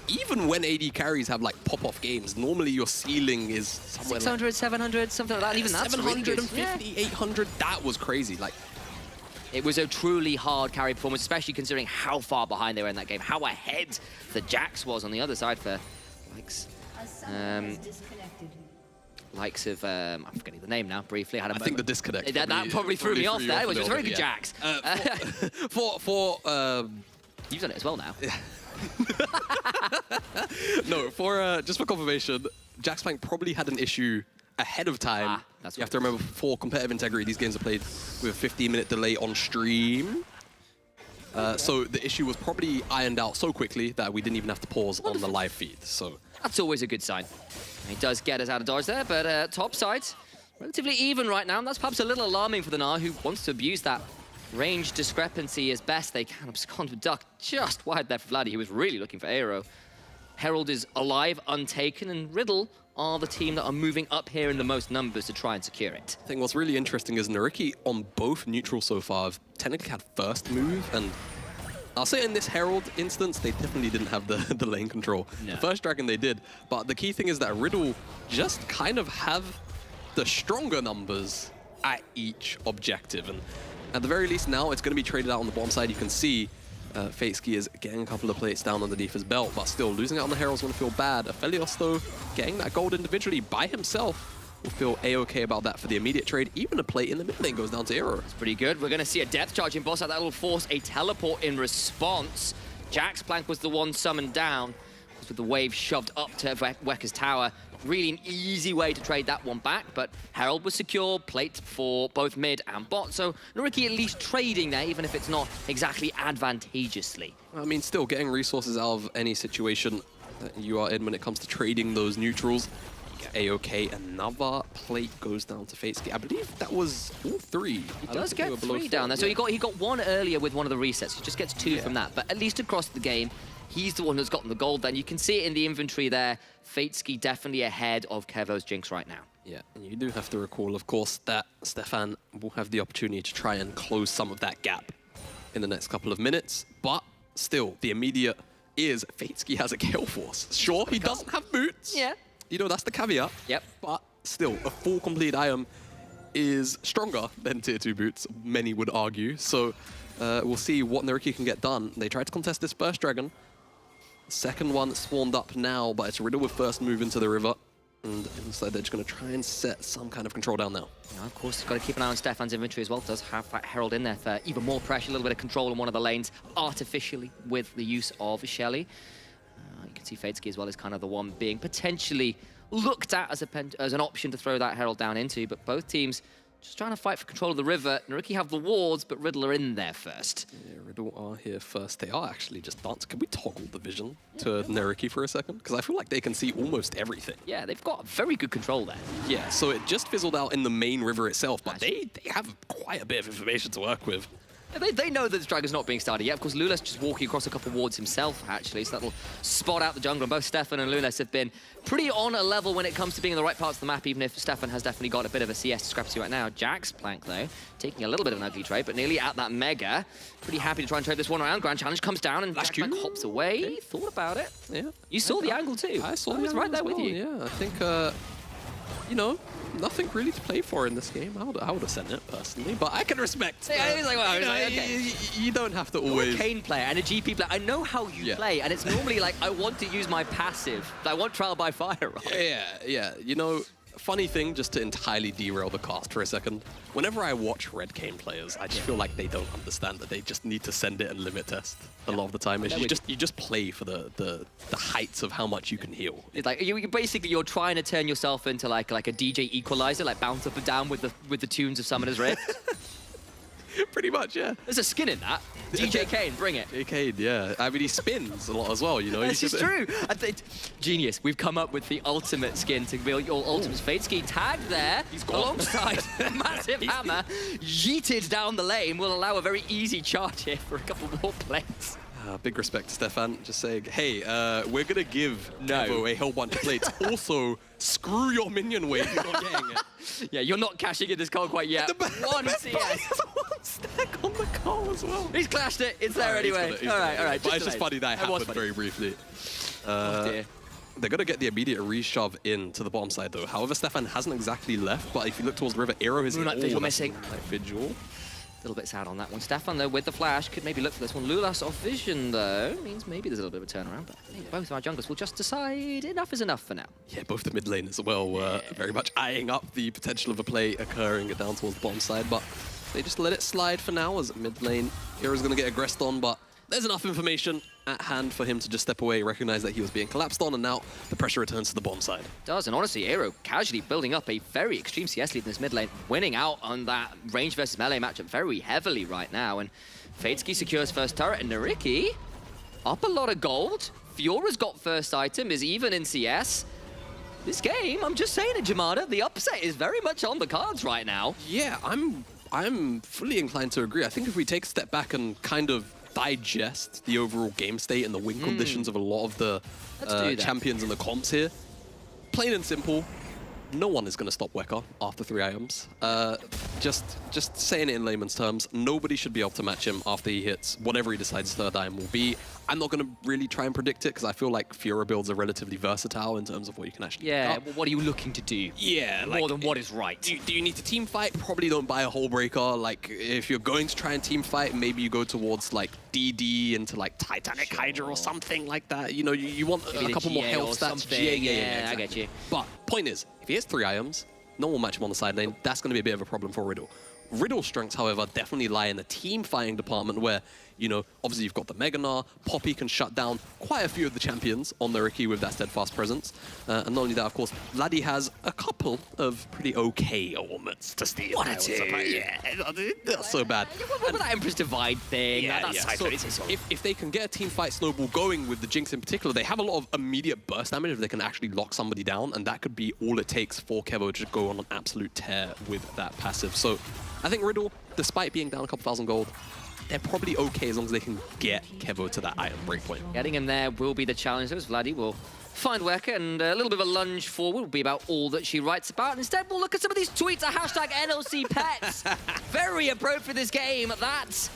S18: even when AD carries have like pop-off games, normally your ceiling is somewhere
S17: 600, 700, something like that. Even that's
S18: 750, 800. That was crazy. Like,
S17: It was a truly hard carry performance, especially considering how far behind they were in that game, how ahead the Jax was on the other side for likes of, I'm forgetting the name now, briefly. I
S18: think the disconnect.
S17: That probably threw me off there. It was just very good Jax. You've done it as well now.
S18: No, just for confirmation, Jax Plank probably had an issue ahead of time. You have to remember, for competitive integrity, these games are played with a 15-minute delay on stream. So the issue was probably ironed out so quickly that we didn't even have to pause on the live feed. So
S17: that's always a good sign. He does get us out of dodge there, but top side, relatively even right now. And that's perhaps a little alarming for the Gnar, who wants to abuse that range discrepancy as best they can. Abscond with Duck just wide there for Vladdy, who was really looking for Aero. Herald is alive, untaken, and Riddle are the team that are moving up here in the most numbers to try and secure it.
S18: I think what's really interesting is Nariki on both neutral so far have technically had first move, and I'll say in this Herald instance, they definitely didn't have the lane control.
S17: No.
S18: The first Dragon they did, but the key thing is that Riddle just kind of have the stronger numbers at each objective, and at the very least now it's going to be traded out on the bottom side. You can see Fateski is getting a couple of plates down underneath his belt, but still losing out on the Herald's going to feel bad. Aphelios, though, getting that gold individually by himself will feel a-okay about that for the immediate trade. Even a plate in the mid lane goes down to Aero.
S17: It's pretty good. We're going to see a depth charge in boss out. That will force a teleport in response. Jax Plank was the one summoned down, with the wave shoved up to Wecker's tower. Really an easy way to trade that one back, but Herald was secure, plate for both mid and bot, so Nariki at least trading there, even if it's not exactly advantageously.
S18: I mean, still getting resources out of any situation that you are in when it comes to trading those neutrals. A-okay, another plate goes down to Fateski. I believe that was all three.
S17: He does get 3 down there, so he got 1 earlier with one of the resets. He just gets 2 from that, but at least across the game, he's the one who's gotten the gold then. You can see it in the inventory there. Fateski definitely ahead of Kevo's Jinx right now.
S18: Yeah, and you do have to recall, of course, that Stefan will have the opportunity to try and close some of that gap in the next couple of minutes. But still, the immediate is Fateski has a Gale Force. Sure, he doesn't have boots.
S17: Yeah.
S18: You know, that's the caveat.
S17: Yep.
S18: But still, a full complete item is stronger than tier 2 boots, many would argue. So we'll see what Nariki can get done. They tried to contest this first dragon. Second one spawned up now, but it's Riddle with first move into the river. And instead, they're just going to try and set some kind of control down now.
S17: Yeah, of course, got to keep an eye on Stefan's inventory as well. Does have that Herald in there for even more pressure, a little bit of control in one of the lanes, artificially with the use of Shelly. You can see Fateski as well as kind of the one being potentially looked at as an option to throw that Herald down into, but both teams just trying to fight for control of the river. Nariki have the wards, but Riddle are in there first.
S18: Yeah, Riddle are here first. They are actually just dancing. Can we toggle the vision to Nariki for a second? Because I feel like they can see almost everything.
S17: Yeah, they've got very good control there.
S18: Yeah, so it just fizzled out in the main river itself, but they have quite a bit of information to work with.
S17: Yeah, they know that this dragon's not being started yet. Of course, Lulas just walking across a couple of wards himself, actually, so that'll spot out the jungle. And both Stefan and Lulas have been pretty on a level when it comes to being in the right parts of the map, even if Stefan has definitely got a bit of a CS discrepancy right now. Jax Plank, though, taking a little bit of an ugly trade, but nearly at that Mega. Pretty happy to try and trade this one around. Grand Challenge comes down, and Jax Plank hops away. Okay. Thought about it.
S18: Yeah.
S17: You saw the angle, too.
S18: I saw
S17: I was right there with you.
S18: Yeah, I think, you know, nothing really to play for in this game. I would have sent it personally, but I can respect.
S17: Yeah, it was like, well, okay.
S18: You don't have to always.
S17: You're a Kane player and a GP player. I know how you play, and it's normally like I want to use my passive. I want trial by fire, right?
S18: Yeah. You know, funny thing, just to entirely derail the cast for a second. Whenever I watch Red Kane players, I just feel like they don't understand that they just need to send it and limit test a lot of the time. It's you just play for the heights of how much you can heal.
S17: It's like you're trying to turn yourself into like a DJ equalizer, like bounce up and down with the tunes of Summoner's Rift.
S18: Pretty much, yeah.
S17: There's a skin in that. DJ Kane, bring it.
S18: DJ Kane, yeah. I mean, he spins a lot as well, you know.
S17: This is true. Genius. We've come up with the ultimate skin to build your ultimate Fateski. Tagged there alongside a massive hammer, yeeted down the lane, will allow a very easy charge here for a couple more plates.
S18: Big respect to Stefan, just saying, hey, we're going to give Kevo a whole bunch of plates. Also, screw your minion wave, you're not getting it.
S17: Yeah, you're not cashing in this call quite yet. One CS.
S18: One stack on the call as well.
S17: He's clashed it. It's there anyway. All right.
S18: But it's just funny that it happened very briefly.
S17: Oh dear.
S18: They're going to get the immediate reshove in to the bottom side, though. However, Stefan hasn't exactly left, but if you look towards the river, Aero is
S17: Moonlight Vigil missing.
S18: Moonlight Vigil.
S17: little bit sad on that one. Stefan, though, with the flash, could maybe look for this one. Lulas off vision, though, means maybe there's a little bit of a turnaround, but I think both of our junglers will just decide enough is enough for now.
S18: Yeah, both the mid lane as well were very much eyeing up the potential of a play occurring down towards the bottom side, but they just let it slide for now as mid lane. Hero's going to get aggressed on, but there's enough information at hand for him to just step away, recognize that he was being collapsed on, and now the pressure returns to the bottom side.
S17: Does, and honestly, Aero casually building up a very extreme CS lead in this mid lane, winning out on that range versus melee matchup very heavily right now, and Fadeski secures first turret, and Nariki up a lot of gold. Fiora's got first item, is even in CS. This game, I'm just saying it, Jamada, the upset is very much on the cards right now.
S18: Yeah, I'm fully inclined to agree. I think if we take a step back and kind of digest the overall game state and the win conditions of a lot of the champions and the comps here, plain and simple, no one is going to stop Weka after 3 items. Just saying it in layman's terms, nobody should be able to match him after he hits whatever he decides third item will be. I'm not going to really try and predict it because I feel like Fiora builds are relatively versatile in terms of what you can actually pick up.
S17: Well, what are you looking to do?
S18: Yeah,
S17: more than what is right.
S18: Do you need to team fight? Probably don't buy a Hull Breaker. Like, if you're going to try and team fight, maybe you go towards like DD into like Titanic Hydra or something like that. You know, you want
S17: maybe
S18: a couple more health stats.
S17: Something. Yeah, exactly. I get you.
S18: But point is, if he has 3 items, no one will match him on the side lane. That's going to be a bit of a problem for Riddle. Riddle's strengths, however, definitely lie in the team fighting department where, you know, obviously you've got the Mega Gnar, Poppy can shut down quite a few of the champions on the Riki with that steadfast presence. And not only that, of course, Vladdy has a couple of pretty okay elements to steal.
S17: One or two.
S18: Yeah, not so bad.
S17: What about that Empress Divide thing?
S18: Yeah, So if they can get a team fight snowball going with the Jinx in particular, they have a lot of immediate burst damage if they can actually lock somebody down, and that could be all it takes for Kevo to go on an absolute tear with that passive. So I think Riddle, despite being down a couple thousand gold, they're probably okay as long as they can get Kevo to that item breakpoint.
S17: Getting him there will be the challenge. As Vladdy will find Weka, and a little bit of a lunge forward will be about all that she writes about. Instead, we'll look at some of these tweets. A hashtag NLC Pets. Very appropriate for this game. That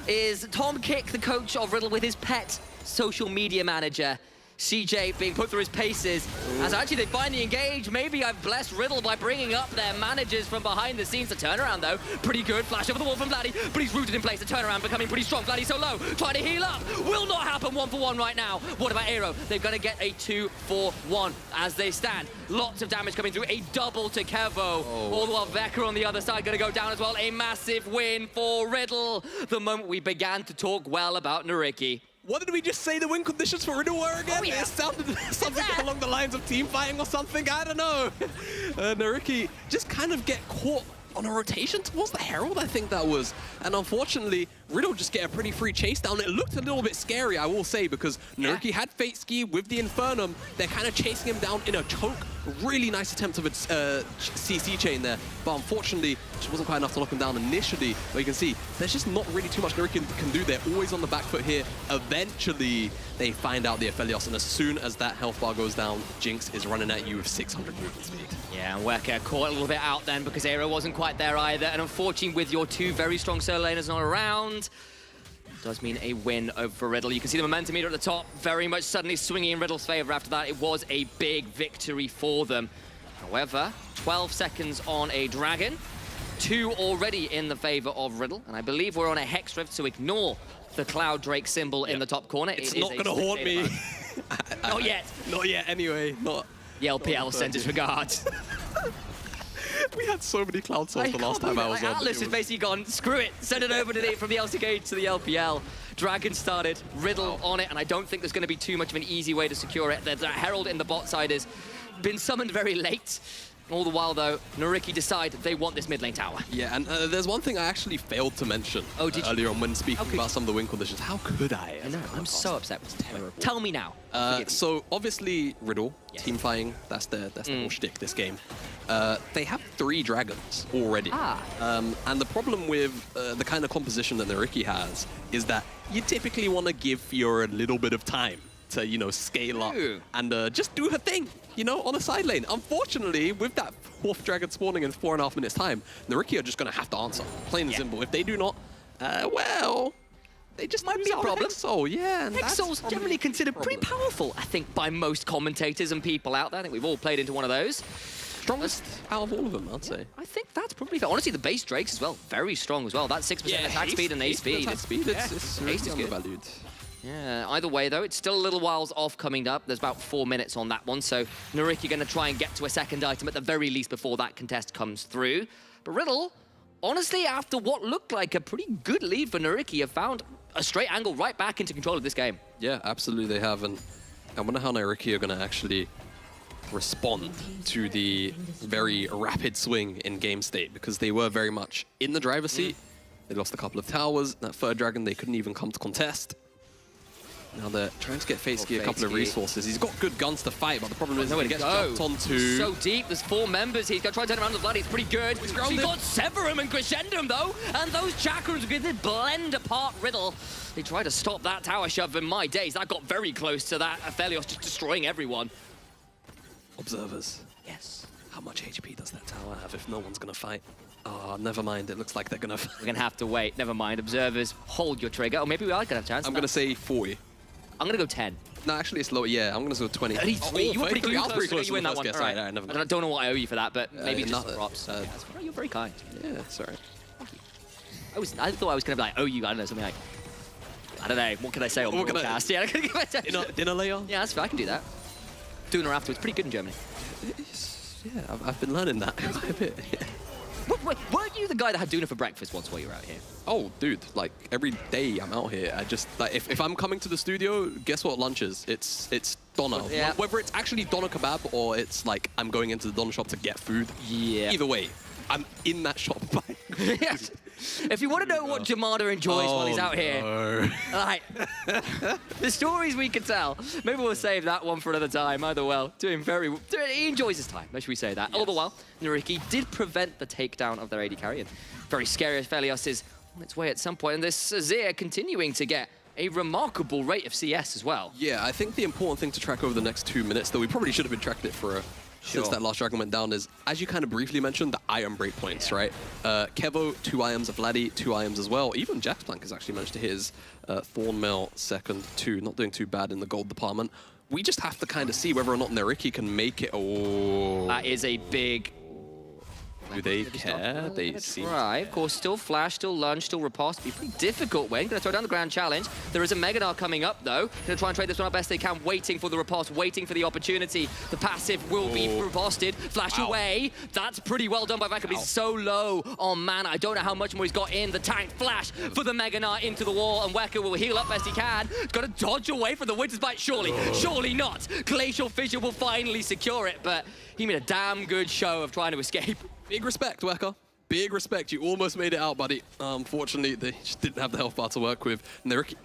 S17: is Tom Kick, the coach of Riddle, with his pet social media manager. CJ being put through his paces. As actually they finally engage. Maybe I've blessed Riddle by bringing up their managers from behind the scenes. The turnaround, though, pretty good. Flash over the wall from Vladdy, but he's rooted in place. The turnaround becoming pretty strong. Vladdy so low, trying to heal up. Will not happen 1-for-1 right now. What about Aero? They're going to get a 2-for-1 as they stand. Lots of damage coming through. A double to Kevo. All the while Veka on the other side going to go down as well. A massive win for Riddle. The moment we began to talk well about Nariki.
S18: What did we just say the win conditions for Riddle were again?
S17: Yeah.
S18: It sounded something along the lines of team fighting or something. I don't know. Nariki just kind of get caught on a rotation towards the Herald, I think that was. And unfortunately, Riddle just get a pretty free chase down. It looked a little bit scary, I will say, because Nariki had Fate Ski with the Infernum. They're kind of chasing him down in a choke. Really nice attempt of a CC chain there. But unfortunately, just wasn't quite enough to knock him down initially. But you can see, there's just not really too much Nariki can do. They're always on the back foot here. Eventually, they find out the Aphelios. And as soon as that health bar goes down, Jinx is running at you with 600 movement speed.
S17: Yeah, and Weka caught a little bit out then because Aero wasn't quite there either. And unfortunately, with your two very strong solo laners not around, does mean a win over for Riddle. You can see the momentum meter at the top, very much suddenly swinging in Riddle's favor after that. It was a big victory for them. However, 12 seconds on a Dragon, 2 already in the favor of Riddle, and I believe we're on a Hex Rift, so ignore the Cloud Drake symbol in the top corner.
S18: It's not going to haunt me.
S17: Not yet.
S18: Not yet, anyway. Not.
S17: The LPL sends its regards.
S18: We had so many Cloud Souls the last time I was on.
S17: Atlas has basically gone, screw it, send it over to from the LCK to the LPL. Dragon started, Riddle on it, and I don't think there's going to be too much of an easy way to secure it. The Herald in the bot side has been summoned very late. All the while, though, Nariki decide they want this mid lane tower.
S18: Yeah, and there's one thing I actually failed to mention earlier on when speaking about some of the win conditions. How could I?
S17: I know, I'm so upset. It's terrible. Tell me now.
S18: So, obviously, Riddle, team fighting, that's their whole shtick this game. They have 3 dragons already. And the problem with the kind of composition that Nariki has is that you typically want to give Fiora a little bit of time to, you know, scale up and just do her thing, you know, on a side lane. Unfortunately, with that 4th dragon spawning in 4.5 minutes time, Nariki are just going to have to answer. Plain and simple. If they do not, well, they just
S17: might be a problem.
S18: Hexol, yeah.
S17: Hexol's generally considered pretty powerful, I think, by most commentators and people out there. I think we've all played into one of those.
S18: Strongest out of all of them, I'd say.
S17: I think that's probably fair. Honestly, the base Drakes as well, very strong as well. That 6% attack speed and ace speed.
S18: Attack speed, it's really undervalued.
S17: Yeah, either way though, it's still a little whiles off coming up. There's about 4 minutes on that one, so Nariki going to try and get to a second item at the very least before that contest comes through. But Riddle, honestly, after what looked like a pretty good lead for Nariki, have found a straight angle right back into control of this game.
S18: Yeah, absolutely they have, and I wonder how Nariki are going to actually respond to the very rapid swing in game state, because they were very much in the driver's seat. They lost a couple of towers. That third dragon, they couldn't even come to contest. Now they're trying to get Fatesky a couple of resources. He's got good guns to fight, but the problem is he gets jumped onto.
S17: So deep, there's 4 members. He's going to try and turn around the blood. He's pretty good. He's got Severum and Crescendum, though. And those chakrams are going to blend apart Riddle. They try to stop that tower shove in my days. That got very close to that. Aphelios just destroying everyone.
S18: Observers.
S17: Yes.
S18: How much HP does that tower have if no one's going to fight? Oh, never mind. It looks like they're going to...
S17: We're going to have to wait. Never mind. Observers, hold your trigger. Or maybe we are going to have a chance.
S18: I'm going to say 40.
S17: I'm going to go 10.
S18: No, actually, it's lower. Yeah, I'm going to go 20.
S17: 33. You were pretty close.
S18: I was pretty close
S17: You win that one.
S18: Guess.
S17: All right.
S18: Never mind.
S17: I don't know what I owe you for that, but maybe just props.
S18: Yeah,
S17: you're very kind.
S18: Yeah, sorry.
S17: I thought I was going to be like, oh, you, I don't know, something like, I don't know, what can I say on broadcast? Yeah,
S18: dinner layer?
S17: Yeah, that's fair. I can do that. Doing her afterwards, pretty good in Germany.
S18: Yeah, I've been learning that quite a bit.
S17: Weren't you the guy that had Duna for breakfast once while you were out here?
S18: Oh, dude, like every day I'm out here, I just, like, if I'm coming to the studio, guess what lunch is? It's doner.
S17: Yeah.
S18: Whether it's actually doner kebab or it's like I'm going into the doner shop to get food.
S17: Yeah.
S18: Either way, I'm in that shop buying.
S17: Yes. If you want to know what Jamada enjoys while he's out here, like, the stories we could tell. Maybe we'll save that one for another time. Either well, he enjoys his time. Should we say that? Yes. All the while, Nariki did prevent the takedown of their AD carry, and very scary Aphelios is on its way at some point. And this Azir continuing to get a remarkable rate of CS as well.
S18: Yeah, I think the important thing to track over the next 2 minutes, though we probably should have been tracking it for since that last dragon went down, is, as you kind of briefly mentioned, the item breakpoints, right? Kevo, 2 items, Vladdy, 2 items as well. Even Jaxplank has actually managed to hit his Thornmail second, 2. Not doing too bad in the gold department. We just have to kind of see whether or not Nariki can make it. Oh,
S17: that is a big...
S18: Do they care? They seem...
S17: Right, of course, still flash, still lunge, still riposte. Be pretty difficult win. Gonna throw down the ground challenge. There is a Meganar coming up, though. Gonna try and trade this one out best they can, waiting for the riposte, waiting for the opportunity. The passive will be riposted. Flash away. That's pretty well done by Vaka, but he's so low on mana. I don't know how much more he's got in. The tank flash for the Meganar into the wall, and Weka will heal up best he can. He's got to dodge away from the Winter's Bite, surely. Surely not. Glacial Fissure will finally secure it, but he made a damn good show of trying to escape.
S18: Big respect, Weka. Big respect. You almost made it out, buddy. Unfortunately, they just didn't have the health bar to work with. Nariki...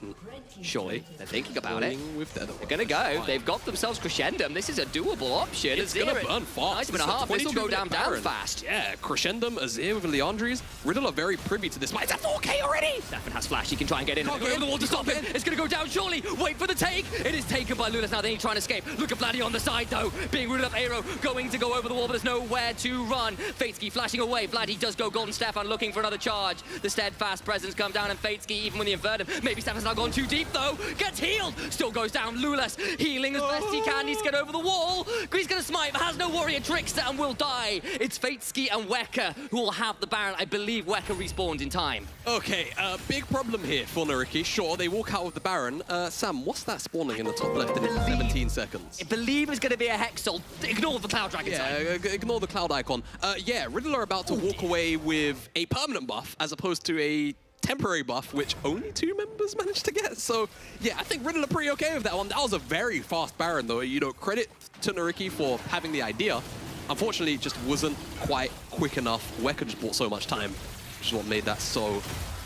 S17: Surely, they're thinking about it.
S18: With
S17: they're gonna go. They've got themselves Crescendum. This is a doable option.
S18: It's gonna burn fast.
S17: Nice and a half. This will go down fast.
S18: Yeah, Crescendum, Azir with Leandries. Riddle are very privy to this. It's a 4K already!
S17: Stefan has flash. He can try and get in. Go over the wall to stop him. It's gonna go down, surely. Wait for the take. It is taken by Lulas now. Then he's trying to escape. Look at Vladdy on the side, though. Being rooted up Aero. Going to go over the wall, but there's nowhere to run. Fatesky flashing away. Vladdy does go golden. Stefan looking for another charge. The steadfast presence comes down, and Fatesky, even when he inverted him, maybe Stefan's now gone too deep, though. Gets healed. Still goes down. Lulas healing as best he can. Needs to get over the wall. He's going to smite, but has no warrior. Trickster and will die. It's Fatesky and Weka who will have the Baron. I believe Weka respawned in time.
S18: Okay, big problem here for Nariki. Sure, they walk out with the Baron. Sam, what's that spawning in the top left in 17 seconds?
S17: I believe it's going to be a Hexal. Ignore the Cloud Dragon.
S18: Yeah, ignore the Cloud icon. Yeah, Riddle are about to walk away with a permanent buff as opposed to a temporary buff, which only 2 members managed to get. So, yeah, I think Riddle are pretty okay with that one. That was a very fast Baron, though. You know, credit to Nariki for having the idea. Unfortunately, it just wasn't quite quick enough. Weka just bought so much time, which is what made that so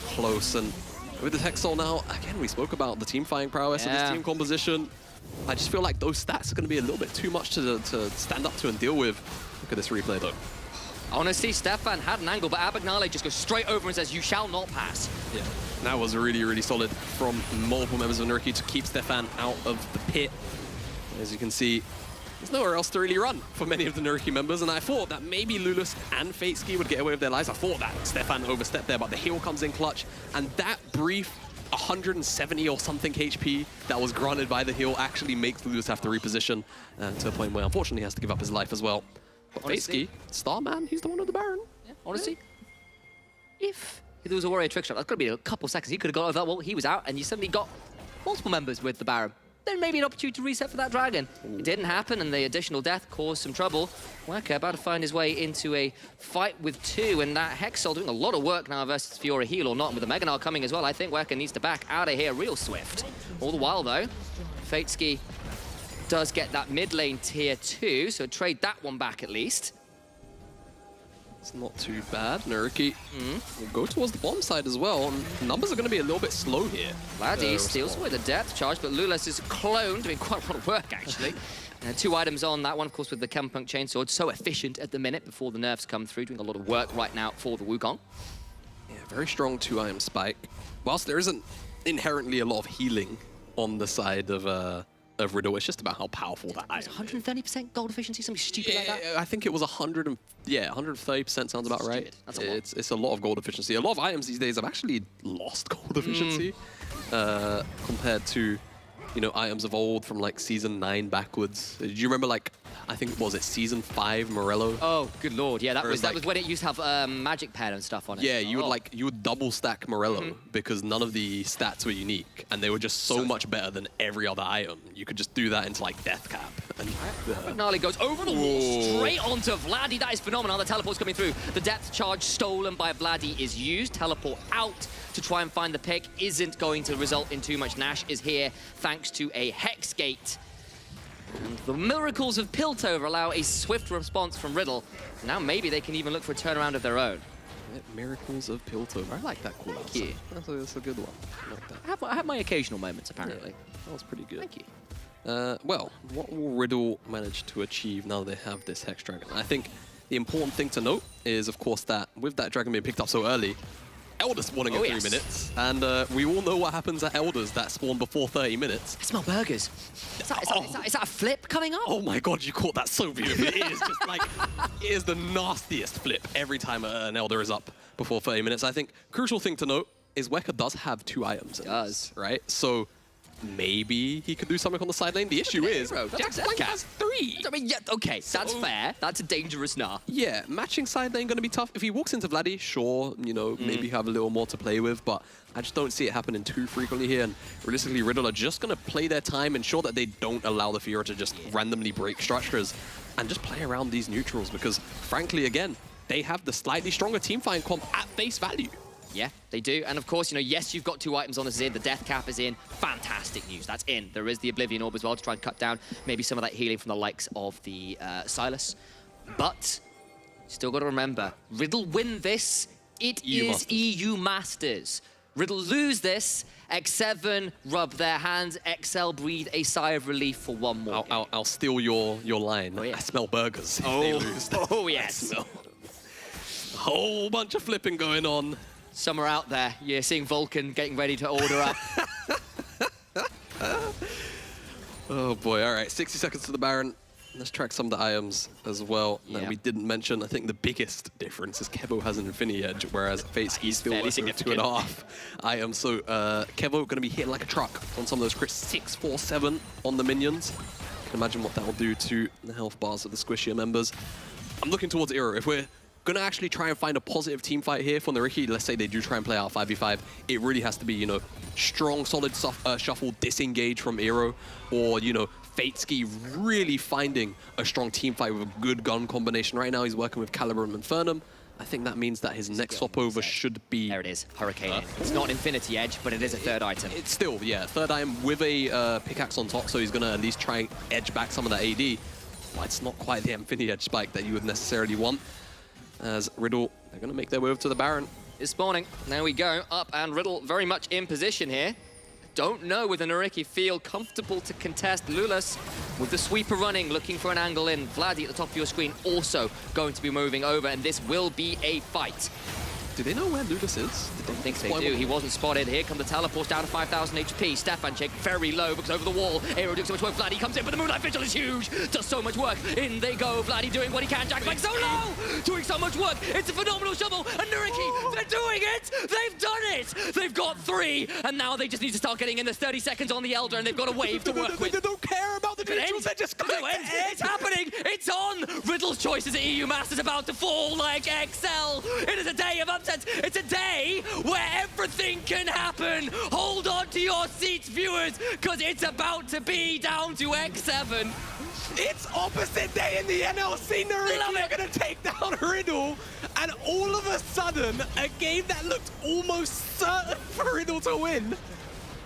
S18: close. And with the Hexal now, again, we spoke about the team fighting prowess of this team composition. I just feel like those stats are going to be a little bit too much to stand up to and deal with. Look at this replay, though.
S17: Honestly, Stefan had an angle, but Abagnale just goes straight over and says, "You shall not pass."
S18: Yeah, that was really, really solid from multiple members of Nariki to keep Stefan out of the pit. As you can see, there's nowhere else to really run for many of the Nariki members, and I thought that maybe Lulas and Fatesky would get away with their lives. I thought that Stefan overstepped there, but the heal comes in clutch, and that brief 170 or something HP that was granted by the heal actually makes Lulas have to reposition to a point where unfortunately he has to give up his life as well. But Feitsky, Starman, he's the one with the Baron.
S17: Yeah, honestly, if there was a warrior trick shot, that's going to be a couple seconds. He could have got over that wall. He was out, and you suddenly got multiple members with the Baron. Then maybe an opportunity to reset for that dragon. It didn't happen, and the additional death caused some trouble. Weka about to find his way into a fight with 2, and that Hexol doing a lot of work now versus Fiora heal or not. And with the Meganar coming as well, I think Weka needs to back out of here real swift. All the while, though, Feitsky does get that mid lane tier 2, so trade that one back at least.
S18: It's not too bad. Naruki will go towards the bomb side as well. Numbers are going to be a little bit slow here.
S17: Vladdy steals away the depth charge, but Lulas is cloned, doing quite a lot of work, actually. 2 items on that one, of course, with the Chempunk Chainsword. So efficient at the minute before the nerfs come through, doing a lot of work right now for the Wukong.
S18: Yeah, very strong 2-item spike. Whilst there isn't inherently a lot of healing on the side of Riddle, it's just about how powerful that item is.
S17: 130% gold efficiency, something stupid like that?
S18: I think it was 130% sounds about right. That's a lot. It's a lot of gold efficiency. A lot of items these days have actually lost gold efficiency compared to, you know, items of old from like season 9 backwards. Do you remember, like, I think, was it season 5 Morello?
S17: Oh, good lord, yeah, that was when it used to have magic pen and stuff on it.
S18: Yeah, you would double stack Morello because none of the stats were unique, and they were just so much better than every other item. You could just do that into like death cap. And
S17: Gnarly goes over the wall, straight onto Vladdy. That is phenomenal. The teleport's coming through. The depth charge stolen by Vladdy is used. Teleport out to try and find the pick isn't going to result in too much. Nash is here thanks to a Hex Gate. And the miracles of Piltover allow a swift response from Riddle. Now maybe they can even look for a turnaround of their own.
S18: Miracles of Piltover. I like that call.
S17: Thank you.
S18: That's a good one. I like that.
S17: I have my occasional moments, apparently.
S18: Yeah, that was pretty good.
S17: Thank you.
S18: Well, what will Riddle manage to achieve now they have this Hex Dragon? I think the important thing to note is, of course, that with that dragon being picked up so early, Elders spawning in 3 minutes, and we all know what happens at Elders that spawn before 30 minutes.
S17: I smell burgers. Is that a flip coming up?
S18: Oh my god, you caught that so beautifully. It is just like, it is the nastiest flip every time an Elder is up before 30 minutes. I think crucial thing to note is Weka does have 2 items. He does. Right? So maybe he could do something on the side lane. The issue is, Jack Blank has 3.
S17: I mean, yeah, okay, that's fair. That's a dangerous nah.
S18: Yeah, matching side lane going to be tough. If he walks into Vladdy, sure, you know, maybe have a little more to play with, but I just don't see it happening too frequently here. And realistically, Riddle are just going to play their time, ensure that they don't allow the Fiora to just randomly break structures, and just play around these neutrals because, frankly, again, they have the slightly stronger teamfighting comp at face value.
S17: Yeah, they do. And of course, you know, yes, you've got 2 items on this in. The Death Cap is in. Fantastic news. That's in. There is the Oblivion Orb as well to try and cut down maybe some of that healing from the likes of the Silas. But still got to remember, Riddle win this, it is EU Masters. Riddle lose this, X7 rub their hands, XL breathe a sigh of relief for one more.
S18: I'll steal your line. Oh, yeah. I smell burgers if they lose.
S17: Oh, yes.
S18: A whole bunch of flipping going on.
S17: Somewhere out there, you're seeing Vulcan getting ready to order up.
S18: Oh boy, all right, 60 seconds to the Baron. Let's track some of the items as well that we didn't mention. I think the biggest difference is Kevo has an Infinity Edge, whereas Feitsky still works with 2.5 items. So Kevo going to be hitting like a truck on some of those crits. 6, 4, 7 on the minions. Can imagine what that will do to the health bars of the squishier members. I'm looking towards Iro. If we're going to actually try and find a positive team fight here for Naruki, let's say they do try and play out 5v5, it really has to be, you know, strong, solid shuffle, disengage from Iro, or, you know, Feitsky really finding a strong team fight with a good gun combination. Right now he's working with Caliber and Infernum. I think that means that his next swap over should be...
S17: There it is, Hurricane. It's not Infinity Edge, but it is a 3rd item.
S18: It's still, yeah, 3rd item with a pickaxe on top, so he's going to at least try and edge back some of that AD. But it's not quite the Infinity Edge spike that you would necessarily want. As Riddle, they're going to make their way over to the Baron.
S17: Is spawning. There we go. Up and Riddle very much in position here. Don't know whether Nariki feel comfortable to contest. Lulas with the sweeper running, looking for an angle in. Vladdy at the top of your screen also going to be moving over, and this will be a fight.
S18: Do they know where Lulas is?
S17: I think they do. He wasn't spotted. Here come the teleports down to 5,000 HP. Stefan check very low because over the wall. Aero doing so much work. Vladdy comes in, but the Moonlight Vigil is huge. Does so much work. In they go. Vladdy doing what he can. Jack Blank so low. Doing so much work. It's a phenomenal shovel. And Nariki, they're doing it. They've done it. They've got 3. And now they just need to start getting in. There's 30 seconds on the Elder, and they've got a wave to work with.
S18: They don't care about the neutrals.
S2: They're just
S17: going to end. It's happening. It's on. Riddle's choices at EU Masters about to fall like XL. It is a day of upsets. It's a day where everything can happen. Hold on to your seats, viewers, because it's about to be down to X7.
S2: It's opposite day in the NLC. Nariki are going to take down Riddle. And all of a sudden, a game that looked almost certain for Riddle to win,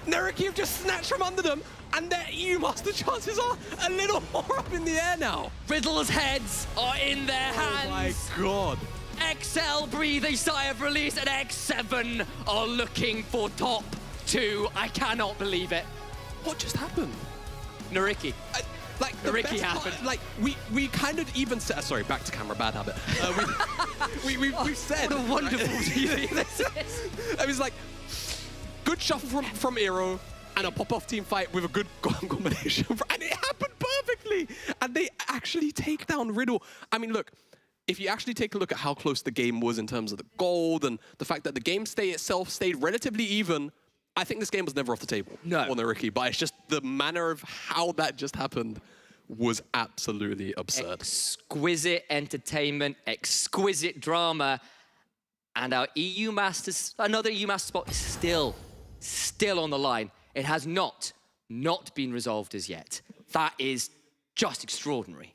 S2: Nariki have just snatched from under them, and their EU Master chances are a little more up in the air now.
S17: Riddle's heads are in their hands.
S2: Oh my god.
S17: XL breathe a sigh of release, and X7 are looking for top 2. I cannot believe it.
S2: What just happened?
S17: Nariki.
S2: Like the
S17: Ricky
S2: best
S17: happened.
S2: Part, like we kind of even said, sorry, back to camera, bad habit. We said
S17: what a wonderful TV this is.
S2: It was like good shuffle from Eero and a pop-off team fight with a good combination, and it happened perfectly. And they actually take down Riddle. I mean, look. If you actually take a look at how close the game was in terms of the gold and the fact that the game itself stayed relatively even, I think this game was never off the table for Nariki, but it's just the manner of how that just happened was absolutely absurd.
S17: Exquisite entertainment, exquisite drama, and our EU Masters, another EU Master spot is still on the line. It has not been resolved as yet. That is just extraordinary.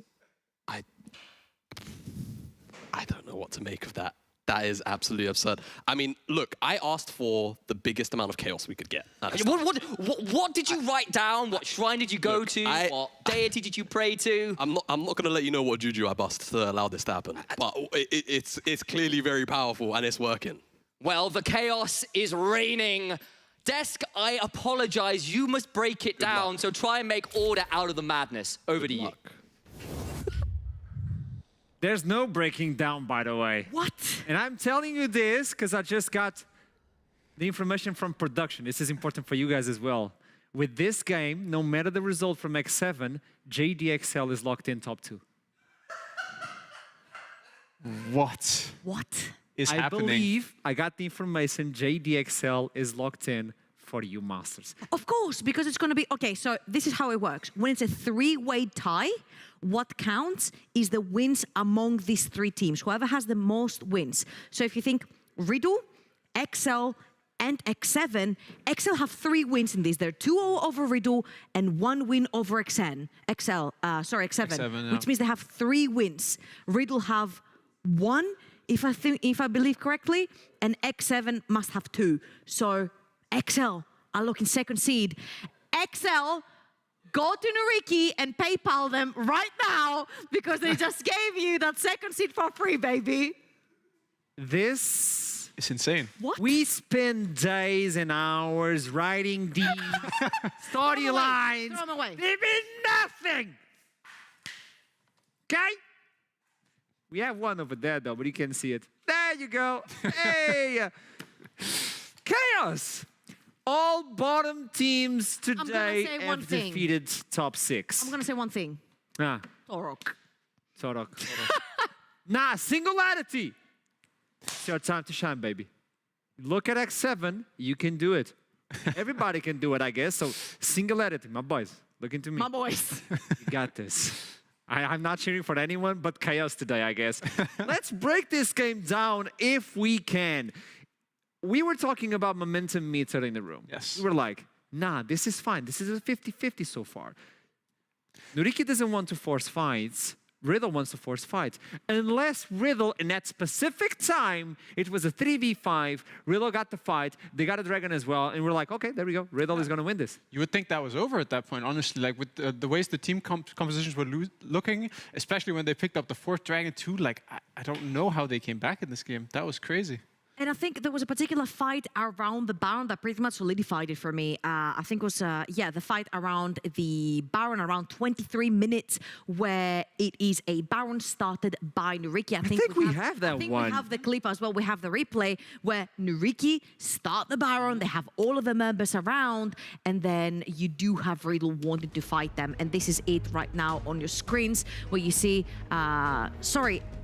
S2: I don't know what to make of that. That is absolutely absurd. I mean, look, I asked for the biggest amount of chaos we could get.
S17: What did you write down? What shrine did you go to? What deity did you pray to?
S2: I'm not going to let you know what juju I bust to allow this to happen. But it's clearly very powerful and it's working.
S17: Well, the chaos is reigning. Desk, I apologize. You must break it down. So try and make order out of the madness. Over to you.
S14: There's no breaking down, by the way.
S15: What?
S14: And I'm telling you this because I just got the information from production. This is important for you guys as well. With this game, no matter the result from X7, JDXL is locked in top 2.
S16: What?
S15: What
S16: is happening?
S14: I believe I got the information JDXL is locked in for you Masters.
S15: Of course, because it's going to be... Okay, so this is how it works. When it's a 3-way tie, what counts is the wins among these 3 teams. Whoever has the most wins. So if you think Riddle, XL, and X7, XL have 3 wins in this. They're 2-0 over Riddle and 1 win over X7,
S16: X7,
S15: which means they have 3 wins. Riddle have 1, if I believe correctly, and X7 must have 2. So XL are looking second seed. XL, go to Nariki and PayPal them right now because they just gave you that second seed for free, baby.
S14: This
S16: is insane.
S15: What?
S14: We spend days and hours writing the storylines.
S15: Throw them away.
S14: They mean nothing. Okay? We have one over there, though, but you can see it. There you go. Hey! Chaos! All bottom teams today have defeated top 6.
S15: I'm going to say one thing. Torok.
S14: Nah, singularity. It's your time to shine, baby. Look at X7. You can do it. Everybody can do it, I guess. So singularity, my boys. Look into me.
S15: My boys.
S14: You got this. I'm not cheering for anyone but Chaos today, I guess. Let's break this game down if we can. We were talking about momentum meter in the room.
S16: Yes.
S14: We were like, nah, this is fine. This is a 50-50 so far. Nariki doesn't want to force fights. Riddle wants to force fights. Unless Riddle, in that specific time, it was a 3v5, Riddle got the fight, they got a dragon as well, and we're like, okay, there we go. Riddle is going to win this.
S16: You would think that was over at that point, honestly. Like, with the ways the team compositions were looking, especially when they picked up the 4th dragon too, like, I don't know how they came back in this game. That was crazy.
S15: And I think there was a particular fight around the Baron that pretty much solidified it for me. I think it was, the fight around the Baron, around 23 minutes, where it is a Baron started by Nariki.
S14: I think we have that one.
S15: I think we have the clip as well. We have the replay where Nariki start the Baron. They have all of the members around, and then you do have Riddle wanting to fight them. And this is it right now on your screens, where you see,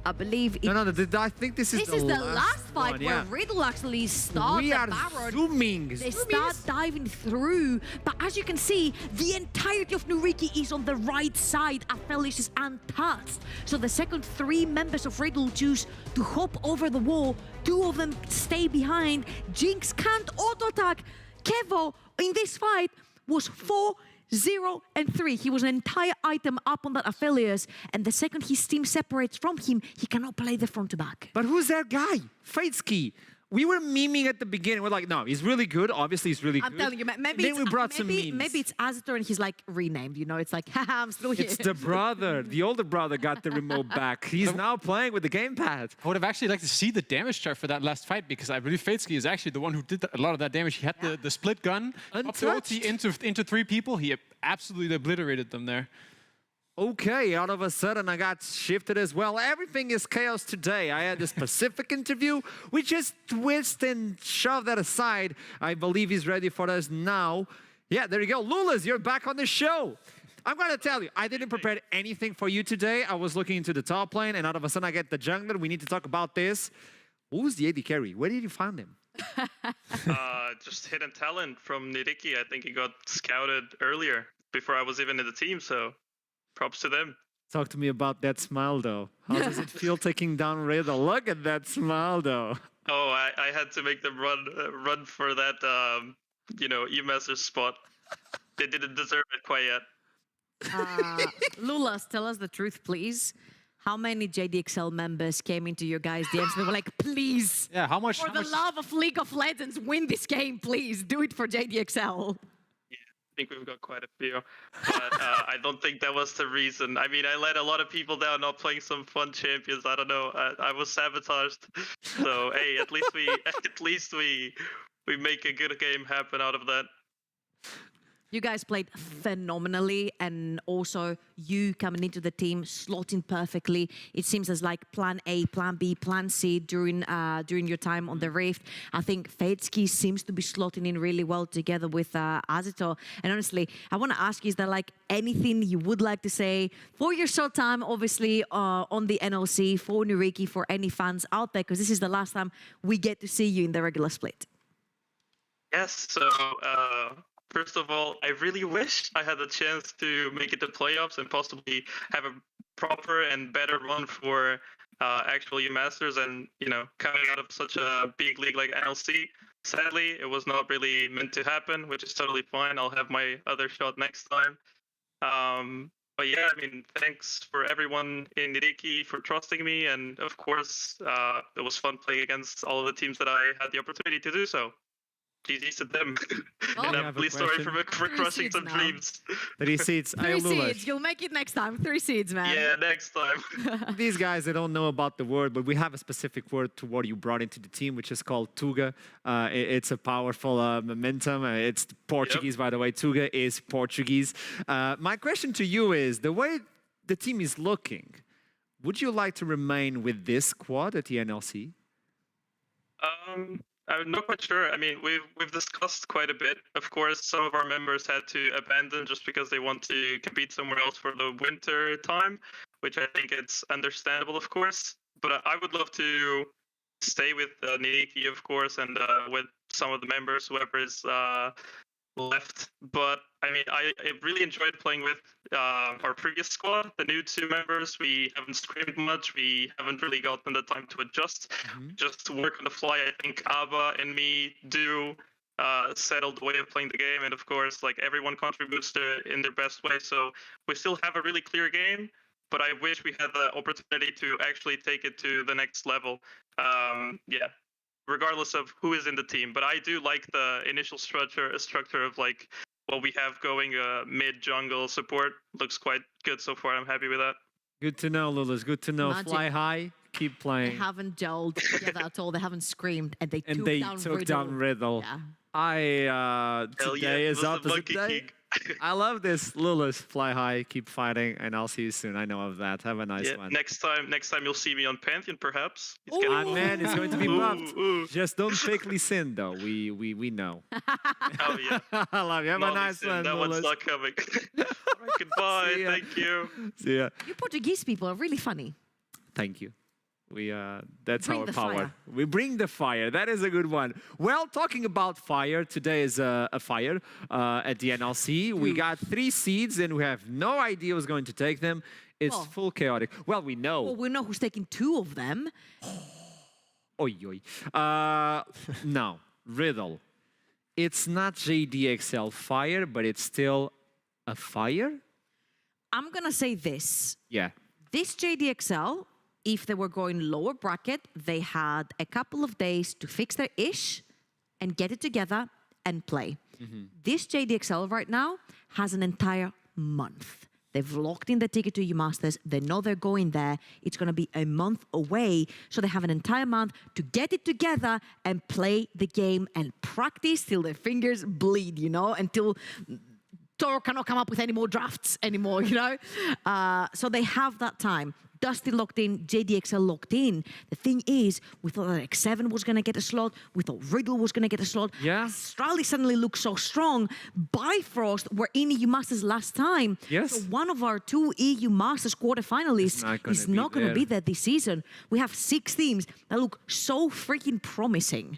S15: I believe.
S14: No, I think this is
S15: the last fight
S14: one,
S15: where
S14: yeah.
S15: Riddle actually starts
S14: We
S15: the
S14: are
S15: Baron.
S14: zooming.
S15: They start diving through, but as you can see, the entirety of Nuriki is on the right side. Aphelios is untouched. So the second 3 members of Riddle choose to hop over the wall. 2 of them stay behind. Jinx can't auto-attack. Kevo, in this fight, was 4-0-3. He was an entire item up on that Aphelios, and the second his team separates from him, he cannot play the front to back.
S14: But who's that guy? Fateski. We were memeing at the beginning. We're like, no, he's really good. Obviously, he's really good.
S15: I'm telling you, maybe
S14: then we brought some memes.
S15: Maybe it's Azator and he's like renamed, you know? It's like, haha, I'm still here.
S14: It's the brother. The older brother got the remote back. He's now playing with the gamepad.
S16: I would have actually liked to see the damage chart for that last fight because I believe Fateski is actually the one who did a lot of that damage. He had the split gun, up the ulti into 3 people. He absolutely obliterated them there.
S14: Okay, all of a sudden I got shifted as well. Everything is chaos today. I had this Pacific interview. We just twist and shove that aside. I believe he's ready for us now. Yeah, there you go. Lulas, you're back on the show. I'm going to tell you, I didn't prepare anything for you today. I was looking into the top lane, and all of a sudden I get the jungler. We need to talk about this. Who's the AD carry? Where did you find him?
S11: Just hidden talent from Niriki. I think he got scouted earlier before I was even in the team, so props to them.
S14: Talk to me about that smile, though. How does it feel taking down Riddle? Look at that smile, though.
S11: Oh, I had to make them run for that, E-Master spot. They didn't deserve it quite yet.
S15: Lulas, tell us the truth, please. How many JDXL members came into your guys' DMs and were like, please,
S16: how much?
S15: For the love of League of Legends, win this game, please. Do it for JDXL.
S11: I think we've got quite a few, but I don't think that was the reason. I mean, I let a lot of people down not playing some fun champions. I don't know. I was sabotaged. So hey, at least we make a good game happen out of that.
S15: You guys played phenomenally, and also you coming into the team, slotting perfectly. It seems as like plan A, plan B, plan C during your time on the Rift. I think Fateski seems to be slotting in really well together with Azator. And honestly, I want to ask you, is there like anything you would like to say for your short time, obviously, on the NLC, for Nuriki, for any fans out there? Because this is the last time we get to see you in the regular split.
S11: Yes, so first of all, I really wish I had the chance to make it to playoffs and possibly have a proper and better run for actual U-Masters and, coming out of such a big league like NLC. Sadly, it was not really meant to happen, which is totally fine. I'll have my other shot next time. But yeah, I mean, thanks for everyone in Niriki for trusting me. And of course, it was fun playing against all of the teams that I had the opportunity to do so. GG's to them. And I'm really sorry for crushing some dreams.
S14: 3 seeds.
S15: 3 seeds. You'll make it next time. 3 seeds, man.
S11: Yeah, next time.
S14: These guys, they don't know about the word, but we have a specific word to what you brought into the team, which is called Tuga. It's a powerful momentum. It's Portuguese, by the way. Tuga is Portuguese. My question to you is, the way the team is looking, would you like to remain with this squad at the NLC?
S11: I'm not quite sure. I mean, we've discussed quite a bit. Of course, some of our members had to abandon just because they want to compete somewhere else for the winter time, which I think it's understandable, of course. But I would love to stay with Niriki, of course, and with some of the members, whoever is left. But I mean, I really enjoyed playing with our previous squad, the new 2 members. We haven't screamed much. We haven't really gotten the time to adjust. Just to work on the fly, I think Abba and me do settle the way of playing the game. And of course, like, everyone contributes in their best way. So we still have a really clear game, but I wish we had the opportunity to actually take it to the next level. Yeah. Regardless of who is in the team. But I do like the initial structure of like what we have going. Mid-jungle support looks quite good so far. I'm happy with that.
S14: Good to know, Lulas. Good to know.
S15: Magic.
S14: Fly high, keep playing.
S15: They haven't gelled together at all. They haven't screamed, and they
S14: took down Riddle.
S15: Yeah.
S14: Today is opposite day. I love this. Lulas, fly high, keep fighting, and I'll see you soon. I know of that. Have a nice one.
S11: Next time you'll see me on Pantheon, perhaps.
S14: Man, it's going to be buffed. Just don't pick Lee Sin, though. We know.
S11: Oh yeah.
S14: I love you. Have a nice one,
S11: That
S14: Lulas.
S11: one's not coming. Goodbye. Thank you.
S14: See ya.
S15: You Portuguese people are really funny.
S14: Thank you. That's
S15: Bring
S14: our
S15: the
S14: power.
S15: fire.
S14: We bring the fire. That is a good one. Well, talking about fire, today is a fire at the NLC. We got 3 seeds and we have no idea who's going to take them. It's full chaotic. Well, we know.
S15: Well, we know who's taking 2 of them.
S14: Oi, oi. No, riddle. It's not JDXL fire, but it's still a fire?
S15: I'm gonna say this.
S14: Yeah.
S15: This JDXL, if they were going lower bracket, they had a couple of days to fix their ish and get it together and play. This JDXL right now has an entire month. They've locked in the ticket to U Masters. They know they're going there. It's going to be a month away. So they have an entire month to get it together and play the game and practice till their fingers bleed, you know, until Toro cannot come up with any more drafts anymore, you know? So they have that time. Dusty locked in, JDXL locked in. The thing is, we thought that X7 was going to get a slot. We thought Riddle was going to get a slot.
S14: Yeah.
S15: Astralis suddenly looked so strong. Bifrost were in EU Masters last time.
S14: Yes.
S15: So one of our 2 EU Masters quarterfinalists is not going to be there this season. We have 6 teams that look so freaking promising.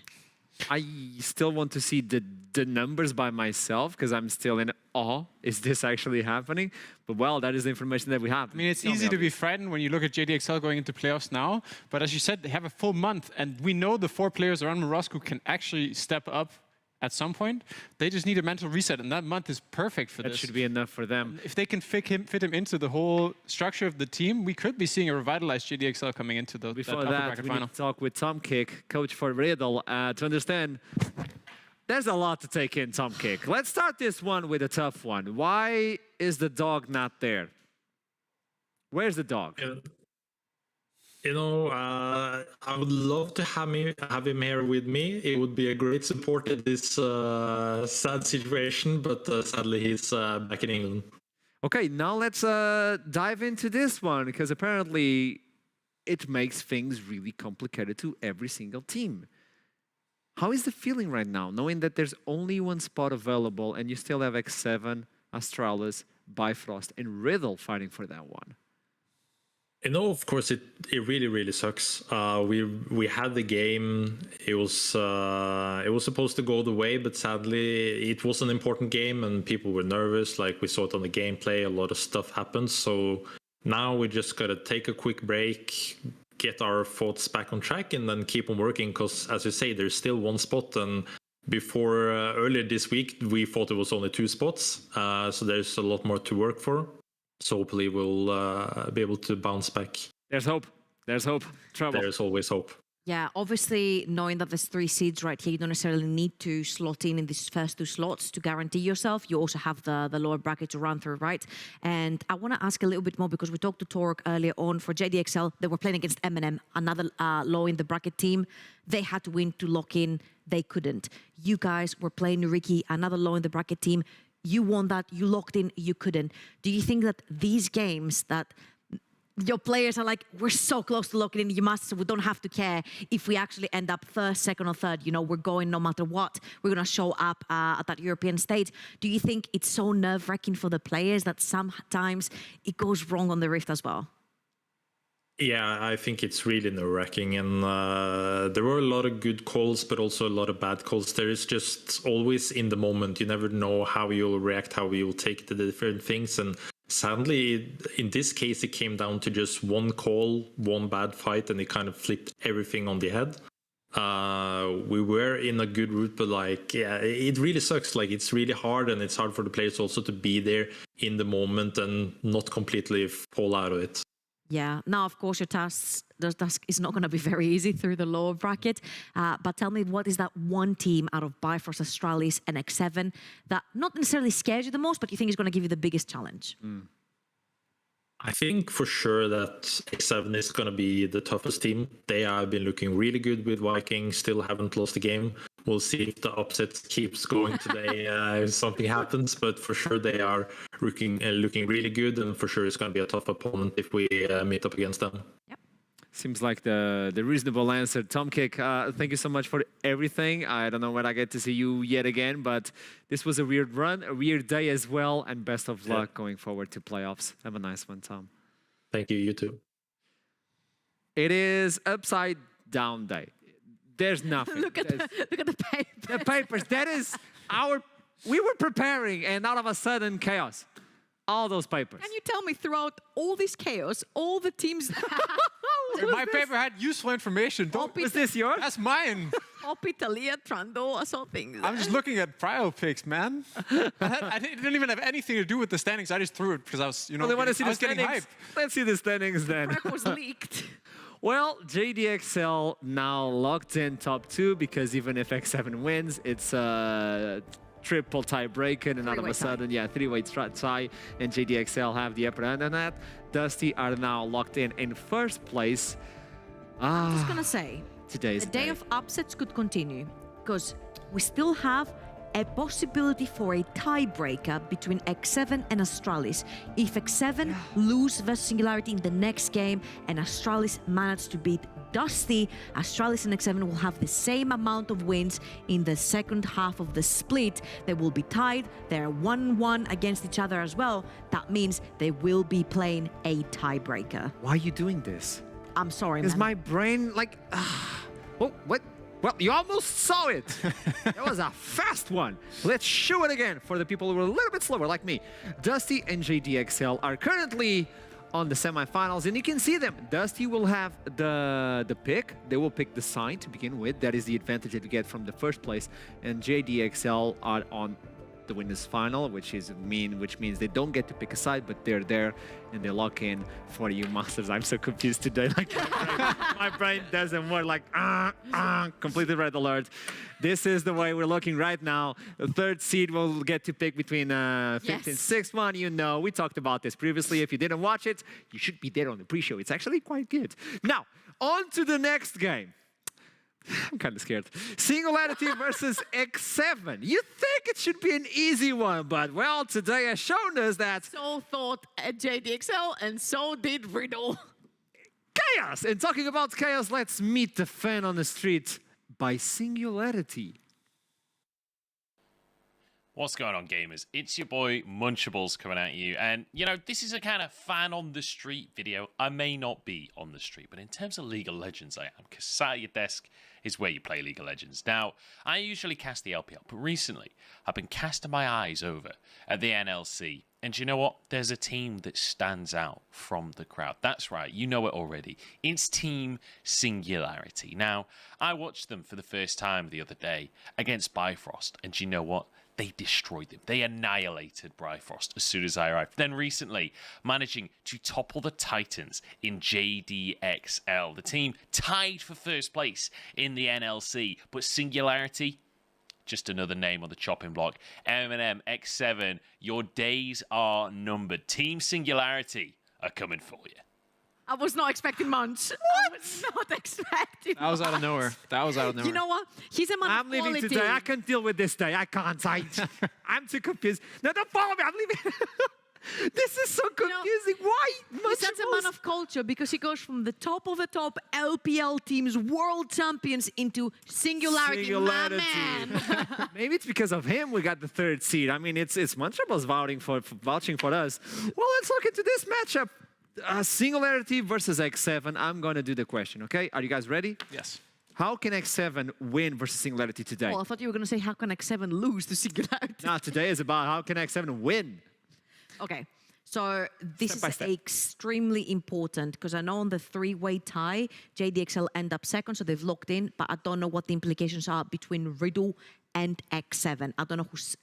S14: I still want to see the numbers by myself because I'm still in awe. Is this actually happening? But well, that is the information that we have.
S16: I mean, it's easy to be frightened when you look at JDXL going into playoffs now. But as you said, they have a full month. And we know the 4 players around Morosco can actually step up at some point. They just need a mental reset. And that month is perfect for this.
S14: That should be enough for them.
S16: If they can fit him into the whole structure of the team, we could be seeing a revitalized JDXL coming into the
S14: Before
S16: upper
S14: that,
S16: bracket
S14: we
S16: final.
S14: need to talk with Tom Kick, coach for Riddle, to understand there's a lot to take in, Tom Kick. Let's start this one with a tough one. Why is the dog not there? Where's the dog?
S20: You know, I would love to have him here with me. It would be a great support in this sad situation, but sadly he's back in England.
S14: Okay, now let's dive into this one, because apparently it makes things really complicated to every single team. How is the feeling right now, knowing that there's only 1 spot available and you still have X7, Astralis, Bifrost, and Riddle fighting for that one?
S20: You know, of course, it really sucks. We had the game. It was supposed to go the way, but sadly, it was an important game, and people were nervous. Like we saw it on the gameplay, a lot of stuff happened. So now we just gotta take a quick break, get our thoughts back on track, and then keep on working. Because, as you say, there's still 1 spot, and before earlier this week, we thought it was only 2 spots. So there's a lot more to work for. So hopefully we'll be able to bounce back.
S14: There's hope. There's hope. Trouble.
S20: There's always hope.
S15: Yeah, obviously, knowing that there's 3 seeds right here, you don't necessarily need to slot in these first 2 slots to guarantee yourself. You also have the lower bracket to run through, right? And I want to ask a little bit more, because we talked to Torok earlier on for JDXL. They were playing against M&M, another low in the bracket team. They had to win to lock in. They couldn't. You guys were playing Nuriki, another low in the bracket team. You won that, you locked in, you couldn't. Do you think that these games that your players are like, we're so close to locking in, you must, so we don't have to care if we actually end up first, second, or third, you know, we're going no matter what, we're going to show up at that European stage. Do you think it's so nerve-wracking for the players that sometimes it goes wrong on the Rift as well?
S20: Yeah, I think it's really nerve-wracking, and there were a lot of good calls, but also a lot of bad calls. There is just always in the moment. You never know how you'll react, how you'll take the different things. And sadly, in this case, it came down to just 1 call, 1 bad fight, and it kind of flipped everything on the head. We were in a good route, but like, yeah, it really sucks. Like, it's really hard, and it's hard for the players also to be there in the moment and not completely fall out of it.
S15: Yeah. Now, of course, the task is not going to be very easy through the lower bracket. But tell me, what is that 1 team out of Bifrost, Astralis, and X7 that not necessarily scares you the most, but you think is going to give you the biggest challenge?
S20: I think for sure that X7 is going to be the toughest team. They have been looking really good with Viking, still haven't lost a game. We'll see if the upset keeps going today, if something happens. But for sure, they are looking really good, and for sure it's going to be a tough opponent if we meet up against them.
S15: Yep.
S14: Seems like the reasonable answer. Tom Kick, thank you so much for everything. I don't know when I get to see you yet again, but this was a weird run, a weird day as well, and best of luck going forward to playoffs. Have a nice one, Tom.
S20: Thank you, you too.
S14: It is upside down day. There's nothing.
S15: Look at the paper.
S14: The papers. That is our. We were preparing, and all of a sudden, chaos. All those papers.
S15: Can you tell me, throughout all this chaos, all the teams...
S16: My paper had useful information.
S14: Was this yours?
S16: That's mine.
S15: Italia, Trando, I saw things.
S16: I'm just looking at prio picks, man. I didn't even have anything to do with the standings. I just threw it because I was,
S14: Well, they want to see the standings. Let's see the standings then.
S15: Prep was leaked.
S14: Well, JDXL now locked in top 2 because even if X7 wins, it's a triple tiebreaker, and all of a sudden, three-way tie, and JDXL have the upper hand on that. Dusty are now locked in first place.
S15: I'm just gonna say,
S14: today's
S15: the day of upsets could continue because we still have a possibility for a tiebreaker between X7 and Astralis. If X7 lose versus Singularity in the next game and Astralis manage to beat Dusty, Astralis and X7 will have the same amount of wins in the second half of the split. They will be tied. They're 1-1 against each other as well. That means they will be playing a tiebreaker.
S14: Why are you doing this?
S15: I'm sorry,
S14: Is
S15: man.
S14: my brain like... Oh, what? Well, you almost saw it. That was a fast one. Let's show it again for the people who are a little bit slower, like me. Dusty and JDXL are currently on the semifinals, and you can see them. Dusty will have the pick. They will pick the sign to begin with. That is the advantage that you get from the first place. And JDXL are on the winners final, which means they don't get to pick a side, but they're there and they lock in for you monsters. I'm so confused today. Like my brain doesn't work. Like completely red alert. This is the way we're looking right now. The third seed will get to pick between 5th and 6th one. You know, we talked about this previously. If you didn't watch it, you should be there on the pre-show. It's actually quite good. Now, on to the next game. I'm kind of scared. Singularity versus X7. You think it should be an easy one, but well, today has shown us that...
S15: So thought JDXL, and so did Riddle.
S14: Chaos! And talking about chaos, let's meet the fan on the street by Singularity.
S1: What's going on, gamers? It's your boy Munchables coming at you, and you know, this is a kind of fan on the street video. I may not be on the street, but in terms of League of Legends I am, because sat at your desk is where you play League of Legends. Now, I usually cast the LPL, but recently I've been casting my eyes over at the NLC, and you know what? There's a team that stands out from the crowd. That's right, you know it already. It's Team Singularity. Now, I watched them for the first time the other day against Bifrost, and you know what? They destroyed them. They annihilated Bifrost as soon as I arrived. Then recently, managing to topple the Titans in JDXL. The team tied for first place in the NLC, but Singularity, just another name on the chopping block. M&M X7, your days are numbered. Team Singularity are coming for you.
S15: I was not expecting much. I was not expecting
S16: That was out of
S15: much.
S16: nowhere. That was out of nowhere.
S15: You know what? He's a man
S14: I'm
S15: of
S14: leaving
S15: quality.
S14: today. I can't deal with this day. I can't. I'm too confused. No, don't follow me. I'm leaving. This is so confusing. Why?
S15: He's such a man of culture because he goes from the top of the top LPL teams, world champions, into Singularity. My man.
S14: Maybe it's because of him we got the third seed. I mean, it's Munchables vouching for us. Well, let's look into this matchup. Singularity versus X7. I'm going to do the question, okay? Are you guys ready?
S16: Yes.
S14: How can X7 win versus Singularity today?
S15: Oh, I thought you were going to say, how can X7 lose to Singularity?
S14: No, today is about how can X7 win.
S15: Okay, so this
S14: Step by
S15: is
S14: step.
S15: extremely important because I know on the three-way tie, JDXL end up second, so they've locked in, but I don't know what the implications are between Riddle and X7. I don't know who's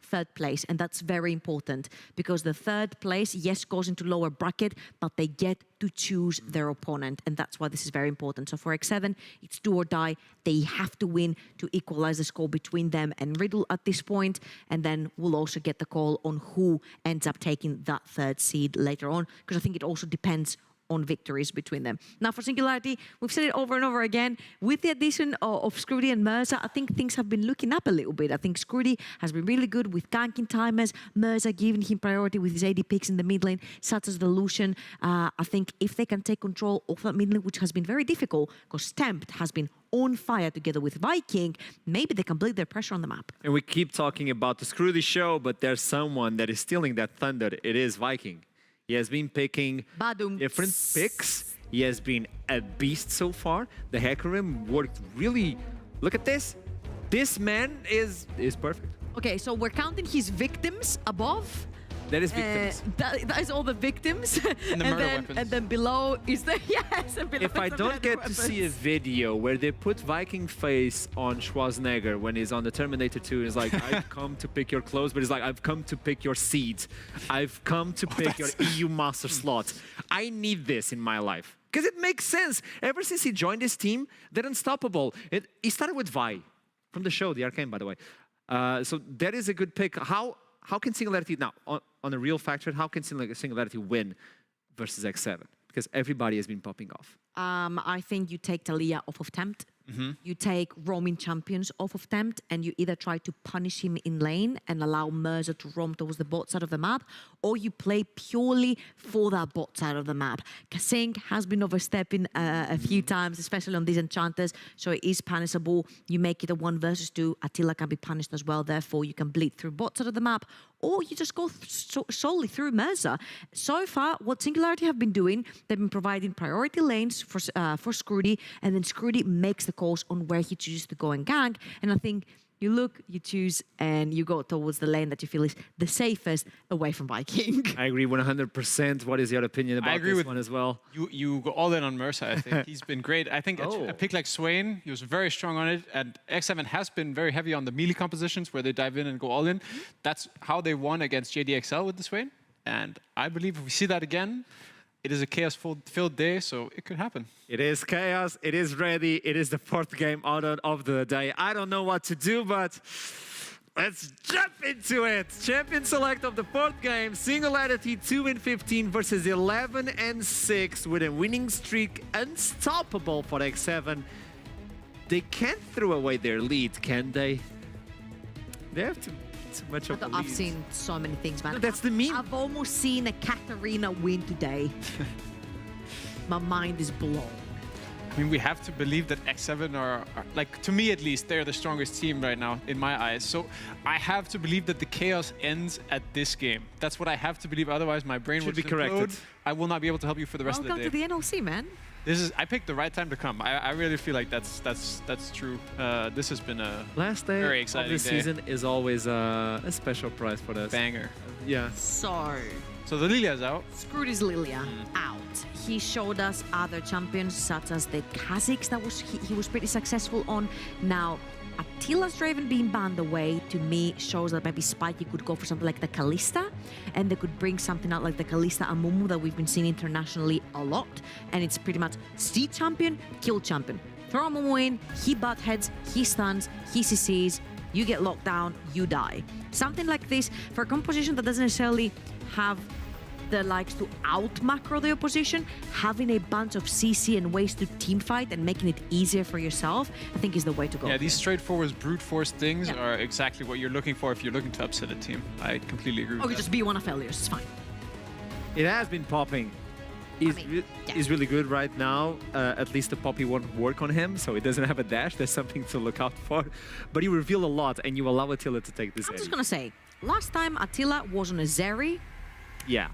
S15: third place, and that's very important because the third place, yes, goes into lower bracket, but they get to choose their opponent, and that's why this is very important. So for X7, it's do or die. They have to win to equalize the score between them and Riddle at this point, and then we'll also get the call on who ends up taking that third seed later on, because I think it also depends on victories between them. Now for Singularity, we've said it over and over again, with the addition of Scrudy and Mirza, I think things have been looking up a little bit. I think Scrudy has been really good with ganking timers, Mirza giving him priority with his AD picks in the mid lane, such as the Lucian. I think if they can take control of that mid lane, which has been very difficult, because Tempt has been on fire together with Viking, maybe they can bleed their pressure on the map.
S14: And we keep talking about the Scrudy show, but there's someone that is stealing that thunder. It is Viking. He has been picking different picks, He has been a beast so far. The Hecarim worked really... Look at this. This man is perfect.
S15: Okay, so we're counting his victims above.
S14: That is victims.
S15: That is all the victims.
S16: And the murder weapons.
S15: And then below is the... Yes, and below
S14: If I
S15: is the
S14: don't
S15: murder
S14: get
S15: weapons.
S14: to see a video where they put Viking face on Schwarzenegger when he's on the Terminator 2, he's like, I've come to pick your clothes, but he's like, I've come to pick your seeds. I've come to pick your EU master slot. I need this in my life. Because it makes sense. Ever since he joined this team, they're unstoppable. He started with Vi, from the show, The Arcane, by the way. So that is a good pick. How can Singularity, now, on a real factor, how can Singularity win versus X7? Because everybody has been popping off.
S15: I think you take Talia off of Tempt. You take roaming champions off of Tempt, and you either try to punish him in lane and allow Mercer to roam towards the bot side of the map, or you play purely for that bot side of the map. Kasing has been overstepping a few times, especially on these enchanters, so it is punishable. You make it a 1 versus 2. Attila can be punished as well, therefore you can bleed through bot side of the map, or you just go solely through Mercer. So far, what Singularity have been doing, they've been providing priority lanes for Scrudy, and then Scrudy makes the calls on where he chooses to go and gank. And I think you look, you choose, and you go towards the lane that you feel is the safest away from Viking.
S14: I agree 100%. What is your opinion about this one as well?
S16: You go all in on Mercer, I think. He's been great. I think a pick like Swain, he was very strong on it, and X7 has been very heavy on the melee compositions where they dive in and go all in. That's how they won against JDXL with the Swain, and I believe if we see that again, it is a chaos-filled day, so it could happen.
S14: It is chaos. It is ready. It is the 4th game out of the day. I don't know what to do, but let's jump into it. Champion select of the 4th game. Singularity 2-15 versus 11-6 with a winning streak unstoppable for X7. They can't throw away their lead, can they? They have too much of a lead.
S15: I've seen so many things, man.
S14: No, that's the meme.
S15: I've almost seen a Katarina win today. My mind is blown.
S16: I mean, we have to believe that X7 are, like, to me at least, they're the strongest team right now, in my eyes. So I have to believe that the chaos ends at this game. That's what I have to believe, otherwise my brain
S14: Should
S16: would
S14: be corrected.
S16: I will not be able to help you for the rest
S15: Welcome
S16: of the day.
S15: to the NLC, man.
S16: I picked the right time to come. I really feel like that's true. This has been a
S14: last day
S16: very
S14: of
S16: exciting
S14: the
S16: day.
S14: season is always a special prize for us.
S16: Banger.
S14: Yeah.
S16: So the Lilia's out.
S15: Scrudy's Lilia out. He showed us other champions such as the Kha'Zix that he was pretty successful on. Now, Attila's Draven being banned away to me shows that maybe Spiky could go for something like the Kalista, and they could bring something out like the Kalista Amumu that we've been seeing internationally a lot. And it's pretty much seed champion, kill champion. Throw Amumu in, he butt heads, he stuns, he CCs, you get locked down, you die. Something like this for a composition that doesn't necessarily have the likes to out macro the opposition, having a bunch of CC and ways to team fight and making it easier for yourself, I think is the way to go.
S16: Yeah, these straightforward brute force things are exactly what you're looking for if you're looking to upset a team. I completely agree with
S15: Or
S16: that.
S15: just be one of failures, it's fine.
S14: It has been popping. He's really good right now. At least the poppy won't work on him, so he doesn't have a dash. There's something to look out for. But you reveal a lot, and you allow Attila to take this.
S15: I'm just gonna say, last time Attila was on a Zeri.
S14: Yeah.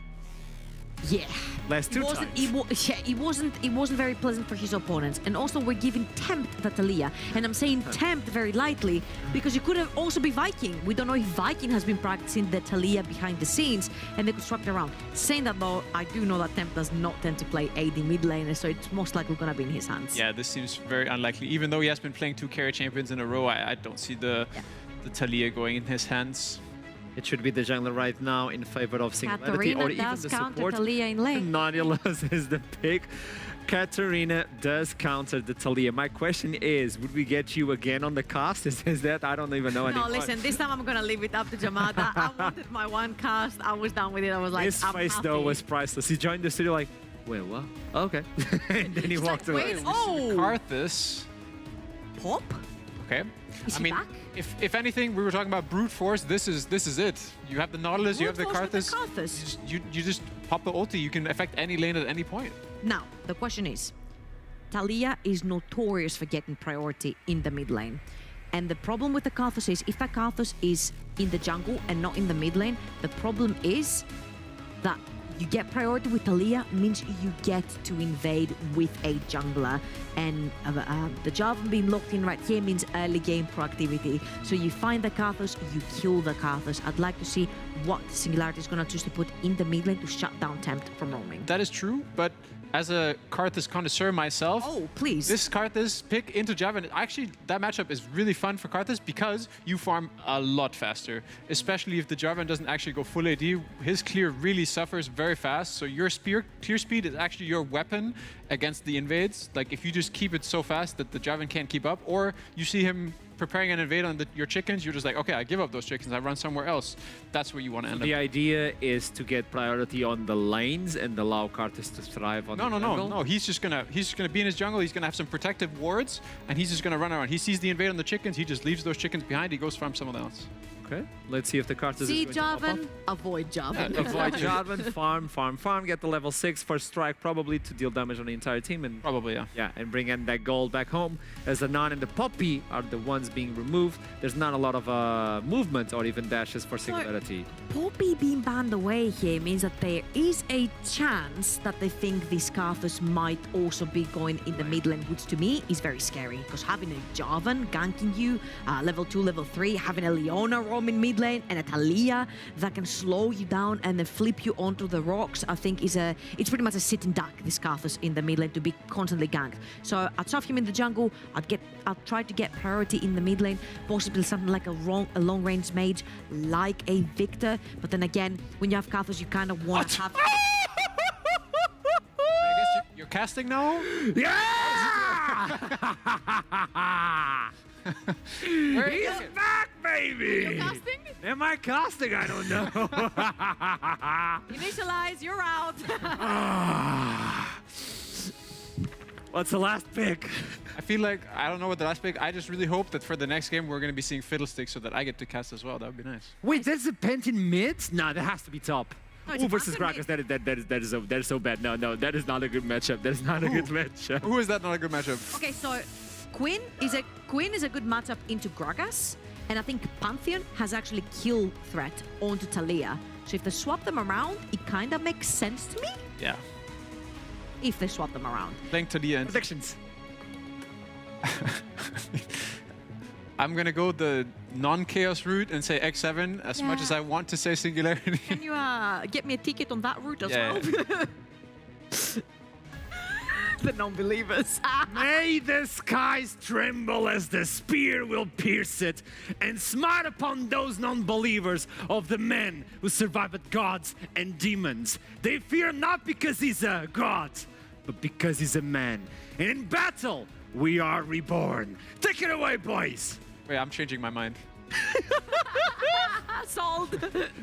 S15: Yeah.
S14: Last two times.
S15: It wasn't very pleasant for his opponents. And also we're giving Tempt the Talia. And I'm saying Tempt very lightly because it could have also be Viking. We don't know if Viking has been practicing the Talia behind the scenes and they could swap it around. Saying that though, I do know that Tempt does not tend to play AD mid laner, so it's most likely gonna be in his hands.
S16: Yeah, this seems very unlikely. Even though he has been playing 2 carry champions in a row, I don't see the Talia going in his hands.
S14: It should be the jungler right now in favor of Singularity,
S15: Katarina
S14: or even
S15: does
S14: the
S15: counter
S14: support.
S15: Talia in lane.
S14: Nautilus is the pick. Katarina does counter the Talia. My question is, would we get you again on the cast? Is that? I don't even know anymore.
S15: No, listen, this time I'm gonna leave it up to Jamada. I wanted my one cast. I was done with it. I was like,
S14: His
S15: I'm
S14: face
S15: happy.
S14: though was priceless. He joined the studio like, wait, what? Okay. And then he walked away.
S15: Wait, oh!
S16: Karthus.
S15: Pop?
S16: Okay.
S15: Is
S16: I
S15: he
S16: mean,
S15: back?
S16: if anything, we were talking about brute force. This is it. You have the Nautilus, you have the
S15: Brute force
S16: Karthus.
S15: with the
S16: You just pop the ulti. You can affect any lane at any point.
S15: Now, the question is, Talia is notorious for getting priority in the mid lane. And the problem with the Karthus is, if that Karthus is in the jungle and not in the mid lane, the problem is that you get priority with Talia means you get to invade with a jungler. And the Jarvan being locked in right here means early game proactivity. So you find the Karthus, you kill the Karthus. I'd like to see what Singularity is going to choose to put in the mid lane to shut down Tempt from roaming.
S16: That is true, but as a Karthus connoisseur myself,
S15: please.
S16: This Karthus pick into Jarvan, actually that matchup is really fun for Karthus because you farm a lot faster, especially if the Jarvan doesn't actually go full AD. His clear really suffers very fast, so your clear speed is actually your weapon against the invades. Like if you just keep it so fast that the Jarvan can't keep up, or you see him preparing an invade on your chickens, you're just like, okay, I give up those chickens, I run somewhere else. That's where you want to end up.
S14: The idea is to get priority on the lanes and allow Karthus to thrive on the jungle?
S16: No. He's just gonna be in his jungle. He's gonna have some protective wards, and he's just gonna run around. He sees the invade on the chickens. He just leaves those chickens behind. He goes farm someone else.
S14: Okay, let's see if the Karthus
S15: See
S14: is going to pop
S15: Jarvan,
S14: up.
S15: avoid Jarvan.
S14: Avoid Jarvan, farm, get the level 6 first strike, probably to deal damage on the entire team, and
S16: probably
S14: and bring in that gold back home. As the Nan and the Poppy are the ones being removed, there's not a lot of movement or even dashes for Singularity.
S15: Poppy being banned away here means that there is a chance that they think this Karthus might also be going in the mid lane, which to me is very scary, because having a Jarvan ganking you, level 2, level 3, having a Leona roaming mid lane, and a Talia that can slow you down and then flip you onto the rocks, I think it's pretty much a sitting duck, this Karthus in the mid lane, to be constantly ganked. So I'd stuff him in the jungle, I'll try to get priority in the mid lane, possibly something like a long range mage, like a Victor. But then again, when you have Karthus, you kind of want to have...
S16: I guess you're casting now?
S14: Yeah! He's back, baby!
S15: You're casting?
S14: Am I casting? I don't know.
S15: Initialize, you're out.
S14: What's the last pick?
S16: I feel like, I don't know what the last pick, I just really hope that for the next game we're going to be seeing Fiddlesticks so that I get to cast as well. That would be nice.
S14: Wait, there's a Pent in mid? Nah, that has to be top.
S15: No, it's
S14: Ooh,
S15: a
S14: versus
S15: Phantom
S14: Gragas, that is so bad. No, that is not a good matchup. That is not a good matchup.
S16: Who is that not a good matchup?
S15: Okay, so Quinn is a good matchup into Gragas, and I think Pantheon has actually kill threat onto Talia. So if they swap them around, it kind of makes sense to me.
S16: Yeah.
S15: If they swap them around.
S16: Playing Talia and
S14: predictions.
S16: I'm gonna go the non-chaos route and say X7 as much as I want to say Singularity.
S15: Can you get me a ticket on that route as well? The non-believers.
S14: May the skies tremble as the spear will pierce it, and smite upon those non-believers of the men who survived gods and demons. They fear not because he's a god, but because he's a man. And in battle, we are reborn. Take it away, boys.
S16: Wait, I'm changing my mind.
S15: Sold.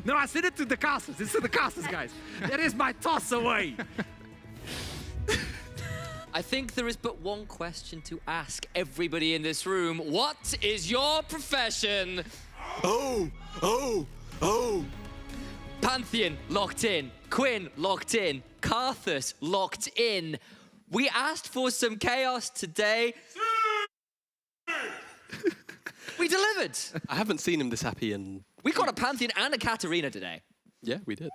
S14: No, I sent it to the casters. It's to the casters, guys. That is my toss away.
S17: I think there is but one question to ask everybody in this room. What is your profession? Oh. Pantheon locked in. Quinn locked in. Karthus locked in. We asked for some chaos today. We delivered.
S18: I haven't seen him this happy in...
S17: We got a Pantheon and a Katarina today.
S18: Yeah, we did.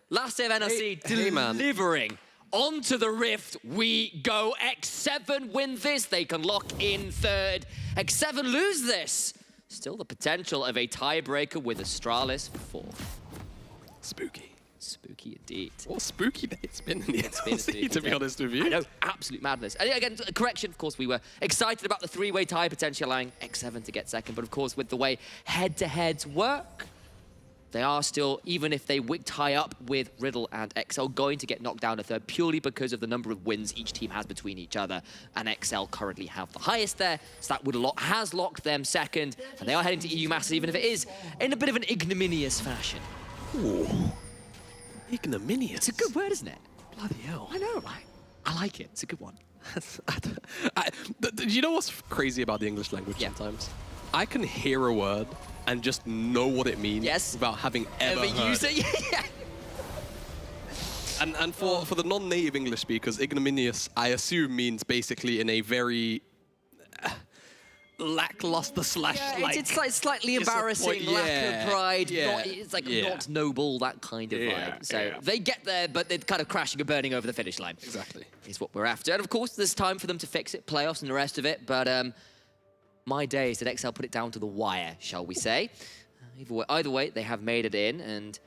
S17: Last day of NLC delivering. Onto the Rift we go. X7 win this. They can lock in third. X7 lose this. Still the potential of a tiebreaker with Astralis for fourth.
S18: Spooky.
S17: Spooky indeed.
S18: What spooky day it's been in the NLC, to be honest with you.
S17: I know, absolute madness. And again, correction, of course, we were excited about the three-way tie potentially allowing X7 to get second. But of course, with the way head-to-heads work, they are still, even if they tie up with Riddle and XL, going to get knocked down a third purely because of the number of wins each team has between each other. And XL currently have the highest there, so that has locked them second. And they are heading to EU Masters, even if it is in a bit of an ignominious fashion.
S18: Ooh. Ignominious?
S17: It's a good word, isn't it?
S18: Bloody hell.
S17: I know, right? I like it. It's a good one.
S18: You know what's crazy about the English language sometimes? I can hear a word and just know what it means without having ever heard
S17: used it. Yeah.
S18: And for the non-native English speakers, ignominious, I assume, means basically in a very lackluster slash
S17: it's like slightly embarrassing, lack of pride. It's like not noble, that kind of vibe. So they get there, but they're kind of crashing and burning over the finish line.
S18: Exactly.
S17: Is what we're after. And of course, there's time for them to fix it, playoffs and the rest of it. But my days did XL put it down to the wire, shall we say? Either way, they have made it in, and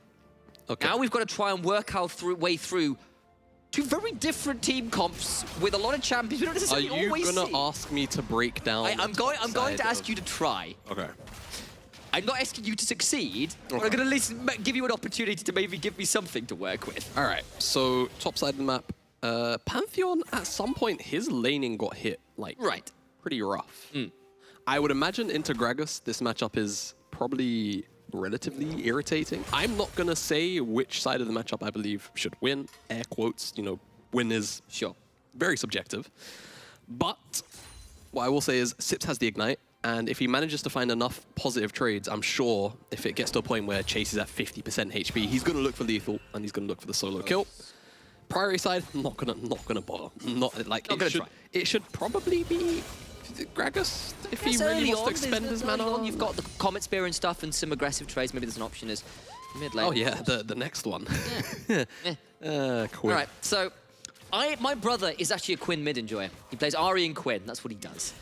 S17: now we've got to try and work our way through two very different team comps with a lot of champions we don't necessarily always see.
S18: Are you going to ask me to break down?
S17: I'm going to ask you to try.
S18: Okay.
S17: I'm not asking you to succeed, but I'm going to at least give you an opportunity to maybe give me something to work with.
S18: All right, so top side of the map, Pantheon, at some point, his laning got hit, like, pretty rough. I would imagine into Gragas, this matchup is probably relatively irritating. I'm not going to say which side of the matchup I believe should win. Air quotes, you know, win is very subjective. But what I will say is Sips has the Ignite, and if he manages to find enough positive trades, I'm sure if it gets to a point where Chase is at 50% HP, he's going to look for lethal, and he's going to look for the solo kill. Priority side, not gonna bother. It should probably be Gragas if he really wants to expend his mana.
S17: You've got the Comet Spear and stuff and some aggressive trades. Maybe there's an option as mid lane.
S18: Oh yeah, the next one.
S17: All right, so my brother is actually a Quinn mid enjoyer. He plays Ahri and Quinn. That's what he does.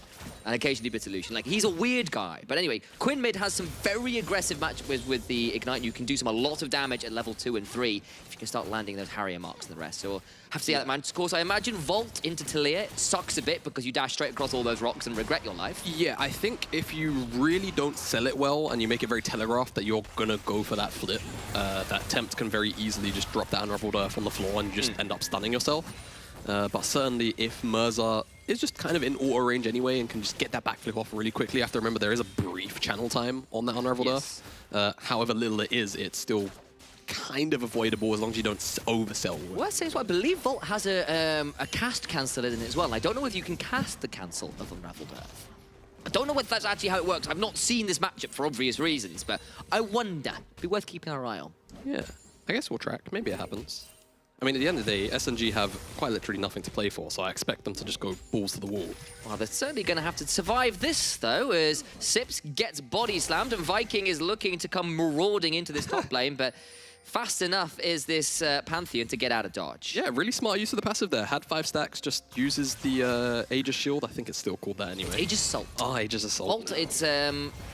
S17: And occasionally Bitter Lucian. Like, he's a weird guy. But anyway, Quinn mid has some very aggressive matchups with the Ignite. You can do a lot of damage at level 2 and 3 if you can start landing those Harrier marks and the rest. So we'll have to see how that manages. Of course, I imagine Vault into Talia sucks a bit because you dash straight across all those rocks and regret your life.
S18: Yeah, I think if you really don't sell it well and you make it very telegraphed that you're going to go for that flip, that Tempt can very easily just drop that Unraveled Earth on the floor and just end up stunning yourself. But certainly if Mirza is just kind of in auto range anyway and can just get that backflip off really quickly, you have to remember there is a brief channel time on that Unraveled Earth. However little it is, it's still kind of avoidable as long as you don't oversell.
S17: Worst thing is, I believe Vault has a cast cancel in it as well. And I don't know if you can cast the cancel of Unraveled Earth. I don't know whether that's actually how it works. I've not seen this matchup for obvious reasons, but I wonder. It'd be worth keeping our eye on.
S18: Yeah, I guess we'll track. Maybe it happens. I mean, at the end of the day, SNG have quite literally nothing to play for, so I expect them to just go balls to the wall.
S17: Well, they're certainly going to have to survive this, though, as Sips gets body slammed, and Viking is looking to come marauding into this top lane, but fast enough is this Pantheon to get out of dodge.
S18: Yeah, really smart use of the passive there. Had 5 stacks, just uses the Aegis Shield. I think it's still called that anyway.
S17: Aegis Assault.
S18: Oh, Aegis Assault.
S17: Vault, it's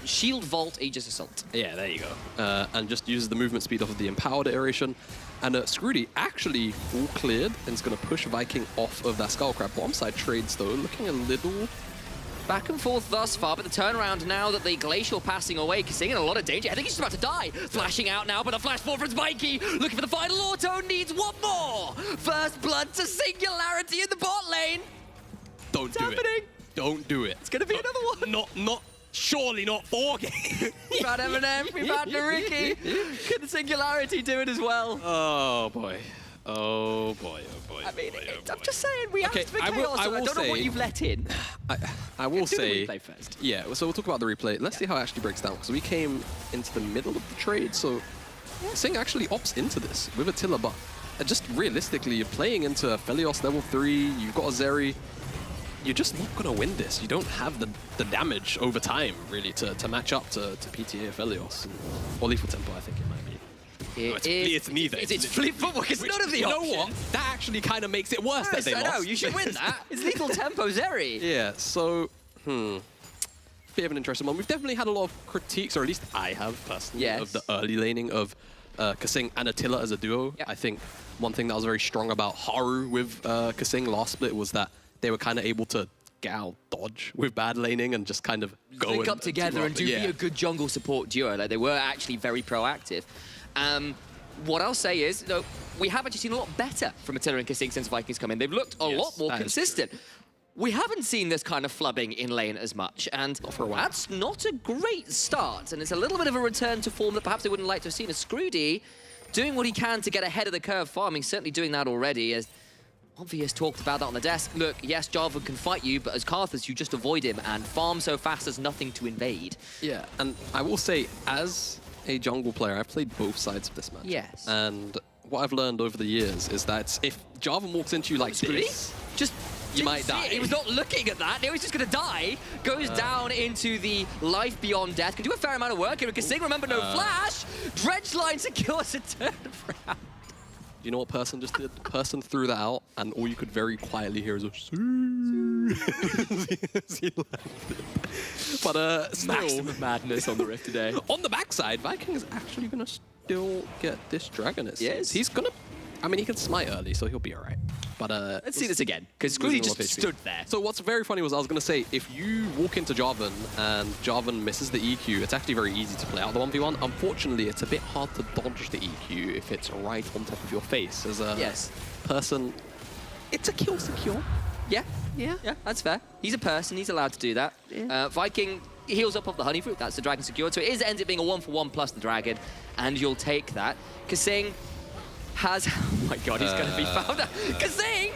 S17: Shield Vault, Aegis Assault.
S18: Yeah, there you go. And just uses the movement speed off of the Empowered iteration. And Scrooty actually full cleared and is going to push Viking off of that Skullcrab. Bottom side trades, though, looking a little
S17: back and forth thus far, but the turnaround now that the Glacial passing away, Kasing in a lot of danger. I think he's just about to die. Flashing out now, but the flash forward from Mikey. Looking for the final auto, needs one more. First blood to Singularity in the bot lane.
S18: Don't do it. Don't do it.
S17: It's going to be another one.
S18: Surely not 4 games.
S17: We've had Eminem, we've had Nariki. Could the Singularity do it as well?
S18: Oh boy. Oh boy, oh boy.
S17: I mean, I'm just saying, we asked for chaos, I don't know what you've let in.
S18: I will say,
S17: the replay first.
S18: Yeah, so we'll talk about the replay. Let's see how it actually breaks down, because we came into the middle of the trade, so Sing actually opts into this with Attila, but just realistically, you're playing into Felios level 3, you've got a Zeri. You're just not going to win this. You don't have the damage over time, really, to match up to PTA Felios. Or Lethal Tempo, I think it might be. It's neither.
S17: It's flip football, because none of the options.
S18: You know what? That actually kind of makes it worse that they lost.
S17: I know, you should win that. It's Lethal Tempo Zeri.
S18: Yeah, so, bit of an interesting one. We've definitely had a lot of critiques, or at least I have, personally, of the early laning of Kasing and Attila as a duo. Yep. I think one thing that was very strong about Haru with Kasing last split was that they were kind of able to get out dodge with bad laning and just kind of go
S17: link up together and be a good jungle support duo. Like, they were actually very proactive. What I'll say is, we have actually seen a lot better from Attila and Kasing since Vikings come in. They've looked a lot more consistent. We haven't seen this kind of flubbing in lane as much, and that's not a great start. And it's a little bit of a return to form that perhaps they wouldn't like to have seen. As Scroody doing what he can to get ahead of the curve farming, certainly doing that already. As Obvious talked about that on the desk. Look, yes, Java can fight you, but as Karthus, you just avoid him and farm so fast there's nothing to invade.
S18: Yeah, and I will say, as a jungle player, I've played both sides of this match.
S17: Yes.
S18: And what I've learned over the years is that if Java walks into you like this...
S17: Just You might die. He was not looking at that. He was just going to die. Goes down into the life beyond death. Can do a fair amount of work here. Kasing, remember, no flash. Dredge line secures a turnaround.
S18: You know what Person just did? Person threw that out, and all you could very quietly hear is a But
S17: maximum madness on the Rift today.
S18: On the backside, Viking is actually gonna still get this dragon. Yes, he's gonna. I mean, he can smite early, so he'll be all right. But
S17: let's see this again, because Scrooty just stood there.
S18: So what's very funny was I was gonna say, if you walk into Jarvan and Jarvan misses the EQ, it's actually very easy to play out the 1v1. Unfortunately, it's a bit hard to dodge the EQ if it's right on top of your face. As a Person, it's a kill secure.
S17: Yeah, that's fair. He's a person, he's allowed to do that. Viking heals up off the honey fruit, that's the dragon secured. So it ends up being a 1-for-1 plus the dragon, and you'll take that. Kasing has, oh my god, he's going to be found out. Kasing,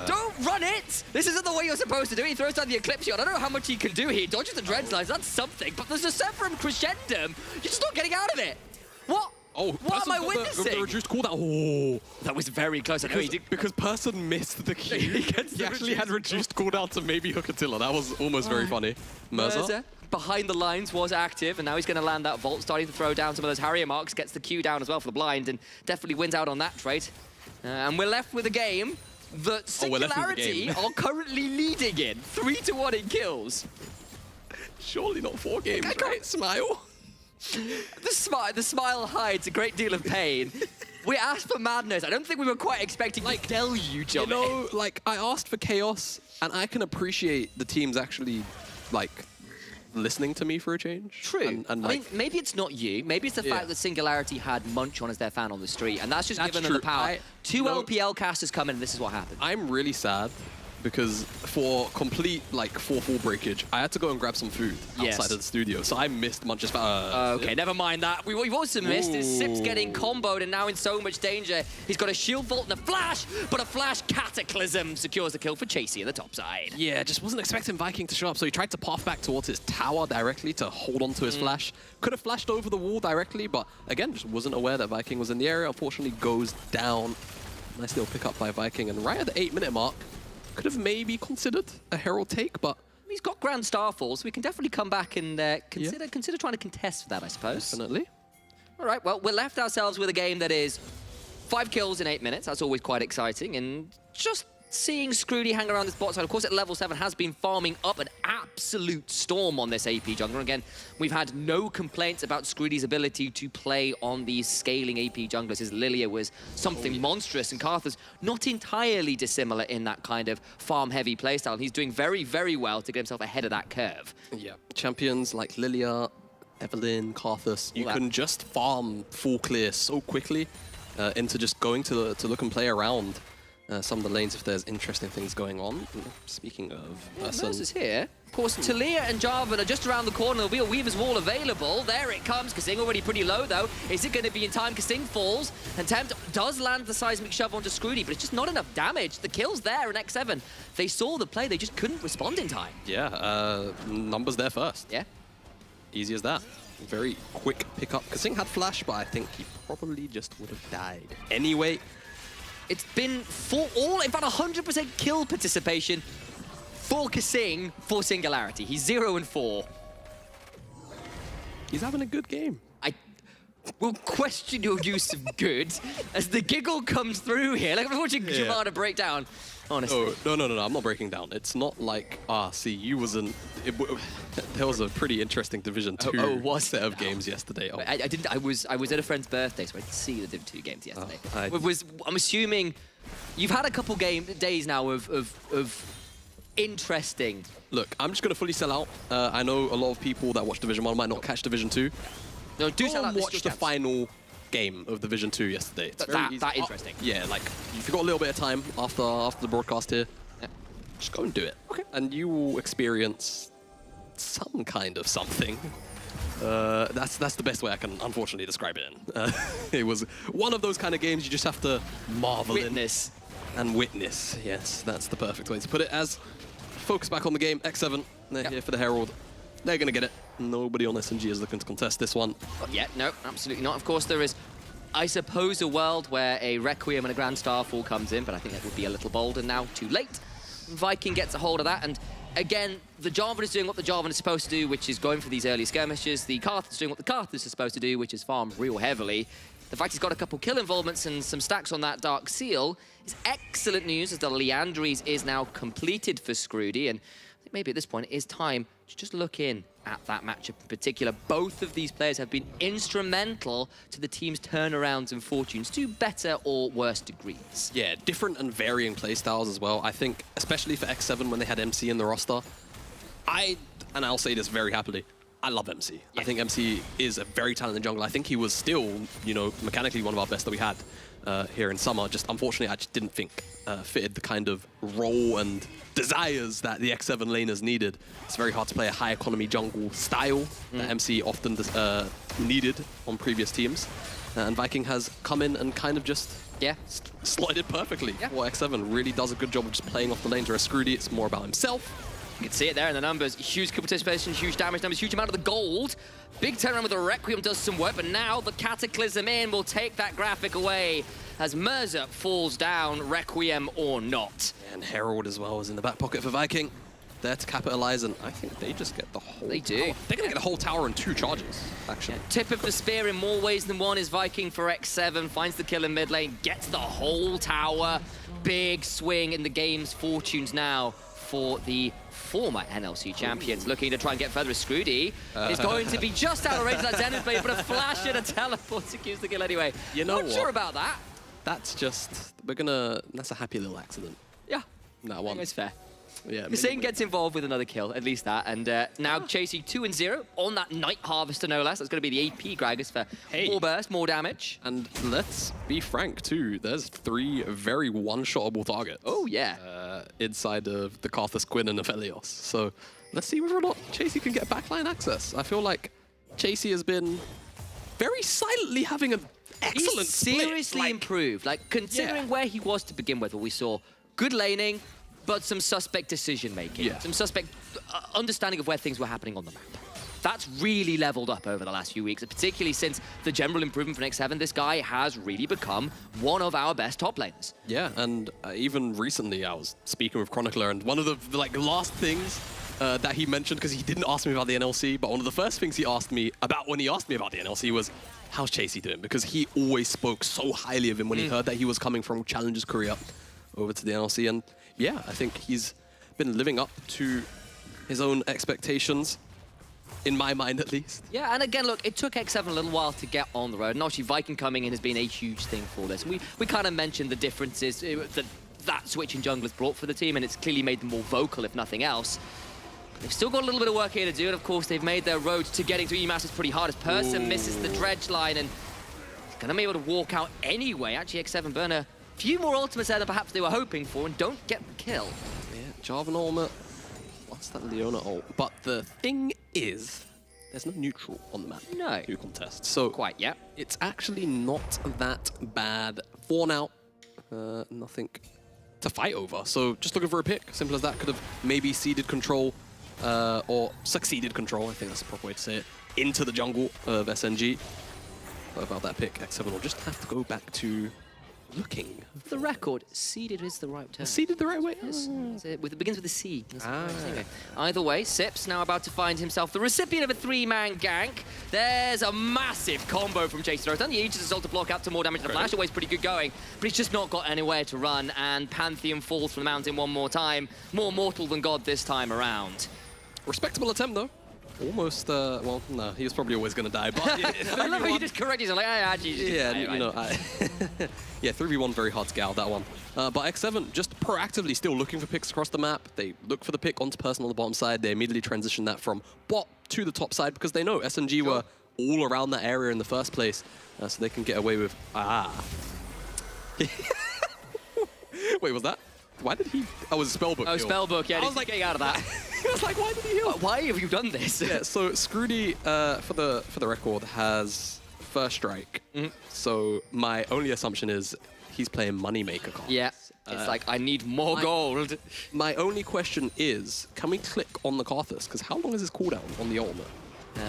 S17: don't run it! This isn't the way you're supposed to do it. He throws down the Eclipse shot. I don't know how much he can do here. He dodges the dredge lines, that's something. But there's a Severum Crescendum. You're just not getting out of it. What?
S18: Oh,
S17: what am I witnessing?
S18: The reduced cooldown. Oh,
S17: that was very close. I know he did.
S18: Because Person missed the Q. he actually had reduced cooldown to maybe hook Attila. That was almost very funny. Merza
S17: behind the lines was active, and now he's going to land that Vault, starting to throw down some of those Harrier marks, gets the Q down as well for the blind, and definitely wins out on that trade. And we're left with a game that Singularity are currently leading in. 3-1 in kills.
S18: Surely not 4 games, right? Smile.
S17: The smile hides a great deal of pain. We asked for madness. I don't think we were quite expecting the deluge of it.
S18: You know, like, I asked for chaos, and I can appreciate the teams actually, like, listening to me for a change.
S17: True.
S18: And
S17: I mean, maybe it's not you. Maybe it's the fact that Singularity had Munch on as their fan on the street, and that's just given them the power. Two LPL casters come in, and this is what happened.
S18: I'm really sad because for complete, like, 4-4 breakage, I had to go and grab some food outside of the studio, so I missed Munch's
S17: okay, never mind that. What we've also missed is Sip's getting comboed and now in so much danger. He's got a shield vault and a flash, but a flash cataclysm secures the kill for Chasey on the top side.
S18: Yeah, just wasn't expecting Viking to show up, so he tried to path back towards his tower directly to hold on to his flash. Could have flashed over the wall directly, but again, just wasn't aware that Viking was in the area. Unfortunately, goes down. Nice little pick up by Viking, and right at the 8-minute mark, could have maybe considered a Herald take, but
S17: he's got Grand Starfall, so we can definitely come back and consider trying to contest for that, I suppose.
S18: Definitely.
S17: All right, well, we're left ourselves with a game that is 5 kills in 8 minutes. That's always quite exciting, and just seeing Scrooty hang around this bot side, of course, at level 7 has been farming up an absolute storm on this AP jungler. Again, we've had no complaints about Scrooty's ability to play on these scaling AP junglers. His Lilia was something monstrous, and Karthus not entirely dissimilar in that kind of farm-heavy playstyle. He's doing very, very well to get himself ahead of that curve.
S18: Yeah, champions like Lilia, Evelynn, Karthus, you can just farm full clear so quickly into just going to look and play around some of the lanes if there's interesting things going on. Speaking of
S17: Merz is here. Of course, Talia and Jarvan are just around the corner. There'll be a Weaver's Wall available. There it comes. Kasing already pretty low, though. Is it going to be in time? Kasing falls, and Tempt does land the seismic shove onto Scrooty, but it's just not enough damage. The kill's there in X7. They saw the play. They just couldn't respond in time.
S18: Yeah, numbers there first.
S17: Yeah.
S18: Easy as that. Very quick pickup. Kasing had flash, but I think he probably just would have died. Anyway,
S17: it's been in fact, 100% kill participation for Kasing for Singularity. He's 0-4.
S18: He's having a good game.
S17: I will question your use of good as the giggle comes through here. Like I'm watching Jamada break down. Honestly.
S18: Oh, no, I'm not breaking down. It's not like, see, you wasn't... there was a pretty interesting Division 2 set of games yesterday. Oh.
S17: I was at a friend's birthday, so I didn't see the Div 2 games yesterday. I'm assuming you've had a couple days now of interesting...
S18: Look, I'm just going to fully sell out. I know a lot of people that watch Division 1 might not catch Division 2.
S17: No, do sell out.
S18: Watch the final game of Division 2 yesterday. It's
S17: that interesting.
S18: Yeah, like, if you've got a little bit of time after the broadcast here, just go and do it. Okay. And you will experience some kind of something. That's the best way I can unfortunately describe it in. It was one of those kind of games you just have to marvel in. And witness. Yes, that's the perfect way to put it. As focus back on the game, X7, they're here for the Herald. They're going to get it. Nobody on SNG is looking to contest this one.
S17: Not yet, no, absolutely not. Of course, there is, I suppose, a world where a Requiem and a Grand Starfall comes in, but I think that would be a little bold and now too late. Viking gets a hold of that, and again, the Jarvan is doing what the Jarvan is supposed to do, which is going for these early skirmishes. The Karthus is doing what the Karthus is supposed to do, which is farm real heavily. The fact he's got a couple kill involvements and some stacks on that Dark Seal is excellent news, as the Leandries is now completed for Scroody, and I think maybe at this point it is time to just look in at that matchup in particular. Both of these players have been instrumental to the team's turnarounds and fortunes to better or worse degrees.
S18: Yeah, different and varying playstyles as well. I think, especially for X7 when they had MC in the roster, and I'll say this very happily, I love MC. Yeah. I think MC is a very talented jungler. I think he was still, you know, mechanically one of our best that we had here in summer. Just unfortunately, I just didn't think fitted the kind of role and desires that the X7 laners needed. It's very hard to play a high economy jungle style that MC often needed on previous teams. And Viking has come in and kind of just slotted it perfectly. Well, X7 really does a good job of just playing off the lanes, whereas Scroody, it's more about himself.
S17: You can see it there in the numbers. Huge kill participation, huge damage numbers, huge amount of the gold. Big turnaround with the Requiem does some work, but now the Cataclysm in will take that graphic away as Merza falls down, Requiem or not.
S18: And Herald as well is in the back pocket for Viking. There to capitalize, and I think they just get the whole
S17: They do.
S18: tower. They're going to get the whole tower in 2 charges, actually.
S17: Tip of the spear in more ways than one is Viking for X7, finds the kill in mid lane, gets the whole tower. Big swing in the game's fortunes now for the former NLC champions. Looking to try and get further as Scroody is going to be just out of range of that Zenith Blade, but a flash and a teleport secures the kill anyway.
S18: You know
S17: Not sure about that.
S18: That's just, that's a happy little accident.
S17: Yeah.
S18: That
S17: I
S18: one.
S17: think it's fair.
S18: Yeah.
S17: Hussein gets involved with another kill, at least that, and now chasing 2-0 on that Night Harvester, no less. That's going to be the AP Gragas for more burst, more damage.
S18: And let's be frank, too. There's 3 very one-shottable targets.
S17: Oh, yeah.
S18: Inside of the Karthus, Quinn, and Aphelios. So let's see whether or not Chasey can get backline access. I feel like Chasey has been very silently having an excellent
S17: He's seriously improved. Like, considering where he was to begin with, where we saw good laning, but some suspect decision-making, some suspect understanding of where things were happening on the map. That's really leveled up over the last few weeks, particularly since the general improvement from X7. This guy has really become one of our best top laners.
S18: Yeah, and even recently I was speaking with Chronicler, and one of the last things that he mentioned, because he didn't ask me about the NLC, but one of the first things he asked me about when he asked me about the NLC was, how's Chasey doing? Because he always spoke so highly of him when he heard that he was coming from Challengers Korea over to the NLC, and yeah, I think he's been living up to his own expectations, in my mind at least.
S17: Yeah, and again, look, it took X7 a little while to get on the road, and obviously Viking coming in has been a huge thing for this. We kind of mentioned the differences that switch in jungle has brought for the team, and it's clearly made them more vocal, if nothing else. They've still got a little bit of work here to do, and of course they've made their road to getting to EMASTers pretty hard, as Person misses the dredge line, and he's going to be able to walk out anyway. Actually, X7 burn a few more ultimates there than perhaps they were hoping for, and don't get the kill.
S18: Yeah, Jarvan ultimate. What's that Leona ult? But the thing is, there's no neutral on the map to contest. So it's actually not that bad for now. Nothing to fight over. So just looking for a pick, simple as that. Could have maybe ceded control or succeeded control, I think that's the proper way to say it, into the jungle of SNG. What about that pick? X7 will just have to go back to looking.
S17: For the record, seeded is the right term.
S18: Seeded the right way?
S17: It begins with a C. Anyway, either way, Sips now about to find himself the recipient of a 3-man gank. There's a massive combo from Chasey. Done the Aegis Assault to block up to more damage. The Flash away's pretty good going, but he's just not got anywhere to run, and Pantheon falls from the mountain one more time. More mortal than God this time around.
S18: Respectable attempt, though. Almost, well, no, he was probably always going to die, but...
S17: I love how you just correct yourself, like,
S18: yeah, 3v1, very hard to get out that one. But X7 just proactively still looking for picks across the map. They look for the pick onto Person on the bottom side. They immediately transition that from bot to the top side because they know SNG were all around that area in the first place, so they can get away with... Wait, was that? Why did he... Oh, it was Spellbook.
S17: Oh, Spellbook, yeah. I was like, getting out of that.
S18: I was like, why did he heal?
S17: Why have you done this?
S18: Yeah, so Scroody, for the record, has first strike. So my only assumption is he's playing Moneymaker cards.
S17: Yeah, it's like, I need more gold.
S18: My only question is, can we click on the Karthus? Because how long is his cooldown on the ultimate?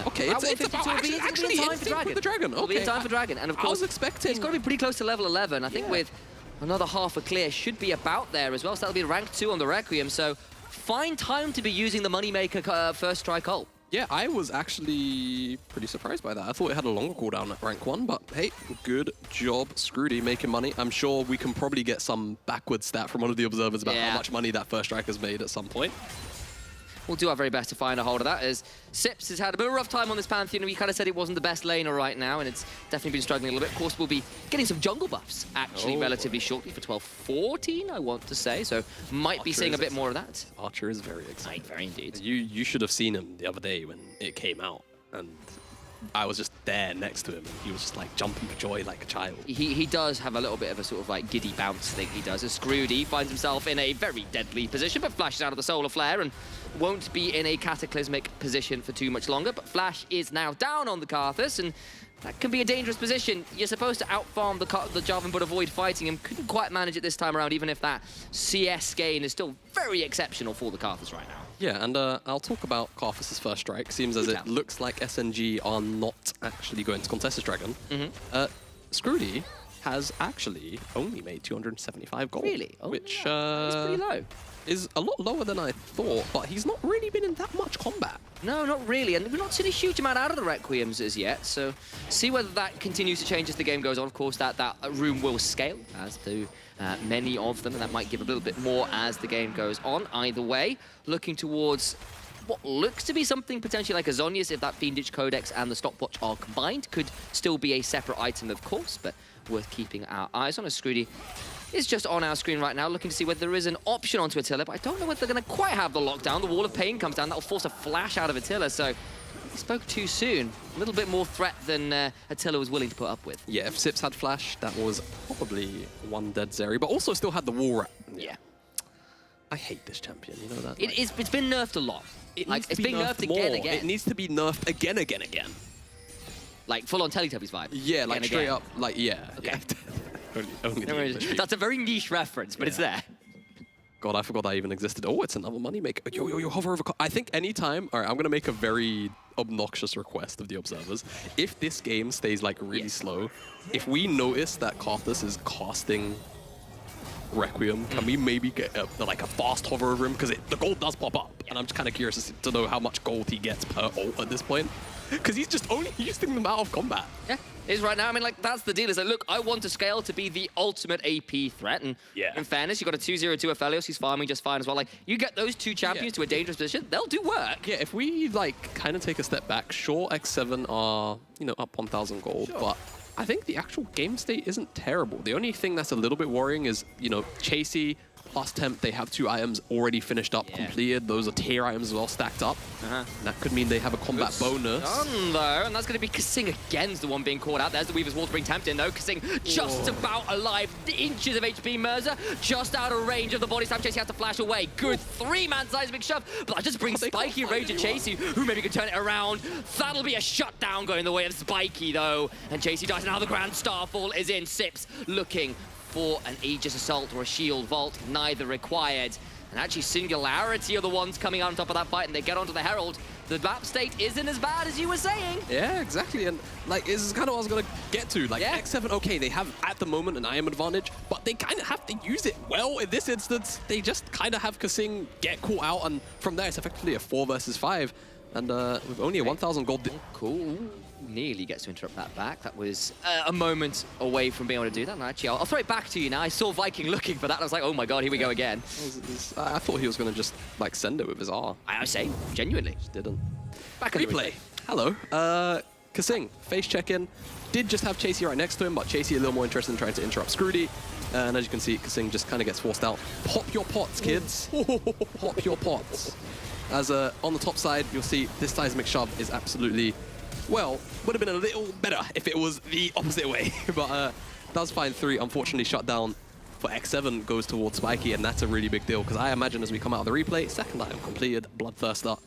S18: Okay, it's about actually in time for Dragon.
S17: It'll be in time for Dragon. And of course,
S18: I was expecting...
S17: he's got to be pretty close to level 11. I think with Another half a clear should be about there as well, so that'll be rank 2 on the Requiem, so fine time to be using the moneymaker first strike ult.
S18: Yeah, I was actually pretty surprised by that. I thought it had a longer cooldown at rank 1, but hey, good job, Scrooty, making money. I'm sure we can probably get some backward stat from one of the observers about how much money that first strike has made at some point.
S17: We'll do our very best to find a hold of that, as Sips has had a bit of a rough time on this Pantheon. We kind of said it wasn't the best laner right now, and it's definitely been struggling a little bit. Of course, we'll be getting some jungle buffs, actually, relatively shortly for 12-14, I want to say, so might be seeing a bit more of that.
S18: Archer is very exciting.
S17: Very indeed.
S18: You should have seen him the other day when it came out, and I was just there next to him, and he was just like jumping for joy like a child.
S17: He does have a little bit of a sort of like giddy bounce thing he does. As Scroody finds himself in a very deadly position, but flashes out of the Solar Flare and won't be in a cataclysmic position for too much longer. But Flash is now down on the Karthus, and that can be a dangerous position. You're supposed to outfarm the Jarvan, but avoid fighting him. Couldn't quite manage it this time around, even if that CS gain is still very exceptional for the Karthus right now.
S18: Yeah, and I'll talk about Karthus' first strike. Seems as it looks like SNG are not actually going to contest this dragon. Scroody has actually only made 275 gold.
S17: Really? Oh,
S18: which
S17: it's pretty low.
S18: Is a lot lower than I thought, but he's not really been in that much combat.
S17: No, not really, and we've not seen a huge amount out of the Requiems as yet, so see whether that continues to change as the game goes on. Of course, that room will scale, as do many of them, and that might give a little bit more as the game goes on. Either way, looking towards what looks to be something potentially like a Zhonya's, if that Fiendish Codex and the Stopwatch are combined. Could still be a separate item, of course, but worth keeping our eyes on. As Scroody is just on our screen right now, looking to see whether there is an option onto Attila, but I don't know whether they're going to quite have the lockdown. The Wall of Pain comes down. That'll force a flash out of Attila, so he spoke too soon. A little bit more threat than Attila was willing to put up with.
S18: Yeah, if Sips had flash, that was probably one dead Zeri, but also still had the wall wrap.
S17: Yeah.
S18: I hate this champion, you know that?
S17: It's been nerfed a lot. It's been nerfed
S18: more.
S17: again.
S18: It needs to be nerfed again.
S17: Like full-on Teletubbies vibe?
S18: Yeah, like straight up, like, yeah.
S17: Okay.
S18: only
S17: That's a very niche reference, but it's there.
S18: God, I forgot that even existed. Oh, it's another moneymaker. Yo, hover over. I think anytime. All right, I'm going to make a very obnoxious request of the observers. If this game stays like really slow, if we notice that Karthus is casting Requiem, can we maybe get like a fast hover over him? Because the gold does pop up. And I'm just kind of curious to know how much gold he gets per ult at this point. Because he's just only using them out of combat.
S17: Yeah, it is right now. I mean, like, that's the deal. Is like, look, I want to scale to be the ultimate AP threat. And in fairness, you've got a 2-0-2 Aphelios who's farming just fine as well. Like, you get those two champions to a dangerous position, they'll do work.
S18: Yeah, if we, like, kind of take a step back, sure, X7 are, you know, up 1,000 gold, but I think the actual game state isn't terrible. The only thing that's a little bit worrying is, you know, Chasey plus Temp, they have 2 items already finished up, completed. Those are tier items as well, stacked up. And that could mean they have a combat bonus.
S17: Done, though, and that's going to be Kasing again, is the one being caught out. There's the Weaver's Wall to bring Tempt in, though. Kasing just about alive. Inches of HP. Merza just out of range of the body slam. Chasey has to flash away. Good 3-man seismic shove, but that just brings Spiky rage at Chasey, who maybe can turn it around. That'll be a shutdown going the way of Spiky, though. And Chasey dies. Now the Grand Starfall is in. Sips looking for an Aegis Assault or a Shield Vault, neither required. And actually, Singularity are the ones coming out on top of that fight, and they get onto the Herald. The map state isn't as bad as you were saying.
S18: Yeah, exactly. And like, this is kind of what I was going to get to. Like, X7, okay, they have at the moment an IM advantage, but they kind of have to use it well. In this instance, they just kind of have Kasing get caught out, and from there, it's effectively a 4 versus 5. And with only a 1,000 gold.
S17: Cool. Nearly gets to interrupt that back. That was a moment away from being able to do that. And actually, I'll throw it back to you now. I saw Viking looking for that. And I was like, oh my god, here we go again.
S18: I thought he was going to just like send it with his R.
S17: I say, genuinely.
S18: Just didn't.
S17: Back on
S18: replay. Hello. Kasing, face check-in. Did just have Chasey right next to him, but Chasey a little more interested in trying to interrupt Scroody. And as you can see, Kasing just kind of gets forced out. Pop your pots, kids. Pop your pots. As on the top side, you'll see this seismic shove is absolutely, well, would have been a little better if it was the opposite way. But does find 3, unfortunately shut down for X7, goes towards Spiky, and that's a really big deal, because I imagine as we come out of the replay, second item completed, Bloodthirster.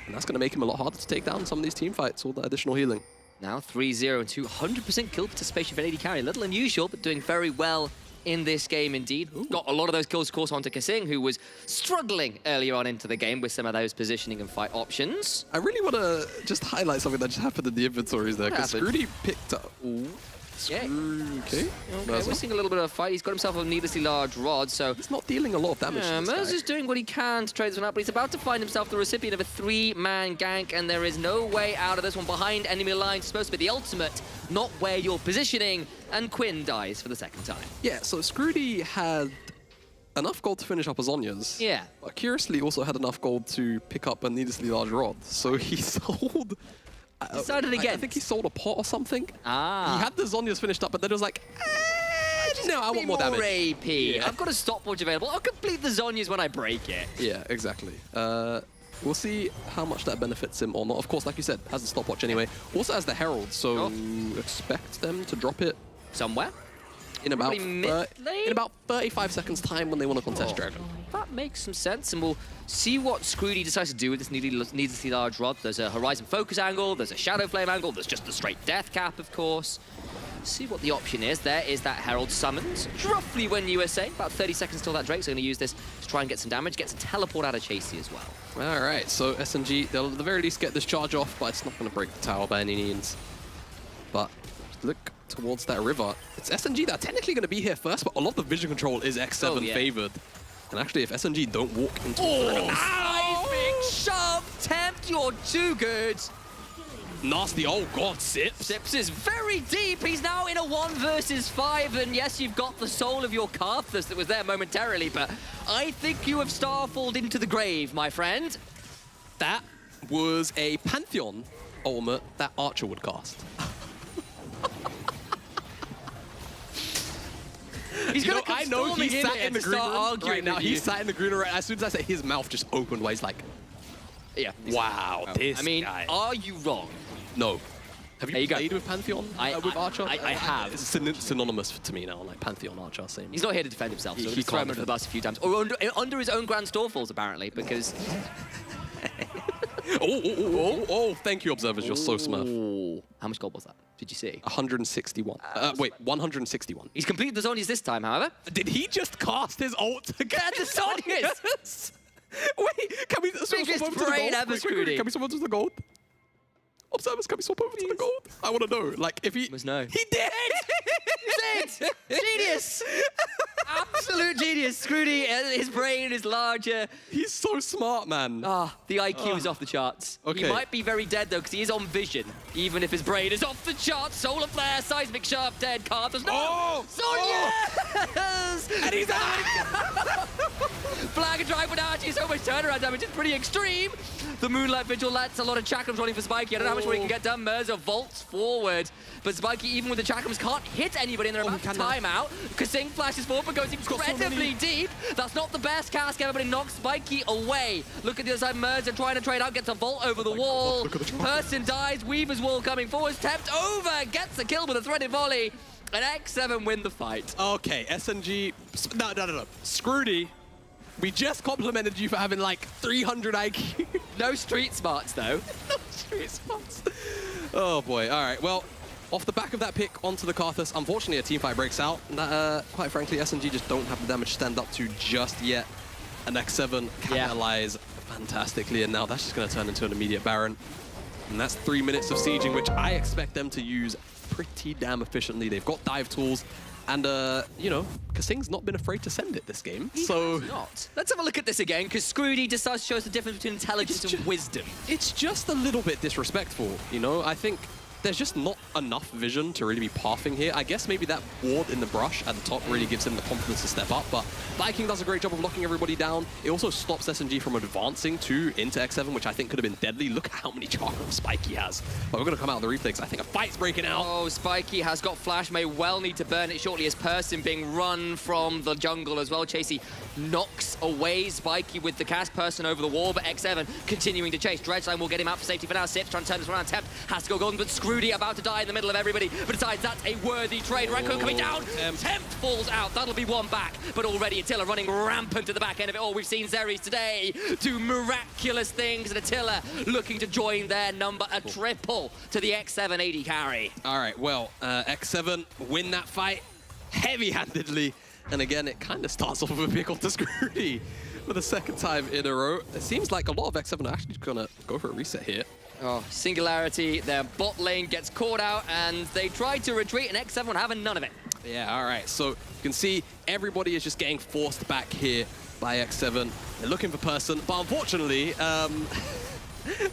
S18: And that's going to make him a lot harder to take down some of these team fights, all that additional healing.
S17: Now 3-0 and 200% kill participation for AD Carry. A little unusual, but doing very well in this game indeed. Got a lot of those kills, of course, onto Kasing, who was struggling earlier on into the game with some of those positioning and fight options.
S18: I really want to just highlight something that just happened in the inventories there, because Scroody picked up...
S17: Yeah.
S18: Okay.
S17: We're seeing a little bit of a fight. He's got himself a needlessly large rod, so...
S18: He's not dealing a lot of damage to this guy.
S17: Merz is doing what he can to trade this one out, but he's about to find himself the recipient of a 3-man gank, and there is no way out of this one. Behind enemy lines, supposed to be the ultimate, not where you're positioning, and Quinn dies for the second time.
S18: Yeah, so Scrooty had enough gold to finish up a Zonya's.
S17: Yeah.
S18: But curiously also had enough gold to pick up a needlessly large rod. So he sold...
S17: Decided again.
S18: I think he sold a pot or something.
S17: Ah.
S18: He had the Zonya's finished up, but then it was like, no, I want more damage.
S17: AP. Yeah. I've got a stopwatch available. I'll complete the Zonya's when I break it.
S18: Yeah, exactly. We'll see how much that benefits him or not. Of course, like you said, has the stopwatch anyway. Also has the Herald, so expect them to drop it
S17: somewhere
S18: in about 35 seconds time when they want to contest Dragon.
S17: That makes some sense, and we'll see what Scrooty decides to do with this needlessly large rod. There's a Horizon Focus angle, there's a Shadow Flame angle, there's just the straight Death Cap, of course. See what the option is. There is that Herald summoned, roughly when you were saying, about 30 seconds till that Drake's going to use this to try and get some damage, get some teleport out of Chasey as well.
S18: All right, so SNG, they'll at the very least get this charge off, but it's not going to break the tower by any means. But look towards that river. It's SNG that are technically going to be here first, but a lot of the vision control is X7 favored. And actually, if SNG don't walk into
S17: big shove! Tempt, you're too good!
S18: Nasty, oh god, Sips.
S17: Sips is very deep. He's now in a 1 versus 5, and yes, you've got the soul of your Karthus that was there momentarily, but I think you have starfalled into the grave, my friend.
S18: That was a Pantheon ultimate that Archer would cast.
S17: He's gonna come storming in
S18: sat
S17: here
S18: in the
S17: to
S18: green
S17: start
S18: room
S17: arguing
S18: right now.
S17: with
S18: He
S17: you.
S18: sat in the green room. As soon as I said his mouth just opened, where he's like,
S17: yeah,
S18: wow, this
S17: I mean,
S18: guy.
S17: are you wrong?
S18: No. Have you played with Pantheon? With Archer?
S17: I have.
S18: It's synonymous to me now, like Pantheon, Archer, same.
S17: He's not here to defend himself, so
S18: He
S17: he's thrown
S18: can't
S17: him under the bus a few times. Or under his own Grand Storefalls, apparently, because...
S18: Oh, thank you, observers. You're so smart.
S17: How much gold was that? Did you see?
S18: 161. Wait, 161.
S17: He's completed the Zonias this time, however.
S18: Did he just cast his ult to get
S17: the Zonias?
S18: Wait, can we swap
S17: Biggest
S18: over to the
S17: brain
S18: gold?
S17: ever,
S18: Wait,
S17: Scrooty.
S18: can we swap over to the gold? Observers, can we swap over to the gold? I want to know. Like, if he...
S17: Must know.
S18: He did!
S17: He did! Genius! Absolute genius. Scrooty, his brain is larger.
S18: He's so smart, man.
S17: The IQ is off the charts.
S18: Okay.
S17: He might be very dead, though, because he is on vision, even if his brain is off the charts. Solar Flare, Seismic Sharp, dead, Karthus. No! Yes!
S18: And he's out!
S17: Flag and drive without actually so much turnaround damage. It's pretty extreme. The Moonlight Vigil lets a lot of Chakrams running for Spiky. I don't know how much more he can get done. Merza vaults forward. But Spiky, even with the Chakrams, can't hit anybody, and they're about to time out. Kasing flashes forward, but goes incredibly deep. That's not the best cast ever, but it knocks Spiky away. Look at the other side. Merza trying to trade out, gets a vault over the wall. Person dies. Weaver's wall coming forward. Tempt over, gets a kill with a threaded volley. And X7 win the fight.
S18: Okay, SNG... No. Scrooty, we just complimented you for having like 300 IQ.
S17: No street smarts, though.
S18: No street smarts. Oh boy, all right, well, off the back of that pick onto the Karthus, unfortunately a teamfight breaks out. That, quite frankly, SNG just don't have the damage to stand up to just yet. And X7 capitalize fantastically, and now that's just going to turn into an immediate Baron. And that's 3 minutes of sieging, which I expect them to use pretty damn efficiently. They've got dive tools, and, you know, Kasing's not been afraid to send it this game. So
S17: not. Let's have a look at this again, because Scrooty decides to show us the difference between intelligence and wisdom.
S18: It's just a little bit disrespectful, you know? I think there's just not enough vision to really be pathing here. I guess maybe that ward in the brush at the top really gives him the confidence to step up, but Viking does a great job of locking everybody down. It also stops SNG from advancing into X7, which I think could have been deadly. Look at how many Chakrams Spiky has. But we're going to come out of the replay because I think a fight's breaking out.
S17: Oh, Spiky has got Flash, may well need to burn it shortly as Person being run from the jungle as well. Chasey knocks away Spiky with the cast. Person over the wall, but X7 continuing to chase. Dredgeline will get him out for safety for now. Sips trying to turn this around. Tempt has to go golden, but Scrooty about to die in the middle of everybody. But decides that's a worthy trade. Raccoon coming down. Tempt falls out. That'll be one back. But already Attila running rampant to the back end of it all. We've seen Xerxes today do miraculous things, and Attila looking to join their number. A triple to the X7 AD carry.
S18: All right, well, X7 win that fight heavy-handedly. And again, it kind of starts off with a pickle to Scrooty for the second time in a row. It seems like a lot of X7 are actually going to go for a reset here.
S17: Oh, Singularity, their bot lane gets caught out, and they try to retreat, and X7 were having none of it.
S18: Yeah, all right. So you can see everybody is just getting forced back here by X7. They're looking for person, but unfortunately,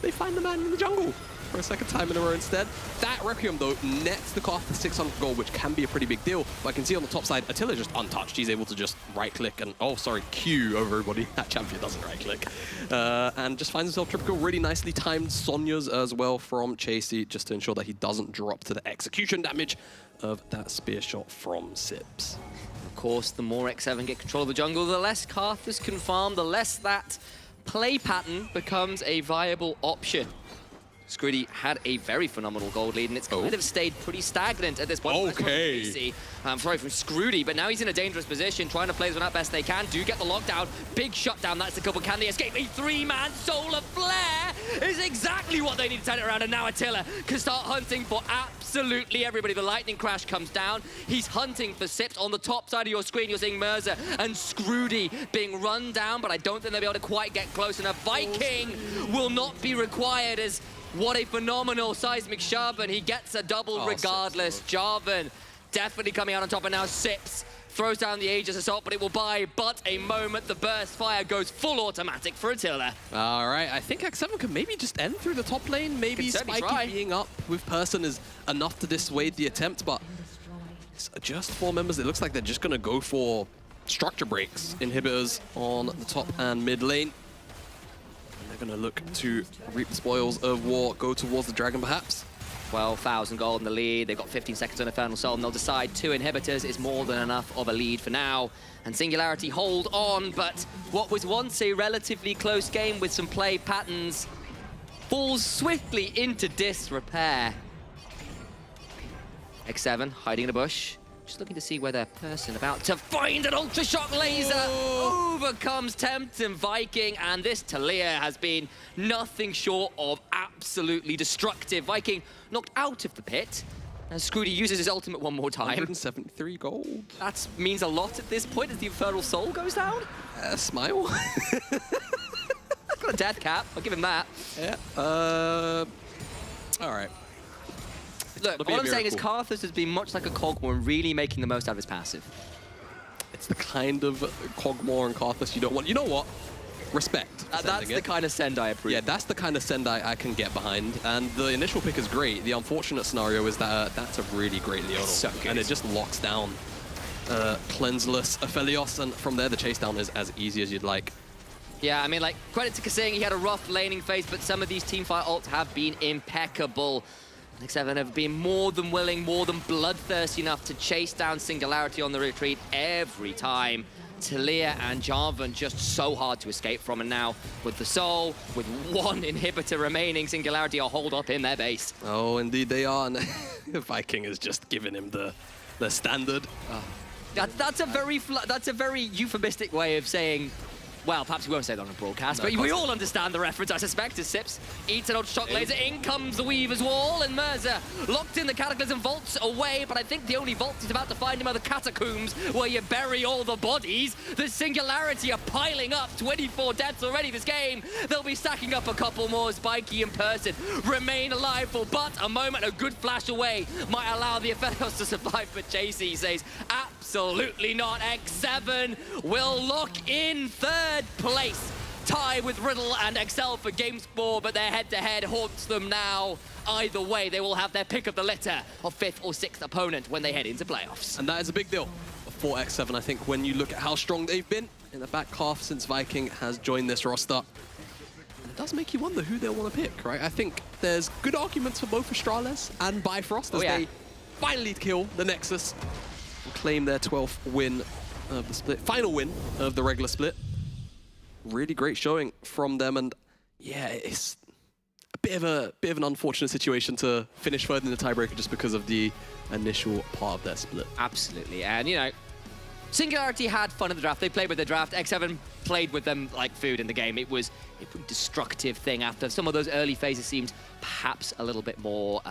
S18: they find the man in the jungle for a second time in a row instead. That Requiem, though, nets the Karth for 600 gold, which can be a pretty big deal. But I can see on the top side, Attila just untouched. He's able to just right-click and, oh, sorry, Q over everybody. That champion doesn't right-click. And just finds himself triple kill. Really nicely timed Sonya's as well from Chasey, just to ensure that he doesn't drop to the execution damage of that spear shot from Sips.
S17: Of course, the more X7 get control of the jungle, the less Karthus can farm, the less that play pattern becomes a viable option. Scrooty had a very phenomenal gold lead, and it's kind of stayed pretty stagnant at this point.
S18: Okay.
S17: Sorry, from Scrooty, but now he's in a dangerous position, trying to play this one out best they can. Do get the lockdown. Big shutdown, that's the couple. Can they escape? A three-man solar flare is exactly what they need to turn it around, and now Attila can start hunting for absolutely everybody. The lightning crash comes down. He's hunting for Sips. On the top side of your screen, you're seeing Mirza and Scrooty being run down, but I don't think they'll be able to quite get close enough. Viking will not be required as what a phenomenal seismic shove, and he gets a double regardless. Jarvan definitely coming out on top, and now Sips throws down the Aegis Assault, but it will buy but a moment. The burst fire goes full automatic for Attila.
S18: All right, I think X7 can maybe just end through the top lane. Maybe Spiky being up with person is enough to dissuade the attempt, but it's just 4 members. It looks like they're just going to go for structure breaks, inhibitors on the top and mid lane. They're going to look to reap the spoils of war, go towards the dragon perhaps.
S17: 12,000 gold in the lead. They've got 15 seconds on Infernal Soul, and they'll decide 2 inhibitors is more than enough of a lead for now. And Singularity hold on, but what was once a relatively close game with some play patterns falls swiftly into disrepair. X7 hiding in a bush. Just looking to see where their person about to find an Ultra Shock Laser overcomes Tempting Viking, and this Talia has been nothing short of absolutely destructive. Viking knocked out of the pit, and Scrooty uses his ultimate one more time.
S18: 173 gold.
S17: That means a lot at this point as the Infernal Soul goes down.
S18: Smile.
S17: Got a death cap, I'll give him that.
S18: Yeah. All right.
S17: Look, what I'm saying is Karthus has been much like a Cogmore and really making the most out of his passive.
S18: It's the kind of Cogmore and Karthus you don't want. You know what? Respect.
S17: That's the kind of send I approve.
S18: Yeah, that's the kind of send I can get behind. And the initial pick is great. The unfortunate scenario is that that's a really great Leonel.
S17: So good.
S18: And it just locks down Cleanseless Aphelios, and from there the chase down is as easy as you'd like.
S17: Yeah, I mean, like, credit to Kasing, he had a rough laning phase, but some of these teamfight ults have been impeccable. X7 have been more than willing, more than bloodthirsty enough to chase down Singularity on the retreat every time. Talia and Jarvan just so hard to escape from, and now with the Soul, with 1 inhibitor remaining, Singularity are holed up in their base.
S18: Oh, indeed they are. And Viking has just given him the standard.
S17: That's a very euphemistic way of saying, well, perhaps we won't say that on a broadcast, but we all understand the reference, I suspect, as Sips eats an old shock laser. In comes the Weaver's Wall, and Mirza locked in the Cataclysm vaults away, but I think the only vault he's about to find him are the catacombs, where you bury all the bodies. The Singularity are piling up, 24 deaths already this game. They'll be stacking up a couple more. Spiky in person remain alive for but a moment. A good flash away might allow the Aphelios to survive, but JC says absolutely not. X7 will lock in 3rd place, tie with Riddle and Excel for game score, but their head-to-head haunts them now. Either way, they will have their pick of the litter of 5th or 6th opponent when they head into playoffs.
S18: And that is a big deal for X7, I think, when you look at how strong they've been in the back half since Viking has joined this roster. And it does make you wonder who they'll want to pick, right? I think there's good arguments for both Astrales and Bifrost as they finally kill the Nexus and claim their 12th win of the split, final win of the regular split. Really great showing from them, and yeah, it's a bit of an unfortunate situation to finish third in the tiebreaker just because of the initial part of their split.
S17: Absolutely, and you know, Singularity had fun in the draft. They played with the draft. X7 played with them like food in the game. It was a pretty destructive thing after some of those early phases seemed perhaps a little bit more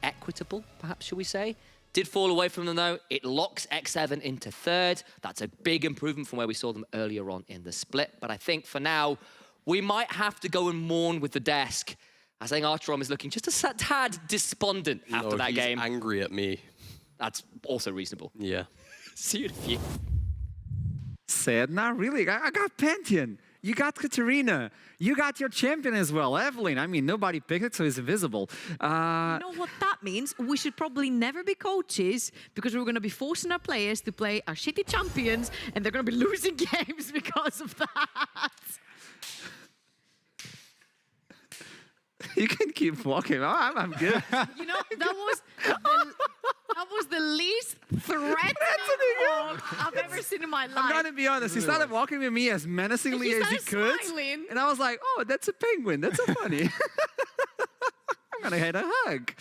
S17: equitable, perhaps, should we say. Did fall away from them, though. It locks X7 into 3rd. That's a big improvement from where we saw them earlier on in the split. But I think for now, we might have to go and mourn with the desk I think Archeron is looking just a tad despondent after that game.
S18: Angry at me.
S17: That's also reasonable.
S18: Yeah.
S17: See you in a few.
S14: Said, not really. I got Pantheon. You got Katarina. You got your champion as well, Evelyn. I mean, nobody picked it, so it's invisible.
S15: You know what that means? We should probably never be coaches because we're going to be forcing our players to play our shitty champions and they're going to be losing games because of that.
S14: You can keep walking. Oh, I'm good.
S15: You know, that was the least threatening walk I've ever seen in my life.
S14: I'm gonna be honest. He started walking with me as menacingly as he could,
S15: smiling.
S14: and I was like, "Oh, that's a penguin. That's so funny." I'm gonna get a hug.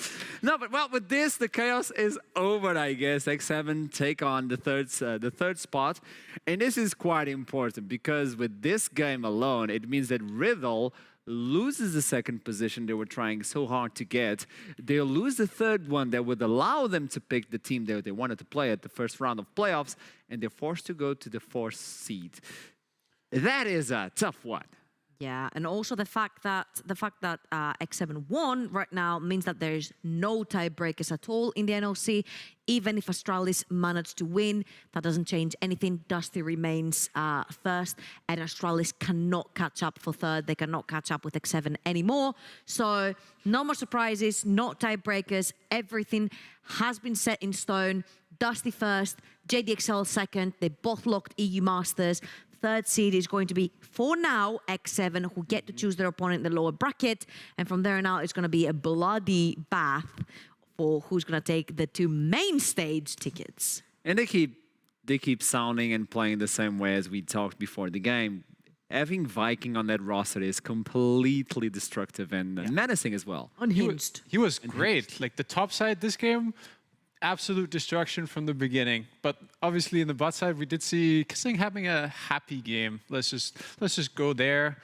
S14: No, but well, with this, the chaos is over. I guess X7 take on the third spot, and this is quite important because with this game alone, it means that Riddle loses the second position they were trying so hard to get. They'll lose the third one that would allow them to pick the team that they wanted to play at the first round of playoffs, and they're forced to go to the 4th seed. That is a tough one.
S15: Yeah, and also the fact that X7 won right now means that there's no tiebreakers at all in the NLC. Even if Astralis managed to win, that doesn't change anything. Dusty remains first, and Astralis cannot catch up for third. They cannot catch up with X7 anymore. So no more surprises, no tiebreakers. Everything has been set in stone. Dusty first, JDXL second. They both locked EU Masters. Third seed is going to be, for now, X7, who get to choose their opponent in the lower bracket. And from there on out, it's going to be a bloody bath for who's going to take the 2 main stage tickets.
S14: And they keep sounding and playing the same way as we talked before the game. Having Viking on that roster is completely destructive and menacing as well.
S15: Unhinged.
S16: He was great. Like the top side this game, absolute destruction from the beginning. But obviously in the bot side, we did see Kissing having a happy game. Let's just go there.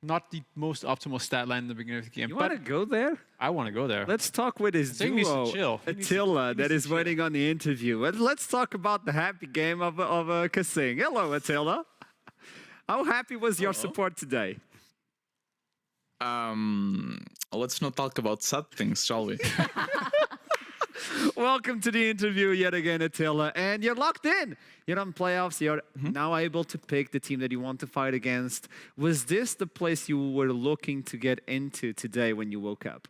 S16: Not the most optimal stat line in the beginning of the game.
S14: You want to go there?
S16: I want to go there.
S14: Let's talk with his duo, Attila, that is waiting on the interview. Let's talk about the happy game of Kissing. Hello, Attila. How happy was your support today?
S4: Let's not talk about sad things, shall we?
S14: Welcome to the interview yet again, Attila. And you're locked in. You're on playoffs. You're now able to pick the team that you want to fight against. Was this the place you were looking to get into today when you woke up?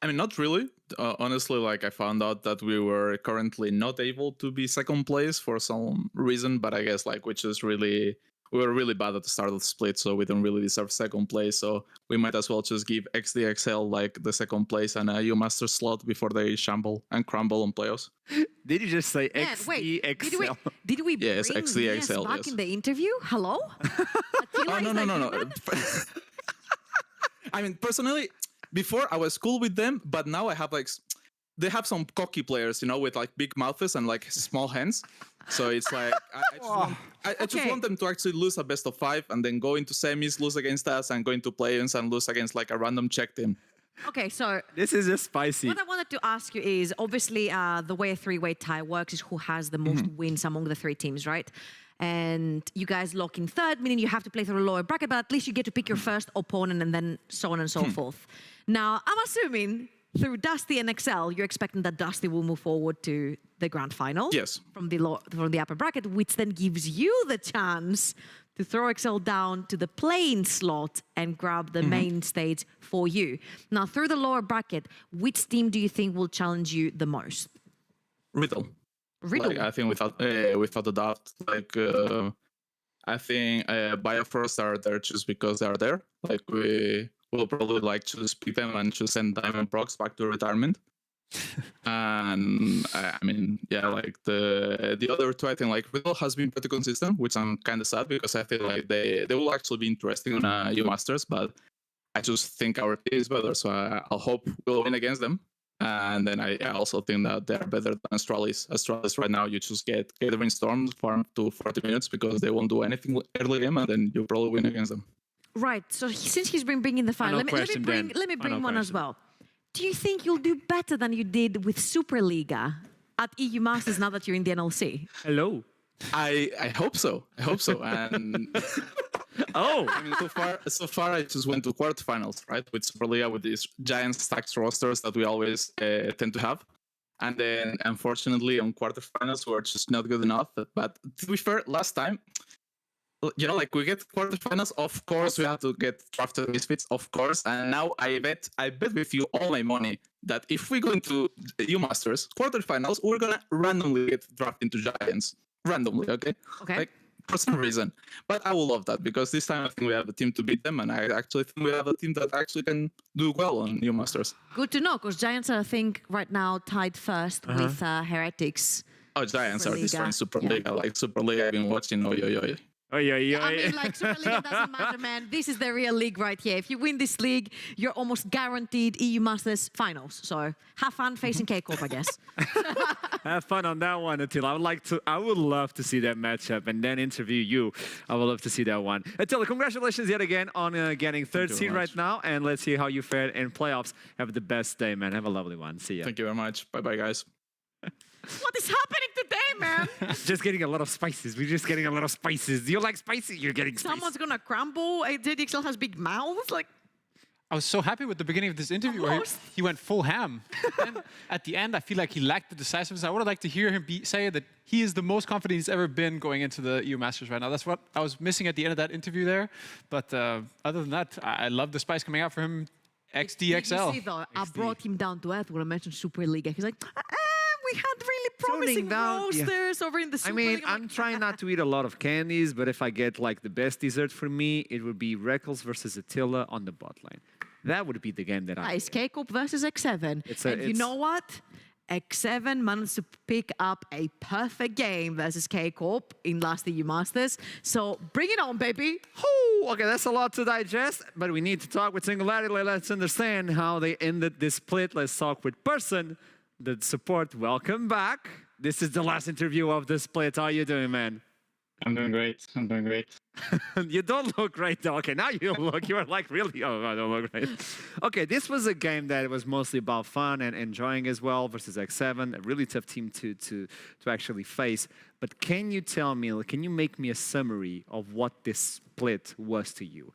S4: I mean, not really. Honestly, like I found out that we were currently not able to be second place for some reason, but I guess like we were really bad at the start of the split, so we don't really deserve second place. So we might as well just give XDXL like the second place and a U Master slot before they shamble and crumble on playoffs.
S14: Did you just say XDXL?
S15: Did we bring
S4: yes, XDXL,
S15: back in the interview? Hello?
S4: No. I mean, personally, before I was cool with them, but now I have like, they have some cocky players, you know, with like big mouths and like small hands. So it's like, I just want them to actually lose a best of 5 and then go into semis, lose against us, and go into play-ins and lose against like a random Czech team.
S15: Okay, so
S14: this is just spicy.
S15: What I wanted to ask you is, obviously, the way a 3-way tie works is who has the most wins among the 3 teams, right? And you guys lock in third, meaning you have to play through a lower bracket, but at least you get to pick your first opponent and then so on and so forth. Now, I'm assuming through Dusty and Excel, you're expecting that Dusty will move forward to the grand final.
S4: Yes.
S15: From the upper bracket, which then gives you the chance to throw Excel down to the playing slot and grab the main stage for you. Now, through the lower bracket, which team do you think will challenge you the most?
S4: Riddle.
S15: Riddle?
S4: Like, I think without a doubt. Like, I think Biofrost are there just because they are there. Like, we will probably like to speak them and to send Diamond Prox back to retirement. And I mean, yeah, like the other 2, I think like Riddle has been pretty consistent, which I'm kind of sad because I feel like they will actually be interesting on U Masters, but I just think our team is better, so I'll hope we'll win against them. And then I also think that they're better than Astralis. Astralis right now, you just get the Windstorm farm to 40 minutes because they won't do anything early game, and then you probably win against them.
S15: Right. So since he's been bringing the final, let me bring one as well. Do you think you'll do better than you did with Superliga at EU Masters now that you're in the NLC?
S14: Hello.
S4: I hope so. I hope so. And
S14: Oh,
S4: I mean, so far I just went to quarterfinals, right, with Superliga with these giant stacked rosters that we always tend to have, and then unfortunately on quarterfinals we're just not good enough. But to be fair, last time, you know, like we get quarterfinals, of course we have to get drafted misfits, of course. And now I bet with you all my money that if we go into U Masters quarterfinals, we're gonna randomly get drafted into Giants, randomly, okay?
S15: Okay.
S4: Like, for some reason. But I will love that because this time I think we have a team to beat them, and I actually think we have a team that actually can do well on New Masters.
S15: Good to know, because Giants are, I think, right now tied first with Heretics.
S4: Oh, Giants are destroying Superliga.
S15: Yeah.
S4: Like Superliga, I've been watching. Oi, oi, oi.
S14: Oh, yeah, yeah.
S15: I mean, like, Superliga doesn't matter, man. This is the real league right here. If you win this league, you're almost guaranteed EU Masters finals. So have fun facing K-Corp, I guess.
S14: Have fun on that one, Attila. I would love to see that matchup and then interview you. I would love to see that one. Attila, congratulations yet again on getting third seed right now. And let's see how you fared in playoffs. Have the best day, man. Have a lovely one. See ya.
S4: Thank you very much. Bye-bye, guys.
S15: What is happening today, man?
S14: Just getting a lot of spices. We're just getting a lot of spices. Do you like spicy? You're getting spicy.
S15: Someone's gonna crumble. JDXL has big mouths. Like,
S16: I was so happy with the beginning of this interview where he went full ham. And at the end, I feel like he lacked the decisiveness. I would have liked to hear him say that he is the most confident he's ever been going into the EU Masters right now. That's what I was missing at the end of that interview there. But other than that, I love the spice coming out for him. XDXL.
S15: Did you see, though, I brought him down to earth when I mentioned Superliga. He's like, we had really promising roasters over in the Superliga.
S14: I mean, I'm trying not to eat a lot of candies, but if I get like the best dessert for me, it would be Reckles versus Attila on the bot lane. That would be the game that
S15: It's K-Corp versus X7. And you know what? X7 managed to pick up a perfect game versus K-Corp in last EU Masters. So bring it on, baby.
S14: Okay, that's a lot to digest, but we need to talk with Singularity. Let's understand how they ended this split. Let's talk with Person, the support. Welcome back. This is the last interview of the split. How are you doing, man?
S20: I'm doing great. I'm doing great.
S14: You don't look great, though. Okay, now you look. You are like, really? Oh, I don't look great. Okay, this was a game that was mostly about fun and enjoying as well versus X7. A really tough team to actually face. But can you tell me, can you make me a summary of what this split was to you?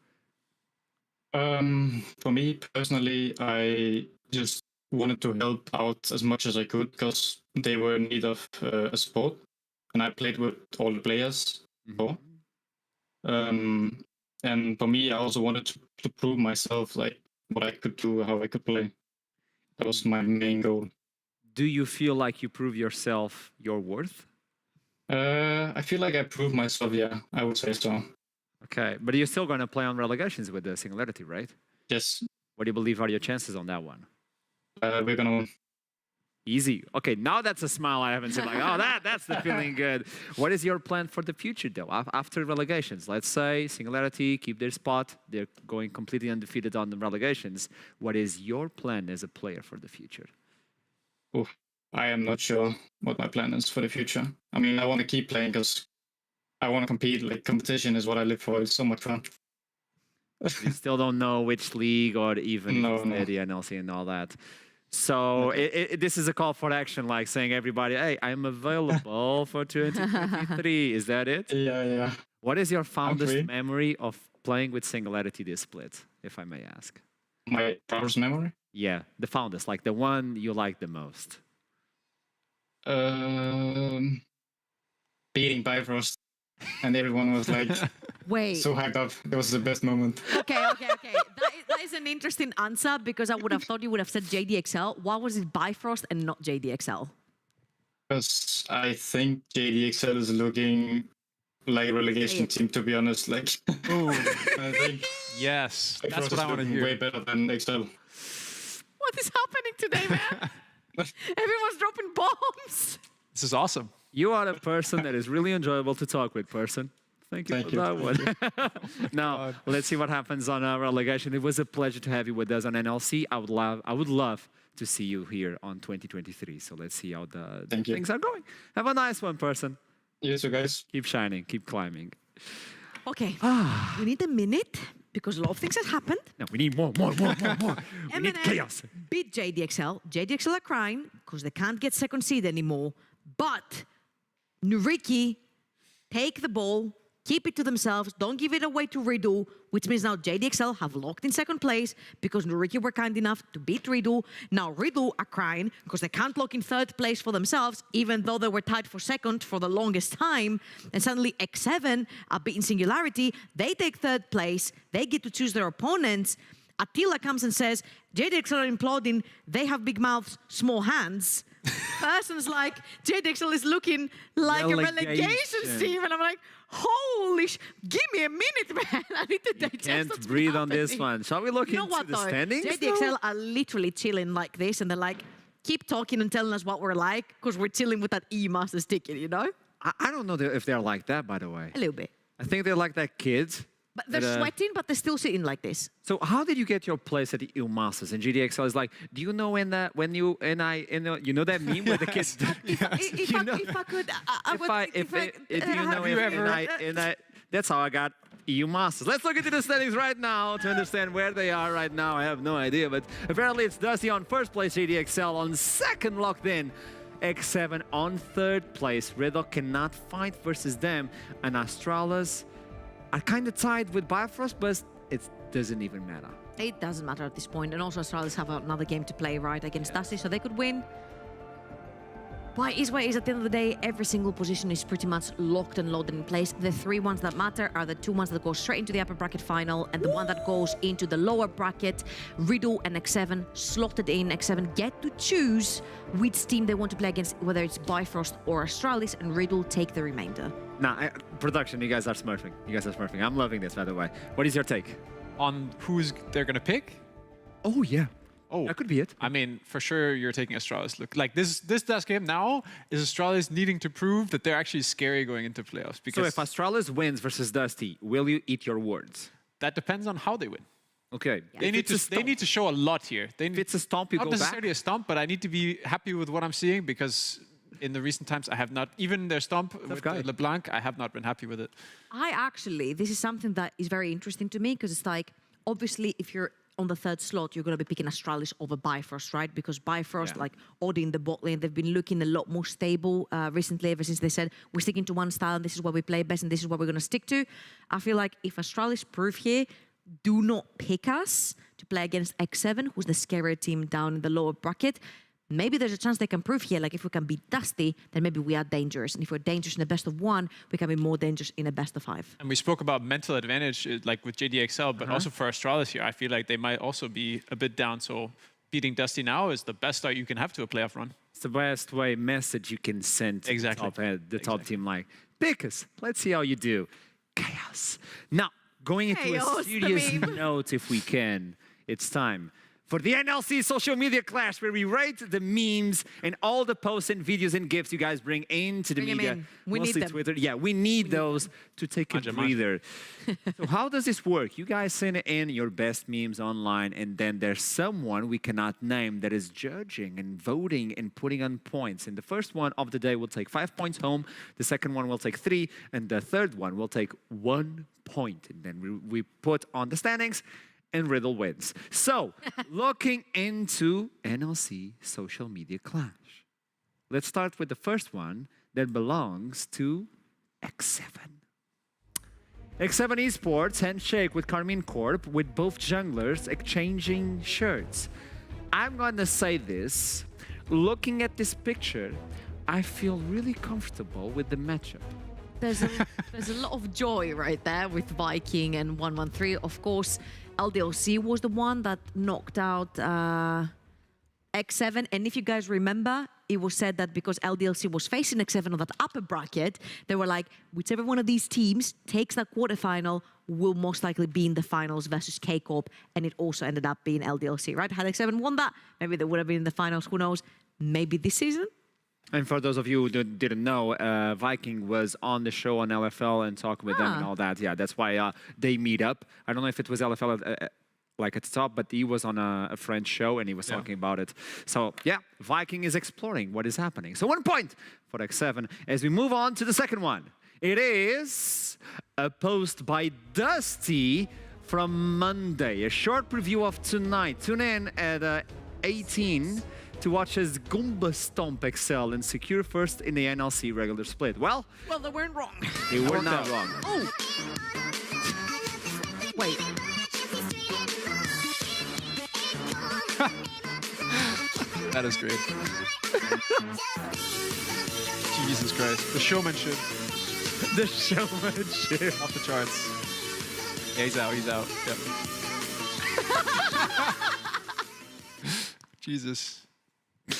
S20: For me personally, I just wanted to help out as much as I could because they were in need of a support. And I played with all the players before. And for me, I also wanted to prove myself, like what I could do, how I could play. That was my main goal.
S14: Do you feel like you prove yourself your worth?
S20: I feel like I proved myself, yeah, I would say so.
S14: Okay, but you're still going to play on relegations with the Singularity, right?
S20: Yes.
S14: What do you believe are your chances on that one?
S20: We're going to win.
S14: Easy. Okay, now that's a smile I haven't seen. Like, oh, that's the feeling good. What is your plan for the future, though, after relegations? Let's say Singularity keep their spot. They're going completely undefeated on the relegations. What is your plan as a player for the future?
S20: Oof, I am not sure what my plan is for the future. I mean, I want to keep playing because I want to compete. Like, competition is what I live for. It's so much fun.
S14: You still don't know which league or even the NLC and all that. So this is a call for action, like saying everybody, hey, I'm available for 2023. Is that it?
S20: Yeah.
S14: What is your fondest memory of playing with Singularity this split, if I may ask?
S20: My proudest memory?
S14: Yeah, the fondest, like the one you like the most.
S20: Beating Bifrost. And everyone was like so hyped up. That was the best moment.
S15: Okay. That is an interesting answer because I would have thought you would have said JDXL. Why was it Bifrost and not JDXL?
S20: Because I think JDXL is looking like a relegation team, to be honest. Like, I think
S16: yes, that's what I want to hear.
S20: Way better than XL.
S15: What is happening today, man? Everyone's dropping bombs.
S16: This is awesome.
S14: You are a person that is really enjoyable to talk with, Person. Thank you for that one. Now, let's see what happens on our relegation. It was a pleasure to have you with us on NLC. I would love to see you here on 2023. So let's see how the things are going. Have a nice one, Person.
S20: You too, guys.
S14: Keep shining. Keep climbing.
S15: Okay. We need a minute because a lot of things have happened.
S14: No, we need more. We need chaos.
S15: Beat JDXL. JDXL are crying because they can't get second seed anymore. But Nuriki take the ball, keep it to themselves. Don't give it away to Riddle, which means now JDXL have locked in second place because Noriki were kind enough to beat Riddle. Now Riddle are crying because they can't lock in third place for themselves, even though they were tied for second for the longest time. And suddenly X7 are beating Singularity. They take third place. They get to choose their opponents. Attila comes and says, JDXL are imploding. They have big mouths, small hands. Person's like, JDXL is looking like a relegation team. And I'm like, holy give me a minute, man. I need to digest
S14: Can't breathe on this one. Shall we look into the standings?
S15: JDXL are literally chilling like this, and they're like, keep talking and telling us what we're like, because we're chilling with that E-Masters ticket, you know?
S14: I don't know if they're like that, by the way.
S15: A little bit.
S14: I think they're like that kids.
S15: But they're sweating, but they're still sitting like this.
S14: So how did you get your place at the EU Masters? And GDXL is like, do you know you know that meme where the kids? That's how I got EU Masters. Let's look into the standings right now to understand where they are right now. I have no idea, but apparently it's Dusty on first place, GDXL on second, locked in. X7 on third place. Riddle cannot fight versus them, and Astralis are kind of tied with Bifrost, but it doesn't even matter.
S15: It doesn't matter at this point. And also Astralis have another game to play, right, against Dusty, so they could win. Why is at the end of the day, every single position is pretty much locked and loaded in place. The 3 ones that matter are the 2 ones that go straight into the upper bracket final, and the one that goes into the lower bracket. Riddle and X7 slotted in. X7 get to choose which team they want to play against, whether it's Bifrost or Astralis, and Riddle take the remainder.
S14: Nah, production, you guys are smurfing. I'm loving this, by the way. What is your take?
S16: On who's they're going to pick?
S14: Oh, yeah.
S16: Oh,
S14: that could be it.
S16: I mean, for sure, you're taking Astralis. Look, like this Dust game now is Astralis needing to prove that they're actually scary going into playoffs. Because
S14: so if Astralis wins versus Dusty, will you eat your words?
S16: That depends on how they win.
S14: Okay.
S16: Yeah. They need to show a lot here.
S14: If it's a stomp, you go back?
S16: Not necessarily a stomp, but I need to be happy with what I'm seeing, because in the recent times, I have not, even their stomp with LeBlanc, I have not been happy with it.
S15: This is something that is very interesting to me, because it's like, obviously, if you're on the third slot, you're going to be picking Astralis over Bifrost, right? Because Bifrost, like Audi in the bot lane, they've been looking a lot more stable recently, ever since they said, we're sticking to one style, and this is what we play best, and this is what we're going to stick to. I feel like if Astralis prove here, do not pick us to play against X7, who's the scarier team down in the lower bracket. Maybe there's a chance they can prove here, like if we can beat Dusty, then maybe we are dangerous. And if we're dangerous in a best of 1, we can be more dangerous in a best of 5.
S16: And we spoke about mental advantage, like with JDXL, but also for Astralis here, I feel like they might also be a bit down. So beating Dusty now is the best start you can have to a playoff run.
S14: It's the best way message you can send to the top team, like, pick us. Let's see how you do. Chaos. Now, going into a serious note, if we can, it's time for the NLC social media clash, where we rate the memes and all the posts and videos and GIFs you guys bring into the media.
S15: We need them.
S14: Twitter. Yeah, we need those to take a breather. So how does this work? You guys send in your best memes online, and then there's someone we cannot name that is judging and voting and putting on points. And the first one of the day will take 5 points home. The second one will take 3, and the third one will take 1 point. And then we put on the standings, and Riddle wins. So, looking into NLC social media clash. Let's start with the first one that belongs to X7. X7 Esports handshake with Carmine Corp, with both junglers exchanging shirts. I'm gonna say this, looking at this picture, I feel really comfortable with the matchup.
S15: There's a lot of joy right there with Viking and 113. Of course, LDLC was the one that knocked out X7. And if you guys remember, it was said that because LDLC was facing X7 on that upper bracket, they were like, whichever one of these teams takes that quarterfinal will most likely be in the finals versus K-Corp. And it also ended up being LDLC, right? Had X7 won that, maybe they would have been in the finals. Who knows? Maybe this season?
S14: And for those of you who didn't know, Viking was on the show on LFL and talked with them and all that. Yeah, that's why they meet up. I don't know if it was LFL like at the top, but he was on a French show and he was talking about it. So yeah, Viking is exploring what is happening. So 1 point for X7 as we move on to the second one. It is a post by Dusty from Monday. A short preview of tonight. Tune in at 18 to watch as Goomba Stomp excel and secure first in the NLC regular split? Well,
S15: they weren't wrong.
S14: they were not wrong.
S15: Oh! Wait.
S16: That is great. Jesus Christ. The showmanship.
S14: The showmanship.
S16: Off the charts. Yeah, he's out. He's out. Yep. Jesus.
S15: Okay.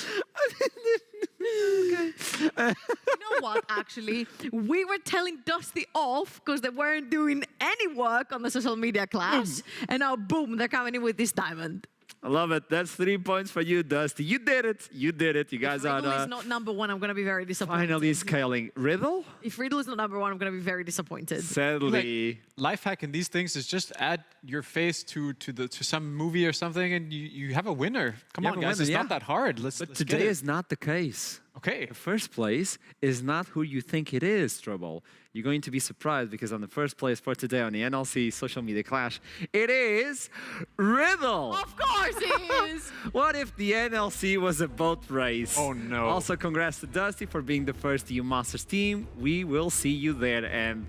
S15: You know what, actually? We were telling Dusty off because they weren't doing any work on the social media class. And now, boom, they're coming in with this diamond.
S14: I love it. That's 3 points for you, Dusty. You did it. You did it. You guys are
S15: Riddle is not number one, I'm going to be very disappointed.
S14: finally scaling. Riddle?
S15: If Riddle is not number one, I'm going to be very disappointed.
S14: Sadly.
S16: Life hack in these things is just add your face to some movie or something, and you have a winner. Come on, guys, it's not that hard. Let's
S14: But
S16: get
S14: today
S16: it.
S14: is not the case.
S16: Okay.
S14: The first place is not who you think it is, Trouble. You're going to be surprised because on the first place for today on the NLC Social Media Clash, it is Riddle.
S15: Of course it is.
S14: What if the NLC was a boat race?
S16: Oh, no.
S14: Also, congrats to Dusty for being the first EU Masters team. We will see you there and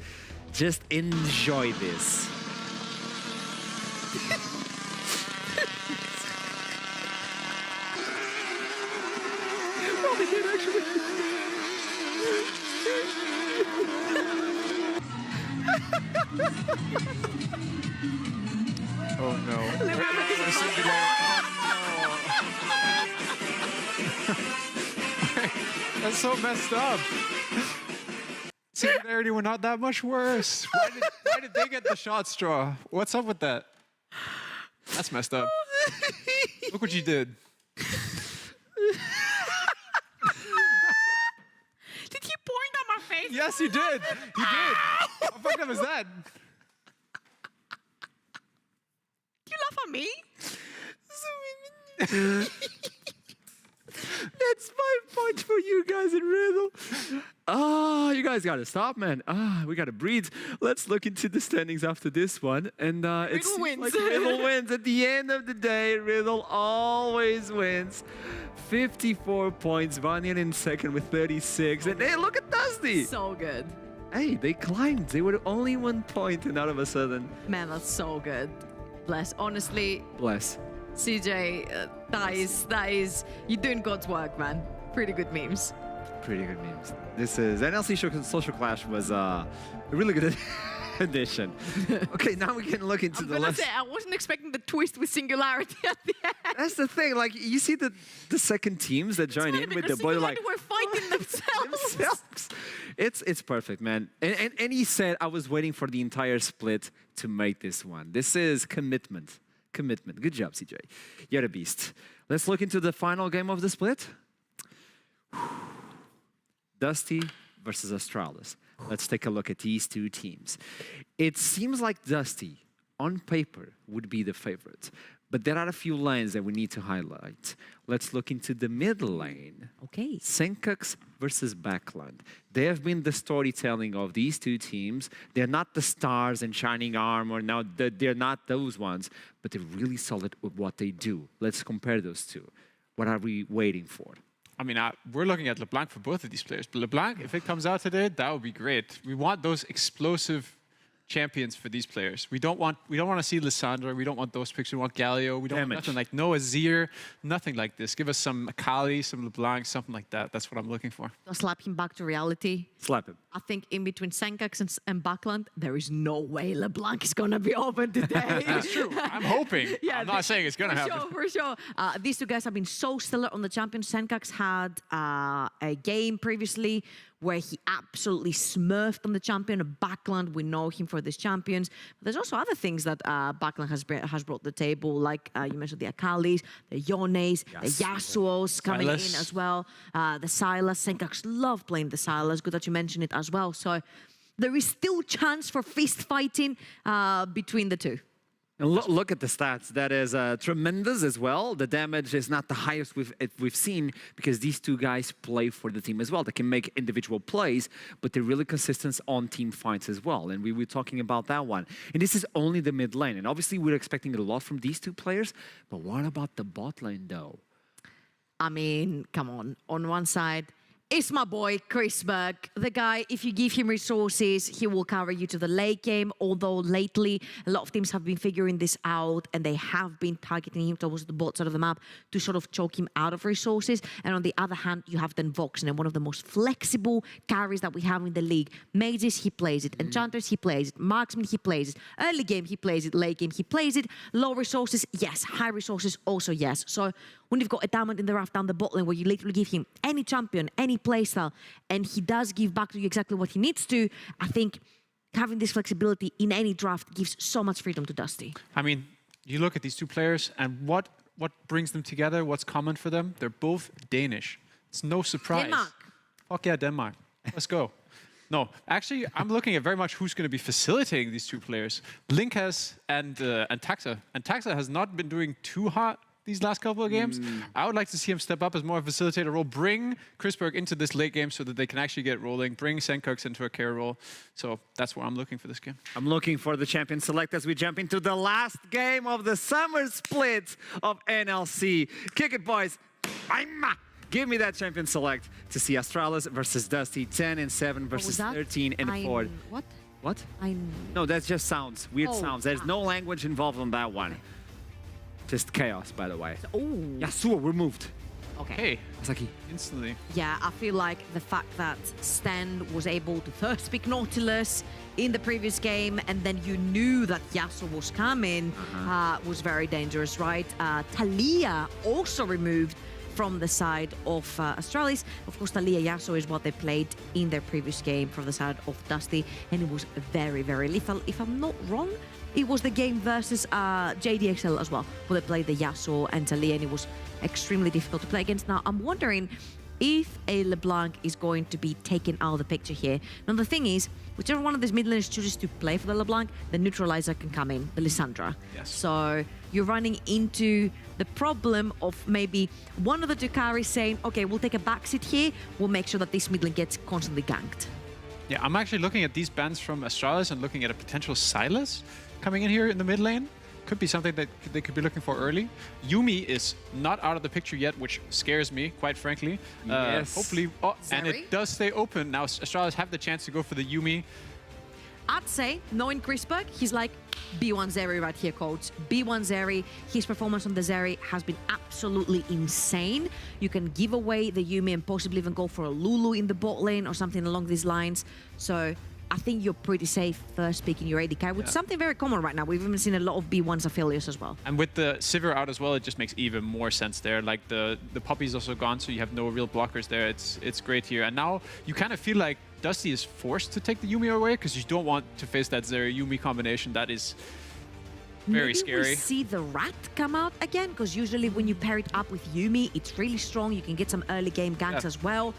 S14: just enjoy this. Oh, they did actually.
S16: Oh no. That's so messed up. Singularity were not that much worse. Why did they get the shot straw? What's up with that? That's messed up. Look what you did.
S15: Did you point at my face?
S16: Yes, you did. You did. How fucked up is that?
S15: You laugh at me?
S14: That's 5 points for you guys in Riddle. Ah, you guys gotta stop, man. We gotta breathe. Let's look into the standings after this one. And it's
S15: wins.
S14: like Riddle wins. At the end of the day, Riddle always wins. 54 points. Vanya in second with 36. And hey, look at Dusty.
S15: So good.
S14: Hey, they climbed. They were only 1 point, and all of a sudden,
S15: Man, that's so good. Bless. Honestly,
S14: bless.
S15: CJ, that is, you're doing God's work, man. Pretty good memes.
S14: Pretty good memes. This is NLC Social Clash was a really good addition. Okay, now we can look into
S15: I'm
S14: the
S15: gonna
S14: list.
S15: say, I wasn't expecting the twist with singularity at the end.
S14: That's the thing. Like you see the second teams that join in with the boy like
S15: We're fighting themselves.
S14: It's perfect, man. And he said I was waiting for the entire split to make this one. This is commitment. Commitment. Good job, CJ. You're a beast. Let's look into the final game of the split. Dusty versus Astralis. Let's take a look at these two teams. It seems like Dusty, on paper, would be the favorite. But there are a few lanes that we need to highlight. Let's look into the mid lane.
S15: Okay.
S14: Senkux versus Backland. They have been the storytelling of these two teams. They're not the stars and shining armor. Now, they're not those ones, but they're really solid with what they do. Let's compare those two. What are we waiting for?
S16: I mean, we're looking at LeBlanc for both of these players. But LeBlanc, if it comes out today, that would be great. We want those explosive champions for these players. We don't want to see Lissandra. We don't want those picks. We want Galio. We don't want nothing like no Azir, nothing like this. Give us some Akali, some LeBlanc, something like that. That's what I'm looking for.
S15: I'll slap him back to reality.
S14: Slap him.
S15: I think in between Senkux and Backland, there is no way LeBlanc is going to be open today.
S16: That's true. I'm hoping.
S15: Yeah,
S16: I'm not saying it's going to happen.
S15: For sure. These two guys have been so stellar on the champions. Senkux had a game previously where he absolutely smurfed on the champion. Backland, we know him for this champions. But there's also other things that Backland has brought to the table, like you mentioned the Akalis, the Yones, the Yasuos coming in as well, the Sylas. Senkux love playing the Sylas. Good that you mentioned it as well. So there is still chance for fist fighting between the two.
S14: And look at the stats. That is tremendous as well. The damage is not the highest we've seen because these two guys play for the team as well. They can make individual plays, but they're really consistent on team fights as well. And we were talking about that one. And this is only the mid lane. And obviously, we're expecting a lot from these two players. But what about the bot lane, though?
S15: I mean, come on one side, it's my boy, Chris Berg. The guy, if you give him resources, he will carry you to the late game. Although lately, a lot of teams have been figuring this out and they have been targeting him towards the bot side of the map to sort of choke him out of resources. And on the other hand, you have then Voxen, one of the most flexible carries that we have in the league. Mages, he plays it. Enchanters, he plays it. Marksman, he plays it. Early game, he plays it. Late game, he plays it. Low resources, yes. High resources, also yes. So when you've got a diamond in the rough down the bot lane where you literally give him any champion, any playstyle, and he does give back to you exactly what he needs to, I think having this flexibility in any draft gives so much freedom to Dusty.
S16: I mean, you look at these two players and what brings them together, what's common for them? They're both Danish. It's no surprise.
S15: Denmark.
S16: Fuck yeah, Denmark. Let's go. No, actually, I'm looking at very much who's going to be facilitating these two players. Linkas and Taxa. And Taxa has not been doing too hot these last couple of games. I would like to see him step up as more of a facilitator role, bring Chris Berg into this late game so that they can actually get rolling, bring Senkux into a carry role. So that's where I'm looking for this game.
S14: I'm looking for the champion select as we jump into the last game of the summer split of NLC. Kick it, boys. Give me that champion select to see Astralis versus Dusty, 10 and 7 versus 13 and 4.
S15: What?
S14: What? No, that's just sounds. Weird sounds. There's no language involved on that one. Just chaos, by the way.
S15: Oh.
S14: Yasuo removed.
S15: Okay.
S16: Hey,
S14: Saki.
S16: Instantly.
S15: Yeah, I feel like the fact that Stan was able to first pick Nautilus in the previous game, and then you knew that Yasuo was coming, was very dangerous, right? Talia also removed from the side of Astralis. Of course, Talia Yasuo is what they played in their previous game from the side of Dusty, and it was very, very lethal. If I'm not wrong, it was the game versus JDXL as well, where they played the Yasuo and Talia, and it was extremely difficult to play against. Now, I'm wondering if a LeBlanc is going to be taken out of the picture here. Now, the thing is, whichever one of these mid laners chooses to play for the LeBlanc, the neutralizer can come in, the Lissandra.
S16: Yes.
S15: So you're running into the problem of maybe one of the two carries saying, okay, we'll take a backseat here, we'll make sure that this mid lane gets constantly ganked.
S16: Yeah, I'm actually looking at these bans from Astralis and looking at a potential Sylas coming in here in the mid lane. Could be something that they could be looking for early. Yuumi is not out of the picture yet, which scares me, quite frankly.
S14: Yes.
S16: Hopefully, and it does stay open. Now Astralis have the chance to go for the Yuumi.
S15: I'd say, knowing Chris Berg, he's like B1 Zeri right here, coach. B1 Zeri, his performance on the Zeri has been absolutely insane. You can give away the Yuumi and possibly even go for a Lulu in the bot lane or something along these lines. So I think you're pretty safe first picking your AD carry, which is something very common right now. We've even seen a lot of B1's affiliates as well.
S16: And with the Sivir out as well, it just makes even more sense there. Like the Puppy's also gone, so you have no real blockers there. It's great here. And now you kind of feel like Dusty is forced to take the Yuumi away because you don't want to face that Zeri Yuumi combination. That is very scary.
S15: Maybe we see the Rat come out again, because usually when you pair it up with Yuumi, it's really strong. You can get some early game ganks as well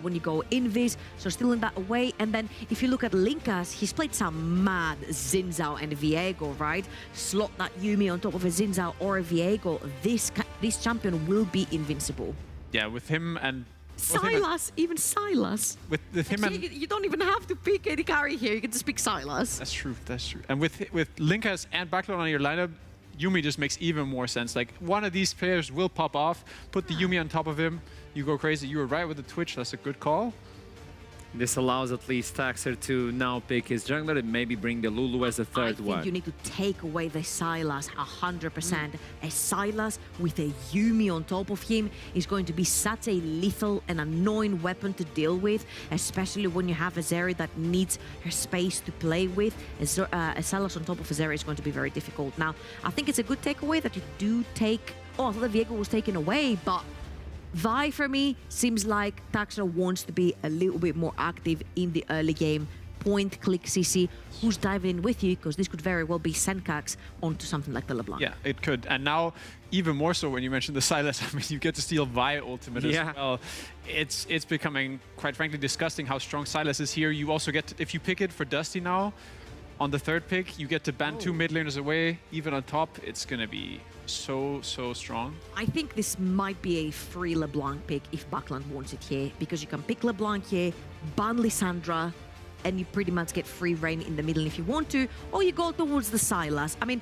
S15: when you go invis. So still in that way. And then if you look at Linkas, he's played some mad Xin Zhao and Viego, right? Slot that Yuumi on top of a Xin Zhao or a Viego. This champion will be invincible.
S16: Yeah, with him and
S15: Sylas, even Sylas.
S16: With him and
S15: you don't even have to pick any carry here. You can just pick Sylas.
S16: That's true. That's true. And with Linkas and Backlund on your lineup, Yuumi just makes even more sense. Like one of these players will pop off. Put the Yuumi on top of him. You go crazy. You were right with the Twitch. That's a good call.
S14: This allows at least Taxer to now pick his jungler and maybe bring the Lulu as the third one.
S15: I think you need to take away the Sylas 100%. A Sylas with a Yuumi on top of him is going to be such a lethal and annoying weapon to deal with, especially when you have a Zeri that needs her space to play with. A Sylas on top of a Zeri is going to be very difficult. Now, I think it's a good takeaway that you do take... Oh, I thought the Viego was taken away, but... Vi, for me, seems like Taxer wants to be a little bit more active in the early game. Point, click, CC. Who's diving in with you? Because this could very well be Senkax onto something like the LeBlanc.
S16: Yeah, it could. And now, even more so when you mentioned the Sylas, I mean, you get to steal Vi ultimate as well. It's becoming, quite frankly, disgusting how strong Sylas is here. You also get, if you pick it for Dusty now, on the third pick, you get to ban 2 mid laners away. Even on top, it's going to be so strong.
S15: I think this might be a free LeBlanc pick if Backlund wants it here, because you can pick LeBlanc here, ban Lissandra, and you pretty much get free reign in the middle if you want to, or you go towards the Sylas. I mean,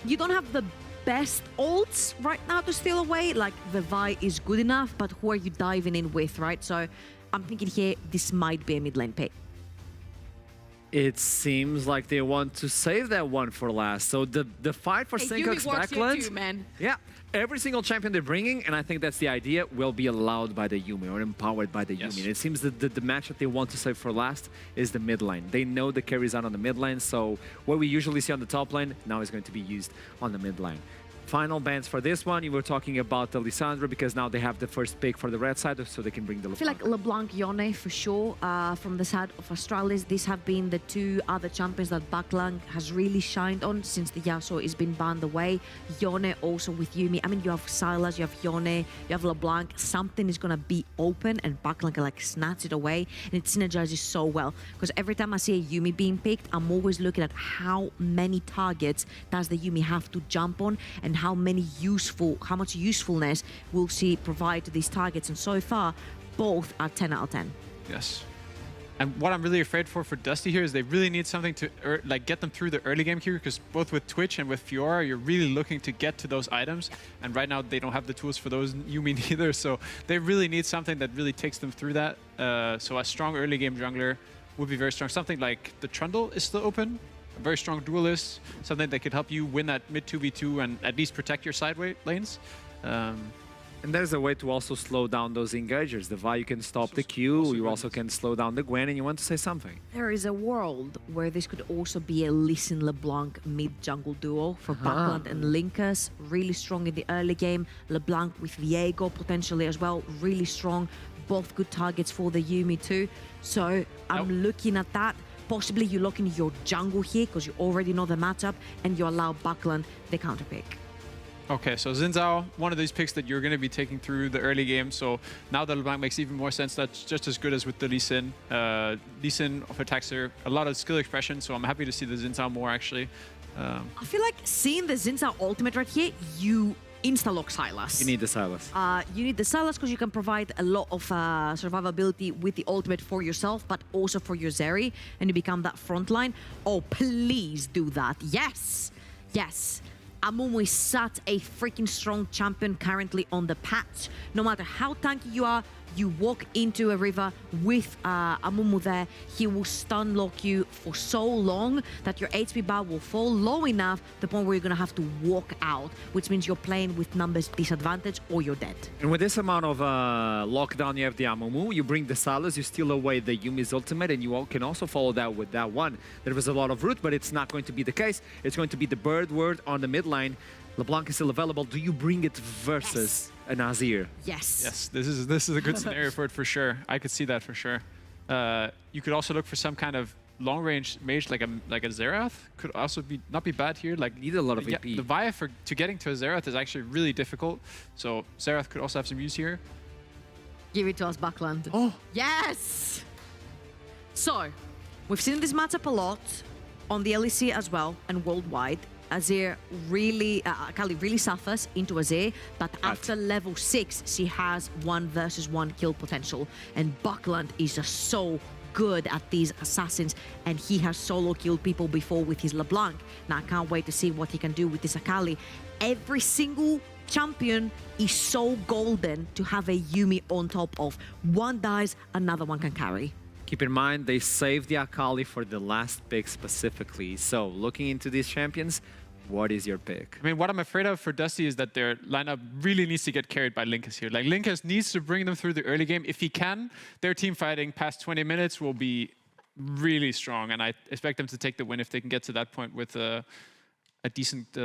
S15: you don't have the best ults right now to steal away. Like, the Vi is good enough, but who are you diving in with, right? So I'm thinking here, this might be a mid lane pick.
S14: It seems like they want to save that one for last. So the fight for Senkok's backline, yeah, every single champion they're bringing, and I think that's the idea, will be allowed by the Yuumi or empowered by the Yuumi. And it seems that the match that they want to save for last is the mid lane. They know the carries out on the mid lane, so what we usually see on the top lane now is going to be used on the mid lane. Final bans for this one, you were talking about the Lissandra because now they have the first pick for the red side, so they can bring the
S15: I feel like LeBlanc, Yone for sure. From the side of Astralis, these have been the two other champions that Backlang has really shined on since the Yasuo has been banned away. Yone also with Yuumi. I mean, you have Silas, you have Yone, you have LeBlanc. Something is going to be open and Backlang can like snatch it away, and it synergizes so well. Because every time I see a Yuumi being picked, I'm always looking at how many targets does the Yuumi have to jump on and how much usefulness will she provide to these targets, and so far both are 10 out of 10.
S16: Yes. And what I'm really afraid for Dusty here is they really need something to like get them through the early game here, because both with Twitch and with Fiora, you're really looking to get to those items. And right now they don't have the tools for those, Yuumi neither. So they really need something that really takes them through that. So a strong early game jungler would be very strong. Something like the Trundle is still open. A very strong duelist, something that could help you win that mid 2v2 and at least protect your side lanes.
S14: And there's a way to also slow down those engagers. The Vi, you can stop the Q, you also can slow down the Gwen, and you want to say something.
S15: There is a world where this could also be a Lee Sin LeBlanc mid-jungle duo for Backland and Linkers. Really strong in the early game. LeBlanc with Viego potentially as well, really strong. Both good targets for the Yuumi too. So I'm looking at that. Possibly you lock in your jungle here because you already know the matchup, and you allow Backland the counter pick.
S16: Okay, so Xin Zhao, one of these picks that you're going to be taking through the early game. So now the LeBlanc makes even more sense. That's just as good as with the Lee Sin. Lee Sin attacks her, a lot of skill expression, so I'm happy to see the Xin Zhao more actually.
S15: I feel like seeing the Xin Zhao ultimate right here, you insta-lock Silas.
S14: You need the Silas.
S15: You need the Silas because you can provide a lot of survivability with the ultimate for yourself, but also for your Zeri, and you become that front line. Oh, please do that. Yes. Yes. Amumu is such a freaking strong champion currently on the patch. No matter how tanky you are, you walk into a river with Amumu there, he will stun lock you for so long that your HP bar will fall low enough to the point where you're going to have to walk out, which means you're playing with numbers disadvantage or you're dead.
S14: And with this amount of lockdown, you have the Amumu, you bring the Silas, you steal away the Yuumi's ultimate, and you can also follow that with that one. There was a lot of root, but it's not going to be the case. It's going to be the bird word on the mid lane. LeBlanc is still available. Do you bring it versus an Azir?
S15: Yes.
S16: Yes, this is a good scenario for it for sure. I could see that for sure. You could also look for some kind of long-range mage like a Xerath. Could also not be bad here. Like
S14: need a lot of AP.
S16: The via to getting to a Xerath is actually really difficult. So Xerath could also have some use here.
S15: Give it to us, Backland.
S16: Oh
S15: yes. So we've seen this matchup a lot on the LEC as well and worldwide. Azir really, Kali really suffers into Azir, but after level 6, she has 1 versus 1 kill potential. And Backland is just so good at these assassins, and he has solo killed people before with his LeBlanc. Now I can't wait to see what he can do with this Akali. Every single champion is so golden to have a Yuumi on top of. One dies, another one can carry.
S14: Keep in mind, they saved the Akali for the last pick specifically. So, looking into these champions, what is your pick?
S16: I mean, what I'm afraid of for Dusty is that their lineup really needs to get carried by Linkus here. Like, Linkus needs to bring them through the early game. If he can, their team fighting past 20 minutes will be really strong. And I expect them to take the win if they can get to that point with a decent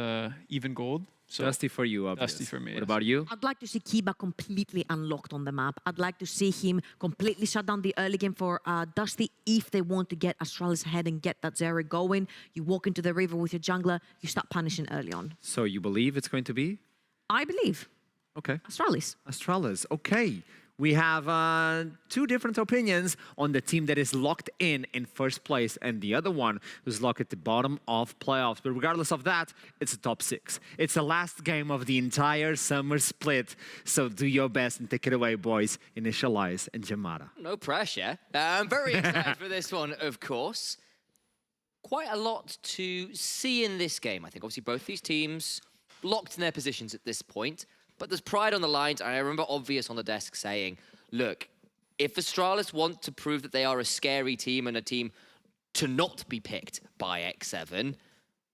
S16: even gold. So
S14: Dusty for you, obviously.
S16: Dusty for me.
S14: What about you?
S15: I'd like to see Kiba completely unlocked on the map. I'd like to see him completely shut down the early game for Dusty if they want to get Astralis ahead and get that Zeri going. You walk into the river with your jungler, you start punishing early on.
S14: So you believe it's going to be?
S15: I believe.
S14: Okay.
S15: Astralis.
S14: Astralis, okay. We have 2 different opinions on the team that is locked in first place and the other one who's locked at the bottom of playoffs. But regardless of that, it's a top 6. It's the last game of the entire summer split. So do your best and take it away, boys. Initialize and Jamada.
S17: No pressure. I'm very excited for this one, of course. Quite a lot to see in this game. I think obviously both these teams locked in their positions at this point, but there's pride on the lines. And I remember Obvious on the desk saying, look, if Astralis want to prove that they are a scary team and a team to not be picked by X7,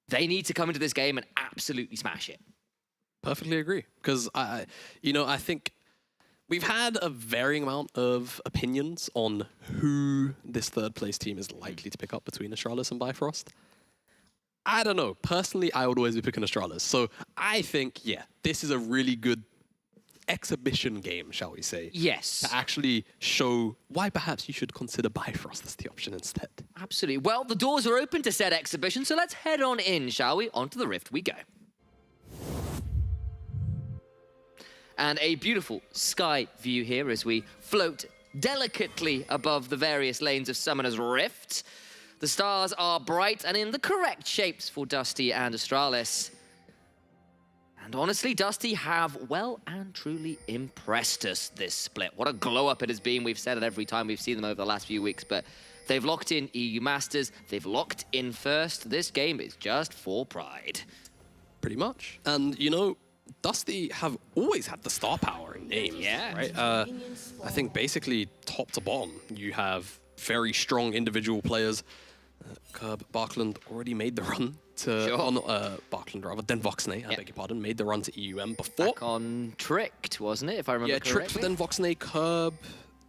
S17: they need to come into this game and absolutely smash it.
S18: Perfectly agree. Because, I think we've had a varying amount of opinions on who this third place team is likely to pick up between Astralis and Bifrost. I don't know. Personally, I would always be picking Astralis. So I think, yeah, this is a really good exhibition game, shall we say.
S17: Yes.
S18: To actually show why perhaps you should consider Bifrost as the option instead.
S17: Absolutely. Well, the doors are open to said exhibition, so let's head on in, shall we? Onto the Rift we go. And a beautiful sky view here as we float delicately above the various lanes of Summoner's Rift. The stars are bright and in the correct shapes for Dusty and Astralis. And honestly, Dusty have well and truly impressed us this split. What a glow-up it has been. We've said it every time we've seen them over the last few weeks, but they've locked in EU Masters. They've locked in first. This game is just for pride.
S18: Pretty much. And, Dusty have always had the star power in names, right? I think basically top to bottom, you have very strong individual players. Curb, Barkland already made the run to... Barkland rather, then Voxnay, I beg your pardon, made the run to EUM before.
S17: Back on Tricked, wasn't it, if I remember correctly?
S18: Yeah, Tricked, then Voxnay, Curb,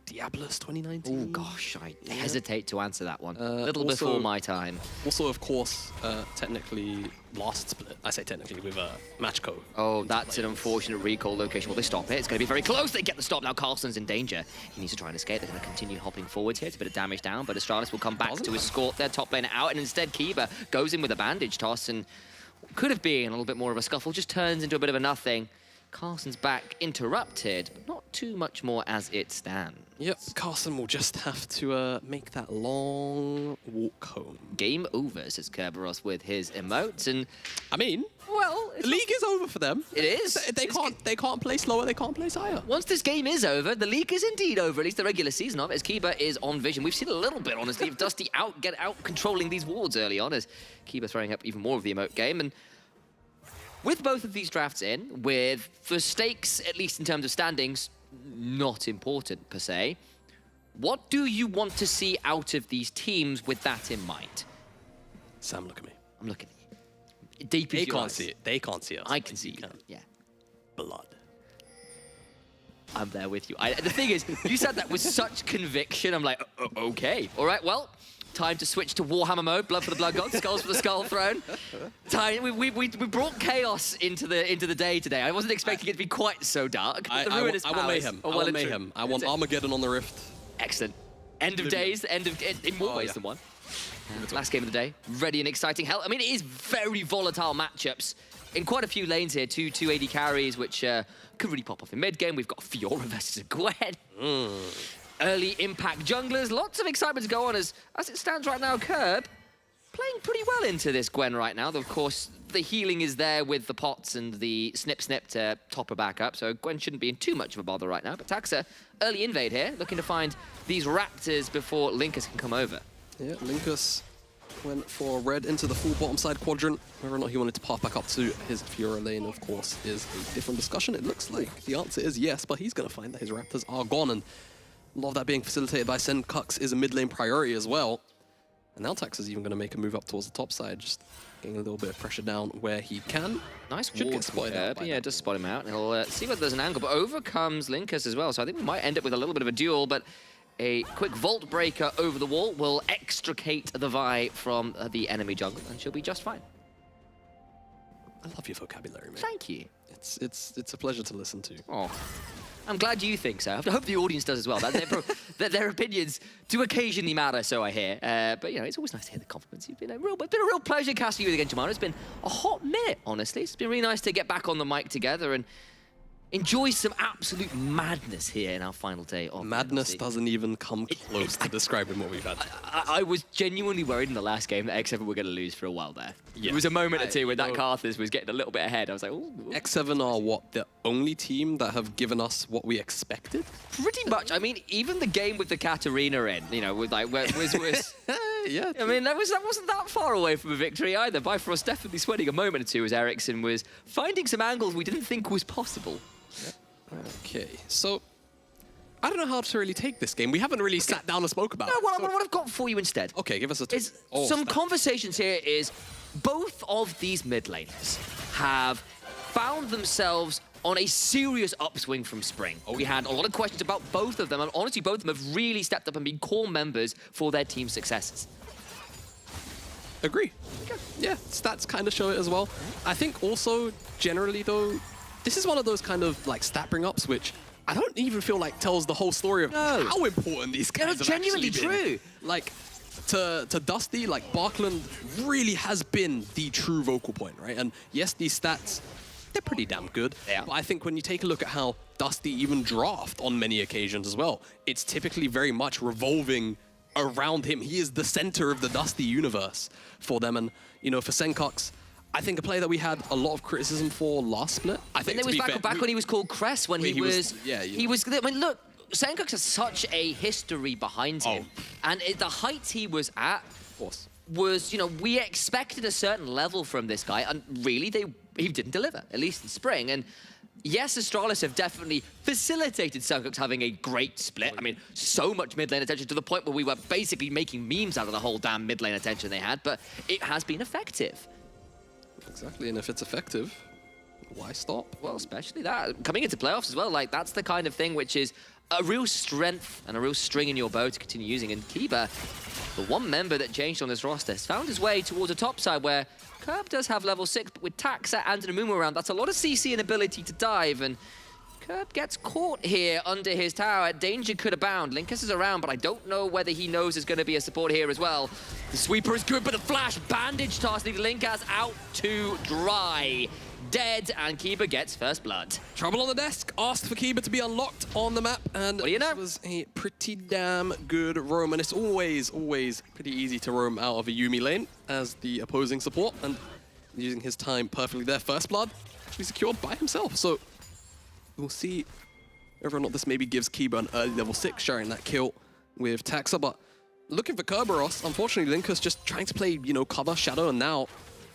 S18: Diabolus 2019.
S17: Oh gosh, I hesitate to answer that one. A little before my time.
S18: Also, of course, technically last split. I say technically with Matchco.
S17: Oh, that's an unfortunate recall location. Will they stop it? It's going to be very close. They get the stop. Now Carlson's in danger. He needs to try and escape. They're going to continue hopping forwards here. It's a bit of damage down, but Astralis will come back to escort their top laner out, and instead Kiba goes in with a bandage toss, and could have been a little bit more of a scuffle, just turns into a bit of a nothing. Carlson's back interrupted, but not too much more as it stands.
S18: Yep, Carlson will just have to make that long walk home.
S17: Game over, says Kerberos with his emotes, and
S18: I mean,
S17: well,
S18: the league is over for them.
S17: It is.
S18: They can't play slower. They can't play higher.
S17: Once this game is over, the league is indeed over. At least the regular season of it, as Kiba is on vision. We've seen a little bit, honestly, of Dusty get out controlling these wards early on, as Kiba throwing up even more of the emote game. And with both of these drafts in, with the stakes, at least in terms of standings, not important per se, what do you want to see out of these teams with that in mind?
S18: Sam, look at me.
S17: I'm looking at you. Deep into your eyes.
S18: See it. They can't see us.
S17: I can see you. Yeah.
S18: Blood.
S17: I'm there with you. The thing is, you said that with such conviction. I'm like, okay. All right, well, time to switch to Warhammer mode. Blood for the Blood God, Skulls for the Skull Throne. We brought chaos into the day today. I wasn't expecting it to be quite so dark.
S18: I want mayhem. I want mayhem. I want Armageddon on the Rift.
S17: Excellent. End of days, in more ways than one. Last game of the day, ready and exciting. Hell, I mean, it is very volatile matchups in quite a few lanes here. Two AD carries, which could really pop off in mid game. We've got Fiora versus Gwen. Early impact junglers. Lots of excitement to go on as it stands right now. Curb playing pretty well into this Gwen right now. Though, of course, the healing is there with the pots and the snip to top her back up. So Gwen shouldn't be in too much of a bother right now. But Taxa, early invade here, looking to find these raptors before Linkus can come over.
S18: Yeah, Linkus went for red into the full bottom side quadrant. Whether or not he wanted to path back up to his Fiora lane, of course, is a different discussion. It looks like the answer is yes, but he's going to find that his raptors are gone. And a lot of that being facilitated by Sen Kux is a mid lane priority as well. And now Tax is even going to make a move up towards the top side, just getting a little bit of pressure down where he can.
S17: Nice ward spotted out. Yeah, just spot him out. And he'll see whether there's an angle, but over comes Linkus as well. So I think we might end up with a little bit of a duel, but a quick Vault Breaker over the wall will extricate the Vi from the enemy jungle, and she'll be just fine.
S18: I love your vocabulary, man.
S17: Thank you.
S18: It's a pleasure to listen to.
S17: Oh, I'm glad you think so. I hope the audience does as well. Their opinions do occasionally matter, so I hear. But you know, it's always nice to hear the compliments. It's been a real pleasure casting you again, Jemana. It's been a hot minute, honestly. It's been really nice to get back on the mic together and enjoy some absolute madness here in our final day of
S18: Madness
S17: NLC.
S18: Doesn't even come close to describing what we've had.
S17: I was genuinely worried in the last game that X7 were going to lose for a while there. Yeah. There was a moment or two when that Karthus was getting a little bit ahead. I was like, ooh.
S18: X7 are what, the only team that have given us what we expected?
S17: Pretty much. I mean, even the game with the Katarina in, you know, with like, was
S18: Yeah.
S17: I mean, that wasn't that far away from a victory either. Bifrost definitely sweating a moment or two as Ericsson was finding some angles we didn't think was possible.
S18: Okay, so I don't know how to really take this game. We haven't really sat down and spoke about it.
S17: What I've got for you instead.
S18: Okay, give us a
S17: some conversations here is both of these mid laners have found themselves on a serious upswing from Spring. We had a lot of questions about both of them, and honestly, both of them have really stepped up and been core members for their team's successes.
S18: Agree. Yeah, stats kind of show it as well. I think also, generally though, this is one of those kind of like stat bring-ups which I don't even feel like tells the whole story of how important these guys have
S17: genuinely
S18: actually been.
S17: true.
S18: Like, to Dusty, like, Barkland really has been the true vocal point, right? And yes, these stats, they're pretty damn good. Yeah. But I think when you take a look at how Dusty even draft on many occasions as well, it's typically very much revolving around him. He is the center of the Dusty universe for them. And, you know, for Senkox, I think a player that we had a lot of criticism for last split. I think
S17: it was back when he was called Cress, when he was. I mean, look, Senkox has such a history behind him, and the heights he was at was, you know, we expected a certain level from this guy, and really he didn't deliver, at least in Spring. And yes, Astralis have definitely facilitated Senkox having a great split. I mean, so much mid lane attention to the point where we were basically making memes out of the whole damn mid lane attention they had, but it has been effective.
S18: Exactly, and if it's effective, why stop?
S17: Well, especially that. Coming into playoffs as well, like, that's the kind of thing which is a real strength and a real string in your bow to continue using. And Kiba, the one member that changed on this roster, has found his way towards a top side where Curb does have level 6, but with Taxa and an Amumu around, that's a lot of CC and ability to dive, and Curb gets caught here under his tower. Danger could abound. Linkus is around, but I don't know whether he knows there's going to be a support here as well. The sweeper is good, but the flash bandage task leaves Linkus out to dry. Dead, and Kiba gets first blood.
S18: Trouble on the desk, asked for Kiba to be unlocked on the map, and it was a pretty damn good roam, and it's always pretty easy to roam out of a Yuumi lane as the opposing support, and using his time perfectly there. First blood actually secured by himself, so we'll see whether or not this maybe gives Kiba an early level 6, sharing that kill with Taxa, but looking for Kerberos, unfortunately Linkus just trying to play, you know, cover, shadow, and now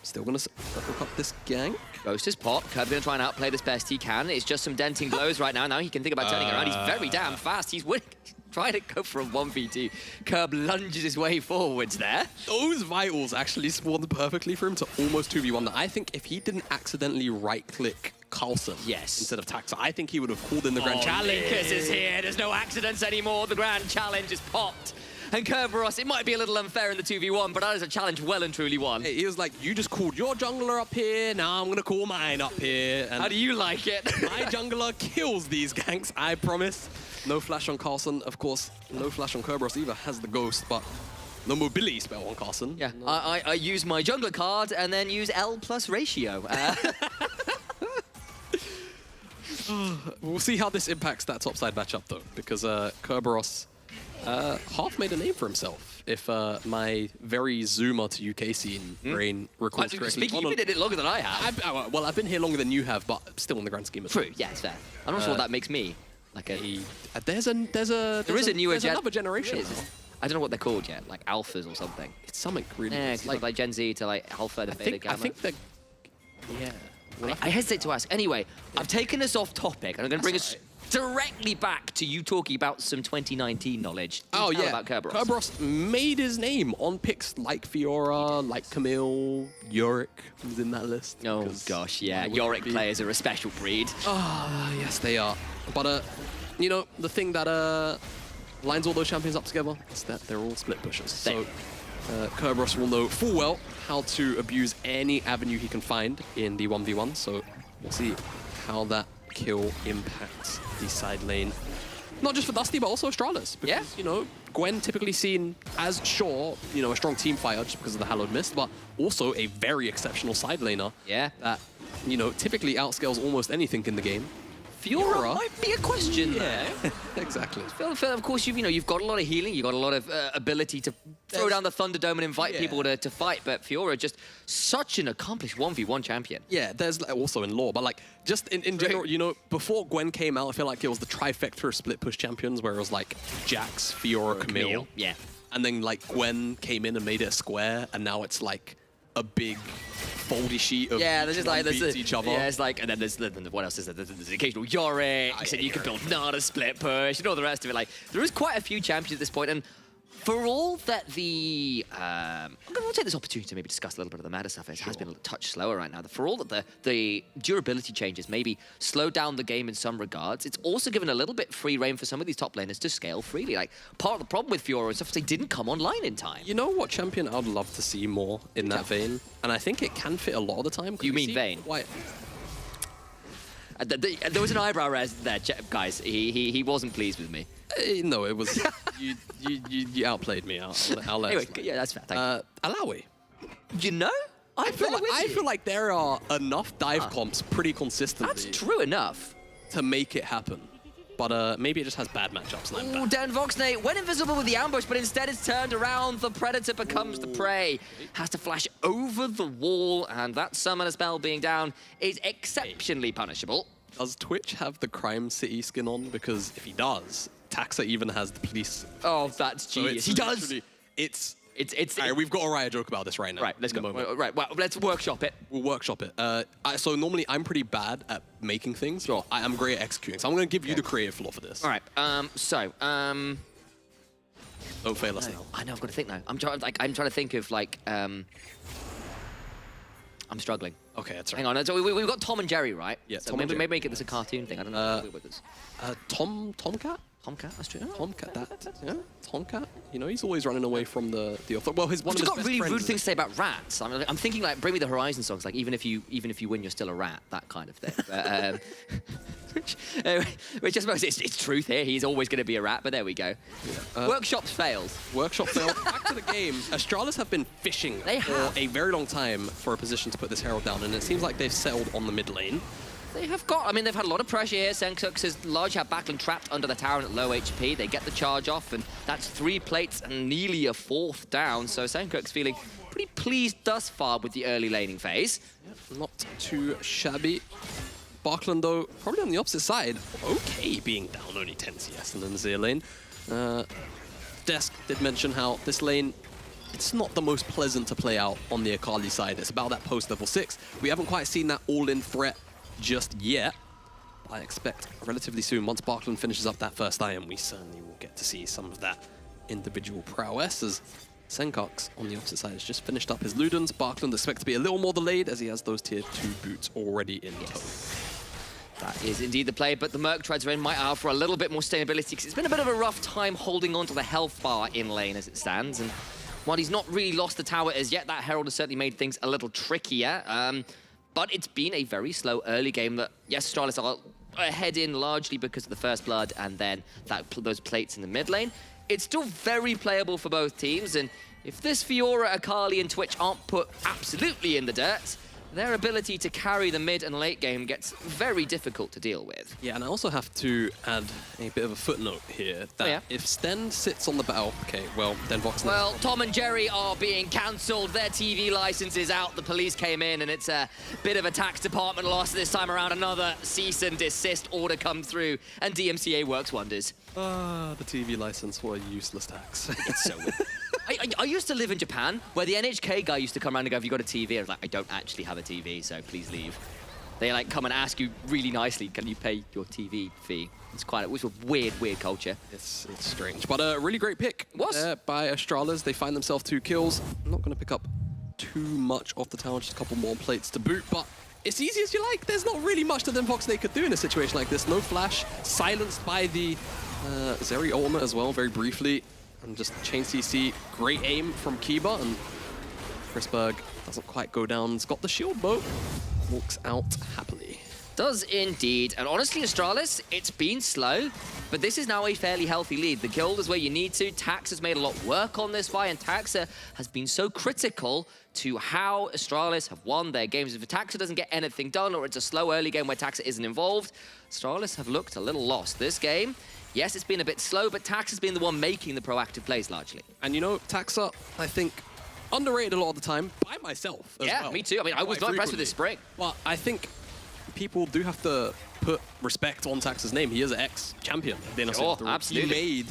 S18: still going to hook up this gang.
S17: Ghost is popped. Curb going to try and outplay this best he can. It's just some denting blows right now. Now he can think about turning around. He's very damn fast. He's winning. Trying to go for a 1v2. Curb lunges his way forwards there.
S18: Those vitals actually spawned perfectly for him to almost 2v1. I think if he didn't accidentally right-click Carlson instead of Taxa, I think he would have called in the Grand Challenge.
S17: Linkus is here. There's no accidents anymore. The Grand Challenge is popped. And Kerberos, it might be a little unfair in the 2v1, but that is a challenge well and truly won.
S18: Hey, he was like, you just called your jungler up here, now I'm going to call mine up here. And
S17: how do you like it?
S18: My jungler kills these ganks, I promise. No flash on Carlson, of course. No flash on Kerberos either, has the ghost, but no mobility spell on Carlson.
S17: Yeah, no. I use my jungler card and then use L plus ratio.
S18: We'll see how this impacts that topside matchup though, because Kerberos half made a name for himself, if my very Zoomer to UK scene brain recalls correctly.
S17: You've been in it longer than I have.
S18: Well, I've been here longer than you have, but still in the grand scheme of things.
S17: True, yeah, it's fair. I'm not sure what that makes me. Like a...
S18: There's another generation.
S17: I don't know what they're called yet, like alphas or something.
S18: It's something really.
S17: Yeah, it's like Gen Z to like alpha to beta gamma.
S18: I think they're... Yeah.
S17: Well, I hesitate to ask. Anyway, I've taken us off topic, and I'm going to bring us directly back to you talking about some 2019 knowledge.
S18: Oh, yeah.
S17: About Kerberos.
S18: Kerberos made his name on picks like Fiora, like Camille, Yorick was in that list.
S17: Oh, gosh, yeah. Yorick players are a special breed.
S18: Oh, yes, they are. But, you know, the thing that lines all those champions up together is that they're all split pushers. So Kerberos will know full well how to abuse any avenue he can find in the 1v1. So we'll see how that kill impacts the side lane. Not just for Dusty, but also Astralis. Because, you know, Gwen typically seen as, sure, you know, a strong team fighter just because of the Hallowed Mist, but also a very exceptional side laner.
S17: Yeah.
S18: That, you know, typically outscales almost anything in the game.
S17: Fiora might be a question there.
S18: Exactly.
S17: Of course, you've got a lot of healing, you've got a lot of ability to throw down the Thunderdome and invite people to fight, but Fiora just such an accomplished 1v1 champion.
S18: Yeah, there's also in lore, but like just in general, you know, before Gwen came out, I feel like it was the trifecta of split push champions, where it was like Jax, Fiora, Camille.
S17: Yeah.
S18: and then like Gwen came in and made it a square, and now it's like a big foldy sheet of
S17: there's just like there's
S18: each other.
S17: Yeah, it's like, and then there's what else is there? There's the occasional Yorick, and you can build Nada split push, and all the rest of it. Like there is quite a few champions at this point, and for all that the I'm going to take this opportunity to maybe discuss a little bit of the meta stuff. It has been a touch slower right now. For all that the durability changes maybe slow down the game in some regards, it's also given a little bit free reign for some of these top laners to scale freely. Like part of the problem with Fiora and stuff is they didn't come online in time.
S18: You know what champion I'd love to see more in that vein? And I think it can fit a lot of the time.
S17: You mean Vayne?
S18: Why?
S17: There was an eyebrow raise there, guys. He wasn't pleased with me.
S18: No, it was you outplayed me. I'll let
S17: anyway, yeah, that's fair. Thank you.
S18: Alawi.
S17: You know,
S18: I feel like there are enough dive comps pretty consistently.
S17: That's true enough
S18: to make it happen. But maybe it just has bad matchups.
S17: Ooh, Dan Voxnay went invisible with the ambush, but instead it's turned around. The Predator becomes the prey. Has to flash over the wall, and that summoner spell being down is exceptionally punishable.
S18: Does Twitch have the Crime City skin on? Because if he does, Taxa even has the police.
S17: Oh, that's genius.
S18: So
S17: he does.
S18: It's all right, we've got a riot joke about this right now.
S17: Right, let's go. Right, well, let's workshop it.
S18: We'll workshop it. So normally I'm pretty bad at making things. Sure. I'm great at executing. So I'm going to give you the creative floor for this.
S17: All right. Don't
S18: fail us now.
S17: I know. I've got to think now. I'm trying to think of like. I'm struggling.
S18: Okay, that's right.
S17: Hang on. So we've got Tom and Jerry, right?
S18: Yeah.
S17: So maybe make it this a cartoon thing. I don't know.
S18: Tomcat.
S17: Tomcat, that's true.
S18: Tomcat, Tomcat. You know, he's always running away from the well, his one of his
S17: got
S18: best
S17: really
S18: friends
S17: rude things to say about rats. I'm thinking like Bring Me the Horizon songs, like even if you win, you're still a rat, that kind of thing. Which I suppose it's truth here. He's always going to be a rat, but there we go. Workshop's failed.
S18: Workshop failed. Back to the game. Astralis have been fishing for a very long time for a position to put this Herald down, and it seems like they've settled on the mid lane.
S17: They have got, they've had a lot of pressure here. Senkux has largely had Backland trapped under the tower and at low HP. They get the charge off, and that's 3 plates and nearly a 4th down. So Senkux feeling pretty pleased thus far with the early laning phase.
S18: Not too shabby. Backland, though, probably on the opposite side. Okay, being down only 10 CS in the Nazir lane. Desk did mention how this lane, it's not the most pleasant to play out on the Akali side. It's about that post-level 6. We haven't quite seen that all-in threat just yet. I expect relatively soon, once Backland finishes up that first iron, we certainly will get to see some of that individual prowess, as Senkux on the opposite side has just finished up his Ludens. Backland expects to be a little more delayed as he has those tier 2 boots already in tow.
S17: That is indeed the play, but the Merc Treads might offer a little bit more sustainability because it's been a bit of a rough time holding on to the health bar in lane as it stands, and while he's not really lost the tower as yet, that Herald has certainly made things a little trickier. But it's been a very slow early game that, yes, Astralis are ahead in largely because of the first blood and then those plates in the mid lane. It's still very playable for both teams, and if this Fiora, Akali, and Twitch aren't put absolutely in the dirt, their ability to carry the mid and late game gets very difficult to deal with.
S18: Yeah, and I also have to add a bit of a footnote here that if Sten sits on the battle, okay, well, then Vox.
S17: Well, Tom and Jerry are being cancelled. Their TV license is out. The police came in, and it's a bit of a tax department loss this time around. Another cease and desist order comes through, and DMCA works wonders.
S18: The TV license, what a useless tax.
S17: It's so weird. I used to live in Japan, where the NHK guy used to come around and go, have you got a TV? I was like, I don't actually have a TV, so please leave. They like come and ask you really nicely, can you pay your TV fee? It's a weird culture.
S18: It's strange, but a really great pick by Astralis. They find themselves 2 kills. I'm not going to pick up too much off the tower, just a couple more plates to boot, but it's easy as you like. There's not really much that then Voxnay could do in a situation like this. No flash, silenced by the Zeri ultimate as well, very briefly. And just chain CC, great aim from Kiba, and Chrisberg doesn't quite go down. He's got the shield bow, walks out happily.
S17: Does indeed, and honestly, Astralis, it's been slow, but this is now a fairly healthy lead. The guild is where you need to. Tax has made a lot of work on this fight, and Taxa has been so critical to how Astralis have won their games. If Taxa doesn't get anything done, or it's a slow early game where Taxa isn't involved, Astralis have looked a little lost this game. Yes, it's been a bit slow, but Tax has been the one making the proactive plays largely.
S18: And you know, Taxa, I think, underrated a lot of the time by myself as well.
S17: Me too. I was not impressed with this spring.
S18: Well, I think people do have to put respect on Taxa's name. He is an ex-champion.
S17: Sure, absolutely.
S18: He made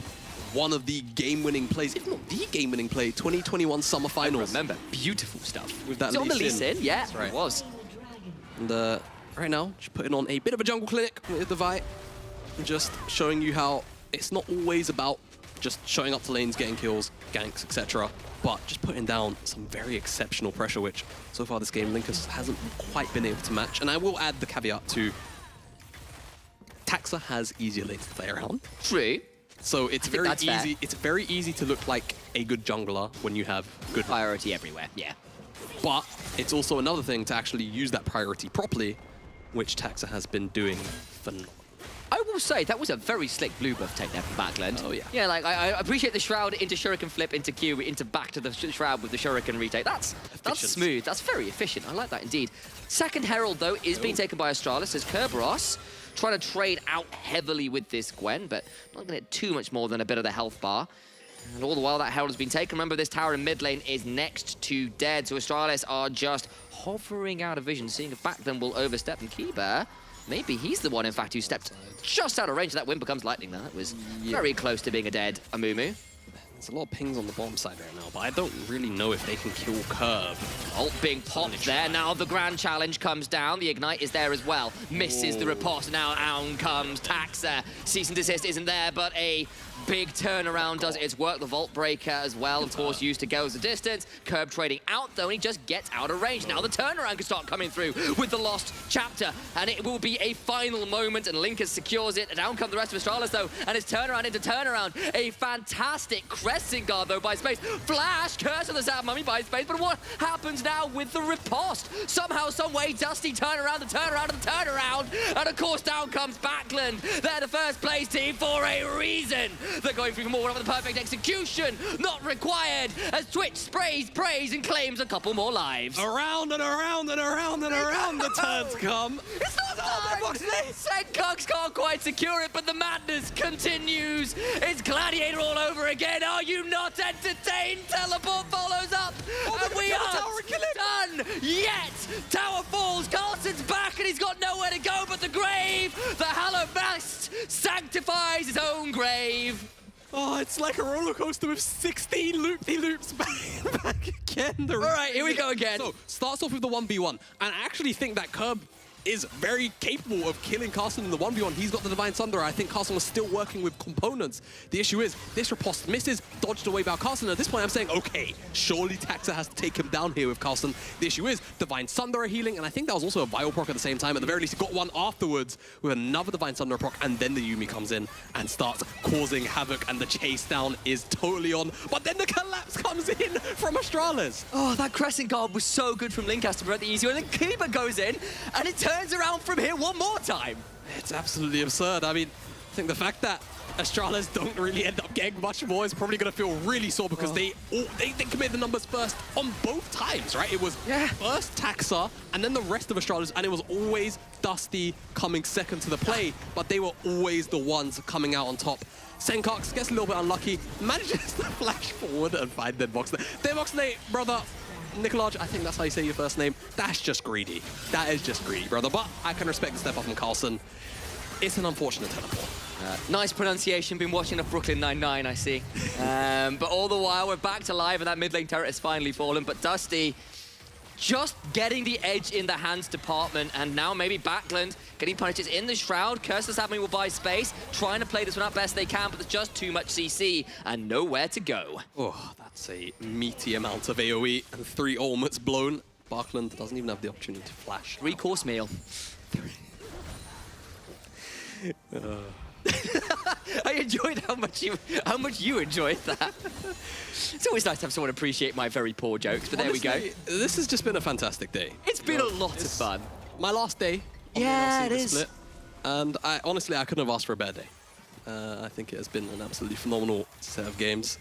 S18: one of the game-winning plays, if not the game-winning play, 2021 Summer Finals.
S17: Remember, beautiful stuff.
S18: With that
S17: Is it on the
S18: Lee Sin.
S17: Lee Sin? Yeah,
S18: That's right.
S17: it was.
S18: And right now, just putting on a bit of a jungle clinic with the Vi, and just showing you how it's not always about just showing up to lanes, getting kills, ganks, etc., but just putting down some very exceptional pressure, which so far this game Linkus hasn't quite been able to match. And I will add the caveat to Taxa has easier lanes to play around.
S17: True.
S18: So it's very easy. Fair. It's very easy to look like a good jungler when you have good
S17: priority everywhere. Yeah.
S18: But it's also another thing to actually use that priority properly, which Taxa has been doing phenomenal.
S17: I will say that was a very slick blue buff take there from Backland.
S18: Oh yeah.
S17: Yeah, like I appreciate the shroud into Shuriken flip into Q into back to the shroud with the Shuriken retake. That's smooth. That's very efficient. I like that indeed. Second Herald though is being taken by Astralis as Kerberos trying to trade out heavily with this Gwen, but not going to get too much more than a bit of the health bar. And all the while that Herald has been taken, remember this tower in mid lane is next to dead, so Astralis are just hovering out of vision, seeing if Backland will overstep. And Kiba, maybe he's the one, in fact, who stepped just out of range. That win becomes lightning. That was very close to being a dead Amumu.
S18: There's a lot of pings on the bottom side right now, but I don't really know if they can kill Curb.
S17: Ult being popped there. Now the grand challenge comes down. The ignite is there as well. Misses the riposte. Now down comes Taxa. Cease and desist isn't there, but a big turnaround does its work. The Vault Breaker as well, of course, used to go the distance. Curb trading out, though, and he just gets out of range. Now the turnaround can start coming through with the lost chapter, and it will be a final moment, and Linkus secures it. Down come the rest of Astralis, though, and it's turnaround into turnaround. A fantastic Crescent Guard, though, by Space. Flash, Curse of the Sad Mummy by Space, but what happens now with the riposte? Somehow, some way, Dusty turn around the turnaround of the turnaround, and of course, down comes Backland. They're the first place team for a reason. They're going for more of the perfect execution, not required, as Twitch sprays, prays, and claims a couple more lives.
S18: Around and around and around and around the turns come.
S17: It's not time! Sencox can't quite secure it, but the madness continues. It's Gladiator all over again. Are you not entertained? Teleport follows up, and we are done yet. Tower falls, Carlson's back, and he's got nowhere to go but the grave. The hallowed mast sanctifies his own grave.
S18: Oh, it's like a roller coaster with 16 loop-de-loops back again.
S17: All right, here we go again.
S18: So, starts off with the 1v1, and I actually think that Curb is very capable of killing Carson in the 1v1. He's got the Divine Thunder. I think Carson was still working with components. The issue is, this riposte misses, dodged away by Carson. At this point, I'm saying, okay, surely Taxa has to take him down here with Carson. The issue is, Divine Thunder are healing, and I think that was also a Vile proc at the same time. At the very least, he got one afterwards with another Divine Thunder proc, and then the Yuumi comes in and starts causing havoc, and the chase down is totally on. But then the collapse comes in from Astralis.
S17: Oh, that Crescent Guard was so good from Linkas to prevent the easy one. And then Kiba goes in, and it turns around from here one more time.
S18: It's absolutely absurd. I mean, I think the fact that Astralis don't really end up getting much more is probably going to feel really sore because they committed the numbers first on both times, right? It was first Taxa and then the rest of Astralis, and it was always Dusty coming second to the play, but they were always the ones coming out on top. Sencox gets a little bit unlucky, manages to flash forward and find Deadbox. Deadbox, brother, Nicolaj, I think that's how you say your first name. That's just greedy. That is just greedy, brother. But I can respect the step up from Carlson. It's an unfortunate teleport.
S17: Nice pronunciation. Been watching a Brooklyn Nine-Nine, I see. But all the while, we're back to live, and that mid lane turret has finally fallen. But Dusty just getting the edge in the hands department, and now maybe Backland getting punishes in the Shroud. Curse the Sadman will buy space, trying to play this one out best they can, but there's just too much CC and nowhere to go.
S18: Oh, that's a meaty amount of AoE and 3 ultimates blown. Backland doesn't even have the opportunity to flash.
S17: 3-course meal. I enjoyed how much you enjoyed that. It's always nice to have someone appreciate my very poor jokes, but
S18: honestly,
S17: there we go.
S18: This has just been a fantastic day.
S17: It's been a lot of fun.
S18: My last day.
S17: Yeah, it is.
S18: Split, and honestly, I couldn't have asked for a better day. I think it has been an absolutely phenomenal set of games.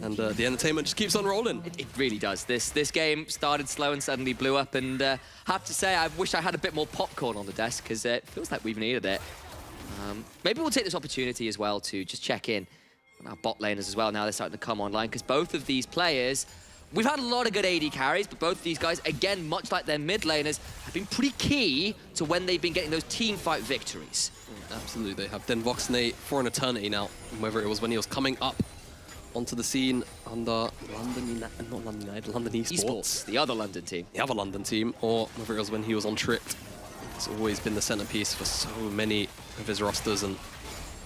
S18: And the entertainment just keeps on rolling.
S17: It really does. This game started slow and suddenly blew up, and I have to say, I wish I had a bit more popcorn on the desk, because it feels like we've needed it. Maybe we'll take this opportunity as well to just check in on our bot laners as well. Now they're starting to come online, because both of these players We've had a lot of good AD carries, but both of these guys, again, much like their mid laners, have been pretty key to when they've been getting those team fight victories.
S18: Absolutely, they have Denvoxnate for an eternity now, whether it was when he was coming up onto the scene under London Esports.
S17: The other London team.
S18: The other London team, or whether it was when he was on Tricked. It's always been the centerpiece for so many of his rosters, and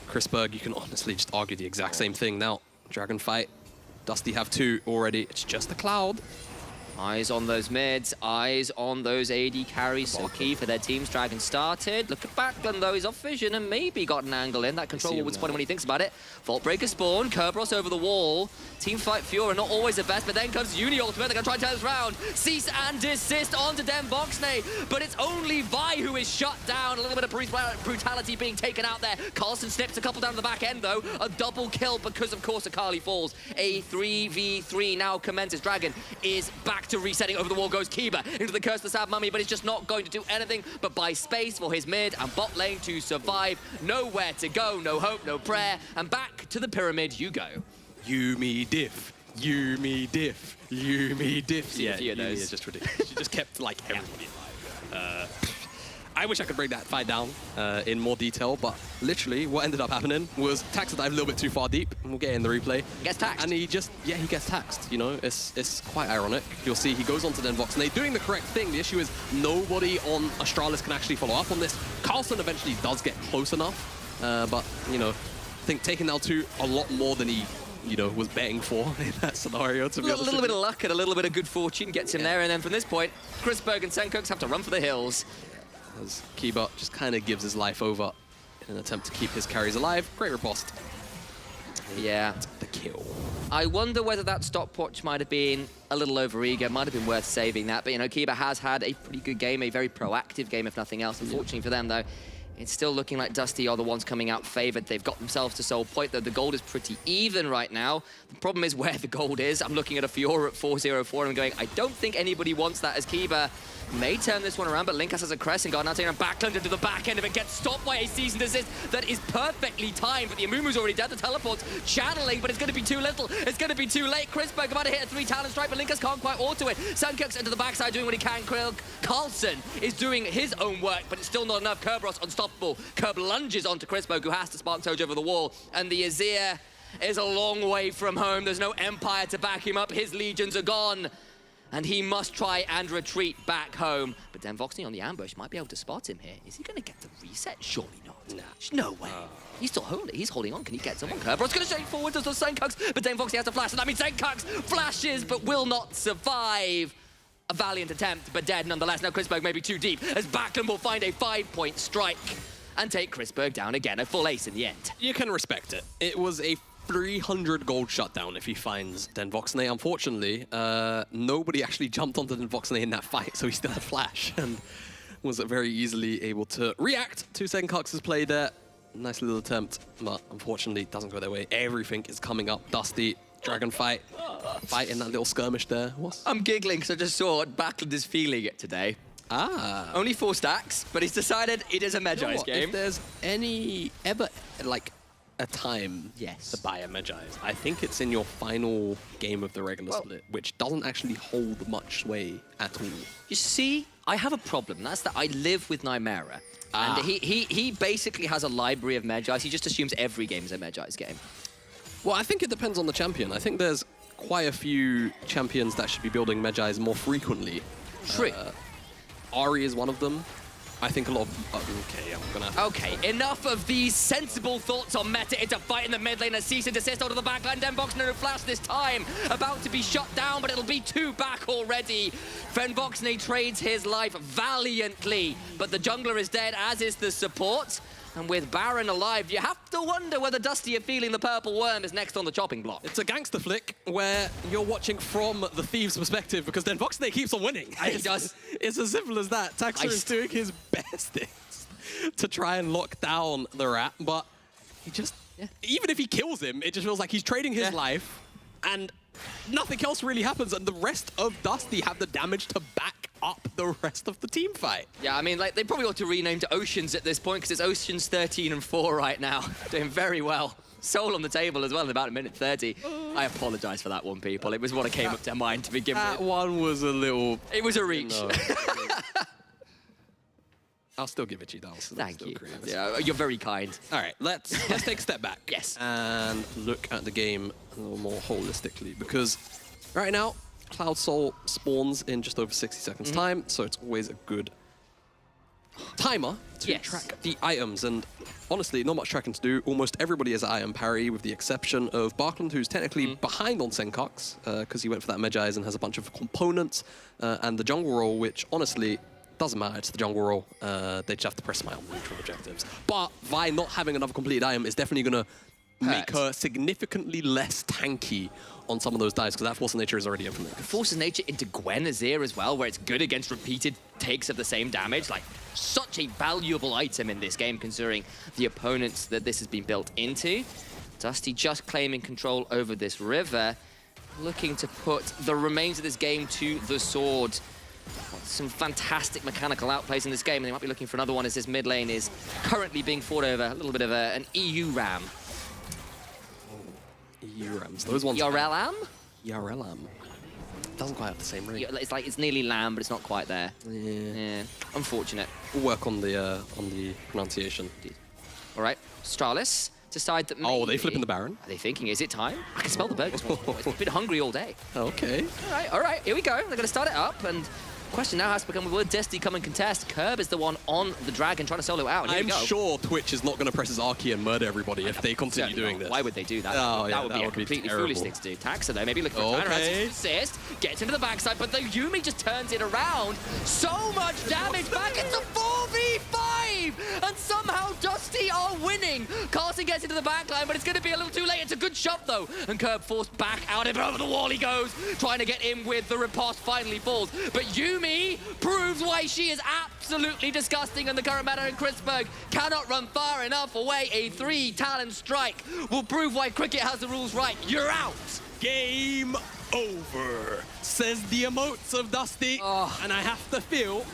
S18: Chris Berg, you can honestly just argue the exact same thing now. Dragon Fight, Dusty have 2 already, it's just a Cloud.
S17: Eyes on those mids, eyes on those AD carries, so key for their teams. Dragon started. Look at Backlund though, he's off vision and maybe got an angle in. That control will spot him when he thinks about it. Vault Breaker spawn, Kerberos over the wall. Team fight Fiora, not always the best, but then comes Uni Ultimate. They're gonna try and turn this round. Cease and desist onto Denvoxnate, but it's only Vi who is shut down. A little bit of brutality being taken out there. Carlson snips a couple down the back end though. A double kill because of course Akali falls. A 3v3 now commences. Dragon is back to resetting. Over the wall goes Kiba into the Curse of the Sad Mummy, but he's just not going to do anything but buy space for his mid and bot lane to survive. Nowhere to go, no hope, no prayer, and back to the pyramid you go.
S18: Yumi diff, Yumi diff, Yumi diff. Yeah, Yumi is just ridiculous. She just kept like everybody alive. I wish I could break that fight down in more detail, but literally what ended up happening was Tax dive a little bit too far deep, and we'll get it in the replay.
S17: Gets taxed.
S18: And he just, he gets taxed, you know? It's quite ironic. You'll see he goes onto Denvox, and they're doing the correct thing. The issue is nobody on Astralis can actually follow up on this. Carlson eventually does get close enough, but, you know, I think taking down 2 a lot more than he, you know, was betting for in that scenario, to be honest.
S17: A little bit of luck and a little bit of good fortune gets him there, and then from this point, Chris Berg and Senkooks have to run for the hills.
S18: As Kiba just kind of gives his life over in an attempt to keep his carries alive. Great riposte.
S17: Yeah.
S18: The kill.
S17: I wonder whether that stopwatch might have been a little overeager, might have been worth saving that. But, you know, Kiba has had a pretty good game, a very proactive game, if nothing else. Unfortunately for them, though, it's still looking like Dusty are the ones coming out favored. They've got themselves to Soul Point, though the gold is pretty even right now. The problem is where the gold is. I'm looking at a Fiora at 404 and I'm going, I don't think anybody wants that, as Kiba may turn this one around, but Linkas has a crest and Garnatian and Backlund into the back end of it, gets stopped by a season desist that is perfectly timed, but the Amumu's already dead. The teleport's channeling, but it's going to be too little. It's going to be too late. Chris Berg about to hit a 3 talent strike, but Linkas can't quite auto it. Senkooks into the backside doing what he can. Carlson is doing his own work, but it's still not enough. Kerberos unstoppable. Kerb lunges onto Chris Berg, who has to Spark Toge over the wall, and the Azir is a long way from home. There's no Empire to back him up. His legions are gone, and he must try and retreat back home. But Denvoxnate on the ambush might be able to spot him here. Is he going to get the reset? Surely not. Nah. No way. He's still holding. He's holding on. Can he get someone? Kerberos going to shake forward to the Senkooks, but Denvoxnate has to flash, and that means Senkooks flashes but will not survive. A valiant attempt, but dead nonetheless. Now Chris Berg may be too deep, as Backlund will find a 5-point strike and take Chris Berg down again. A full ace in the end.
S18: You can respect it. It was a 300 gold shutdown if he finds Denvoxnate. Unfortunately, nobody actually jumped onto Denvoxnate in that fight, so he still had flash and was very easily able to react to Senkooks' play there. Nice little attempt, but unfortunately it doesn't go their way. Everything is coming up. Dusty, Dragon Fight in that little skirmish there. What?
S17: I'm giggling because I just saw what Backlund is feeling it today. Only 4 stacks, but he's decided it is a Magi's game.
S18: If there's ever like a time to buy a Magi's, I think it's in your final game of the regular split, which doesn't actually hold much sway at all.
S17: You see, I have a problem. That's that I live with Nymera. And he basically has a library of Magi's. He just assumes every game is a Magi's game.
S18: Well, I think it depends on the champion. I think there's quite a few champions that should be building Magi's more frequently.
S17: True.
S18: Ari is one of them. I think a lot of... okay, I'm gonna...
S17: Okay, enough of these sensible thoughts on meta. It's a fight in the mid lane. A cease and desist onto the back line. Denvoxnate no flash this time. About to be shut down, but it'll be 2 back already. Denvoxnate trades his life valiantly, but the jungler is dead, as is the support. And with Baron alive, you have to wonder whether Dusty are feeling the purple worm is next on the chopping block.
S18: It's a gangster flick where you're watching from the Thieves' perspective because Denvoxnate keeps on winning.
S17: He does.
S18: It's as simple as that. Taxer is doing his bestest to try and lock down the rat, but he just... even if he kills him, it just feels like he's trading his life and nothing else really happens, and the rest of Dusty have the damage to back up the rest of the team fight.
S17: Yeah, I mean, like, they probably ought to rename to Oceans at this point, because it's Oceans 13 and 4 right now. Doing very well. soul on the table as well in about a minute 30. I apologize for that one, people. It was what came up to mind to begin with.
S18: That one was a little...
S17: It was a reach.
S18: No. I'll still give it to you.
S17: Thank you. Yeah, you're very kind.
S18: All right, let's take a step back.
S17: Yes.
S18: And look at the game a little more holistically, because right now, Cloud Soul spawns in just over 60 seconds time, so it's always a good timer to track the items. And honestly, not much tracking to do. Almost everybody has item parry, with the exception of Barkland, who's technically behind on Senkox, because he went for that Medjay's and has a bunch of components, and the jungle role, which honestly doesn't matter. It's the jungle role. They just have to press smile on neutral objectives. But Vi not having another completed item is definitely going to make her significantly less tanky on some of those dives, because that Force of Nature is already implemented.
S17: Force of Nature into Gwen Azir as well, where it's good against repeated takes of the same damage. Like, such a valuable item in this game, considering the opponents that this has been built into. Dusty just claiming control over this river, looking to put the remains of this game to the sword. Some fantastic mechanical outplays in this game, and they might be looking for another one as this mid lane is currently being fought over a little bit of an EU ram.
S18: EU rams, those ones.
S17: Yorelam?
S18: Yorelam. Doesn't quite have the same ring.
S17: It's like it's nearly lamb, but it's not quite there. Yeah. Unfortunate.
S18: We'll work on the pronunciation.
S17: All right, Stralis decide that maybe...
S18: Oh, are they flipping the Baron?
S17: Are they thinking, is it time? I can smell the burgers. I've been hungry all day.
S18: Okay.
S17: All right, here we go. They're going to start it up, and question now has to become, will Dusty come and contest? Curb is the one on the dragon trying to solo out.
S18: I'm sure Twitch is not going to press his Archie and murder everybody if they continue doing this.
S17: Why would they do that?
S18: Oh,
S17: that would be a completely foolish thing to do. Taxa, though, maybe looking for a turnaround assist, gets into the backside, but the Yuumi just turns it around. So much damage back. It's a 4v5! And somehow Dusty are winning. Carson gets into the backline, but it's going to be a little too late. It's a good shot, though. And Curb forced back out, and over the wall he goes, trying to get in with the riposte, finally falls. But Yuumi proves why she is absolutely disgusting, and the current meta in Chrisberg cannot run far enough away. A 3-talon strike will prove why cricket has the rules right. You're out!
S18: Game over, says the emotes of Dusty. And I have to feel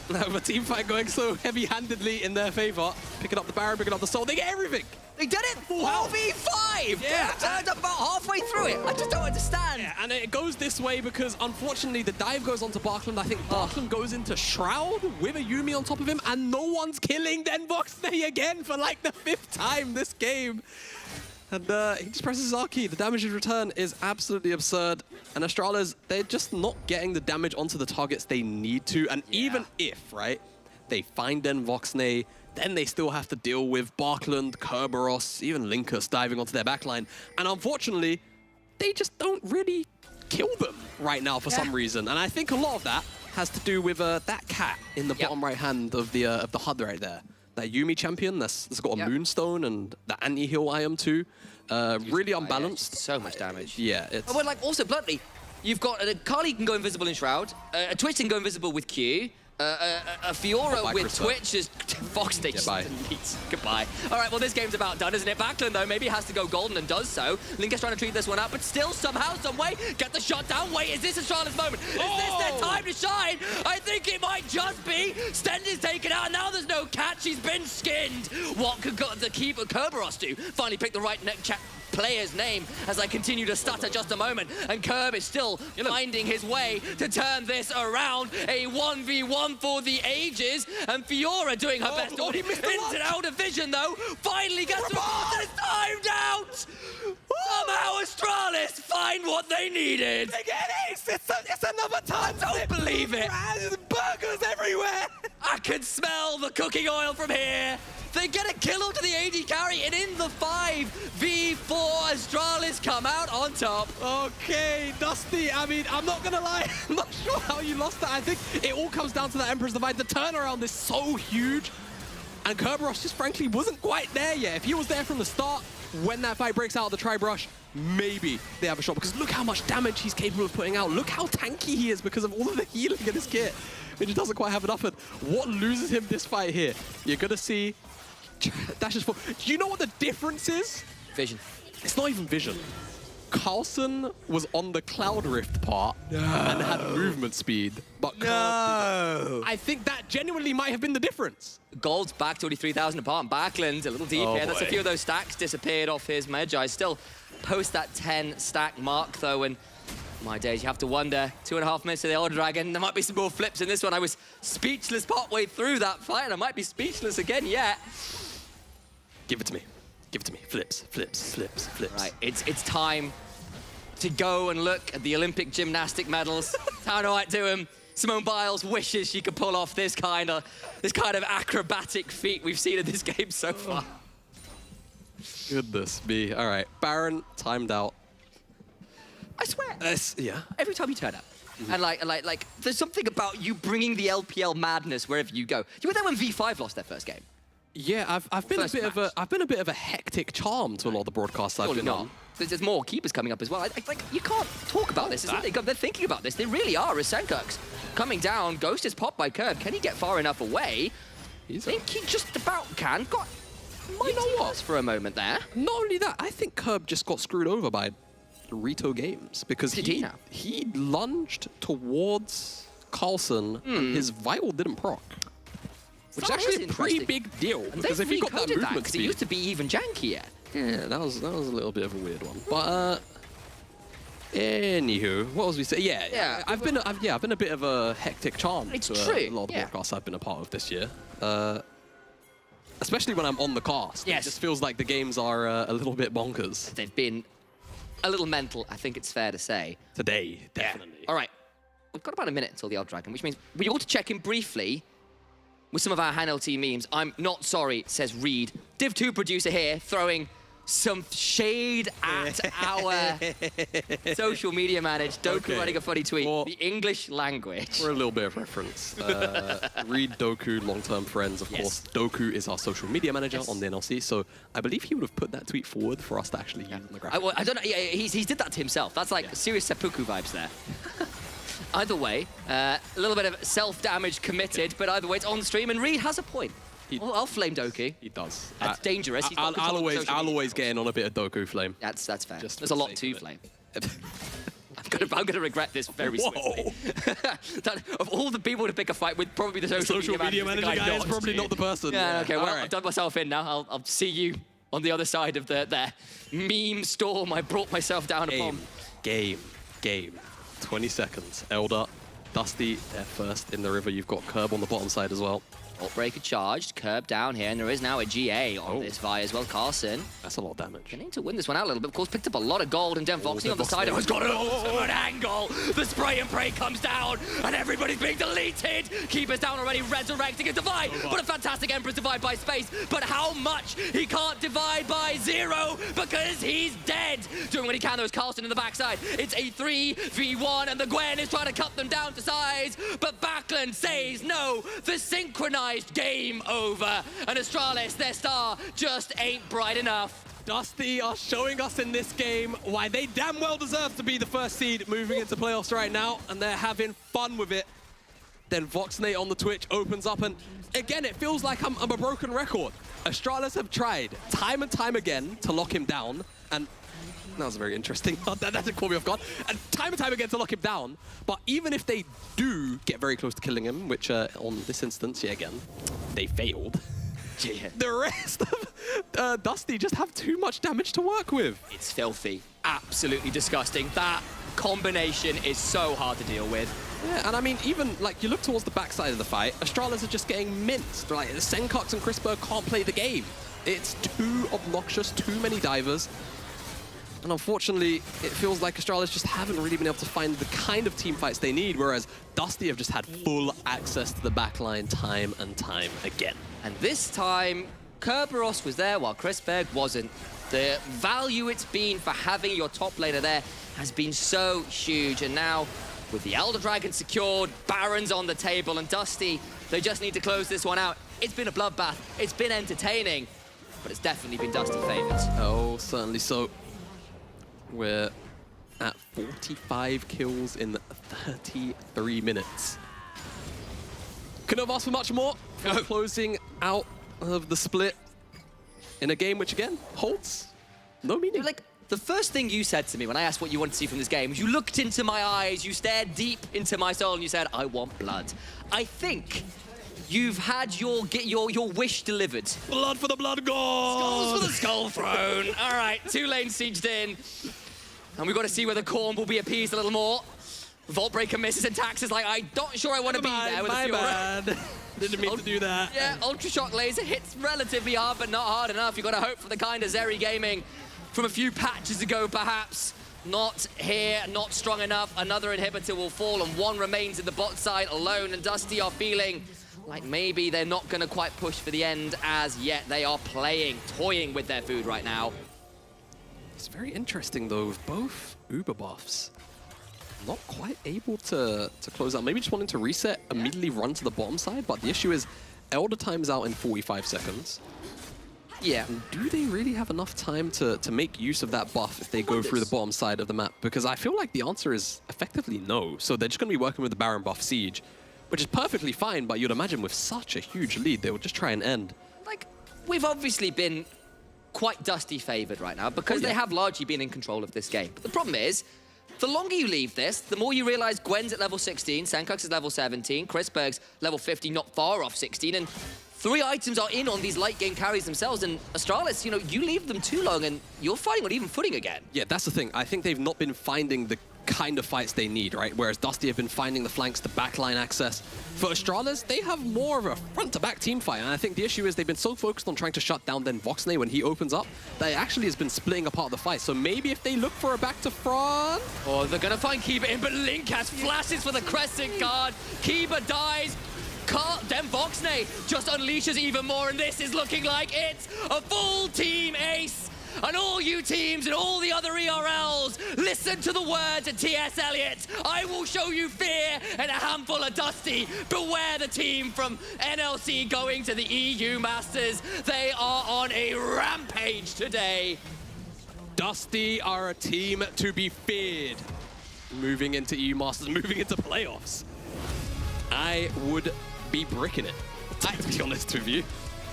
S18: that with a team fight going so heavy-handedly in their favor, picking up the Baron, picking up the Soul, they get everything.
S17: They did it! 4v5!
S18: Yeah.
S17: Turned up about halfway through it. I just don't understand.
S18: Yeah, and it goes this way because, unfortunately, the dive goes onto Barkland. I think Barkland goes into Shroud with a Yuumi on top of him, and no one's killing then Voxney again for like the 5th time this game. And he just presses his R key. The damage return is absolutely absurd. And Astralis, they're just not getting the damage onto the targets they need to. And even if, right, they find Den Voxney, then they still have to deal with Barkland, Kerberos, even Linkus diving onto their backline. And unfortunately, they just don't really kill them right now for some reason. And I think a lot of that has to do with that cat in the bottom right hand of the HUD right there. That Yuumi champion that's got a Moonstone and the anti-heal item too. Really unbalanced.
S17: So much damage.
S18: Yeah, it's...
S17: Well, like, also, bluntly, you've got a Kali can go invisible in Shroud, a Twitch can go invisible with Q, a Fiora with Twitch is... Fox they just deletes. Goodbye. All right, well, this game's about done, isn't it? Backlund, though, maybe has to go golden and does so. Linkus trying to treat this one out, but still, somehow, some way, get the shot down. Wait, is this Astralis' moment? Is this their time to shine? I think it might just be. Stend is taken out, and now there's no catch. He's been skinned. What could the keeper Kerberos do? Finally pick the right player's name as I continue to stutter just a moment, and Curb is still finding his way to turn this around. A 1v1 for the ages, and Fiora doing her best. Into out of vision though, finally gets to it's timed out! Somehow Astralis find what they needed!
S18: They get ace! It's another time!
S17: I don't believe it!
S18: There's burgers everywhere!
S17: I can smell the cooking oil from here! They get a kill onto the AD carry, and in the 5v4, Astralis come out on top.
S18: Okay, Dusty, I mean, I'm not gonna lie, I'm not sure how you lost that. I think it all comes down to that Emperor's Divide. The turnaround is so huge, and Kerberos just frankly wasn't quite there yet. If he was there from the start, when that fight breaks out of the Tri-Brush, maybe they have a shot, because look how much damage he's capable of putting out. Look how tanky he is because of all of the healing in his kit. He just doesn't quite have enough. And what loses him this fight here? You're gonna see Dash is full. Do you know what the difference is?
S17: Vision.
S18: It's not even vision. Carlson was on the Cloud Rift part and had movement speed, but Curb I think that genuinely might have been the difference.
S17: Gold's back 23,000 apart. Backlund a little deep here. That's a few of those stacks disappeared off his Magi. Still post that 10 stack mark though, and my days, you have to wonder. 2.5 minutes to the Elder Dragon. There might be some more flips in this one. I was speechless partway through that fight, and I might be speechless again yet.
S18: Give it to me. Give it to me. Flips, flips, flips, flips.
S17: Right, it's time to go and look at the Olympic gymnastic medals. How do I do them? Simone Biles wishes she could pull off this kind of acrobatic feat we've seen in this game so far.
S18: Goodness me. All right, Baron timed out.
S17: I swear.
S18: Yeah.
S17: Every time you turn up. And like, there's something about you bringing the LPL madness wherever you go. You were there when V5 lost their first game.
S18: Yeah, I've been a bit of a hectic charm to a lot of the broadcasts I've been on.
S17: There's more keepers coming up as well. Like, you can't talk about this. They're thinking about this. They really are. As Senkux coming down, Ghost is popped by Curb. Can he get far enough away? I think he just about can. You know what? For a moment there.
S18: Not only that, I think Curb just got screwed over by Rito Games because he lunged towards Carlson and his Vital didn't proc. Which is actually a pretty big deal because if you got that movement speed,
S17: it used to be even jankier.
S18: Yeah, that was a little bit of a weird one. But anywho, what was we saying? Yeah, I've been a bit of a hectic charm to a lot of the broadcasts I've been a part of this year. Especially when I'm on the cast. It just feels like the games are a little bit bonkers.
S17: They've been a little mental, I think it's fair to say.
S18: Today, definitely.
S17: Yeah. All right, we've got about a minute until the Elder Dragon, which means we ought to check in briefly with some of our NLT memes. I'm not sorry, says Reed. Div 2 producer here throwing some shade at our social media manager. Doku writing a funny tweet. The English language.
S18: For a little bit of reference. Reed, Doku, long-term friends, of course. Doku is our social media manager on the NLC, so I believe he would have put that tweet forward for us to actually use on the graphic.
S17: I don't know. He did that to himself. That's like serious seppuku vibes there. Either way, a little bit of self-damage committed, but either way, it's on stream, and Reed has a point. I'll flame Doku.
S18: He does.
S17: That's dangerous.
S18: I'll always get in on a bit of Doku flame.
S17: That's fair. There's a lot to flame. I'm gonna regret this very swiftly. Of all the people to pick a fight with, probably the social media manager
S18: guy is probably not the person.
S17: Yeah, okay, well, I've done myself in now. I'll see you on the other side of the meme storm I brought myself down upon.
S18: Game. 20 seconds. Elder, Dusty, they're first in the river. You've got Curb on the bottom side as well.
S17: Breaker charged, Curb down here, and there is now a GA on this Vi as well. Carson.
S18: That's a lot of damage.
S17: Beginning to win this one out a little bit. Of course, picked up a lot of gold, and then Voxy on the side has got an ultimate angle. The spray and pray comes down, and everybody's being deleted. Keeper's down already, resurrecting a divide. But a fantastic Emperor's divide by space. But how much? He can't divide by 0 because he's dead. Doing what he can, though, is Carlson in the backside. It's a 3v1, and the Gwen is trying to cut them down to size. But Backlund says no. The synchronized game over, and Astralis, their star, just ain't bright enough.
S18: Dusty are showing us in this game why they damn well deserve to be the first seed moving into playoffs right now, and they're having fun with it. Then VoxNate on the Twitch opens up, and again, it feels like I'm a broken record. Astralis have tried time and time again to lock him down, and that was very interesting. That didn't call me off guard. And time again to lock him down. But even if they do get very close to killing him, which on this instance, again, they failed.
S17: Yeah.
S18: The rest of Dusty just have too much damage to work with.
S17: It's filthy. Absolutely disgusting. That combination is so hard to deal with.
S18: Yeah, and I mean, even like you look towards the backside of the fight, Astralis are just getting minced. Like Senkux and Crispberg can't play the game. It's too obnoxious, too many divers. And unfortunately, it feels like Astralis just haven't really been able to find the kind of team fights they need, whereas Dusty have just had full access to the backline time and time again.
S17: And this time, Kerberos was there while Crispberg wasn't. The value it's been for having your top laner there has been so huge. And now, with the Elder Dragon secured, Baron's on the table, and Dusty, they just need to close this one out. It's been a bloodbath. It's been entertaining, but it's definitely been Dusty favorites.
S18: Oh, certainly so. We're at 45 kills in 33 minutes. Couldn't have asked for much more. Closing out of the split in a game which, again, holds no meaning.
S17: Like, the first thing you said to me when I asked what you wanted to see from this game was you looked into my eyes, you stared deep into my soul, and you said, I want blood. I think you've had your wish delivered.
S18: Blood for the blood god!
S17: Skulls for the skull throne. All right, 2 lanes sieged in. And we've got to see whether Korn will be appeased a little more. Vault Breaker misses and Tax is like, I'm not sure I want to be there with
S18: my
S17: a
S18: bad. Didn't mean to do that.
S17: Yeah, Ultra Shock Laser hits relatively hard, but not hard enough. You've got to hope for the kind of Zeri Gaming from a few patches ago, perhaps. Not here, not strong enough. Another inhibitor will fall, and one remains in the bot side alone, and Dusty are feeling like maybe they're not going to quite push for the end as yet. They are toying with their food right now.
S18: It's very interesting, though, with both Uber buffs. Not quite able to close out. Maybe just wanting to reset, immediately run to the bottom side, but the issue is Elder time's out in 45 seconds.
S17: Yeah.
S18: Do they really have enough time to make use of that buff if they go through the bottom side of the map? Because I feel like the answer is effectively no. So they're just going to be working with the Baron buff Siege, which is perfectly fine, but you'd imagine with such a huge lead, they would just try and end.
S17: Like, we've obviously been quite Dusty favored right now because they have largely been in control of this game. But the problem is, the longer you leave this, the more you realize Gwen's at level 16, Sankux is level 17, Chrisberg's level 50, not far off 16, and 3 items are in on these late game carries themselves, and Astralis, you know, you leave them too long and you're fighting on even footing again.
S18: Yeah, that's the thing. I think they've not been finding the kind of fights they need, right? Whereas Dusty have been finding the flanks, the backline access. For Astralis, they have more of a front-to-back team fight, and I think the issue is they've been so focused on trying to shut down then Voxnay when he opens up, that it actually has been splitting apart the fight. So maybe if they look for a back to front...
S17: Oh, they're gonna find Kiba in, but Link has flashes for the Crescent Guard. Kiba dies. Then Voxnay just unleashes even more, and this is looking like it's a full team ace. And all you teams and all the other ERLs, listen to the words of T.S. Eliot. I will show you fear and a handful of Dusty. Beware the team from NLC going to the EU Masters. They are on a rampage today.
S18: Dusty are a team to be feared. Moving into EU Masters, moving into playoffs. I would be bricking it, to be honest with you.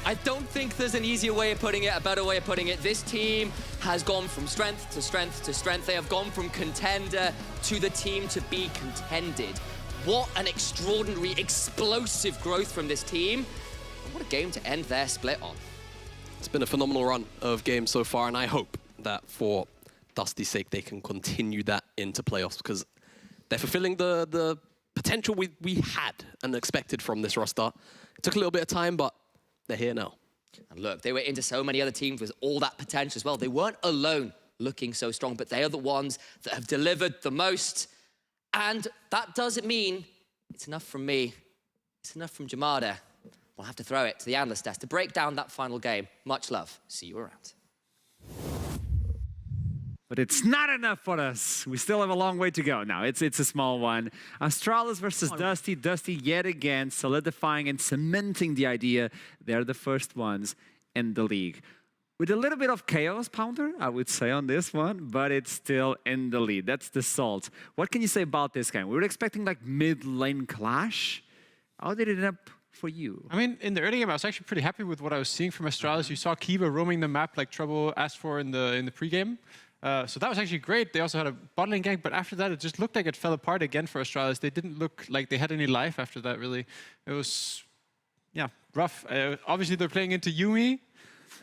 S17: I don't think there's an easier way of putting it, a better way of putting it. This team has gone from strength to strength to strength. They have gone from contender to the team to be contended. What an extraordinary, explosive growth from this team. And what a game to end their split on.
S18: It's been a phenomenal run of games so far, and I hope that for Dusty's sake, they can continue that into playoffs, because they're fulfilling the potential we had and expected from this roster. It took a little bit of time, but they're here now.
S17: And look, they were into so many other teams with all that potential as well. They weren't alone looking so strong, but they are the ones that have delivered the most. And that doesn't mean it's enough from me. It's enough from Jamada. We'll have to throw it to the analyst desk to break down that final game. Much love. See you around.
S14: But it's not enough for us. We still have a long way to go. Now, it's a small one. Astralis versus Dusty. Dusty yet again solidifying and cementing the idea they're the first ones in the league. With a little bit of chaos, Pounder, I would say, on this one, but it's still in the lead. That's the salt. What can you say about this game? We were expecting like mid-lane clash. How did it end up for you?
S16: I mean, in the early game, I was actually pretty happy with what I was seeing from Astralis. You saw Kiba roaming the map like Trouble asked for in the pregame. So that was actually great. They also had a bot lane gank, but after that, it just looked like it fell apart again for Astralis. They didn't look like they had any life after that, really. It was, yeah, rough. Obviously, they're playing into Yuumi.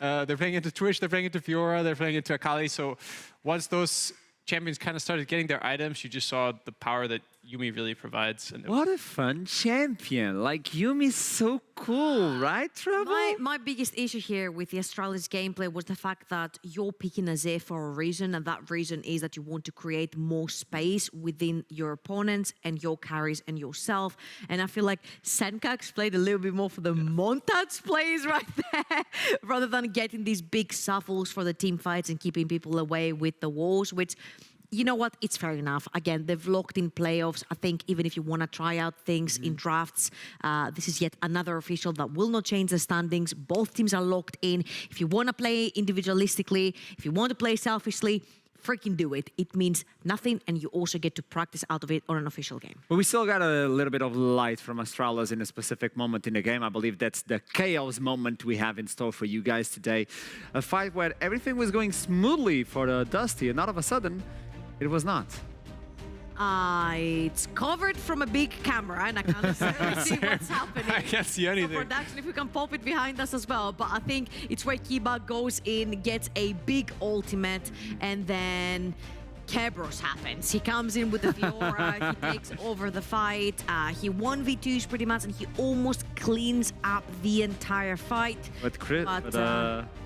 S16: They're playing into Twitch. They're playing into Fiora. They're playing into Akali. So once those champions kind of started getting their items, you just saw the power that Yuumi really provides. And
S14: what a fun champion. Like, Yumi's so cool, right, Trouble?
S15: My biggest issue here with the Astralis gameplay was the fact that you're picking Azir for a reason, and that reason is that you want to create more space within your opponents and your carries and yourself. And I feel like Senkax played a little bit more for the montage plays right there, rather than getting these big shuffles for the team fights and keeping people away with the walls, which, you know what? It's fair enough. Again, they've locked in playoffs. I think even if you want to try out things in drafts, this is yet another official that will not change the standings. Both teams are locked in. If you want to play individualistically, if you want to play selfishly, freaking do it. It means nothing, and you also get to practice out of it on an official game.
S14: But we still got a little bit of light from Astralis in a specific moment in the game. I believe that's the chaos moment we have in store for you guys today. A fight where everything was going smoothly for Dusty, and all of a sudden, it was not.
S15: It's covered from a big camera, and I can't necessarily see what's happening.
S14: I can't see anything.
S15: So production, if we can pop it behind us as well. But I think it's where Kiba goes in, gets a big ultimate, and then Kerberos happens. He comes in with the Fiora, he takes over the fight. He 1v2s pretty much, and he almost cleans up the entire fight.
S14: But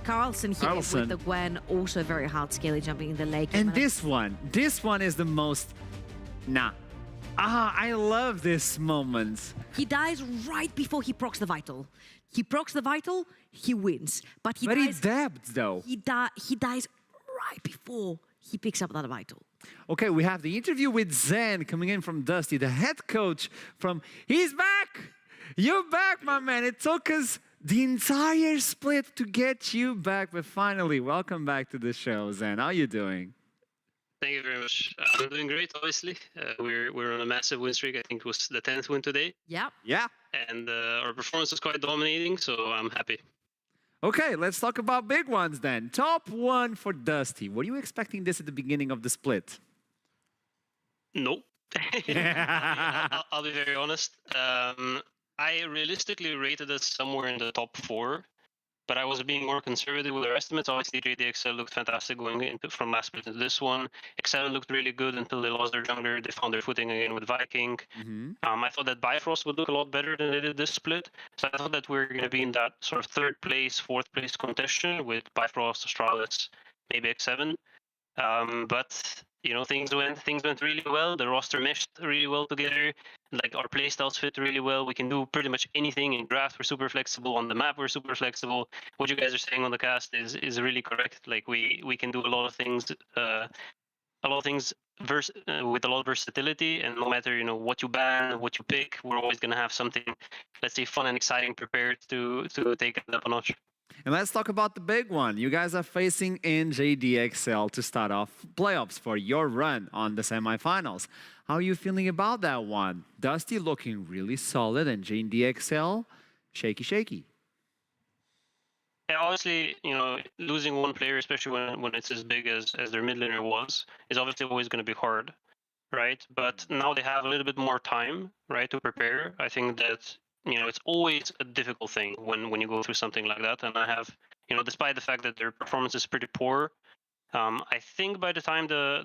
S15: Carlson here with the Gwen, also very hard scaly jumping in the lake.
S14: And this one is the most... Nah. I love this moment.
S15: He dies right before he procs the Vital. He procs the Vital, he wins. But he dies...
S14: dabbed, though.
S15: He dies right before he picks up that Vital.
S14: Okay, we have the interview with Zen coming in from Dusty, the head coach from... He's back! You're back, my man. It took us the entire split to get you back, but finally, welcome back to the show, Zen. How are you doing?
S6: Thank you very much. I'm doing great, obviously. We're on a massive win streak. I think it was the 10th win today.
S15: Yeah.
S14: Yeah.
S6: And our performance was quite dominating, so I'm happy.
S14: Okay, let's talk about big ones then. Top one for Dusty. Were you expecting this at the beginning of the split?
S6: No. I'll be very honest. I realistically rated us somewhere in the top 4. But I was being more conservative with our estimates. Obviously, JDXL looked fantastic going into from last split into this one. Excel looked really good until they lost their jungler. They found their footing again with Viking. I thought that Bifrost would look a lot better than they did this split. So I thought that we were going to be in that sort of 3rd place, 4th place contention with Bifrost, Astralis, maybe X7. But you know, things went really well. The roster meshed really well together. Like our playstyles fit really well. We can do pretty much anything in draft. We're super flexible on the map. We're super flexible. What you guys are saying on the cast is really correct. Like we can do a lot of things. With a lot of versatility, and no matter what you ban, what you pick, we're always gonna have something, let's say, fun and exciting prepared to take it up a notch.
S14: And let's talk about the big one. You guys are facing in JDXL to start off playoffs for your run on the semifinals. How are you feeling about that one? Dusty looking really solid, and JDXL shaky.
S6: Yeah, obviously, losing one player, especially when it's as big as their mid laner was, is obviously always going to be hard, right? But now they have a little bit more time, right, to prepare. I think that it's always a difficult thing when you go through something like that. And I have, despite the fact that their performance is pretty poor, I think by the time the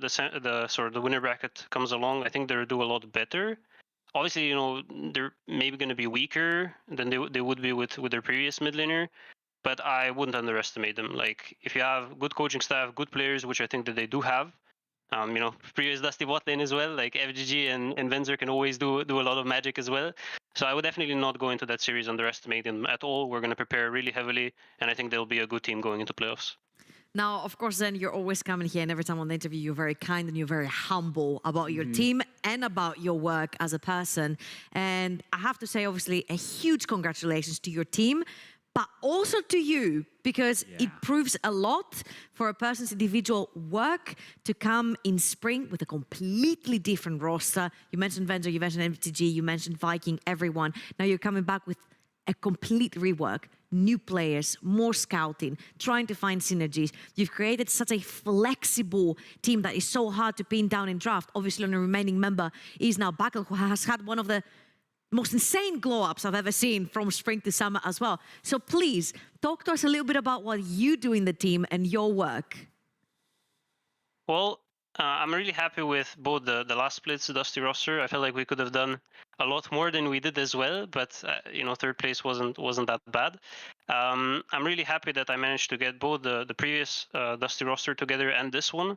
S6: sort of the winner bracket comes along, I think they'll do a lot better. Obviously, they're maybe going to be weaker than they would be with their previous mid laner, but I wouldn't underestimate them. Like, if you have good coaching staff, good players, which I think that they do have, previous Dusty bot lane as well, like FGG and Venzer can always do a lot of magic as well. So I would definitely not go into that series underestimating them at all. We're going to prepare really heavily, and I think they'll be a good team going into playoffs.
S15: Now, of course, then you're always coming here, and every time on the interview, you're very kind and you're very humble about your team and about your work as a person. And I have to say, obviously, a huge congratulations to your team, but also to you, because it proves a lot for a person's individual work to come in spring with a completely different roster. You mentioned Venzer, you mentioned MTG, you mentioned Viking, everyone. Now you're coming back with a complete rework, new players, more scouting, trying to find synergies. You've created such a flexible team that is so hard to pin down in draft. Obviously, on a remaining member is now Bakal, who has had one of the most insane glow-ups I've ever seen from spring to summer as well. So please, talk to us a little bit about what you do in the team and your work.
S6: Well, I'm really happy with both the last splits, the Dusty roster. I felt like we could have done a lot more than we did as well, but 3rd place wasn't that bad. I'm really happy that I managed to get both the previous Dusty roster together and this one.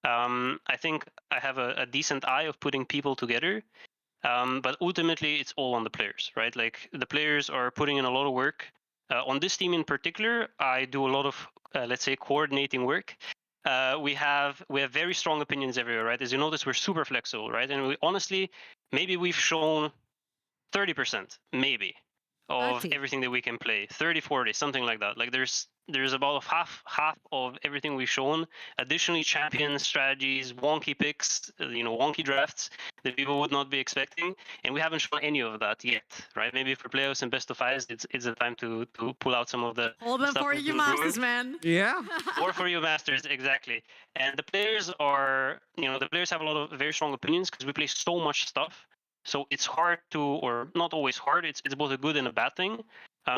S6: I think I have a decent eye of putting people together. But ultimately, it's all on the players, right? Like, the players are putting in a lot of work. On this team in particular, I do a lot of, let's say, coordinating work. We have very strong opinions everywhere, right? As you notice, we're super flexible, right? And we honestly, maybe we've shown 30%, maybe. of
S15: 30.
S6: everything that we can play. 30, 40, something like that. Like there's about half of everything we've shown. Additionally, champions, strategies, wonky picks, wonky drafts that people would not be expecting, and we haven't shown any of that yet, right? Maybe for playoffs and best of fives, it's the time to pull out some of the
S15: Hold on
S6: stuff
S15: for
S6: we've
S15: you,
S6: been
S15: Masters,
S6: brewing.
S15: man.
S14: Yeah.
S6: Or for you masters, exactly. And the players are, the players have a lot of very strong opinions because we play so much stuff. So it's hard to, or not always hard. It's both a good and a bad thing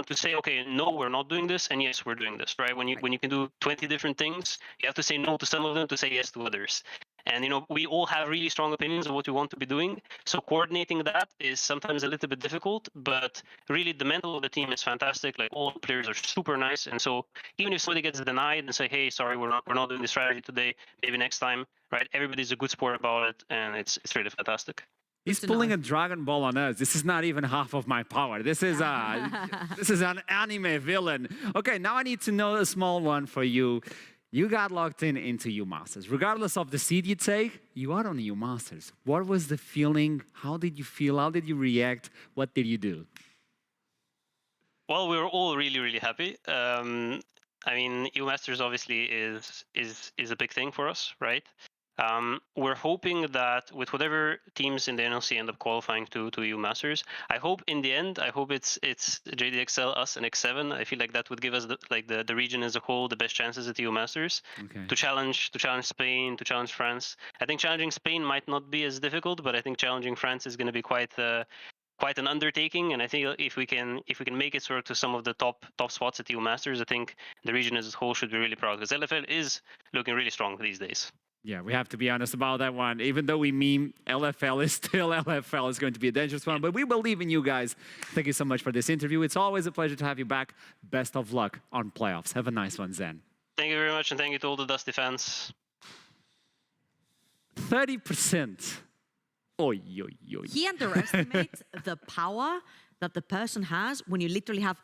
S6: to say, okay, no, we're not doing this, and yes, we're doing this, right? When you can do 20 different things, you have to say no to some of them to say yes to others. And we all have really strong opinions of what we want to be doing. So coordinating that is sometimes a little bit difficult, but really the mental of the team is fantastic. Like all the players are super nice, and so even if somebody gets denied and say, hey, sorry, we're not doing this strategy today, maybe next time, right? Everybody's a good sport about it, and it's really fantastic.
S14: He's pulling a Dragon Ball on us. This is not even half of my power. This is this is an anime villain. Okay, now I need to know a small one for you. You got locked into U Masters. Regardless of the seed you take, you are on U Masters. What was the feeling? How did you feel? How did you react? What did you do?
S6: Well, we were all really, really happy. I mean, U Masters obviously is a big thing for us, right? We're hoping that with whatever teams in the NLC end up qualifying to EU Masters, I hope in the end, it's JDXL, us, and X7. I feel like that would give us the region as a whole the best chances at EU Masters to challenge Spain, to challenge France. I think challenging Spain might not be as difficult, but I think challenging France is going to be quite an undertaking. And I think if we can make it sort of to some of the top spots at EU Masters, I think the region as a whole should be really proud because LFL is looking really strong these days.
S14: Yeah, we have to be honest about that one. Even though we meme, LFL is still LFL. It's going to be a dangerous one, but we believe in you guys. Thank you so much for this interview. It's always a pleasure to have you back. Best of luck on playoffs. Have a nice one, Zen.
S6: Thank you very much, and thank you to all the Dusty fans.
S14: 30%. Oy, oy, oy.
S15: He underestimates the power that the person has when you literally have,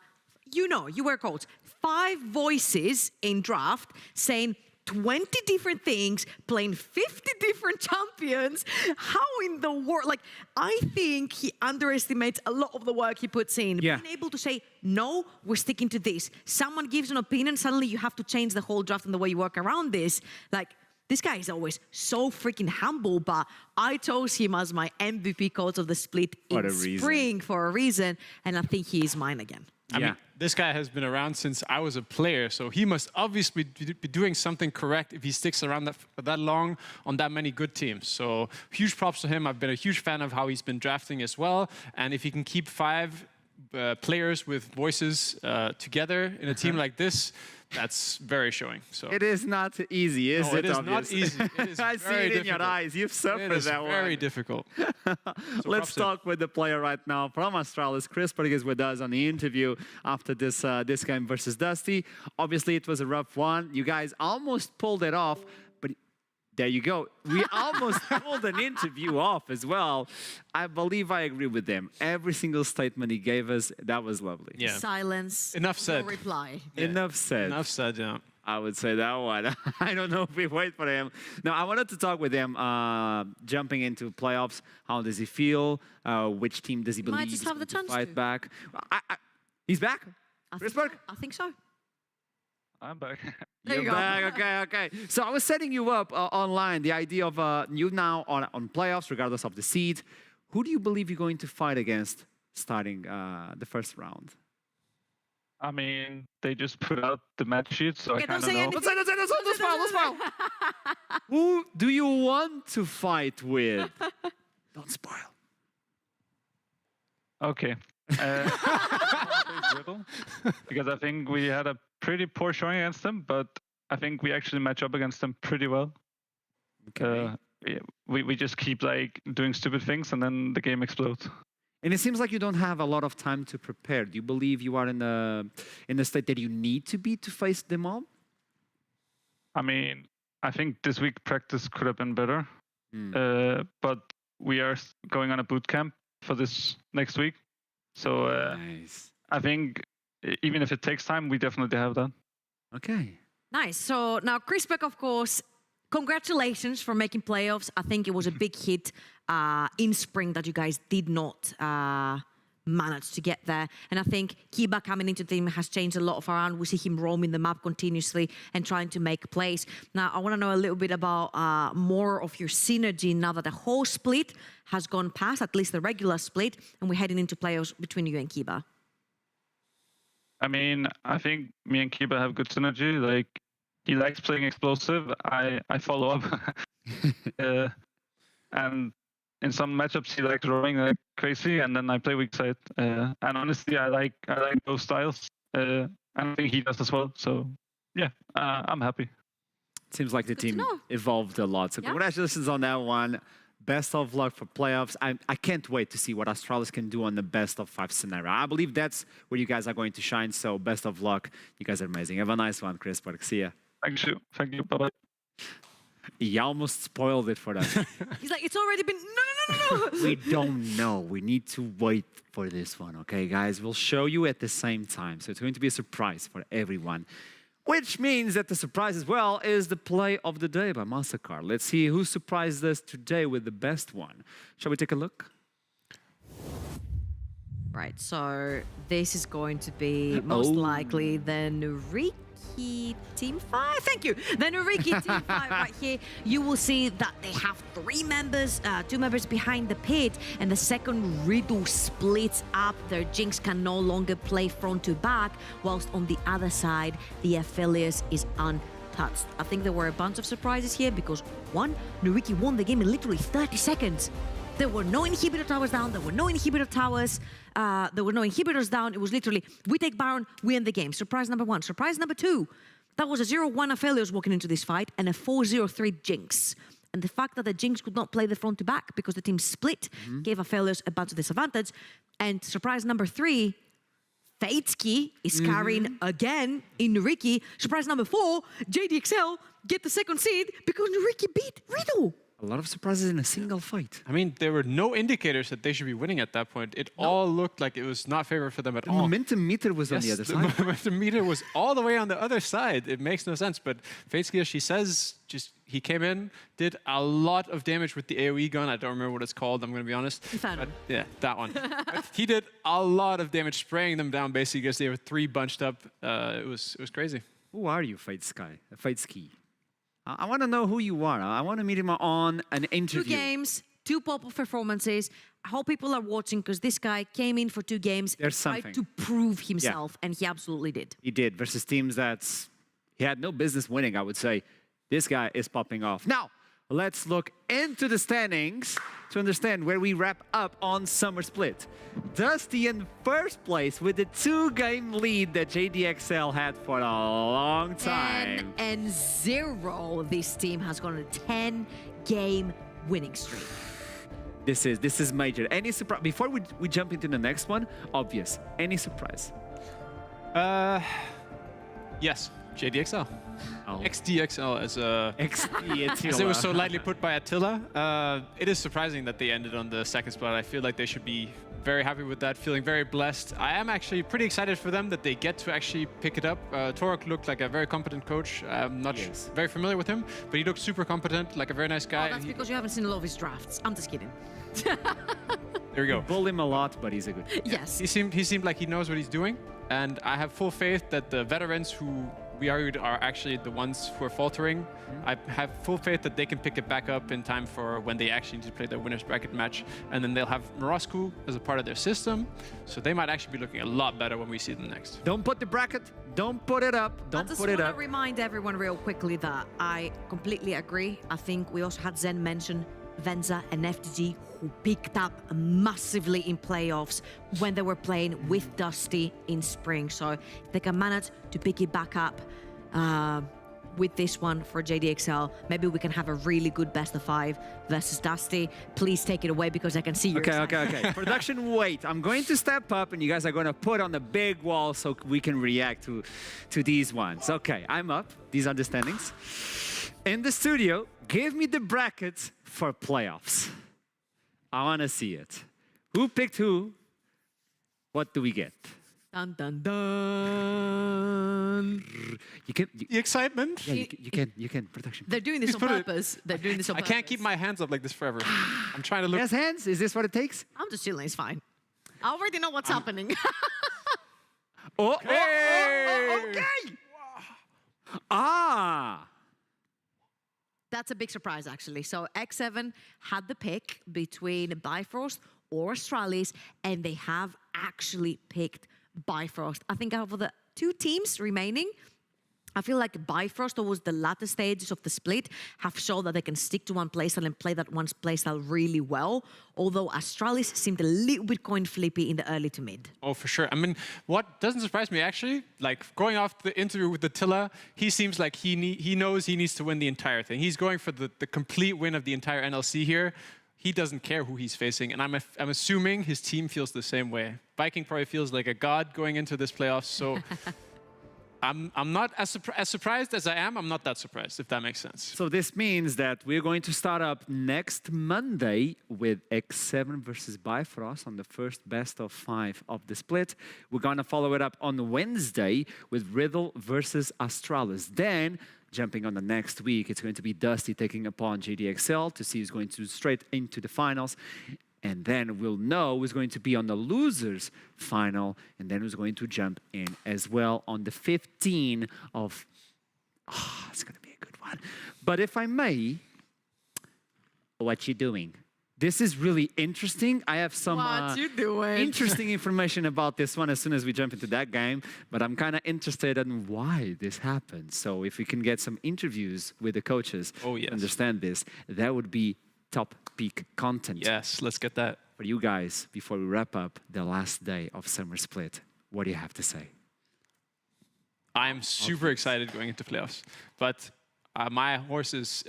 S15: you were coach, 5 voices in draft saying 20 different things, playing 50 different champions. How in the world? Like, I think he underestimates a lot of the work he puts in.
S14: Yeah.
S15: Being able to say, no, we're sticking to this. Someone gives an opinion, suddenly you have to change the whole draft and the way you work around this. Like, this guy is always so freaking humble, but I chose him as my MVP coach of the split in spring for a reason, and I think he is mine again.
S16: I mean, this guy has been around since I was a player, so he must obviously be doing something correct if he sticks around that long on that many good teams. So huge props to him. I've been a huge fan of how he's been drafting as well. And if he can keep 5 players with voices together in a team like this, that's very showing. So
S14: it is not easy, is it?
S16: It is not easy. It is
S14: I see it in your eyes. You've suffered that one.
S16: It is very difficult.
S14: Let's talk with the player right now from Australis. Crispberg is with us on the interview after this game versus Dusty. Obviously, it was a rough one. You guys almost pulled it off, but there you go. We almost pulled an interview off as well. I believe I agree with them. Every single statement he gave us, that was lovely.
S16: Yeah.
S15: Silence.
S16: Enough said.
S15: No reply.
S14: Yeah. Enough said.
S16: Enough said, yeah.
S14: I would say that one. I don't know if we wait for him. No, I wanted to talk with him jumping into playoffs. How does he feel? Which team does he believe
S15: Might just have the chance
S14: fight
S15: to.
S14: back? He's back? Crispberg?
S15: I think so.
S12: I'm back.
S15: There you go.
S14: Back. Okay. So I was setting you up online, the idea of you now on playoffs, regardless of the seed. Who do you believe you're going to fight against starting the first round?
S12: I mean, they just put out the match sheet, so I kind of know.
S14: Don't spoil. Who do you want to fight with? Don't spoil.
S12: Okay. Because I think we had a pretty poor showing against them, but I think we actually match up against them pretty well.
S14: Okay.
S12: We just keep like doing stupid things, and then the game explodes.
S14: And it seems like you don't have a lot of time to prepare. Do you believe you are in the state that you need to be to face them all?
S12: I mean, I think this week practice could have been better, but we are going on a boot camp for this next week. So
S14: nice.
S12: I think even if it takes time, we definitely have that.
S14: Okay.
S15: Nice. So now, Crispberg, of course, congratulations for making playoffs. I think it was a big hit in spring that you guys did not managed to get there. And I think Kiba coming into the team has changed a lot of around. We see him roaming the map continuously and trying to make plays. Now, I want to know a little bit about more of your synergy now that the whole split has gone past, at least the regular split, and we're heading into playoffs between you and Kiba.
S12: I mean, I think me and Kiba have good synergy. Like, he likes playing explosive. I follow up. And in some matchups, he likes roaming like crazy, and then I play weak side. And honestly, I like those styles. And I think he does as well. So, yeah, I'm happy.
S14: Seems like the team evolved a lot. So congratulations on that one. Best of luck for playoffs. I can't wait to see what Astralis can do on the best of 5 scenario. I believe that's where you guys are going to shine. So best of luck. You guys are amazing. Have a nice one, Chris. See ya.
S12: Thank you. Thank you. Bye-bye.
S14: He almost spoiled it for us.
S15: He's like, it's already been... No.
S14: We don't know. We need to wait for this one. Okay, guys? We'll show you at the same time. So it's going to be a surprise for everyone. Which means that the surprise as well is the play of the day by Mastercard. Let's see who surprised us today with the best one. Shall we take a look?
S15: Right, so this is going to be most likely the Nuriki Team 5. Thank you. The Nuriki Team 5 right here. You will see that they have 3 members, 2 members behind the pit, and the second Riddle splits up. Their Jinx can no longer play front to back, whilst on the other side, the Aphelios is untouched. I think there were a bunch of surprises here because, one, Nuriki won the game in literally 30 seconds. There were no inhibitor towers down. There were no inhibitor towers. There were no inhibitors down. It was literally, we take Baron, we end the game. Surprise number 1. Surprise number 2. That was a 0-1 Aphelios walking into this fight and a 4-0-3 Jinx. And the fact that the Jinx could not play the front to back because the team split gave Aphelios a bunch of disadvantage. And surprise number 3, Fatesky is carrying again in Nuriki. Surprise number 4, JDXL get the second seed because Nuriki beat Riddle.
S14: A lot of surprises in a single fight.
S16: I mean, there were no indicators that they should be winning at that point. It all looked like it was not favorable for them at all.
S14: The momentum meter was on the other side.
S16: The momentum meter was all the way on the other side. It makes no sense. But Fatesky, as she says, he came in, did a lot of damage with the AoE gun. I don't remember what it's called, I'm going to be honest. But, yeah, that one. He did a lot of damage, spraying them down basically because they were 3 bunched up. It was crazy.
S14: Who are you, Fatesky? I want to know who you are. I want to meet him on an interview.
S15: 2 games, 2 pop-up performances. I hope people are watching because this guy came in for 2 games, tried to prove himself, and he absolutely did.
S14: He did, versus teams that he had no business winning, I would say. This guy is popping off. Now, let's look into the standings to understand where we wrap up on Summer Split. Dusty in first place with the 2-game lead that JDXL had for a long time.
S15: 10-0. This team has gone on a 10-game winning streak.
S14: This is major. Any surprise? Before we jump into the next one, obvious. Any surprise?
S16: Yes, JDXL.
S14: Oh.
S16: XDXL as
S14: XD
S16: it was so lightly put by Attila. It is surprising that they ended on the 2nd spot. I feel like they should be very happy with that, feeling very blessed. I am actually pretty excited for them that they get to actually pick it up. Torok looked like a very competent coach. I'm not very familiar with him, but he looked super competent, like a very nice guy.
S15: Oh, that's because you haven't seen a lot of his drafts. I'm just kidding.
S16: There we go.
S14: Bull him a lot, but he's a good.
S15: Yes.
S16: He seemed like he knows what he's doing, and I have full faith that the veterans who we argued are actually the ones who are faltering. I have full faith that they can pick it back up in time for when they actually need to play their winner's bracket match, and then they'll have Morosku as a part of their system, so they might actually be looking a lot better when we see them next.
S14: Don't put the bracket. Don't put it up. Don't put it up.
S15: I just want to remind everyone real quickly that I completely agree. I think we also had Zen mention Venza and FTG, who picked up massively in playoffs when they were playing with Dusty in spring. So if they can manage to pick it back up with this one for JDXL, maybe we can have a really good best of 5 versus Dusty. Please take it away because I can see you.
S14: Okay. Production, wait. I'm going to step up and you guys are going to put on the big wall so we can react to these ones. Okay, I'm up. These are the standings. In the studio, give me the brackets for playoffs. I want to see it. Who picked who? What do we get?
S15: Dun, dun, dun.
S14: You can.
S16: The excitement.
S14: Yeah, you can. Production.
S15: They're doing this on purpose. They're doing this on purpose.
S16: I can't keep my hands up like this forever. I'm trying to look.
S14: Yes, hands. Is this what it takes?
S15: I'm just chilling. It's fine. I already know what's happening.
S14: Okay. Ah.
S15: That's a big surprise, actually. So X7 had the pick between Bifrost or Astralis, and they have actually picked Bifrost. I think out of the two teams remaining, I feel like Bifrost, towards the latter stages of the split, have shown that they can stick to one playstyle and play that one playstyle really well. Although Astralis seemed a little bit coin flippy in the early to mid.
S16: Oh, for sure. I mean, what doesn't surprise me, actually, like going off the interview with Attila, he seems like he knows he needs to win the entire thing. He's going for the complete win of the entire NLC here. He doesn't care who he's facing, and I'm assuming his team feels the same way. Viking probably feels like a god going into this playoffs, so I'm not as surprised as I am. I'm not that surprised, if that makes sense.
S14: So this means that we're going to start up next Monday with X7 versus Bifrost on the first best of 5 of the split. We're going to follow it up on Wednesday with Riddle versus Astralis. Then, jumping on the next week, it's going to be Dusty taking upon JDXL to see who's going to straight into the finals. And then we'll know who's going to be on the losers final, and then who's going to jump in as well on the 15th of... Oh, it's going to be a good one. But if I may, what you doing? This is really interesting. I have some interesting information about this one as soon as we jump into that game, but I'm kind of interested in why this happened. So if we can get some interviews with the coaches to understand this, that would be top peak content.
S16: Yes, let's get that.
S14: For you guys, before we wrap up the last day of Summer Split, what do you have to say?
S16: I'm super excited going into playoffs, but my horses,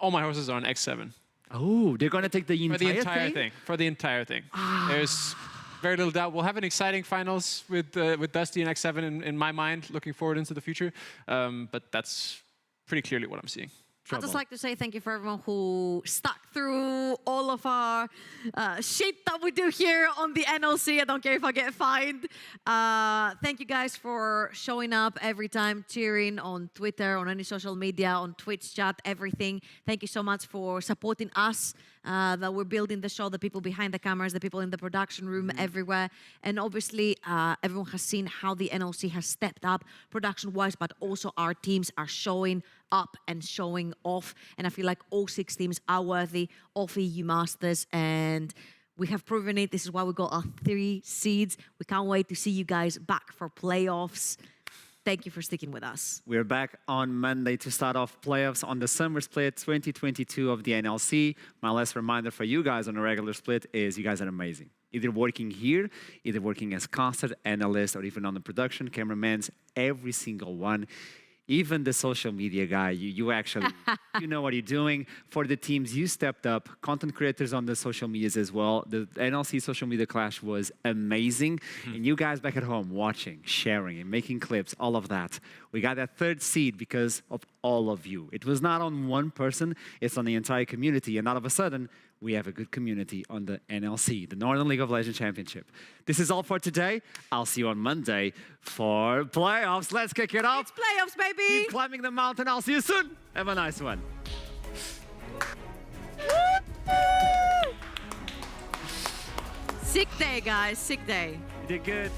S16: all my horses are on X7.
S14: Oh, they're going to take the entire
S16: thing? For the entire thing. There's very little doubt. We'll have an exciting finals with Dusty and X7 in my mind, looking forward into the future. But that's pretty clearly what I'm seeing.
S15: I'd just like to say thank you for everyone who stuck through all of our shit that we do here on the NLC. I don't care if I get fined. Thank you guys for showing up every time, cheering on Twitter, on any social media, on Twitch chat, everything. Thank you so much for supporting us, that we're building the show, the people behind the cameras, the people in the production room, everywhere. And obviously, everyone has seen how the NLC has stepped up production-wise, but also our teams are showing up and showing off, and I feel like all 6 teams are worthy of EU Masters, and we have proven it. This is why we got our 3 seeds. We can't wait to see you guys back for playoffs. Thank you for sticking with us.
S14: We're back on Monday to start off playoffs on the Summer Split 2022 of the NLC. My last reminder for you guys on a regular split is you guys are amazing. Either working here, either working as caster, analyst, or even on the production, cameramans, every single one. Even the social media guy, you actually, you know what you're doing. For the teams, you stepped up. Content creators on the social medias as well. The NLC social media clash was amazing. And you guys back at home watching, sharing, and making clips, all of that. We got that 3rd seed because of all of you. It was not on one person, it's on the entire community. And all of a sudden, we have a good community on the NLC, the Northern League of Legends Championship. This is all for today. I'll see you on Monday for playoffs. Let's kick it off.
S15: It's playoffs, baby.
S14: Keep climbing the mountain. I'll see you soon. Have a nice one.
S15: Sick day, guys. Sick day.
S14: You did good.